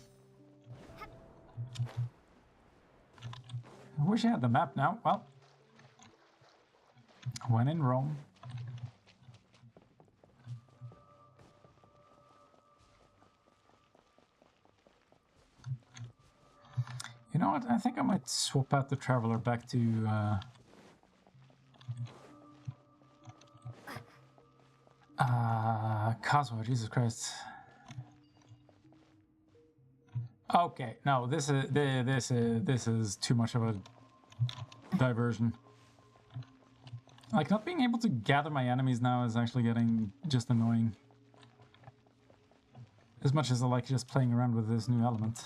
Speaker 1: I wish I had the map now. Well, when in Rome. You know what? I think I might swap out the Traveler back to Cosmo. Jesus Christ. Okay, no, this is too much of a diversion. Like, not being able to gather my enemies now is actually getting just annoying. As much as I like just playing around with this new element.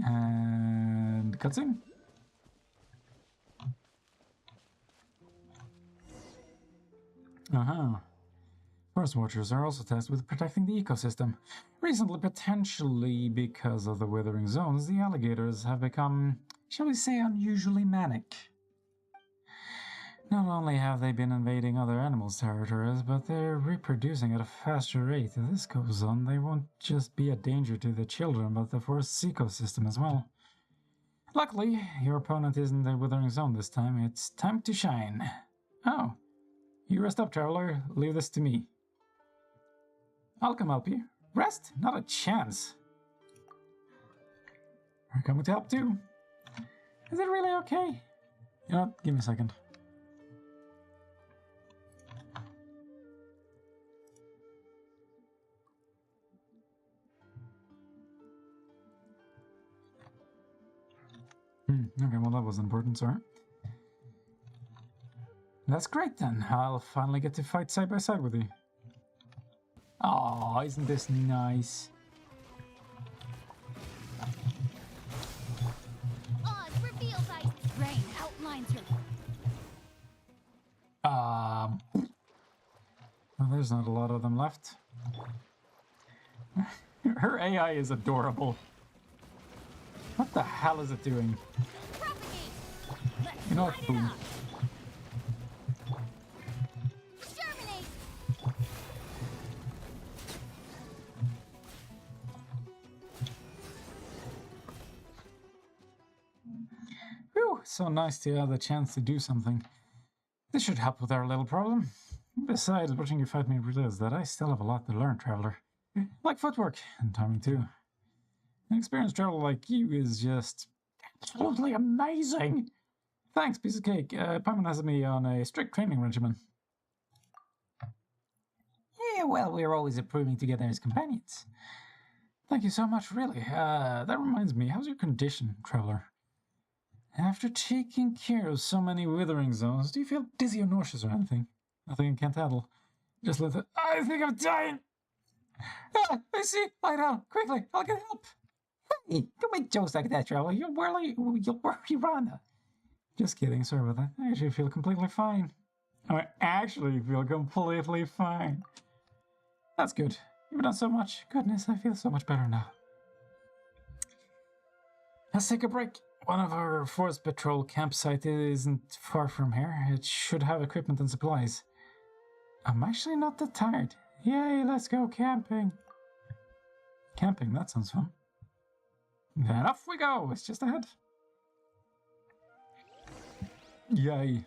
Speaker 1: And cutscene. Forest watchers are also tasked with protecting the ecosystem. Recently, potentially because of the withering zones, the alligators have become, shall we say, unusually manic. Not only have they been invading other animals' territories, but they're reproducing at a faster rate. If this goes on, they won't just be a danger to the children, but the forest's ecosystem as well. Luckily, your opponent isn't the withering zone this time. It's time to shine. Oh. You rest up, traveler. Leave this to me. I'll come help you. Rest? Not a chance. We're coming to help too. Is it really okay? You know what? Give me a second. Okay, well that was important, sorry. That's great then. I'll finally get to fight side by side with you. Oh, isn't this nice?
Speaker 2: Oz reveals ice. Rain outlines her.
Speaker 1: Well, there's not a lot of them left. Her AI is adorable. What the hell is it doing? You know what? Boom. Whew, so nice to have the chance to do something. This should help with our little problem. Besides, watching you fight me realizes that I still have a lot to learn, Traveler. Like footwork, and timing too. An experienced traveler like you is just absolutely amazing! Thanks, piece of cake. Paimon has me on a strict training regimen. Yeah, well, we're always improving together as companions. Thank you so much, really. That reminds me, how's your condition, Traveler? After taking care of so many withering zones, do you feel dizzy or nauseous or anything? Nothing I can't handle. Just let it... I think I'm dying! Ah, I see! Lie down! Quickly! I'll get help! Hey, don't make jokes like that, Traveler. You'll worry Rana. Just kidding, sorry about that. I actually feel completely fine. I actually feel completely fine. That's good. You've done so much. Goodness, I feel so much better now. Let's take a break. One of our forest patrol campsite isn't far from here. It should have equipment and supplies. I'm actually not that tired. Yay, let's go camping. Camping, that sounds fun. Then off we go. It's just ahead. Yay.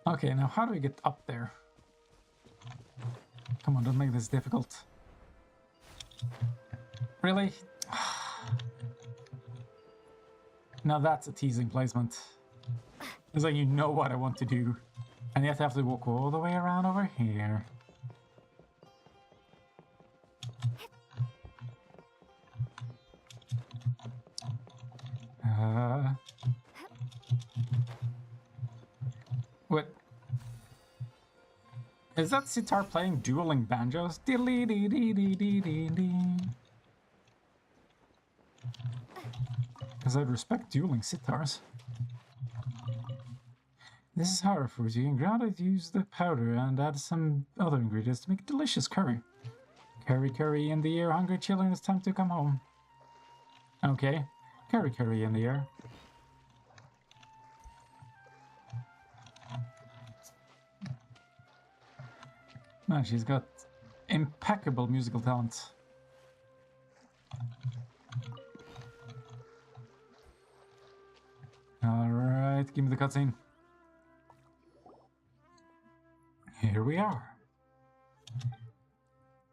Speaker 1: Okay, now how do we get up there? Come on, don't make this difficult. Really? Now that's a teasing placement. It's like you know what I want to do. And you have to walk all the way around over here. What? Is that sitar playing dueling banjos? Because I'd respect dueling sitars. This is horror food. You can ground it, use the powder, and add some other ingredients to make delicious curry. Curry in the air, hungry children, it's time to come home. Okay, curry in the air. Man, she's got impeccable musical talent. Alright, give me the cutscene. Here we are.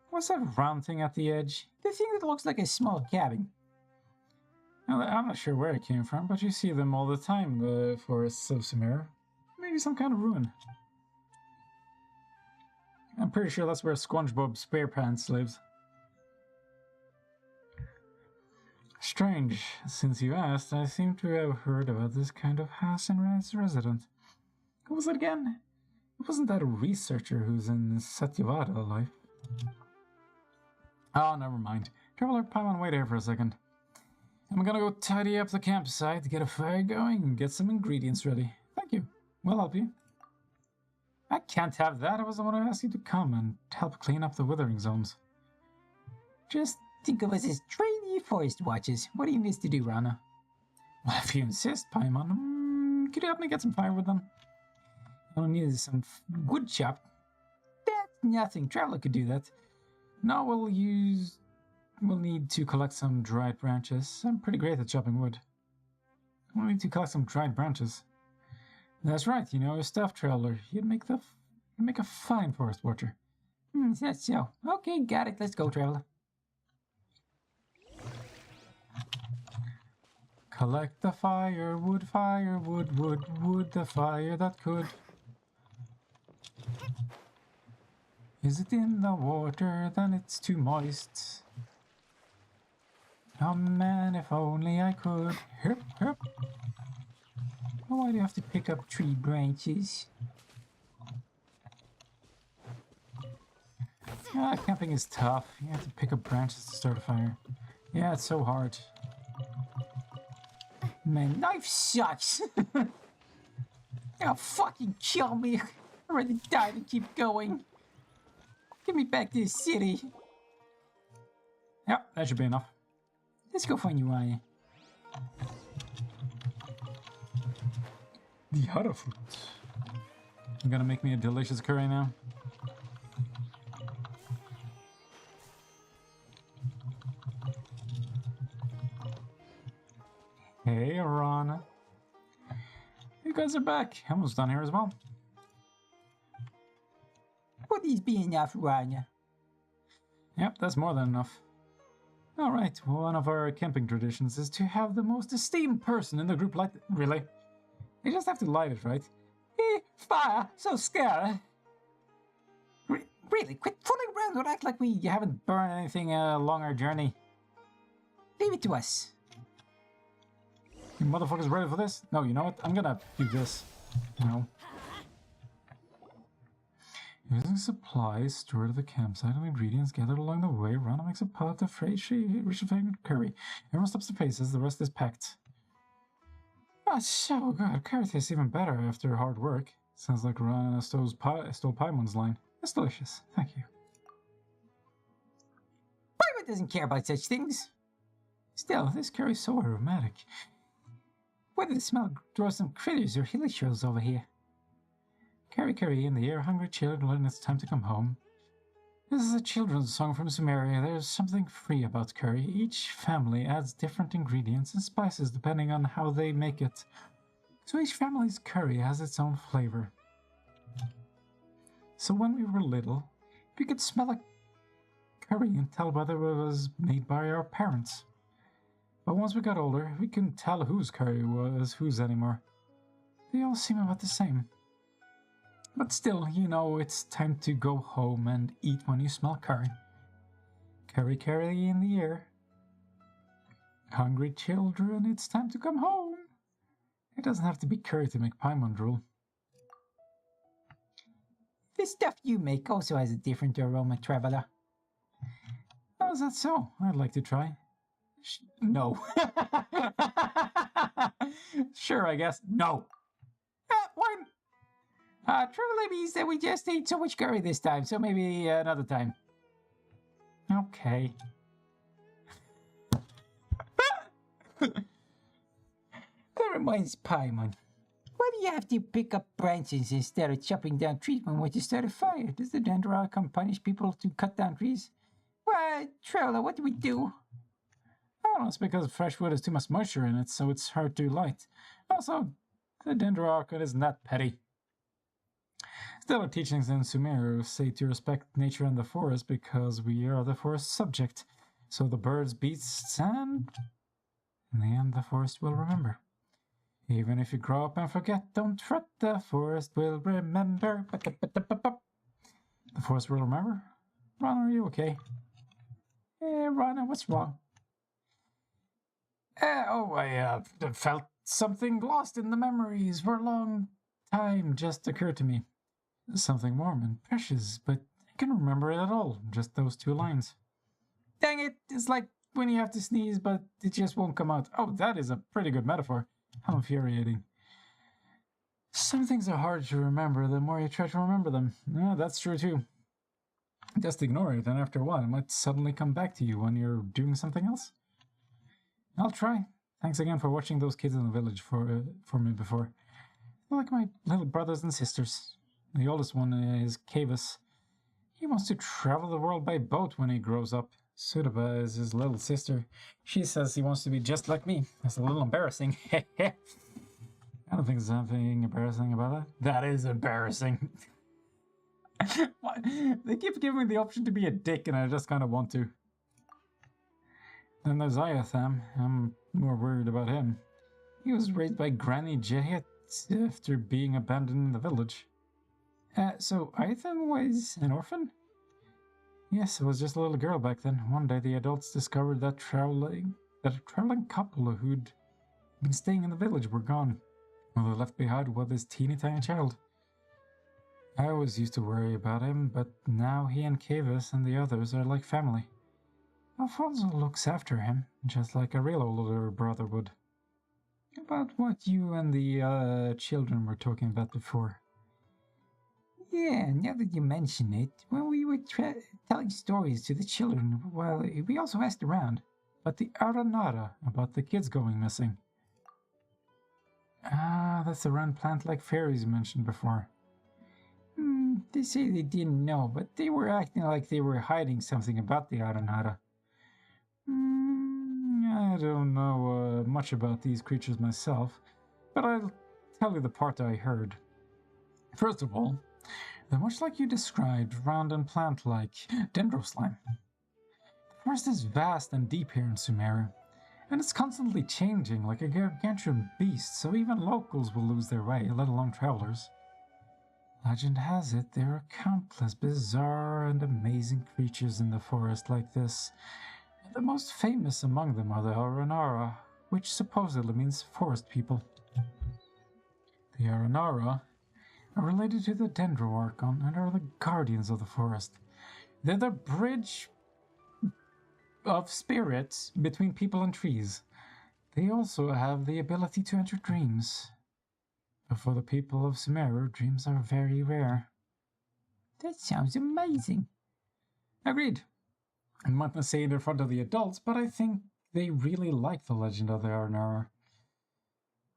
Speaker 1: What's that round thing at the edge?
Speaker 10: The thing that looks like a small cabin.
Speaker 1: Now, I'm not sure where it came from, but you see them all the time, the forests of Sumeru. Maybe some kind of ruin. I'm pretty sure that's where SpongeBob SquarePants lives. Strange, since you asked, I seem to have heard about this kind of house and resident. Who was it again? Wasn't that a researcher who's in Satyavada life? Oh, never mind. Traveler, Paimon, wait here for a second. I'm gonna go tidy up the campsite, get a fire going, and get some ingredients ready. Thank you. We'll help you. I can't have that. I was the one who asked you to come and help clean up the withering zones.
Speaker 10: Just think of us as trainee forest watchers. What do you need to do, Rana?
Speaker 1: Well, if you insist, Paimon, could you help me get some firewood then?
Speaker 10: I'll need some wood chopped. That's nothing. Traveler could do that.
Speaker 1: No, we'll need to collect some dried branches. I'm pretty great at chopping wood. We'll need to collect some dried branches. That's right, you know your stuff, Traveler. You'd make a fine forest watcher.
Speaker 10: That's so. Okay, got it. Let's go, Traveler.
Speaker 1: Collect the firewood, wood, the fire that could. Is it in the water? Then it's too moist. Oh man, if only I could. Herp, herp.
Speaker 10: Why do you have to pick up tree branches?
Speaker 1: Camping is tough. You have to pick up branches to start a fire. Yeah, it's so hard.
Speaker 10: Man, knife sucks. You'll fucking kill me. I'd rather die than keep going. Get me back to the city.
Speaker 1: Yep, that should be enough.
Speaker 10: Let's go find Uriah.
Speaker 1: The other fruit. You're gonna make me a delicious curry now? Hey, Rana. You guys are back. Almost done here as well.
Speaker 10: Would these be enough, Rana?
Speaker 1: Yep, that's more than enough. Alright, one of our camping traditions is to have the most esteemed person in the group light. Really? You just have to light it, right?
Speaker 10: Fire! So scary! Really, quit fooling around and act like we haven't burned anything along our journey. Leave it to us.
Speaker 1: You motherfuckers ready for this? No, you know what? I'm gonna do this. No. Using supplies stored at the campsite and ingredients gathered along the way, Rana makes a pot of fresh, rich flavored curry. Everyone stops the faces, the rest is packed. Oh, so good. Curry tastes even better after hard work. Sounds like Rana stole Paimon's line. That's delicious. Thank you.
Speaker 10: Paimon doesn't care about such things.
Speaker 1: Still, this curry's so aromatic.
Speaker 10: Whether the smell draws some critters or hilly over here.
Speaker 1: Curry in the air, hungry children, it's time to come home. This is a children's song from Sumeru. There's something free about curry. Each family adds different ingredients and spices depending on how they make it. So each family's curry has its own flavor. So when we were little, we could smell a curry and tell whether it was made by our parents. But once we got older, we couldn't tell whose curry was whose anymore. They all seem about the same. But still, you know, it's time to go home and eat when you smell curry. Curry, curry in the air. Hungry children, it's time to come home. It doesn't have to be curry to make Paimon drool.
Speaker 10: The stuff you make also has a different aroma, traveler.
Speaker 1: Oh, is that so? I'd like to try. No. Sure, I guess. No.
Speaker 10: Why? Traveler means that we just ate so much curry this time, so maybe another time.
Speaker 1: Okay.
Speaker 10: That reminds Paimon. Why do you have to pick up branches instead of chopping down trees when you start a fire? Does the Dendro come punish people to cut down trees? Why, Traveler, what do we do?
Speaker 1: Oh, it's because fresh wood has too much moisture in it, so it's hard to light. Also, the Dendro isn't that petty. Still, our teachings in Sumeru say to respect nature and the forest because we are the forest subject. So the birds, beasts, and in the end, the forest will remember. Even if you grow up and forget, don't fret, the forest will remember. The forest will remember? Ron, are you okay?
Speaker 10: Ron, what's wrong?
Speaker 1: I felt something lost in the memories for a long time just occurred to me. Something warm and precious, but I can't remember it at all, just those 2 lines.
Speaker 10: Dang it, it's like when you have to sneeze, but it just won't come out.
Speaker 1: Oh, that is a pretty good metaphor. How infuriating. Some things are hard to remember the more you try to remember them. Yeah, that's true too. Just ignore it, and after a while, it might suddenly come back to you when you're doing something else. I'll try. Thanks again for watching those kids in the village for me before. They're like my little brothers and sisters. The oldest one is Kavis. He wants to travel the world by boat when he grows up. Sudaba is his little sister. She says he wants to be just like me. That's a little embarrassing. I don't think there's anything embarrassing about that. That is embarrassing. They keep giving me the option to be a dick and I just kind of want to. Then there's Iatham. I'm more worried about him. He was raised by Granny Jayet after being abandoned in the village. So Iatham was an orphan? Yes, I was just a little girl back then. One day the adults discovered that a traveling couple who'd been staying in the village were gone. All they left behind was this teeny tiny child. I always used to worry about him, but now he and Kavis and the others are like family. Alfonso looks after him, just like a real older brother would. About what you and the children were talking about before.
Speaker 10: Yeah, now that you mention it, when we were telling stories to the children, well, we also asked around.
Speaker 1: But the Aranara, about the kids going missing. Ah, that's the run plant like fairies you mentioned before.
Speaker 10: They say they didn't know, but they were acting like they were hiding something about the Aranara.
Speaker 1: I don't know much about these creatures myself, but I'll tell you the part I heard. First of all, they're much like you described, round and plant-like, Dendro slime. The forest is vast and deep here in Sumeru, and it's constantly changing like a gargantuan beast, so even locals will lose their way, let alone travelers. Legend has it there are countless bizarre and amazing creatures in the forest like this. The most famous among them are the Aranara, which supposedly means forest people. The Aranara are related to the Dendro Archon and are the guardians of the forest. They're the bridge of spirits between people and trees. They also have the ability to enter dreams. But for the people of Sumeru, dreams are very rare.
Speaker 10: That sounds amazing.
Speaker 1: Agreed. I might not say it in front of the adults, but I think they really like the legend of the Aranara.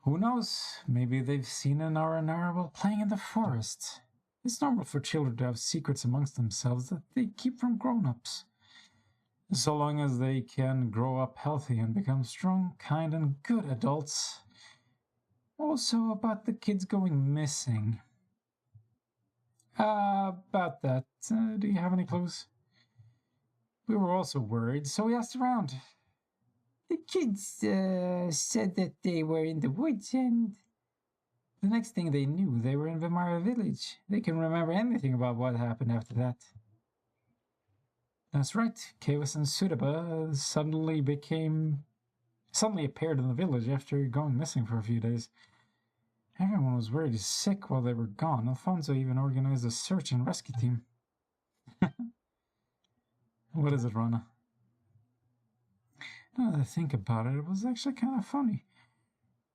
Speaker 1: Who knows? Maybe they've seen an Aranara while playing in the forest. It's normal for children to have secrets amongst themselves that they keep from grown-ups. So long as they can grow up healthy and become strong, kind, and good adults. Also about the kids going missing. About that, do you have any clues? We were also worried, so we asked around.
Speaker 10: The kids said that they were in the woods and The next thing they knew, they were in Vimara village. They can remember anything about what happened after that. That's right. Kaiwas and Sudaba suddenly appeared in the village after going missing for a few days. Everyone was really sick while they were gone. Alfonso even organized a search and rescue team. What is it, Rana? Now that I think about it, it was actually kind of funny.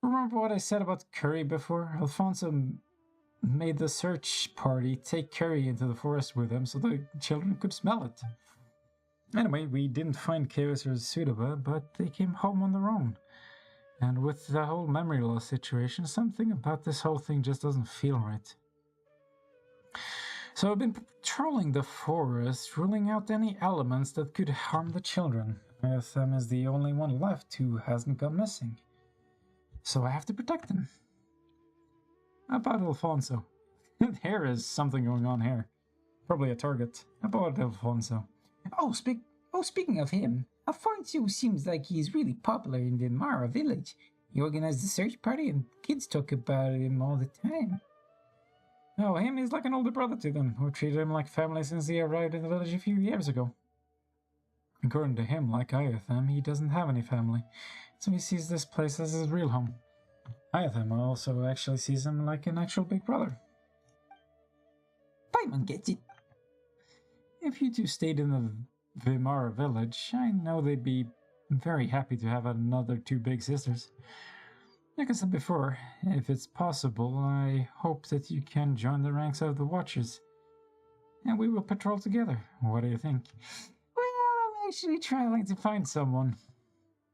Speaker 10: Remember what I said about curry before? Alfonso made the search party take curry into the forest with them so the children could smell it. Anyway, we didn't find Kaiwas or Sudaba, but they came home on their own. And with the whole memory loss situation, something about this whole thing just doesn't feel right. So I've been patrolling the forest, ruling out any elements that could harm the children. Them is the only one left who hasn't gone missing. So I have to protect him. About Alfonso. There is something going on here. Probably a target. About Alfonso.
Speaker 11: Speaking of him, Alfonso seems like he's really popular in the Mara village. He organized a search party and kids talk about him all the time.
Speaker 10: Oh, him is like an older brother to them, who treated him like family since he arrived in the village a few years ago. According to him, like Ayatham, he doesn't have any family, so he sees this place as his real home. Ayatham also actually sees him like an actual big brother.
Speaker 11: Paimon gets it.
Speaker 10: If you two stayed in the Vimara village, I know they'd be very happy to have another two big sisters. Like I said before, if it's possible, I hope that you can join the ranks of the Watchers. And we will patrol together. What do you think?
Speaker 11: Well, I'm actually trying to find someone.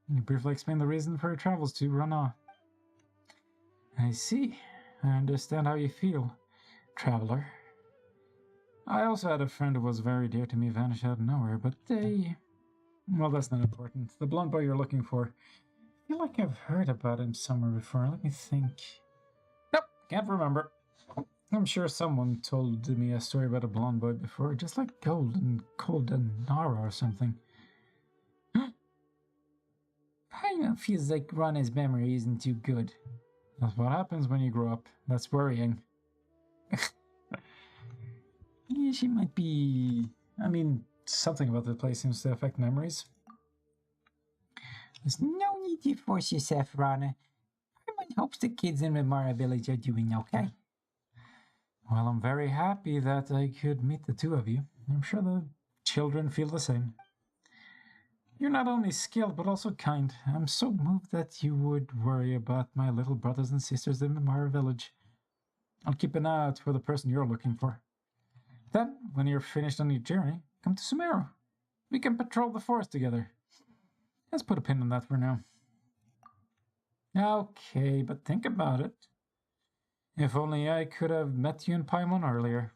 Speaker 10: You briefly explain the reason for your travels to Rana. I see. I understand how you feel, traveler. I also had a friend who was very dear to me vanish out of nowhere, but well, that's not important. The blonde boy you're looking for. I feel like I've heard about him somewhere before. Let me think. Nope, can't remember. I'm sure someone told me a story about a blonde boy before, just like Golden Nara or something.
Speaker 11: Paimon feels like Rana's memory isn't too good.
Speaker 10: That's what happens when you grow up. That's worrying.
Speaker 11: Yeah, she might be...
Speaker 10: something about the place seems to affect memories.
Speaker 11: There's no need to force yourself, Rana. Paimon hopes the kids in Mimara village are doing okay.
Speaker 10: Well, I'm very happy that I could meet the two of you. I'm sure the children feel the same. You're not only skilled, but also kind. I'm so moved that you would worry about my little brothers and sisters in Mimara village. I'll keep an eye out for the person you're looking for. Then, when you're finished on your journey, come to Sumeru. We can patrol the forest together. Let's put a pin on that for now. Okay, but think about it. If only I could have met you in Paimon earlier.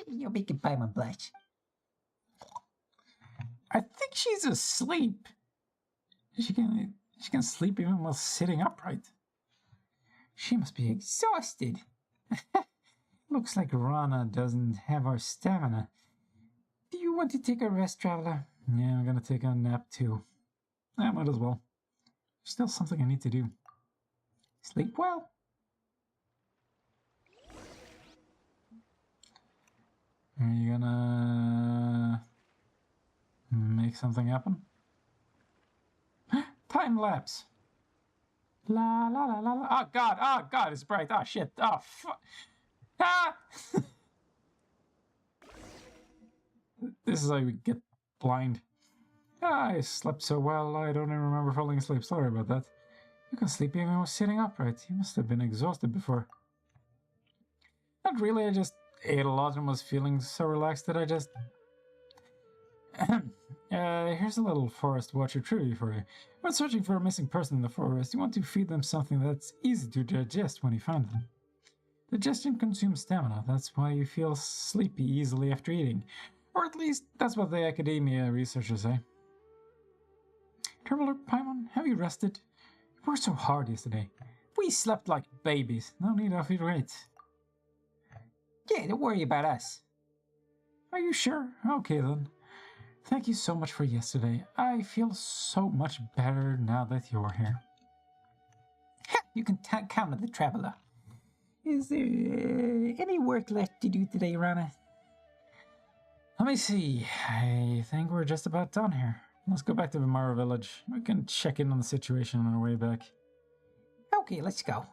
Speaker 11: You're making Paimon blush.
Speaker 10: I think she's asleep. She can sleep even while sitting upright.
Speaker 11: She must be exhausted.
Speaker 10: Looks like Rana doesn't have our stamina.
Speaker 11: Do you want to take a rest, traveler?
Speaker 10: Yeah, I'm gonna take a nap too. I might as well. There's still something I need to do.
Speaker 11: Sleep well.
Speaker 10: Are you gonna make something happen? Time lapse. La la la la la. Oh God, it's bright. Oh shit. Oh fuck. Ah! This is how we get blind. I slept so well, I don't even remember falling asleep. Sorry about that. You can sleep even while sitting upright. You must have been exhausted before. Not really, I just ate a lot and was feeling so relaxed that I just... here's a little forest watcher trivia for you. When searching for a missing person in the forest, you want to feed them something that's easy to digest when you find them. Digestion consumes stamina, that's why you feel sleepy easily after eating. Or at least, that's what the academia researchers say. Traveler Paimon, have you rested? You worked so hard yesterday. We slept like babies. No need of your weight.
Speaker 11: Yeah, don't worry about us.
Speaker 10: Are you sure? Okay then. Thank you so much for yesterday. I feel so much better now that you're here.
Speaker 11: Ha! You can count on the traveler. Is there any work left to do today, Rana?
Speaker 1: Let me see. I think we're just about done here. Let's go back to Vimara Village. We can check in on the situation on our way back.
Speaker 11: Okay, let's go.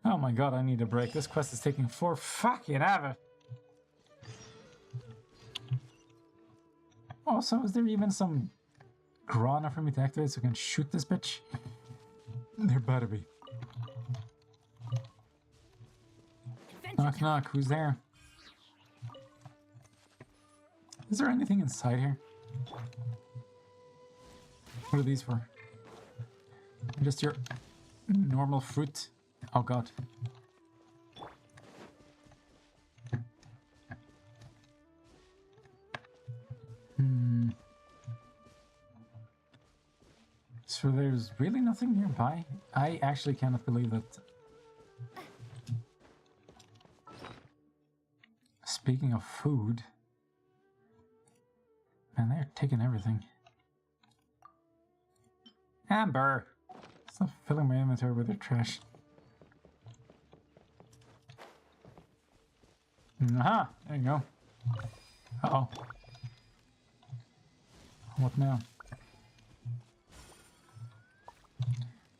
Speaker 1: Oh my god, I need a break. This quest is taking for fucking ever. Also, is there even some Grana for me to activate so I can shoot this bitch? There better be. Knock knock, who's there? Is there anything inside here? What are these for? Just your normal fruit? Oh god. So there's really nothing nearby? I actually cannot believe that. Speaking of food, man, they're taking everything. Amber! Stop filling my inventory with their trash. Aha! There you go. Uh-oh. What now?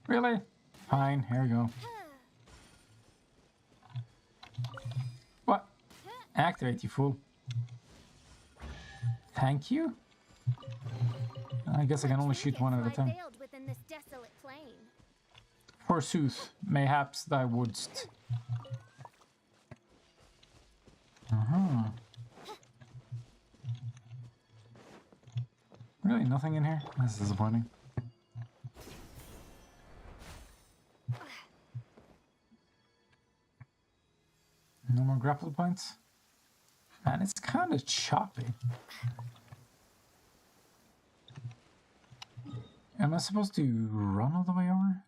Speaker 1: Really? Fine, here we go. What? Activate, you fool. Thank you? I guess I can only shoot one at a time.
Speaker 4: Within this desolate plain.
Speaker 1: Forsooth, mayhaps thou wouldst. Uh-huh. Really, nothing in here? That's disappointing. No more grapple points? Man, it's kind of choppy. Am I supposed to run all the way over?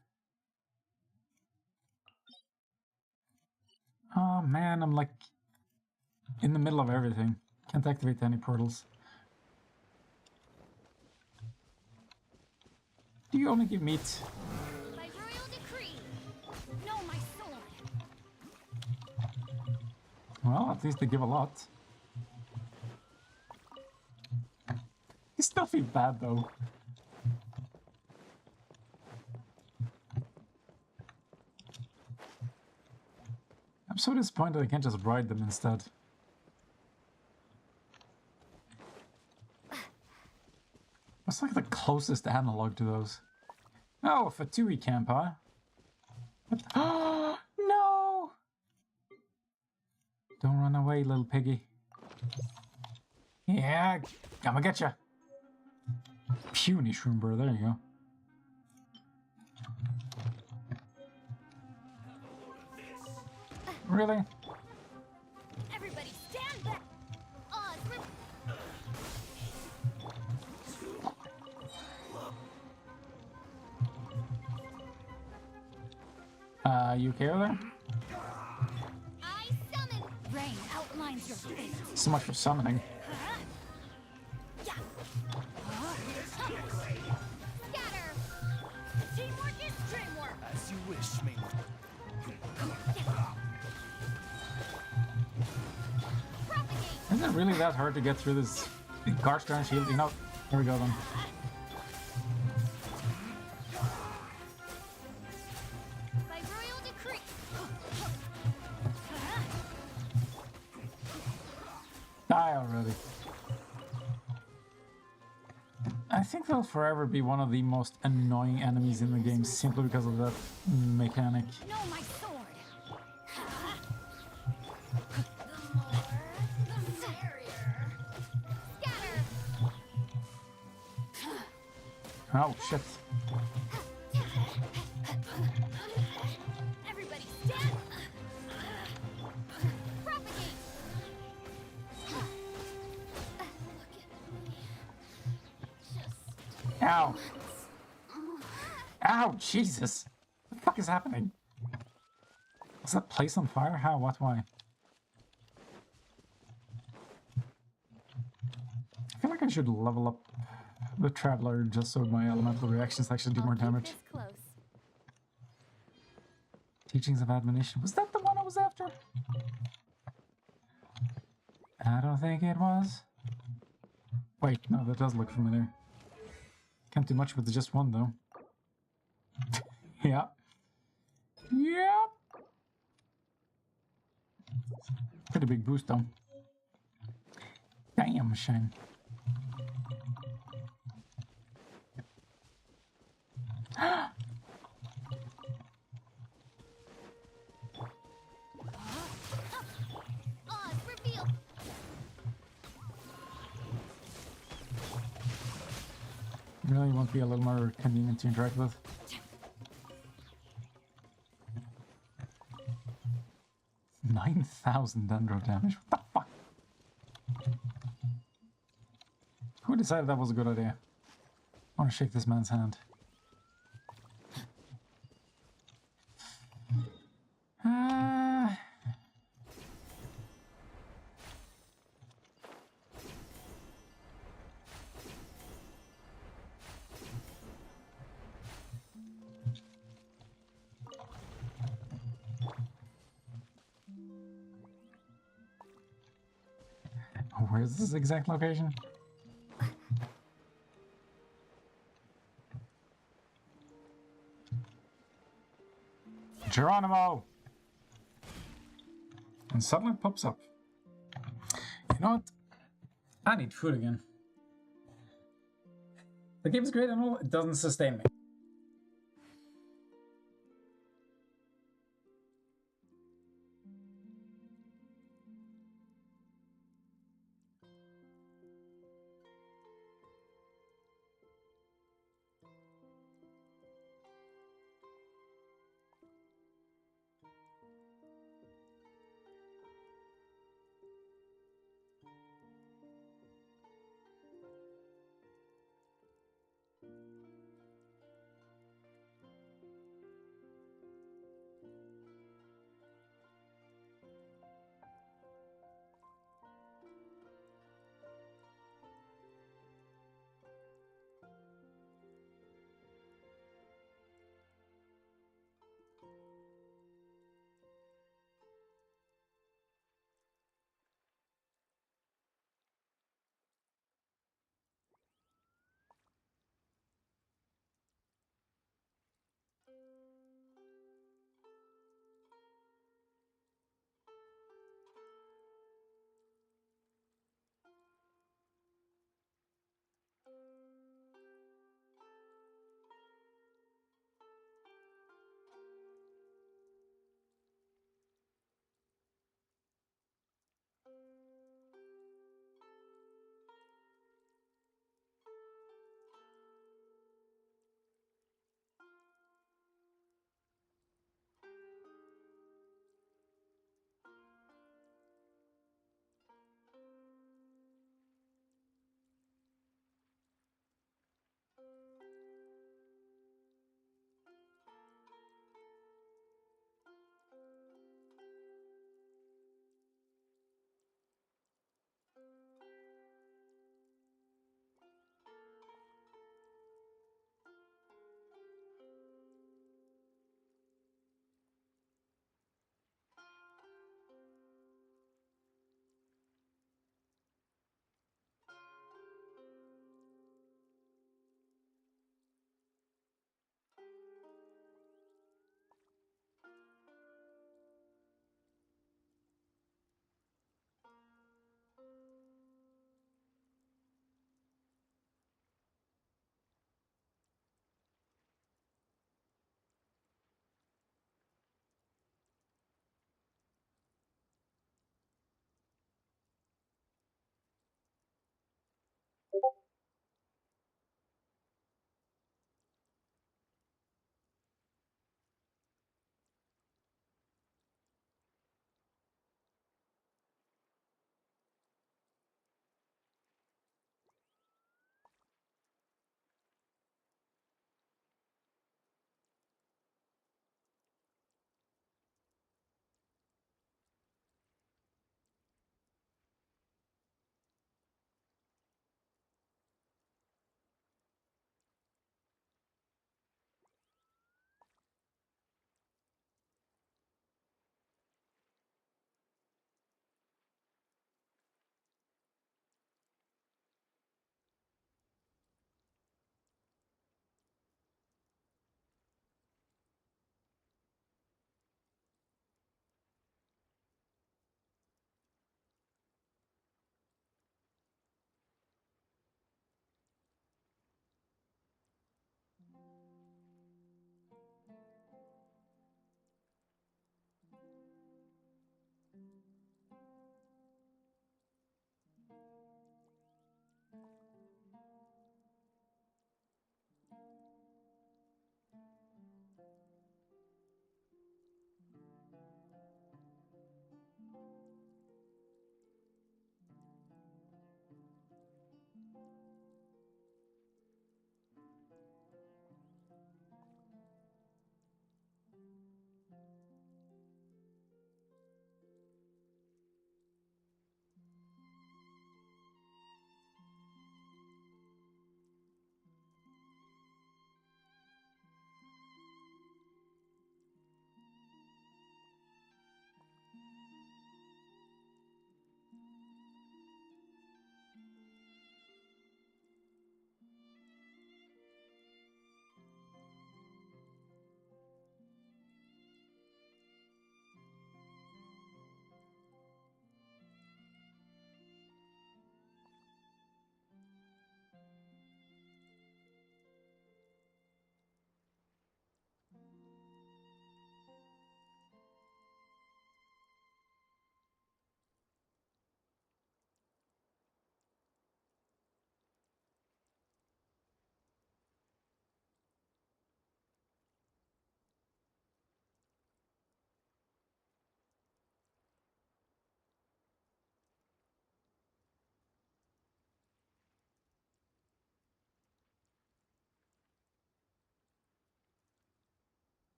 Speaker 1: Oh man, I'm like in the middle of everything. Can't activate any portals. Do you only give meat?
Speaker 4: By royal decree. No, my sword.
Speaker 1: Well, at least they give a lot. You still feel bad though. I'm so disappointed I can't just ride them instead. What's like the closest analog to those? Oh, a Fatui camp, huh? What? No! Don't run away, little piggy. Yeah, I'ma get ya. Puny Shroomber, there you go. Really?
Speaker 4: Everybody stand back.
Speaker 1: You okay over there?
Speaker 4: I summon. Rain outlines your fate.
Speaker 1: So much for summoning.
Speaker 4: Scatter. Teamwork is dreamwork.
Speaker 8: As you wish, me.
Speaker 1: Isn't it really that hard to get through this Garstran shield? You know, here we go then.
Speaker 4: By royal decree.
Speaker 1: Die already. I think they'll forever be one of the most annoying enemies in the game simply because of that mechanic.
Speaker 4: No, my sword.
Speaker 1: Oh shit.
Speaker 4: Everybody stand. Propagate.
Speaker 1: Ow. Ow, Jesus. What the fuck is happening? Was that place on fire? How? What? Why? I feel like I should level up the Traveler just so my elemental reactions actually do more damage.
Speaker 4: Close.
Speaker 1: Teachings of admonition. Was that the one I was after? I don't think it was. Wait, no, that does look familiar. Can't do much with just one, though. Yeah. Yeah. Pretty big boost, though. Damn, Shane.
Speaker 4: Oz, reveal!
Speaker 1: Really won't be a little more convenient to interact with. $9,000 Dendro damage. What the fuck? Who decided that was a good idea? I want to shake this man's hand. Where's this exact location? Geronimo! And suddenly it pops up. You know what? I need food again. The game's great and all, it doesn't sustain me.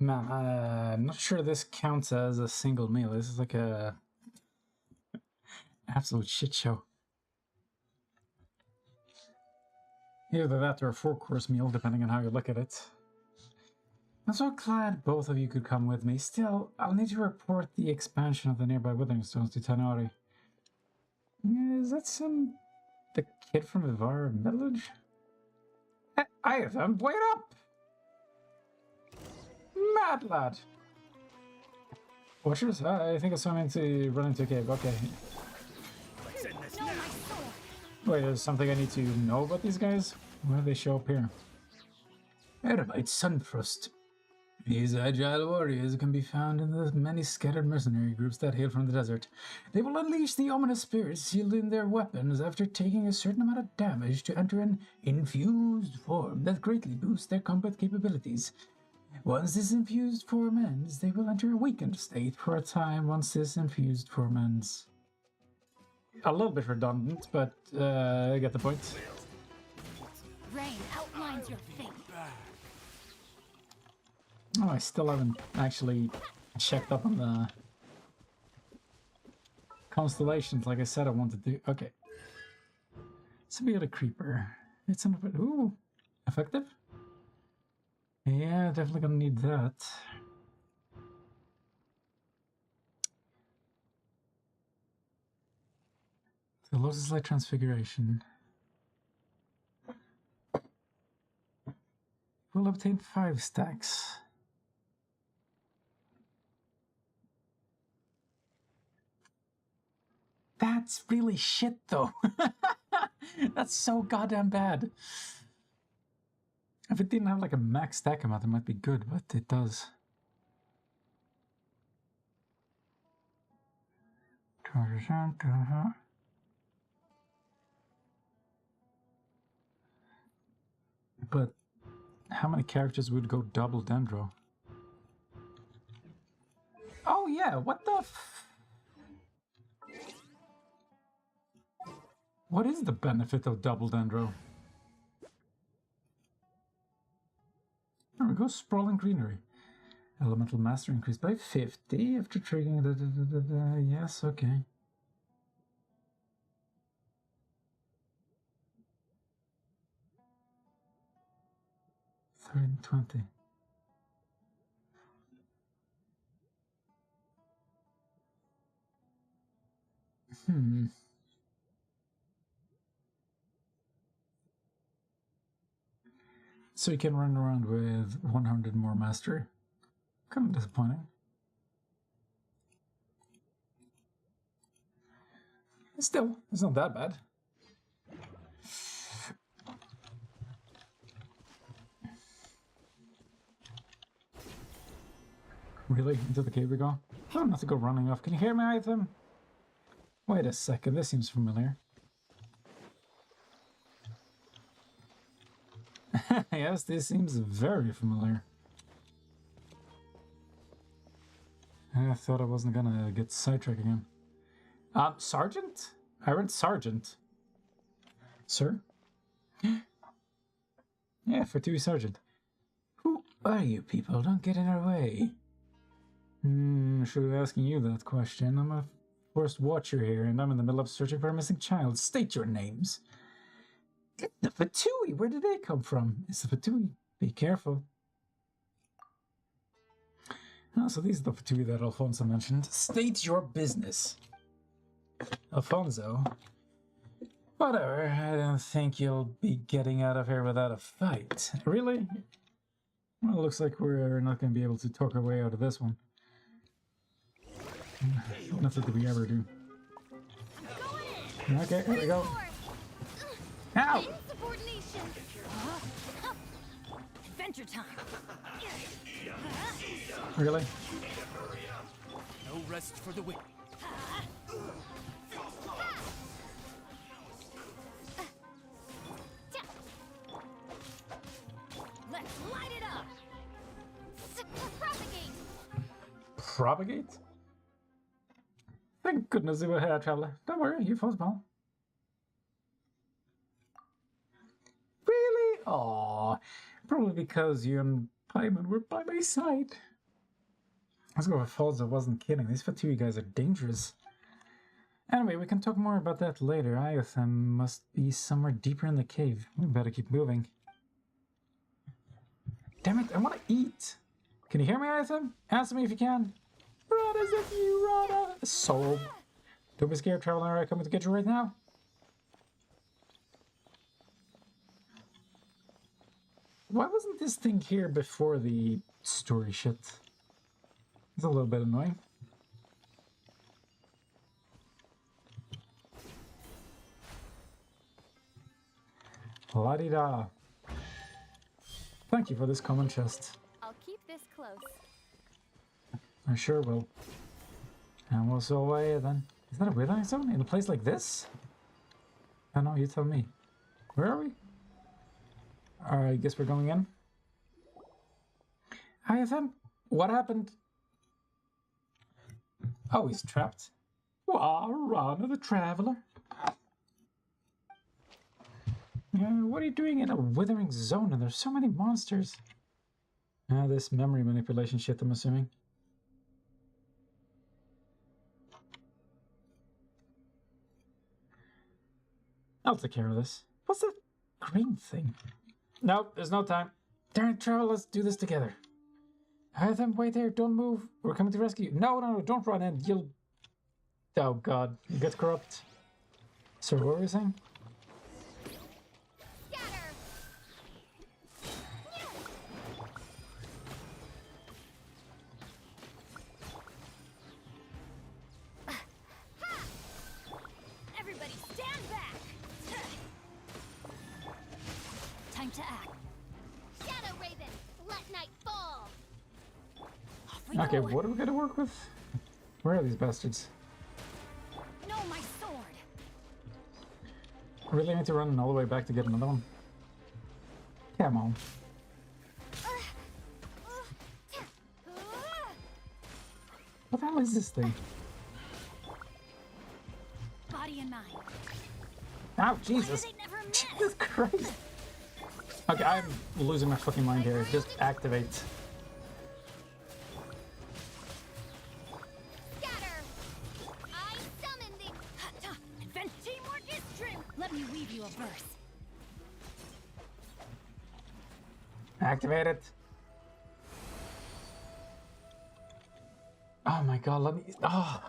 Speaker 1: Man, I'm not sure this counts as a single meal. This is like a absolute shit show. Either that or a 4-course meal, depending on how you look at it. I'm so glad both of you could come with me. Still, I'll need to report the expansion of the nearby withering stones to Tanari. Is that the kid from Ivar village? Hey, Ivan, wait up! Mad lad! Watchers? I think I saw him run into a cave. Okay. Wait, there's something I need to know about these guys? Why do they show up here? Eremite Sunfrost. These agile warriors can be found in the many scattered mercenary groups that hail from the desert. They will unleash the ominous spirits sealed in their weapons after taking a certain amount of damage to enter an infused form that greatly boosts their combat capabilities. Once this infused form ends, they will enter a weakened state for a time once this infused form ends. A little bit redundant, but I get the point.
Speaker 2: Rain outlines your fate.
Speaker 1: Oh, I still haven't actually checked up on the constellations like I said I wanted to. Okay. So we got a creeper. It's an ooh, effective? Yeah, definitely gonna need that. The Lotus Light Transfiguration. We'll obtain 5 stacks. That's really shit, though. That's so goddamn bad. If it didn't have like a max stack amount, it might be good, but it does. But how many characters would go double Dendro? Oh yeah, what the What is the benefit of double Dendro? There we go, sprawling greenery. Elemental master increased by 50 after triggering the yes, okay. $320. So you can run around with 100 more mastery. Kind of disappointing. Still, it's not that bad. Really? Into the cave we go? I don't have to go running off. Can you hear me, item? Wait a second, this seems familiar. Yes, this seems very familiar. I thought I wasn't gonna get sidetracked again. Sergeant? I read Sergeant. Sir? Yeah, for 2 Sergeant. Who are you people? Don't get in our way. Should be asking you that question. I'm a first watcher here, and I'm in the middle of searching for a missing child. State your names. The Fatui, where did they come from? It's the Fatui. Be careful. Oh, so these are the Fatui that Alfonso mentioned. State your business. Alfonso? Whatever, I don't think you'll be getting out of here without a fight. Really? Well, it looks like we're not going to be able to talk our way out of this one. Not that we ever do. Okay, here we go. Ow!
Speaker 2: Adventure time.
Speaker 1: Really?
Speaker 5: No rest for the wicked.
Speaker 2: Let's light it up. Propagate.
Speaker 1: Propagate? Thank goodness you were here, traveler. Don't worry, you fought well. Really? Aww. Probably because you and Paimon were by my side. Let's go with Falls. I wasn't kidding. These Fatui guys are dangerous. Anyway, we can talk more about that later. Iothem must be somewhere deeper in the cave. We better keep moving. Damn it, I want to eat. Can you hear me, Iothem? Answer me if you can. Rana, is it you, Rana? Soul. Don't be scared, Traveler. I'm coming to get you right now. Why wasn't this thing here before the story shit? It's a little bit annoying. La-di-da. Thank you for this common chest.
Speaker 2: I'll keep this close.
Speaker 1: I sure will. And what's away then? Is that a withering zone in a place like this? I know, you tell me. Where are we? Alright, I guess we're going in. IFM, what happened? Oh, he's trapped. Wow, Rana the Traveler. What are you doing in a withering zone? And there's so many monsters. This memory manipulation shit, I'm assuming. I'll take care of this. What's that green thing? Nope, there's no time. Darn it, Travel, let's do this together. Have them wait there, don't move. We're coming to rescue you. No, don't run in. You'll... Oh god, you get corrupt. So what were you saying? Okay, what are we gonna work with? Where are these bastards?
Speaker 2: No, my sword.
Speaker 1: I really need to run all the way back to get another one. Come on. What the hell is this thing?
Speaker 2: Body and mind.
Speaker 1: Ow, Jesus! Jesus Christ! Okay, I'm losing my fucking mind here. Just activate. Activate it. Oh my god, let me... Oh!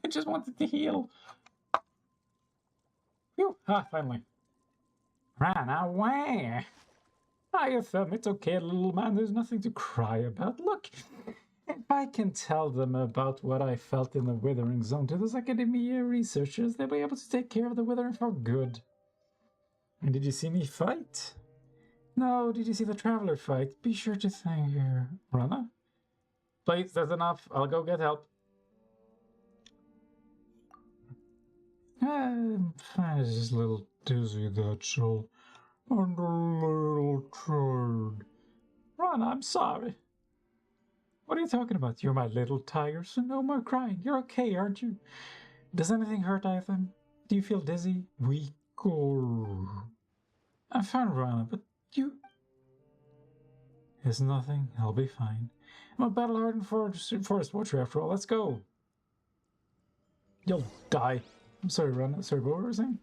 Speaker 1: I just wanted to heal. Phew. Ah, finally. Ran away. IFM, it's okay, little man. There's nothing to cry about. Look, if I can tell them about what I felt in the Withering Zone to those academia researchers, they'll be able to take care of the Withering for good. And did you see me fight? No, did you see the Traveler fight? Be sure to thank her. Rana? Please, that's enough. I'll go get help. I'm just a little dizzy, that's all. And a little tired. Rana, I'm sorry. What are you talking about? You're my little tiger, so no more crying. You're okay, aren't you? Does anything hurt, Ivan? Do you feel dizzy? Weak or... I'm fine, Rana, but you... It's nothing. I'll be fine. I'm a battle-hardened forest watcher after all. Let's go. You'll die. I'm sorry, Rana. Sorry, what were you saying?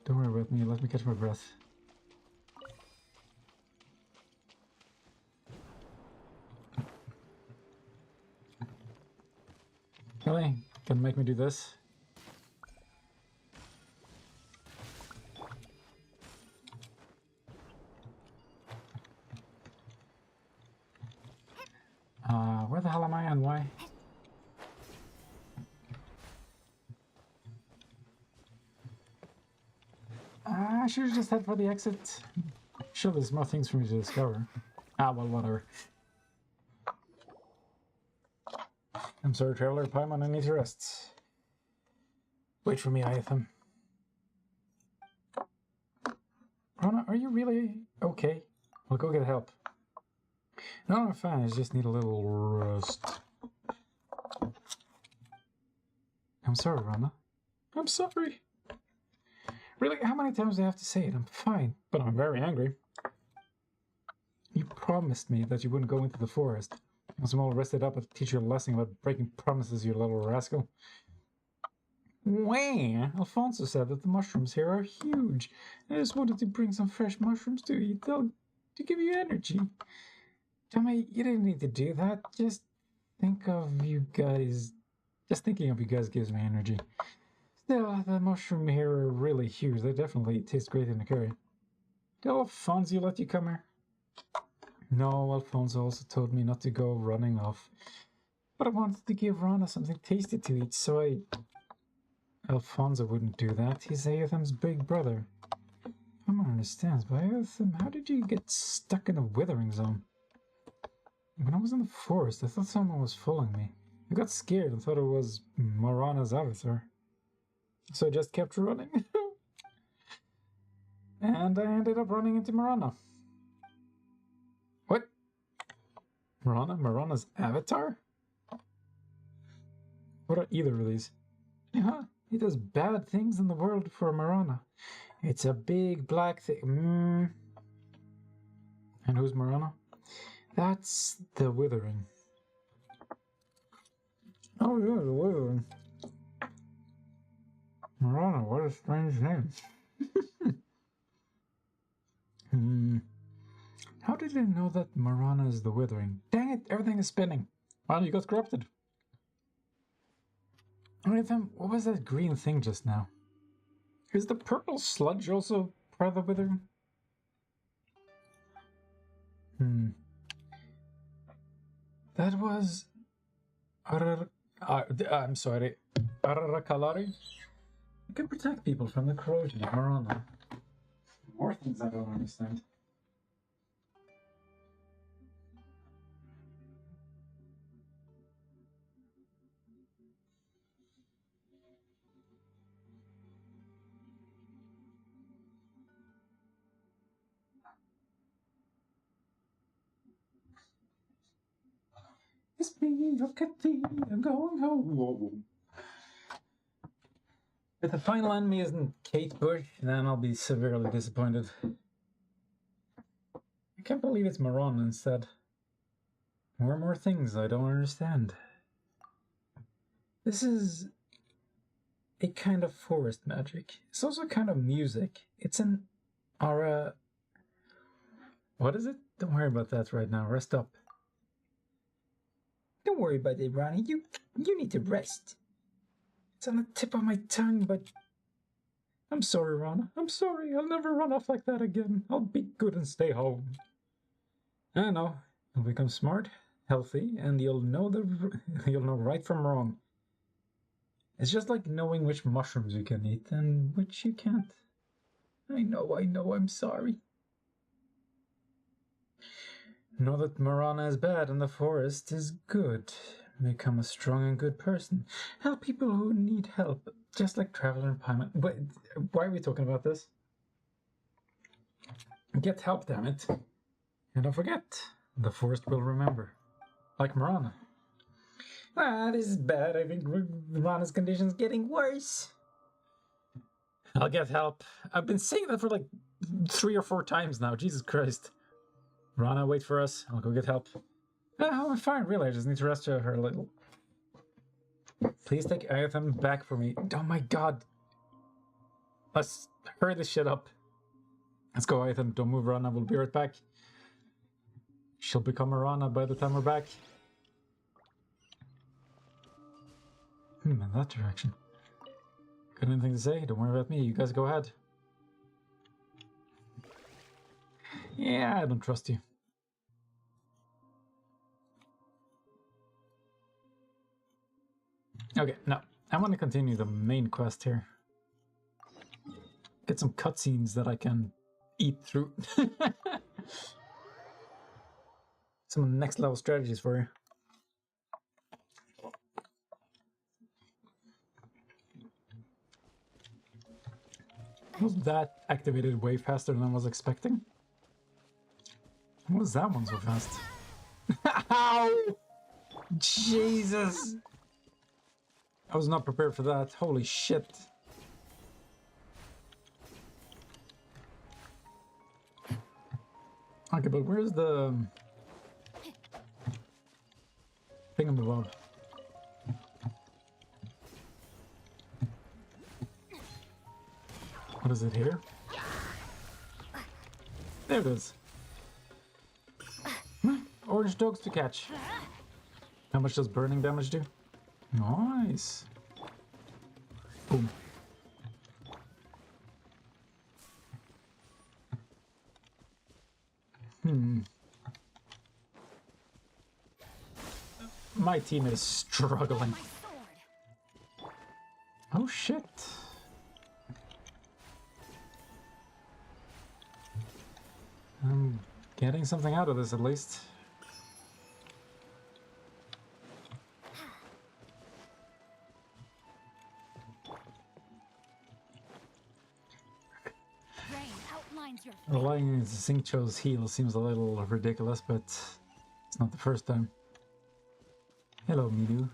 Speaker 1: Don't worry about me. Let me catch my breath. Really? Gonna make me do this? Where the hell am I and why? I should have just head for the exit. Sure, there's more things for me to discover. Ah, well, whatever. I'm sorry, Traveler. Paimon, I need to rest. Wait for me, Iothem. Rana, are you really okay? I'll go get help. No, I'm fine. I just need a little rest. I'm sorry, Rana. I'm sorry. Really, how many times do I have to say it? I'm fine, but I'm very angry. You promised me that you wouldn't go into the forest. Once I'm all rested up, I'll teach you a lesson about breaking promises, you little rascal. Wah! Alfonso said that the mushrooms here are huge. I just wanted to bring some fresh mushrooms to eat. They'll to give you energy. Tommy, you didn't need to do that. Just think of you guys. Just thinking of you guys gives me energy. Still, the mushroom here are really huge. They definitely taste great in the curry. Did Alfonso let you come here? No, Alfonso also told me not to go running off. But I wanted to give Rana something tasty to eat, so Alfonso wouldn't do that. He's Aetham's big brother. I don't understand, but Aetham, how did you get stuck in a withering zone? When I was in the forest, I thought someone was following me. I got scared and thought it was Marana's avatar. So I just kept running. And I ended up running into Marana. What? Marana? Marana's avatar? What are either of these? Yeah, he does bad things in the world for Marana. It's a big black thing. And who's Marana? That's the Withering. Oh yeah, the Withering. Marana, what a strange name. How did I know that Marana is the Withering? Dang it, everything is spinning. Well, you got corrupted. What was that green thing just now? Is the purple sludge also part of the Withering? That was... I'm sorry. Arakalari? You can protect people from the corrosion of Marana. More things I don't understand. It's me, look at me, I'm going home. Whoa. If the final enemy isn't Kate Bush, then I'll be severely disappointed. I can't believe it's Maron instead. More things I don't understand. This is a kind of forest magic. It's also a kind of music. It's an aura... What is it? Don't worry about that right now. Rest up. Don't worry about it, Ronnie. You need to rest. It's on the tip of my tongue, but... I'm sorry, Rana. I'm sorry. I'll never run off like that again. I'll be good and stay home. I know. You'll become smart, healthy, and you'll know right from wrong. It's just like knowing which mushrooms you can eat and which you can't. I know, I'm sorry. Know that Marana is bad and the forest is good. Become a strong and good person. Help people who need help, just like Traveler and Paimon. But why are we talking about this? Get help, damn it. And don't forget, the forest will remember. Like Marana. This is bad. I think Marana's condition's getting worse. I'll get help. I've been saying that for like 3 or 4 times now. Jesus Christ. Rana, wait for us. I'll go get help. I'm fine, really. I just need to rest her a little. Please take Aetham back for me. Oh my god. Let's hurry this shit up. Let's go, Aetham. Don't move, Rana. We'll be right back. She'll become a Rana by the time we're back. In that direction. Got anything to say? Don't worry about me. You guys go ahead. Yeah, I don't trust you. Okay, now, I want to continue the main quest here. Get some cutscenes that I can eat through. Some next level strategies for you. Was that activated way faster than I was expecting? What was that one so fast? Ow! Jesus! I was not prepared for that. Holy shit. Okay, but where's the thingamabob? What is it here? There it is. Orange dogs to catch. How much does burning damage do? Nice. Boom. My team is struggling. Oh shit. I'm getting something out of this at least. Relying on Xingqiu's heal seems a little ridiculous, but it's not the first time. Hello, Midu.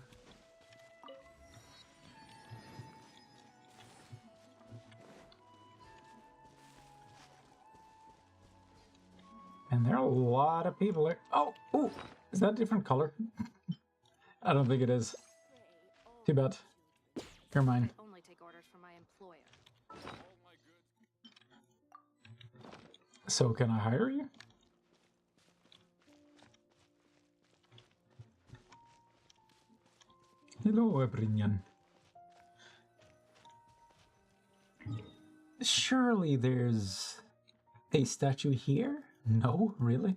Speaker 1: And there are a lot of people there. Oh, ooh, is that a different color? I don't think it is. Too bad. You're mine.
Speaker 12: I only take orders from my employer.
Speaker 1: So can I hire you? Hello, Ebrinyan. Surely there's a statue here? No, really?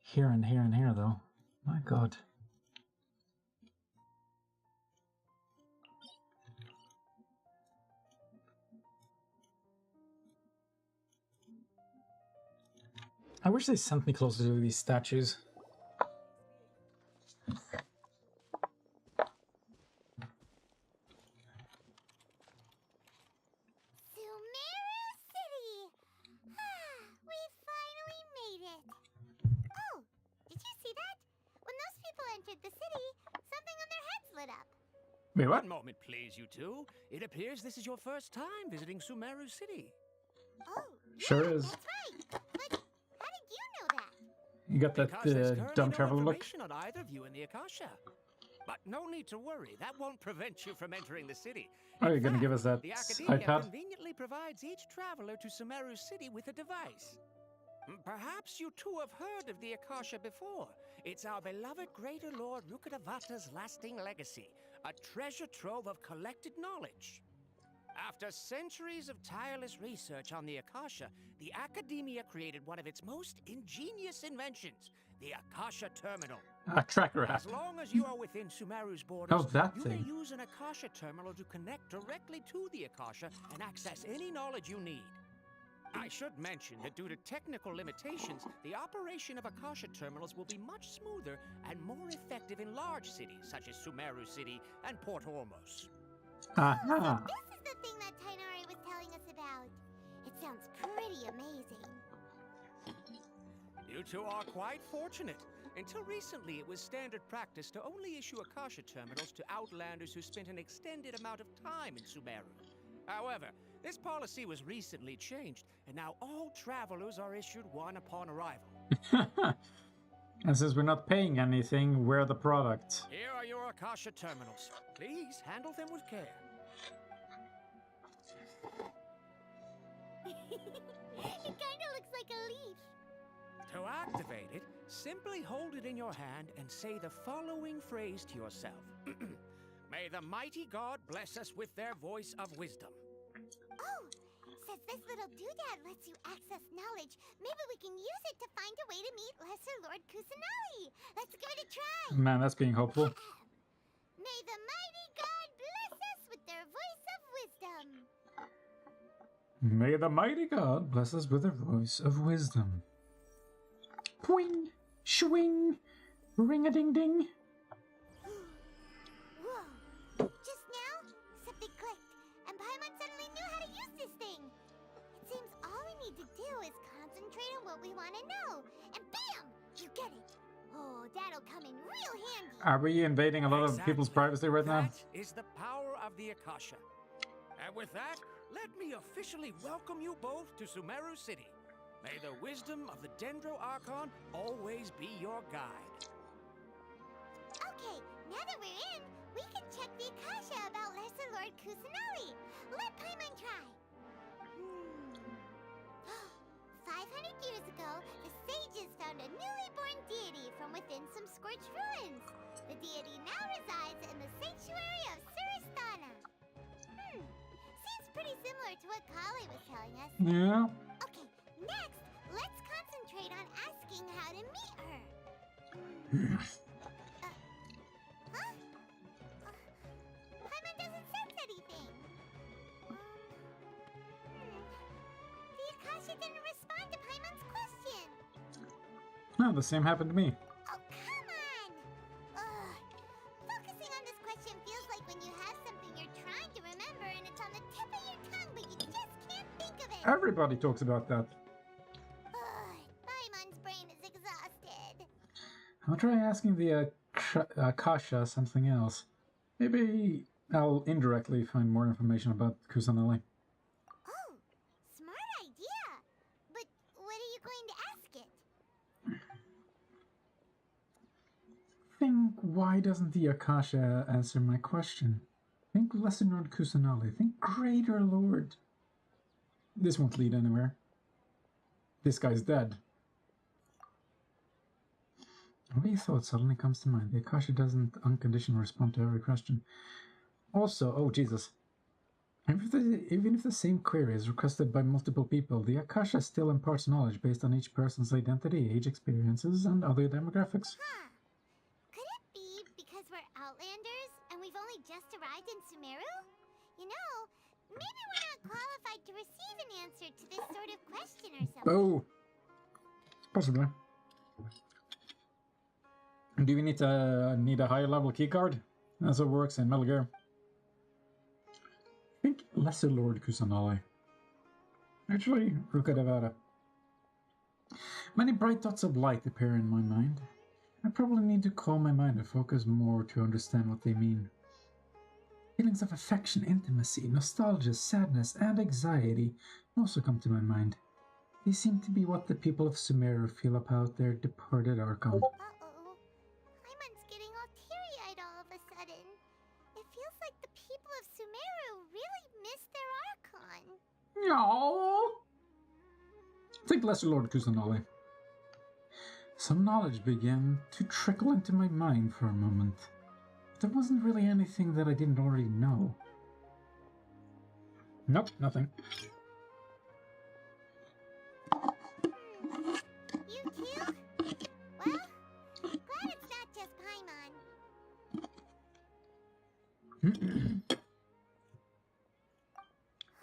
Speaker 1: Here and here and here, though. My god. I wish they sent me closer to these statues.
Speaker 3: Sumeru City! We finally made it! Oh, did you see that? When those people entered the city, something on their heads lit up.
Speaker 1: Wait, what?
Speaker 13: One moment, please, you two. It appears this is your first time visiting Sumeru City.
Speaker 3: Oh,
Speaker 1: Sure
Speaker 3: yeah,
Speaker 1: is.
Speaker 3: that's right. But how did you know that?
Speaker 1: You got that
Speaker 13: Because there's currently
Speaker 1: dumb
Speaker 13: no
Speaker 1: traveler look?
Speaker 13: information on either of you in the Akasha. But no need to worry, that won't prevent you from entering the city.
Speaker 1: Oh,
Speaker 13: In
Speaker 1: you're gonna
Speaker 13: fact,
Speaker 1: give us that
Speaker 13: the Academia
Speaker 1: iPad?
Speaker 13: conveniently provides each traveler to Sumeru City with a device. Perhaps you two have heard of the Akasha before. It's our beloved Greater Lord Rukkhadevata's lasting legacy, a treasure trove of collected knowledge. After centuries of tireless research on the Akasha, the Academia created one of its most ingenious inventions, the Akasha Terminal.
Speaker 1: A tracker app.
Speaker 13: As long as you are within Sumeru's borders,
Speaker 1: Oh, that
Speaker 13: you
Speaker 1: thing.
Speaker 13: may use an Akasha terminal to connect directly to the Akasha and access any knowledge you need. I should mention that due to technical limitations, the operation of Akasha terminals will be much smoother and more effective in large cities such as Sumeru City and Port Ormos.
Speaker 1: Aha!
Speaker 3: This is the thing that Tainari was telling us about. It sounds pretty amazing.
Speaker 13: You two are quite fortunate. Until recently, it was standard practice to only issue Akasha terminals to outlanders who spent an extended amount of time in Sumeru. However, this policy was recently changed, and now all travelers are issued one upon arrival.
Speaker 1: And since we're not paying anything, we're the product.
Speaker 13: Here are your Akasha terminals. Please handle them with care.
Speaker 3: It kinda looks like a leaf.
Speaker 13: To activate it, simply hold it in your hand and say the following phrase to yourself. May the mighty God bless us with their voice of wisdom.
Speaker 3: Oh, since this little doodad lets you access knowledge, maybe we can use it to find a way to meet Lesser Lord Kusanali. Let's give it a try.
Speaker 1: Man, that's being hopeful.
Speaker 3: May the mighty God bless us with their voice of wisdom.
Speaker 1: May the mighty God bless us with a voice of wisdom. Poing, swing, ring-a-ding-ding.
Speaker 3: Whoa! Just now, something clicked, and Paimon suddenly knew how to use this thing. It seems all we need to do is concentrate on what we want to know, and bam! You get it. Oh, that'll come in real handy.
Speaker 1: Are we invading a lot of people's privacy right now?
Speaker 13: That is the power of the Akasha. And with that, let me officially welcome you both to Sumeru City. May the wisdom of the Dendro Archon always be your guide.
Speaker 3: Okay, now that we're in, we can check the Akasha about Lesser Lord Kusanali. Let Paimon try. 500 years ago, the sages found a newly born deity from within some scorched ruins. The deity now resides in the sanctuary of Suristana. Seems pretty similar to what Kali was telling us.
Speaker 1: Yeah.
Speaker 3: Okay, next, let's concentrate on asking how to meet her. Huh? Paimon doesn't sense anything. The Akasha didn't respond to Paimon's question.
Speaker 1: No, the same happened to me.
Speaker 3: Oh, come on! Ugh. Focusing on this question feels like when you have something you're trying to remember and it's on the tip of your tongue, but you just can't think of it.
Speaker 1: Everybody talks about that.
Speaker 3: Ugh. Paimon's brain is exhausted.
Speaker 1: I'll try asking the Akasha something else. Maybe I'll indirectly find more information about Kusanali.
Speaker 3: Oh, smart idea. But what are you going to ask it?
Speaker 1: Think, why doesn't the Akasha answer my question? Think Lesser Lord Kusanali. Think Greater Lord. This won't lead anywhere. This guy's dead. A wee thought suddenly comes to mind. The Akasha doesn't unconditionally respond to every question. Also, oh Jesus. Even if the same query is requested by multiple people, the Akasha still imparts knowledge based on each person's identity, age, experiences, and other demographics.
Speaker 3: Huh. Could it be because we're Outlanders and we've only just arrived in Sumeru? You know, maybe we're not qualified to receive an answer to this sort of question or something.
Speaker 1: Oh! Possibly. Do we need a higher level keycard? That's what works in Metal Gear. Think Lesser Lord Kusanali. Actually, Rukadevara. Many bright dots of light appear in my mind. I probably need to calm my mind and focus more to understand what they mean. Feelings of affection, intimacy, nostalgia, sadness, and anxiety also come to my mind. They seem to be what the people of Sumeru feel about their departed Archon.
Speaker 3: Uh-oh. Paimon's getting all teary-eyed all of a sudden. It feels like the people of Sumeru really miss their Archon.
Speaker 1: No. Think Lesser Lord Kusanali. Some knowledge began to trickle into my mind for a moment. There wasn't really anything that I didn't already know. Nope, nothing.
Speaker 3: You too? Well, glad it's not just Paimon.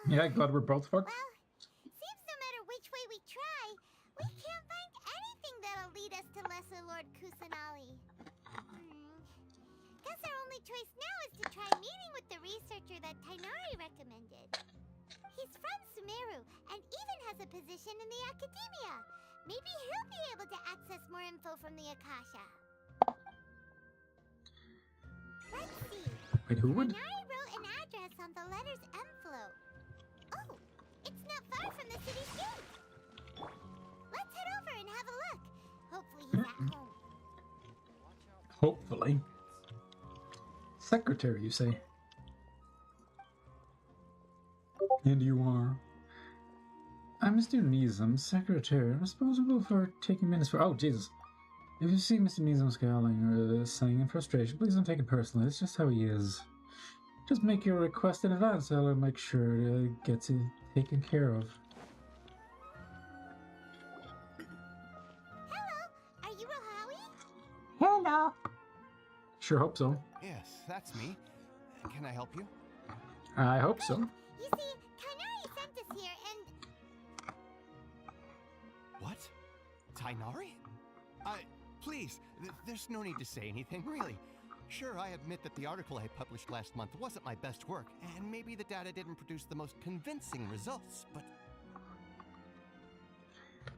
Speaker 1: Yeah, glad we're both fucked.
Speaker 3: Well, seems no matter which way we try, we can't find anything that'll lead us to Lesser Lord Kusanali. Guess our only choice now is to try meeting with the researcher that Tainari recommended. He's from Sumeru and even has a position in the academia. Maybe he'll be able to access more info from the Akasha. Let's see.
Speaker 1: Wait, who would?
Speaker 3: Tainari wrote an address on the letter's envelope. Oh, it's not far from the city's gate. Let's head over and have a look. Hopefully he's at home.
Speaker 1: Hopefully. Secretary, you say? And you are? I'm Mr. Nizam, secretary, responsible for taking minutes for— Oh, Jesus. If you see Mr. Nizam scowling or sighing in frustration, please don't take it personally. It's just how he is. Just make your request in advance. I'll make sure to get it taken care of.
Speaker 3: Hello, are you Rohawi?
Speaker 11: Hello.
Speaker 1: Sure hope so.
Speaker 12: Yes, that's me. Can I help you?
Speaker 1: I hope so.
Speaker 3: You see, Tainari sent us here and...
Speaker 12: What? Tainari? Please, there's no need to say anything, really. Sure, I admit that the article I published last month wasn't my best work, and maybe the data didn't produce the most convincing results, but...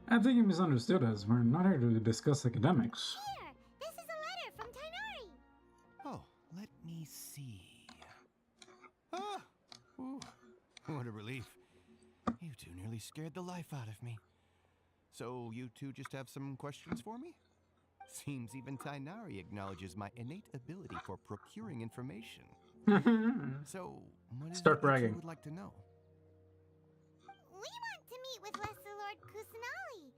Speaker 1: I think you misunderstood us. We're not here to discuss academics.
Speaker 3: Here, this is a letter from Tainari.
Speaker 12: Oh, let me see. Ah! Ooh, what a relief. You two nearly scared the life out of me. So you two just have some questions for me? Seems even Tainari acknowledges my innate ability for procuring information. So, what is
Speaker 1: Start
Speaker 12: it you
Speaker 1: bragging.
Speaker 12: two would like to know?
Speaker 3: We want to meet with Lesser Lord Kusanali.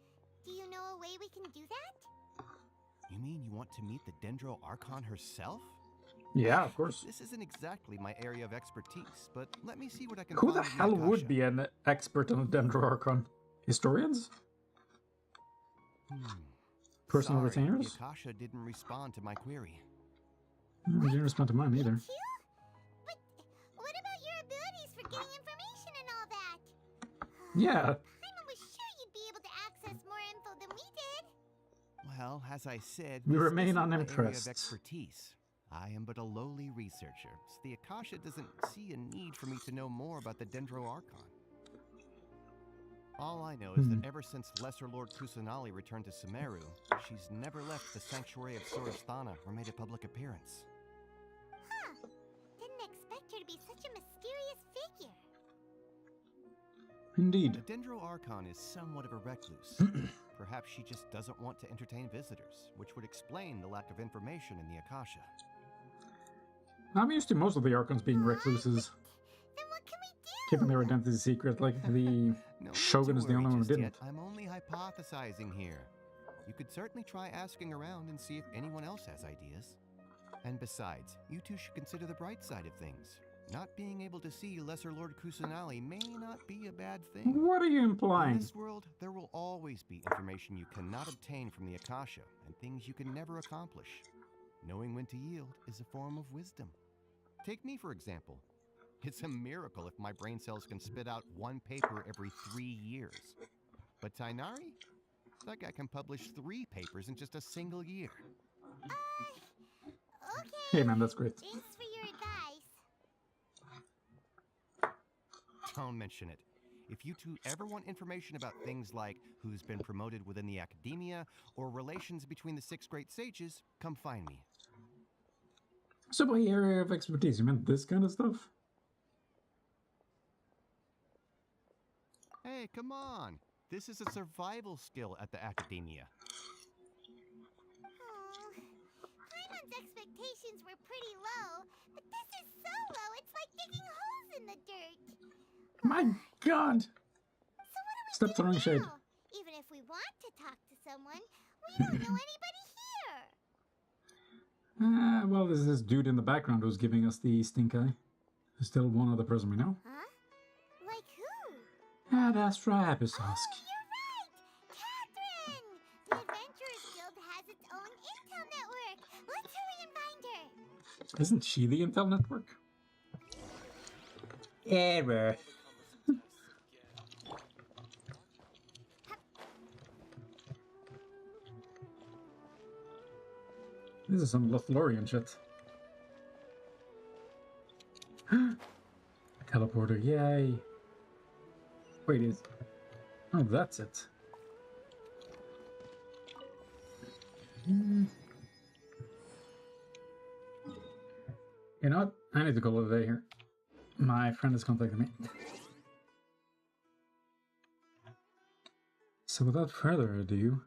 Speaker 3: Do you know a way we can do that?
Speaker 12: You mean you want to meet the Dendro Archon herself?
Speaker 1: Yeah, of course.
Speaker 12: This isn't exactly my area of expertise, but let me see what I can
Speaker 1: Who
Speaker 12: find
Speaker 1: the
Speaker 12: in
Speaker 1: hell
Speaker 12: Akasha.
Speaker 1: would be an expert on the Dendro Archon? Historians? Personal
Speaker 12: Sorry,
Speaker 1: retainers?
Speaker 12: the Akasha didn't respond to my query.
Speaker 1: They didn't respond to mine either.
Speaker 3: You? But what about your abilities for getting information and all that?
Speaker 1: Yeah.
Speaker 3: Paimon was sure you'd be able to access more info than we did.
Speaker 12: Well, as I said,
Speaker 1: We
Speaker 12: this
Speaker 1: remain
Speaker 12: isn't my area
Speaker 1: unimpressed.
Speaker 12: of expertise. I am but a lowly researcher, so the Akasha doesn't see a need for me to know more about the Dendro Archon. All I know is that ever since Lesser Lord Kusanali returned to Sumeru, she's never left the Sanctuary of Sorasthana or made a public appearance.
Speaker 3: Huh. Didn't expect her to be such a mysterious figure.
Speaker 1: Indeed.
Speaker 12: The Dendro Archon is somewhat of a recluse. Perhaps she just doesn't want to entertain visitors, which would explain the lack of information in the Akasha.
Speaker 1: I'm used to most of the Archons being recluses,
Speaker 3: Then what can we do?
Speaker 1: keeping their identity secret, like the
Speaker 12: No need
Speaker 1: Shogun
Speaker 12: to
Speaker 1: is the
Speaker 12: worry
Speaker 1: only one who
Speaker 12: just
Speaker 1: didn't.
Speaker 12: yet. I'm only hypothesizing here. You could certainly try asking around and see if anyone else has ideas. And besides, you two should consider the bright side of things. Not being able to see Lesser Lord Kusanali may not be a bad thing.
Speaker 1: What are you
Speaker 12: In
Speaker 1: implying?
Speaker 12: this world, there will always be information you cannot obtain from the Akasha, and things you can never accomplish. Knowing when to yield is a form of wisdom. Take me, for example. It's a miracle if my brain cells can spit out one paper every 3 years. But Tainari? That guy can publish 3 papers in just a single year.
Speaker 3: Okay.
Speaker 1: Hey man, that's great.
Speaker 3: Thanks for your advice.
Speaker 12: Don't mention it. If you two ever want information about things like who's been promoted within the academia or relations between the 6 great sages, come find me.
Speaker 1: So by area of expertise, you meant this kind of stuff?
Speaker 12: Hey, come on. This is a survival skill at the academia.
Speaker 3: Paimon's expectations were pretty low, but this is so low, it's like digging holes in the dirt.
Speaker 1: My god!
Speaker 3: So what do we
Speaker 1: Stop
Speaker 3: do
Speaker 1: throwing shade.
Speaker 3: now? Even if we want to talk to someone, we don't know anybody here.
Speaker 1: Well, there's this dude in the background who's giving us the stink eye. There's still one other person we know.
Speaker 3: Huh? Like who?
Speaker 1: That's right, Abyssosque.
Speaker 3: You're right! Catherine! The Adventurers Guild has its own intel network. Let's hurry and find her.
Speaker 1: Isn't she the Intel Network? Error. This is some Lothlorien shit. Teleporter, yay. Wait, is... Oh, that's it. You know what? I need to call it a day here. My friend has contacted me. So without further ado,